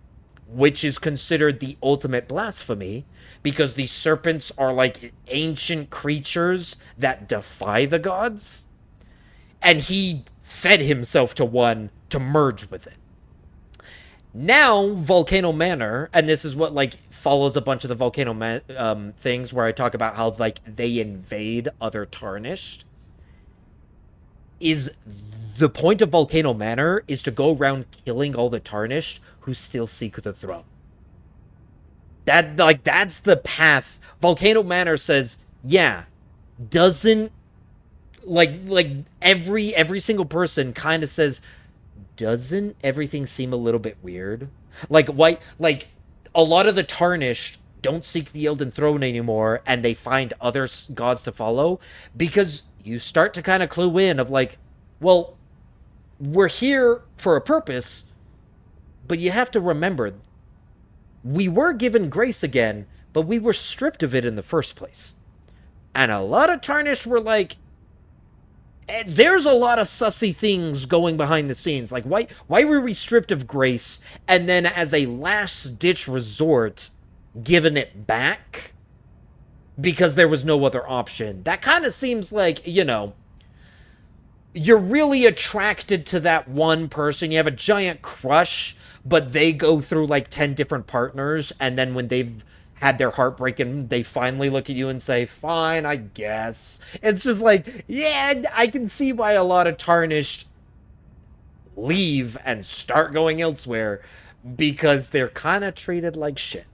which is considered the ultimate blasphemy, because the serpents are like ancient creatures that defy the gods. And he fed himself to one to merge with it. Now, Volcano Manor, and this is what, like, follows a bunch of the Volcano things where I talk about how, like, they invade other Tarnished, is the point of Volcano Manor is to go around killing all the Tarnished who still seek the throne. That, like, that's the path. Volcano Manor says, yeah, doesn't, like every single person kind of says, doesn't everything seem a little bit weird? Like, why, like, a lot of the Tarnished don't seek the Elden Throne anymore, and they find other gods to follow, because you start to kind of clue in of, like, well, we're here for a purpose, but you have to remember, we were given grace again, but we were stripped of it in the first place. And a lot of Tarnished were like, there's a lot of sussy things going behind the scenes. Like, why were we stripped of grace, and then as a last-ditch resort, given it back? because there was no other option. That kind of seems like, you know, you're really attracted to that one person. You have a giant crush, but they go through like 10 different partners, and then when they've had their heart broken, they finally look at you and say, fine, I guess. It's just like, yeah, I can see why a lot of Tarnished leave and start going elsewhere, because they're kind of treated like shit.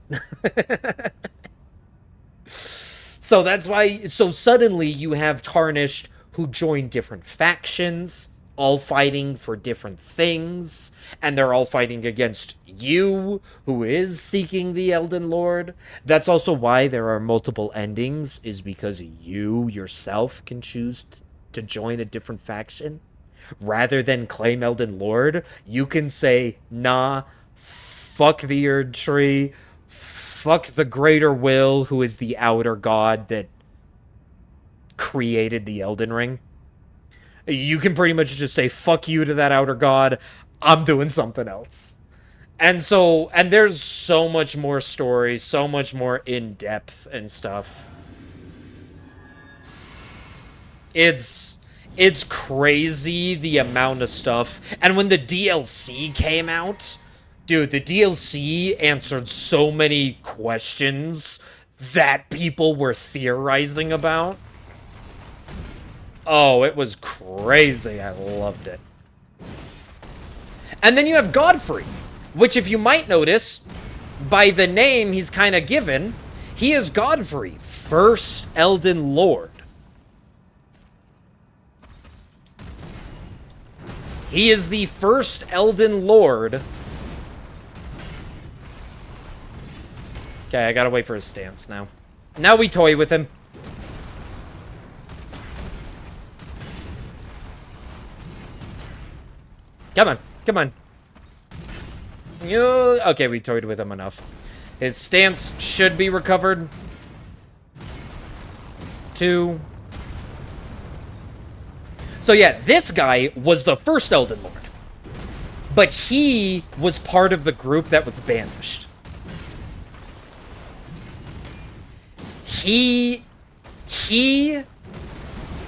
So that's why, so suddenly you have Tarnished who join different factions, all fighting for different things, and they're all fighting against you, who is seeking the Elden Lord. That's also why there are multiple endings, is because you yourself can choose to join a different faction. Rather than claim Elden Lord, you can say, nah, fuck the Erd Tree, fuck the Greater Will, who is the outer god that created the Elden Ring. You can pretty much just say, fuck you to that outer god, I'm doing something else. And so, and there's so much more story, so much more in-depth and stuff. It's crazy the amount of stuff. And when the DLC came out, dude, the DLC answered so many questions that people were theorizing about. Oh, it was crazy. I loved it. And then you have Godfrey, which, if you might notice, by the name he's kind of given, he is Godfrey, first Elden Lord. He is the first Elden Lord. Okay, I gotta wait for his stance now. Now we toy with him. Come on, come on. Okay, we toyed with him enough. His stance should be recovered. 2. So yeah, this guy was the first Elden Lord. But he was part of the group that was banished. He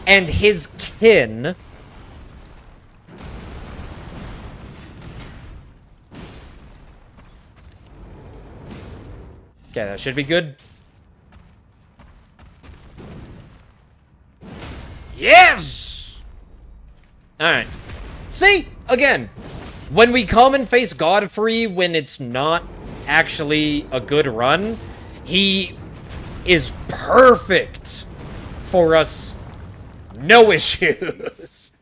and his kin okay, that should be good. Yes! Alright. See? Again, when we come and face Godfrey when it's not actually a good run, he is perfect for us. No issues.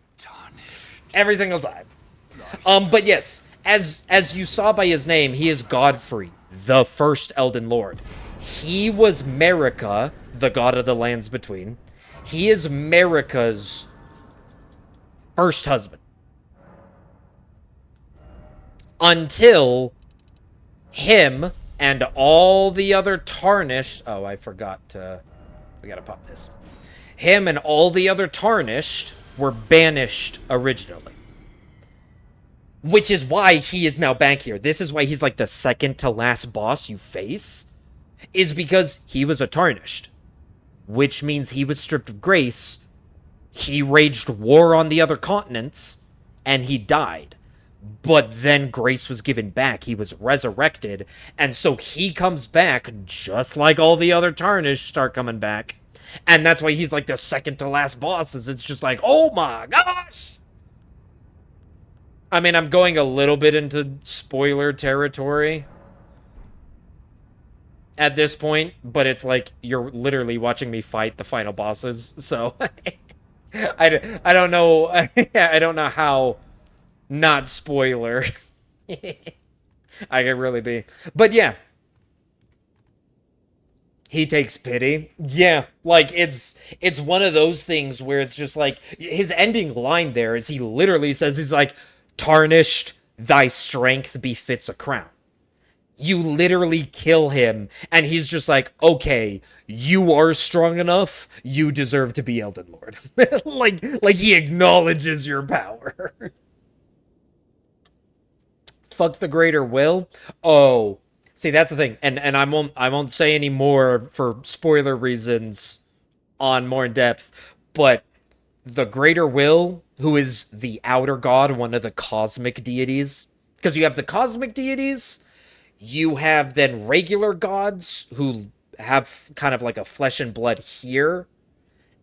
Every single time. But yes, as you saw by his name, he is Godfrey, the first Elden Lord. He was Marika, the god of the lands between. He is Marika's first husband. Until him and all the other Tarnished... Oh, I forgot to... We gotta pop this. Him and all the other Tarnished were banished originally. Which is why he is now back here. This is why he's like the second to last boss you face. Is because he was a Tarnished. Which means he was stripped of grace. He waged war on the other continents. And he died. But then grace was given back. He was resurrected. And so he comes back just like all the other Tarnished start coming back. And that's why he's like the second to last boss. Is it's just like, oh my gosh! I mean, I'm going a little bit into spoiler territory at this point, but it's like you're literally watching me fight the final bosses, so I don't know. I don't know how not spoiler I could really be. But yeah, he takes pity. Yeah, like it's one of those things where it's just like his ending line there is he literally says, he's like, Tarnished, thy strength befits a crown. You literally kill him, and he's just like, okay, you are strong enough, you deserve to be Elden Lord. like he acknowledges your power. Fuck the Greater Will? Oh, See, that's the thing, and I won't say any more for spoiler reasons on more in depth, but the Greater Will, who is the outer god, one of the cosmic deities, because you have the cosmic deities, you have then regular gods who have kind of like a flesh and blood here,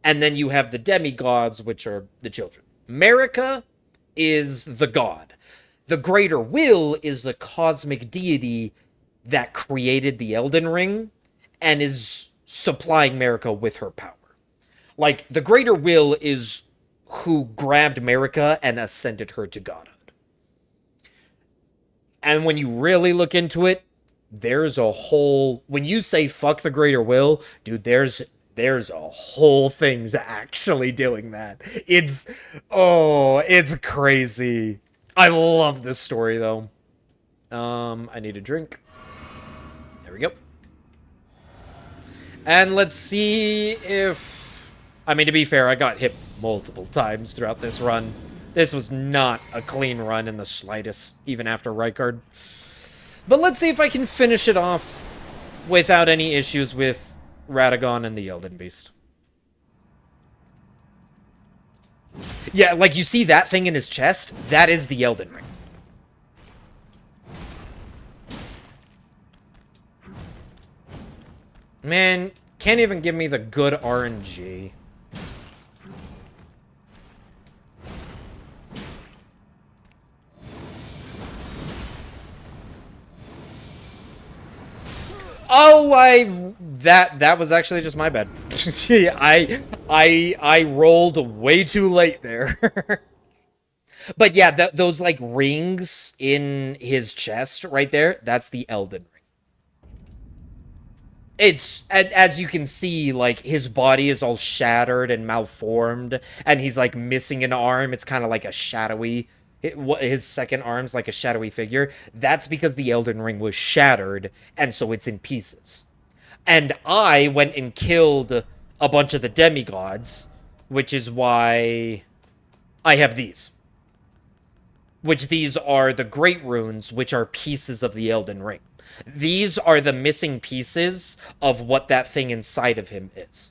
and then you have the demigods, which are the children. Marika is the god. The Greater Will is the cosmic deity that created the Elden Ring and is supplying Marika with her power. Like, the Greater Will is who grabbed Marika and ascended her to godhood. And when you really look into it, there's a whole... When you say fuck the Greater Will, dude, there's a whole thing to actually doing that. It's... Oh, it's crazy. I love this story, though. I need a drink. There we go. And let's see if... I mean, to be fair, I got hit multiple times throughout this run. This was not a clean run in the slightest, even after Rykard. But let's see if I can finish it off without any issues with Radagon and the Elden Beast. Yeah, like, you see that thing in his chest? That is the Elden Ring. Man, can't even give me the good RNG. Oh, that was actually just my bad. I rolled way too late there. But yeah, those like rings in his chest right there, that's the Elden Ring. It's, as you can see, like, his body is all shattered and malformed, and he's like missing an arm. It's kind of like a shadowy... His second arm's like a shadowy figure. That's because the Elden Ring was shattered, and so it's in pieces. And I went and killed a bunch of the demigods, which is why I have these. Which these are the Great Runes, which are pieces of the Elden Ring. These are the missing pieces of what that thing inside of him is.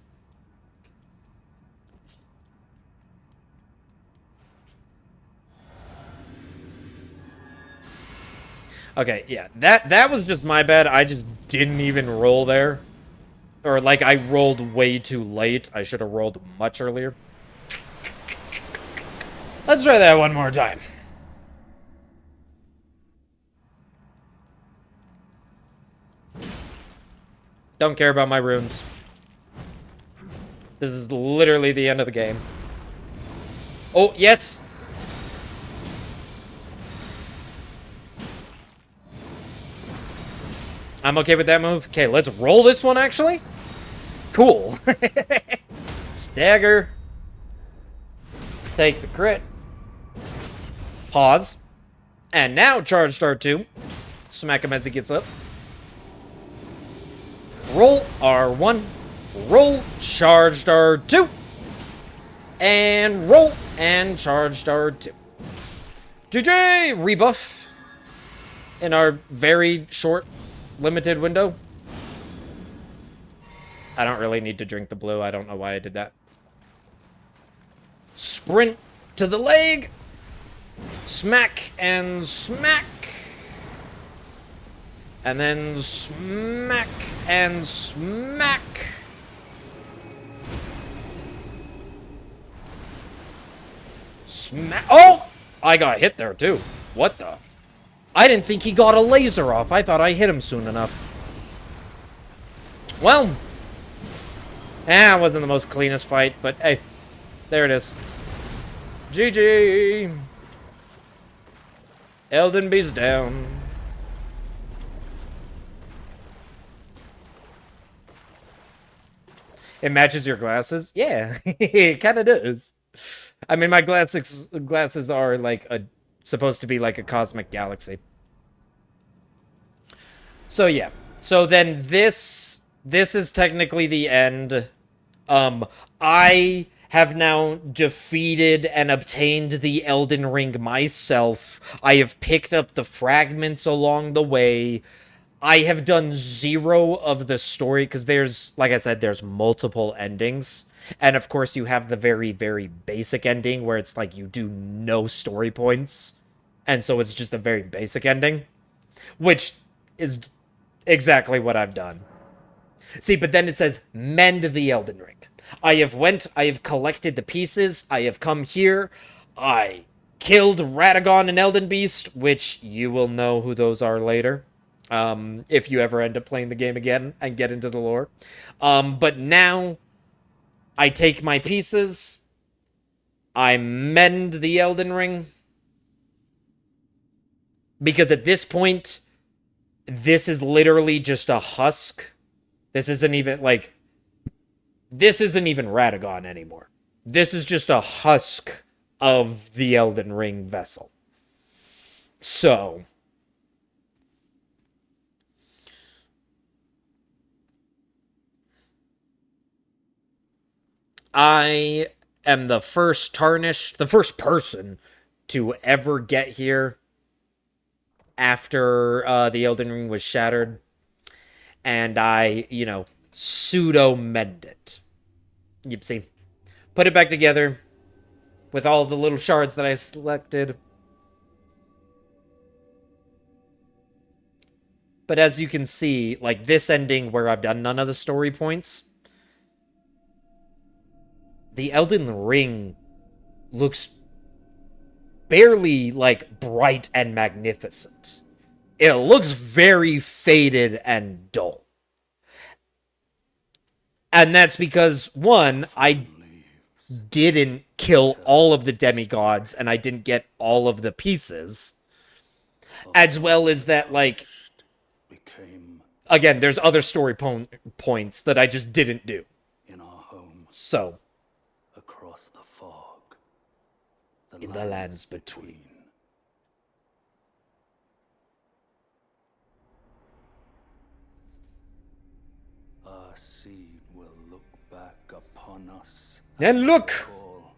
Okay, yeah, that was just my bad. I just didn't even roll there. Or, like, I rolled way too late. I should have rolled much earlier. Let's try that one more time. Don't care about my runes. This is literally the end of the game. Oh, yes! I'm okay with that move. Okay, let's roll this one, actually. Cool. Stagger. Take the crit. Pause. And now charge start 2. Smack him as he gets up. Roll R1. Roll charged R2. And roll and charged R2. GG! Rebuff. In our very short, limited window. I don't really need to drink the blue. I don't know why I did that. Sprint to the leg. Smack and smack. And then smack and smack. Smack. Oh! I got hit there too. What the? I didn't think he got a laser off. I thought I hit him soon enough. Well. It wasn't the most cleanest fight, but hey. There it is. GG. Elden Beast down. It matches your glasses? Yeah, it kind of does. I mean, my glasses are like supposed to be like a cosmic galaxy. So yeah. So then this is technically the end. I have now defeated and obtained the Elden Ring myself. I have picked up the fragments along the way. I have done 0 of the story, because there's, like I said, there's multiple endings. And of course, you have the very, very basic ending where it's like you do no story points. And so it's just a very basic ending, which is exactly what I've done. See, but then it says, mend the Elden Ring. I have collected the pieces, I have come here, I killed Radagon and Elden Beast, which you will know who those are later. If you ever end up playing the game again and get into the lore. But now, I take my pieces, I mend the Elden Ring, because at this point, this is literally just a husk. This isn't even, like, this isn't even Radagon anymore. This is just a husk of the Elden Ring vessel. So, I am the first Tarnished, the first person to ever get here after the Elden Ring was shattered. And I, pseudo-mend it. You see. Put it back together with all the little shards that I selected. But as you can see, like this ending where I've done none of the story points, the Elden Ring looks barely, like, bright and magnificent. It looks very faded and dull. And that's because, one, I didn't kill all of the demigods, and I didn't get all of the pieces. As well as that, like, again, there's other story points that I just didn't do. In our home, So, across the fog, in the lands between. our seed will look back upon us. And look! Call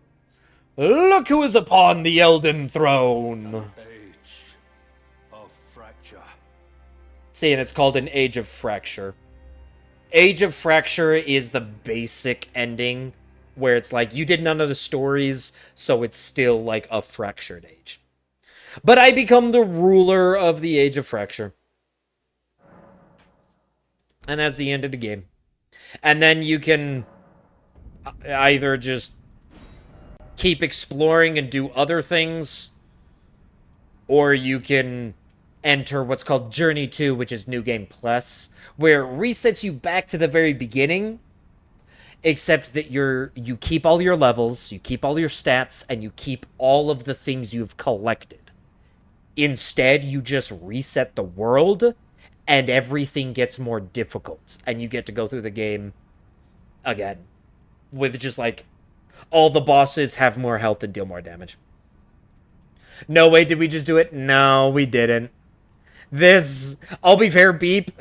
Look who is upon the Elden Throne! age of fracture. See, and it's called an Age of Fracture. Age of Fracture is the basic ending, where it's like, you did none of the stories, so it's still like a fractured age. But I become the ruler of the Age of Fracture. And that's the end of the game. And then you can either just keep exploring and do other things, or you can enter what's called Journey 2, which is New Game Plus, where it resets you back to the very beginning, except that you keep all your levels, you keep all your stats, and you keep all of the things you've collected. Instead, you just reset the world, and everything gets more difficult, and you get to go through the game again with just, like, all the bosses have more health and deal more damage. No way did we just do it? No, we didn't. This, I'll be fair, Beep.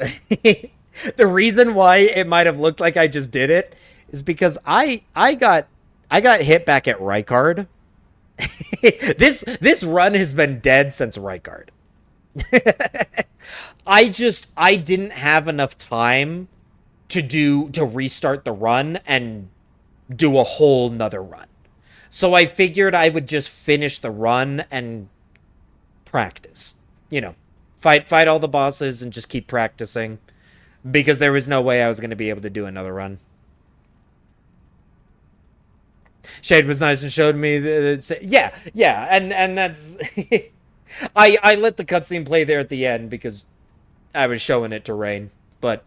The reason why it might have looked like I just did it is because I got hit back at Rykard. This run has been dead since Rykard. I didn't have enough time to restart the run and do a whole nother run. So I figured I would just finish the run and practice. Fight all the bosses and just keep practicing, because there was no way I was going to be able to do another run. Shade was nice and showed me yeah, and that's I let the cutscene play there at the end because I was showing it to Rain. But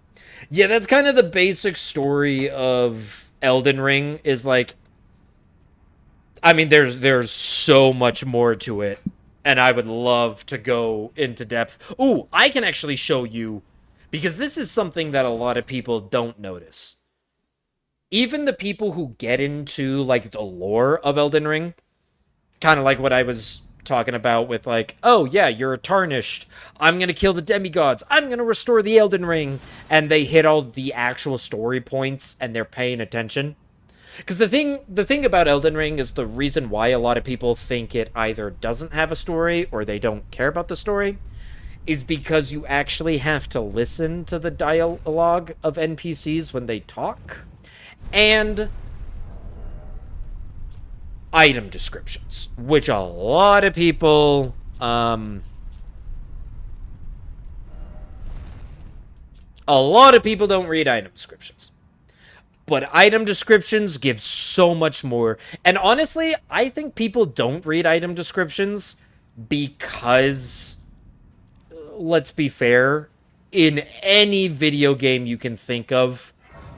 yeah, that's kind of the basic story of Elden Ring. Is like, I mean, there's so much more to it, and I would love to go into depth. Ooh, I can actually show you, because this is something that a lot of people don't notice. Even the people who get into, like, the lore of Elden Ring, kind of like what I was talking about with, like, oh yeah, you're tarnished, I'm gonna kill the demigods, I'm gonna restore the Elden Ring, and they hit all the actual story points and they're paying attention. Because the thing about Elden Ring is the reason why a lot of people think it either doesn't have a story or they don't care about the story is because you actually have to listen to the dialogue of NPCs when they talk, and item descriptions, which a lot of people don't read item descriptions. But item descriptions give so much more. And honestly, I think people don't read item descriptions because, let's be fair, in any video game you can think of,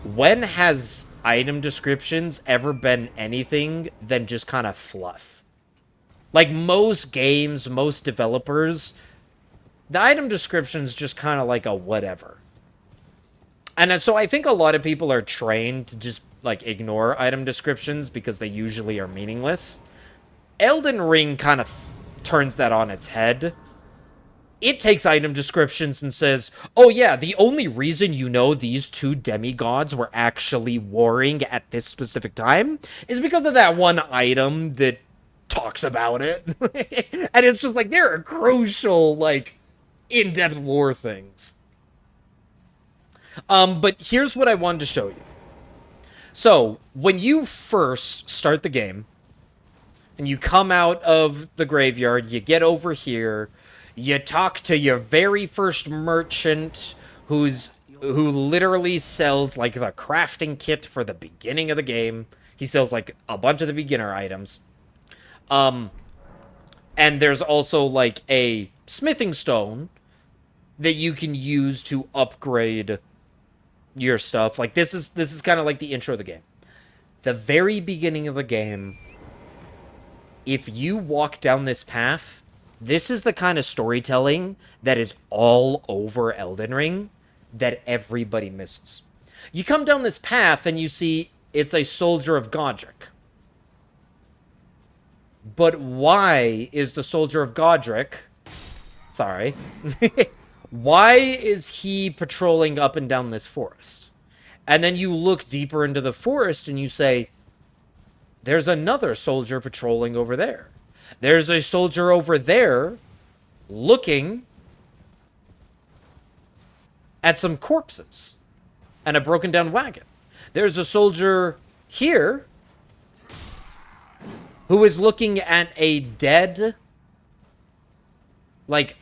when has item descriptions ever been anything than just kind of fluff? Like, most games, most developers, the item description's just kind of like a whatever. And so I think a lot of people are trained to just, like, ignore item descriptions because they usually are meaningless. Elden Ring kind of turns that on its head. It takes item descriptions and says, oh yeah, the only reason you know these two demigods were actually warring at this specific time is because of that one item that talks about it. And it's just like, there are crucial, like, in-depth lore things. But here's what I wanted to show you. So, when you first start the game, and you come out of the graveyard, you get over here, you talk to your very first merchant, who literally sells, like, the crafting kit for the beginning of the game. He sells, like, a bunch of the beginner items. And there's also, like, a smithing stone that you can use to upgrade your stuff. Like, this is kind of like the intro of the game. The very beginning of the game, if you walk down this path, this is the kind of storytelling that is all over Elden Ring that everybody misses. You come down this path and you see it's a soldier of Godric. But why is the soldier of Godric... Sorry. Why is he patrolling up and down this forest? And then you look deeper into the forest and you say, there's another soldier patrolling over there. There's a soldier over there looking at some corpses and a broken down wagon. There's a soldier here who is looking at a dead, like,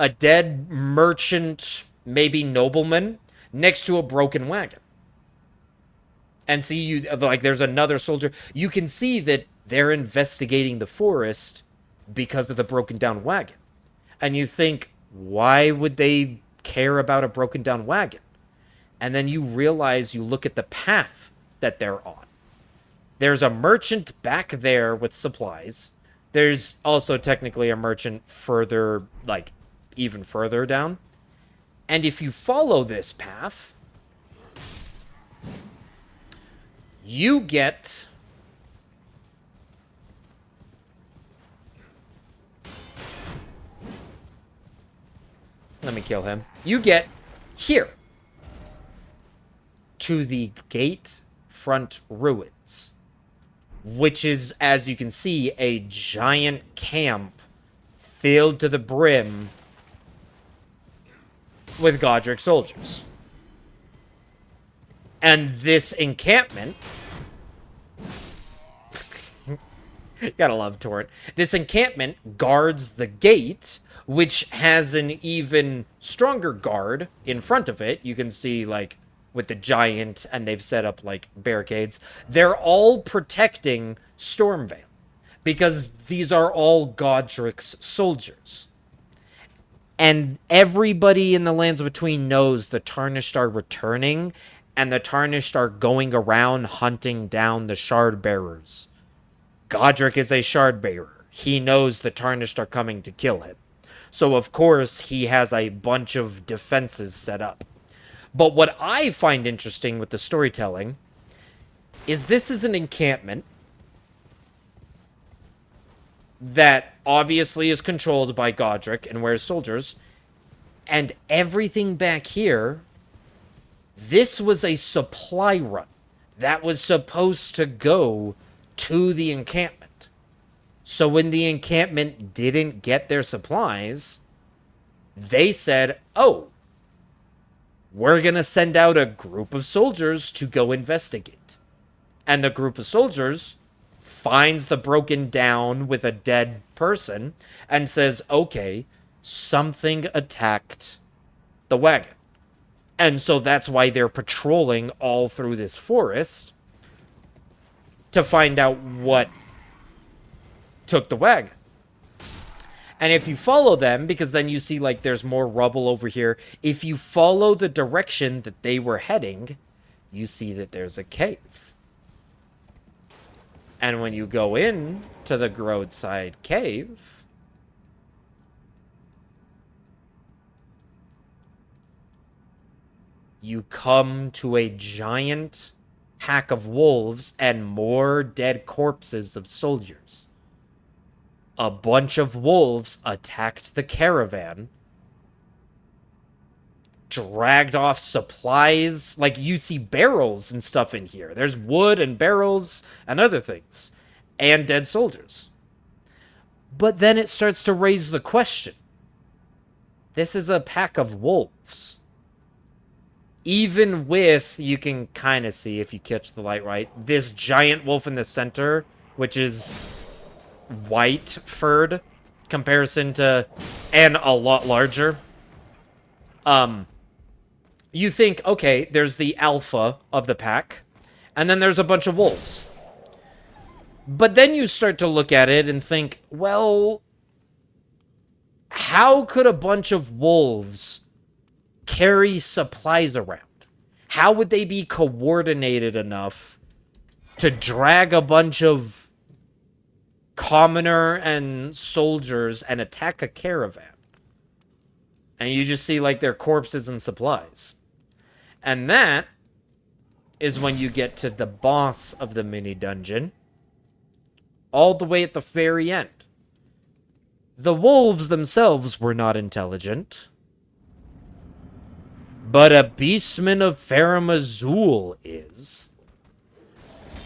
a dead merchant, maybe nobleman, next to a broken wagon. And see, you, like, there's another soldier. You can see that they're investigating the forest because of the broken down wagon. And you think, why would they care about a broken down wagon? And then you realize, you look at the path that they're on. There's a merchant back there with supplies. There's also technically a merchant further, like, even further down. And if you follow this path, you get... Let me kill him. You get here. To the gate front ruins. Which is, as you can see, a giant camp filled to the brim with Godric soldiers. And this encampment... Gotta love Torrent. This encampment guards the gate, which has an even stronger guard in front of it. You can see, like, with the giant, and they've set up, like, barricades. They're all protecting Stormvale, because these are all Godric's soldiers. And everybody in the Lands Between knows the Tarnished are returning, and the Tarnished are going around hunting down the Shard Bearers. Godric is a Shard Bearer. He knows the Tarnished are coming to kill him. So, of course, he has a bunch of defenses set up. But what I find interesting with the storytelling is this is an encampment that obviously is controlled by Godric and wears soldiers. And everything back here, this was a supply run that was supposed to go to the encampment. So when the encampment didn't get their supplies, they said, oh, we're going to send out a group of soldiers to go investigate. And the group of soldiers finds the broken down with a dead person and says, okay, something attacked the wagon. And so that's why they're patrolling all through this forest to find out what took the wagon. And if you follow them, because then you see, like, there's more rubble over here. If you follow the direction that they were heading, you see that there's a cave. And when you go in to the roadside cave, you come to a giant pack of wolves and more dead corpses of soldiers. A bunch of wolves attacked the caravan, dragged off supplies. Like, you see barrels and stuff in here. There's wood and barrels and other things. And dead soldiers. But then it starts to raise the question. This is a pack of wolves. Even with, you can kind of see, if you catch the light right, this giant wolf in the center, which is white furred comparison to, and a lot larger. You think, okay, there's the alpha of the pack, and then there's a bunch of wolves. But then you start to look at it and think, well, how could a bunch of wolves carry supplies around? How would they be coordinated enough to drag a bunch of commoner and soldiers and attack a caravan? And you just see, like, their corpses and supplies. And that is when you get to the boss of the mini dungeon, all the way at the very end. The wolves themselves were not intelligent, but a beastman of Farum Azul is.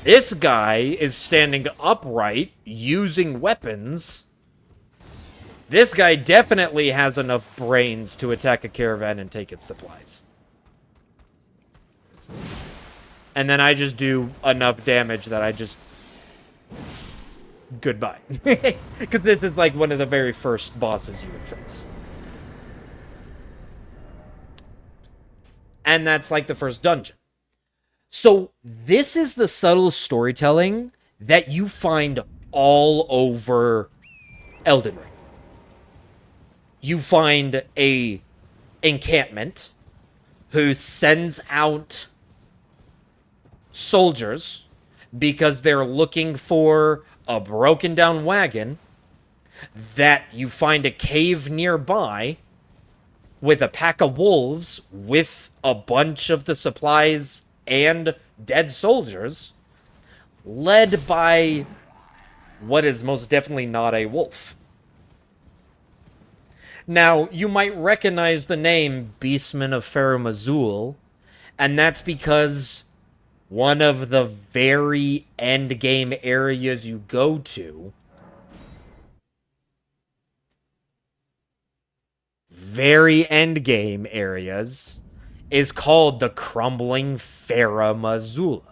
This guy is standing upright, using weapons. This guy definitely has enough brains to attack a caravan and take its supplies. And then I just do enough damage that I just... goodbye. Because this is like one of the very first bosses you would face. And that's like the first dungeon. So this is the subtle storytelling that you find all over Elden Ring. You find a encampment who sends out soldiers because they're looking for a broken down wagon, that you find a cave nearby with a pack of wolves with a bunch of the supplies and dead soldiers, led by what is most definitely not a wolf. Now, you might recognize the name Beastman of Farum Azul, and that's because one of the very end game areas you go to, very end game areas, is called the Crumbling Farum Azula.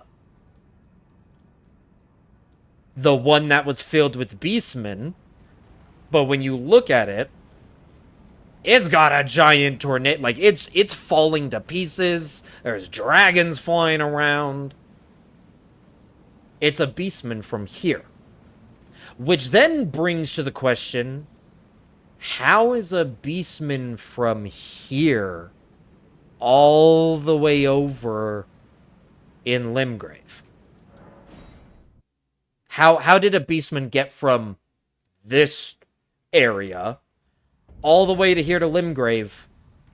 The one that was filled with beastmen, but when you look at it, it's got a giant tornado. Like, it's falling to pieces. There's dragons flying around. It's a beastman from here. Which then brings to the question, how is a beastman from here all the way over in Limgrave? How did a beastman get from this area all the way to here to Limgrave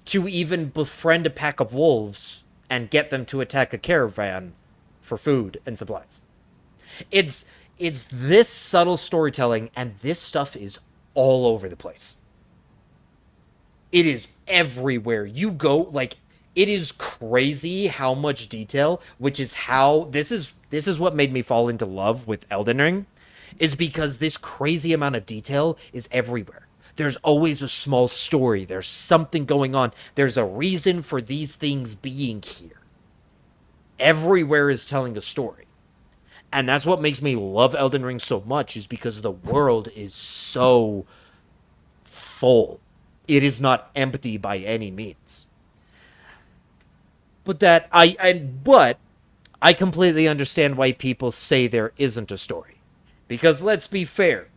to even befriend a pack of wolves and get them to attack a caravan for food and supplies? It's this subtle storytelling, and this stuff is all over the place. It is everywhere you go. Like, it is crazy how much detail, which is how this is what made me fall into love with Elden Ring, is because this crazy amount of detail is everywhere. There's always a small story. There's something going on. There's a reason for these things being here. Everywhere is telling a story. And that's what makes me love Elden Ring so much, is because the world is so full. It is not empty by any means. But I completely understand why people say there isn't a story. Because let's be fair.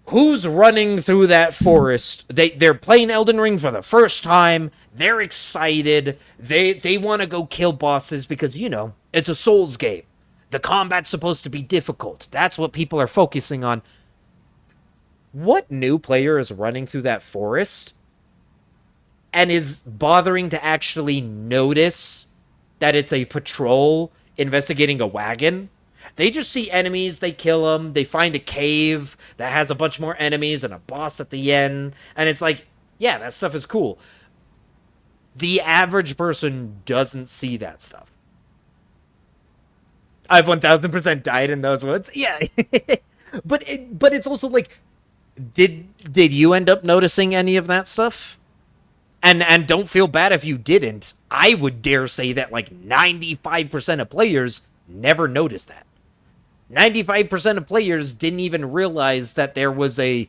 Who's running through that forest? They're playing Elden Ring for the first time. They're excited. They want to go kill bosses because, you know, it's a Souls game. The combat's supposed to be difficult. That's what people are focusing on. What new player is running through that forest and is bothering to actually notice that it's a patrol investigating a wagon? They just see enemies, they kill them, they find a cave that has a bunch more enemies and a boss at the end, and it's like, yeah, that stuff is cool. The average person doesn't see that stuff. I've 1000% died in those woods. Yeah. but it's also like, did you end up noticing any of that stuff? And don't feel bad if you didn't. I would dare say that like 95% of players never noticed that. 95% of players didn't even realize that there was a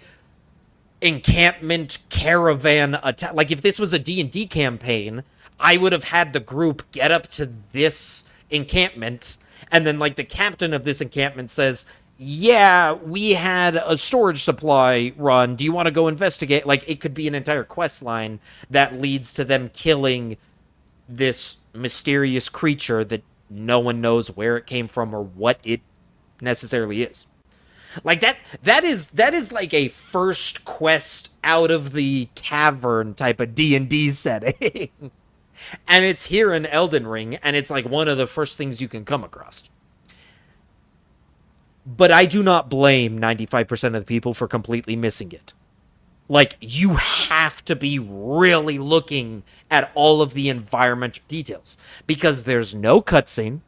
encampment caravan attack. Like, if this was a D&D campaign, I would have had the group get up to this encampment, and then, like, the captain of this encampment says, yeah, we had a storage supply run. Do you want to go investigate? Like, it could be an entire quest line that leads to them killing this mysterious creature that no one knows where it came from or what it necessarily is. Like, that is like a first quest out of the tavern type of D&D setting. And it's here in Elden Ring, and it's like one of the first things you can come across. But I do not blame 95% of the people for completely missing it. Like, you have to be really looking at all of the environmental details, because there's no cutscene.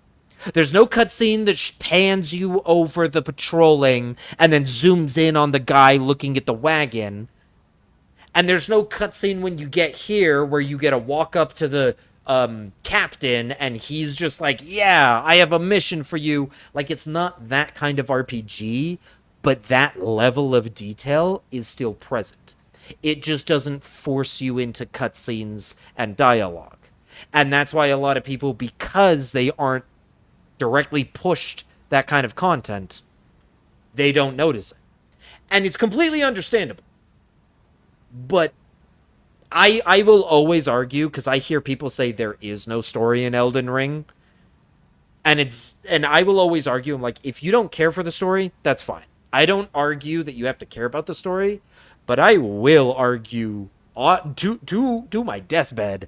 There's no cutscene that pans you over the patrolling and then zooms in on the guy looking at the wagon. And there's no cutscene when you get here where you get a walk up to the captain and he's just like, yeah, I have a mission for you. Like, it's not that kind of RPG, but that level of detail is still present. It just doesn't force you into cutscenes and dialogue. And that's why a lot of people, because they aren't directly pushed that kind of content, they don't notice it. And it's completely understandable. But I will always argue, because I hear people say there is no story in Elden Ring. And I will always argue, I'm like, if you don't care for the story, that's fine. I don't argue that you have to care about the story, but I will argue to my deathbed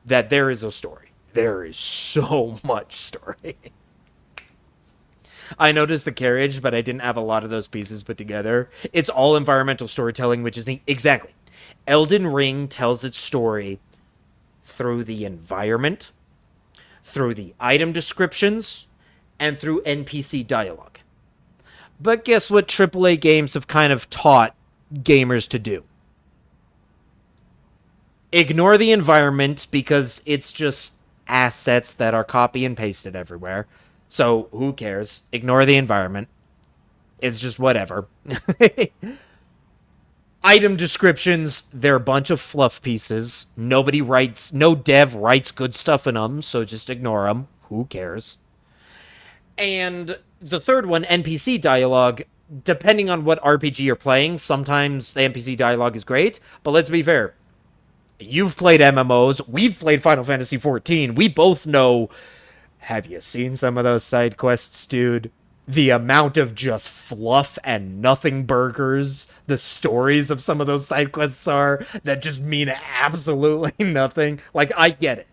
that there is a story. There is so much story. I noticed the carriage, but I didn't have a lot of those pieces put together. It's all environmental storytelling, which is neat. Exactly. Elden Ring tells its story through the environment, through the item descriptions, and through NPC dialogue. But guess what AAA games have kind of taught gamers to do? Ignore the environment, because it's just assets that are copy and pasted everywhere. So who cares? Ignore the environment. It's just whatever. Item descriptions, they're a bunch of fluff pieces. No dev writes good stuff in them, so just ignore them. Who cares? And the third one, NPC dialogue, depending on what RPG you're playing, sometimes the NPC dialogue is great, but let's be fair. You've played MMOs. We've played Final Fantasy XIV. We both know. Have you seen some of those side quests, dude? The amount of just fluff and nothing burgers the stories of some of those side quests are that just mean absolutely nothing. Like, I get it.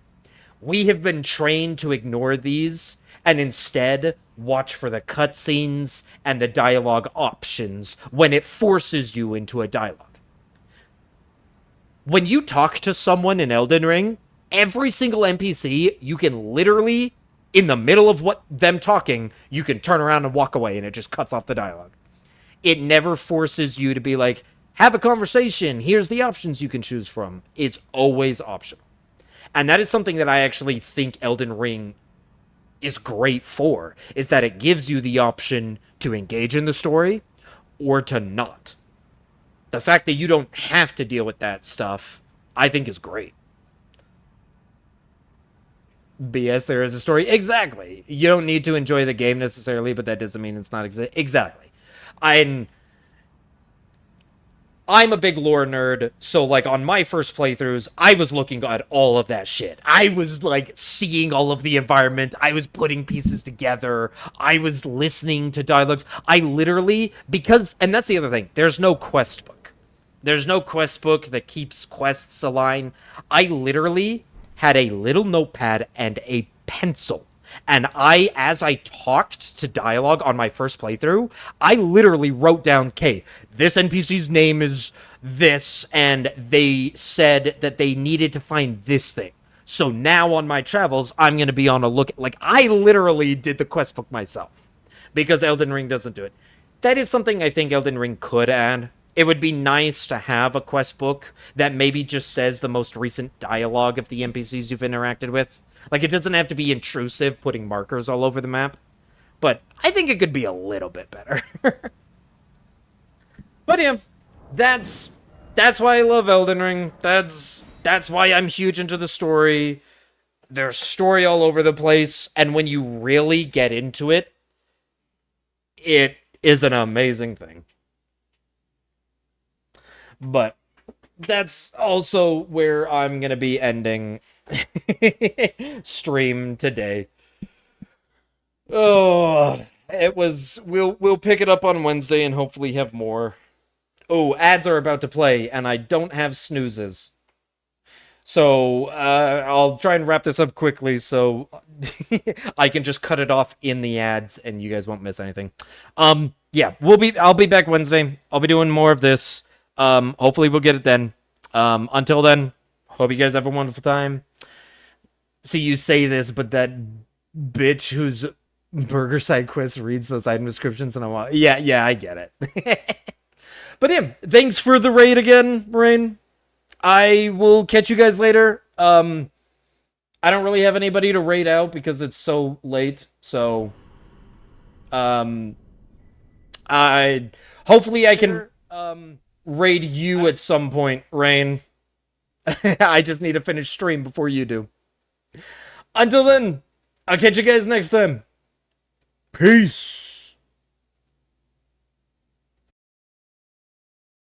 We have been trained to ignore these and instead watch for the cutscenes and the dialogue options when it forces you into a dialogue. When you talk to someone in Elden Ring, every single NPC, you can literally, in the middle of them talking, you can turn around and walk away and it just cuts off the dialogue. It never forces you to be like, have a conversation, here's the options you can choose from. It's always optional. And that is something that I actually think Elden Ring is great for, is that it gives you the option to engage in the story or to not. The fact that you don't have to deal with that stuff, I think is great. BS, there is a story. Exactly. You don't need to enjoy the game necessarily, but that doesn't mean it's not exactly. I'm a big lore nerd, so like on my first playthroughs, I was looking at all of that shit. I was like seeing all of the environment. I was putting pieces together. I was listening to dialogues. I literally, and that's the other thing, there's no quest book. There's no quest book that keeps quests aligned. I literally had a little notepad and a pencil. And as I talked to dialogue on my first playthrough, I literally wrote down, okay, this NPC's name is this, and they said that they needed to find this thing. So now on my travels, I'm going to be on a look. Like, I literally did the quest book myself. Because Elden Ring doesn't do it. That is something I think Elden Ring could add. It would be nice to have a quest book that maybe just says the most recent dialogue of the NPCs you've interacted with. Like, it doesn't have to be intrusive, putting markers all over the map. But I think it could be a little bit better. But yeah, that's why I love Elden Ring. That's why I'm huge into the story. There's story all over the place, and when you really get into it, it is an amazing thing. But that's also where I'm gonna be ending stream today. Oh, it was. We'll pick it up on Wednesday and hopefully have more. Oh, ads are about to play, and I don't have snoozes. So I'll try and wrap this up quickly so I can just cut it off in the ads and you guys won't miss anything. Yeah, I'll be back Wednesday. I'll be doing more of this. Hopefully we'll get it then. Until then, hope you guys have a wonderful time. See, you say this, but that bitch whose burger side quest reads those item descriptions and yeah, I get it. But yeah, thanks for the raid again, Rain. I will catch you guys later. I don't really have anybody to raid out because it's so late. So, hopefully I can raid you at some point, Rain. I just need to finish stream before you do. Until then, I'll catch you guys next time. Peace.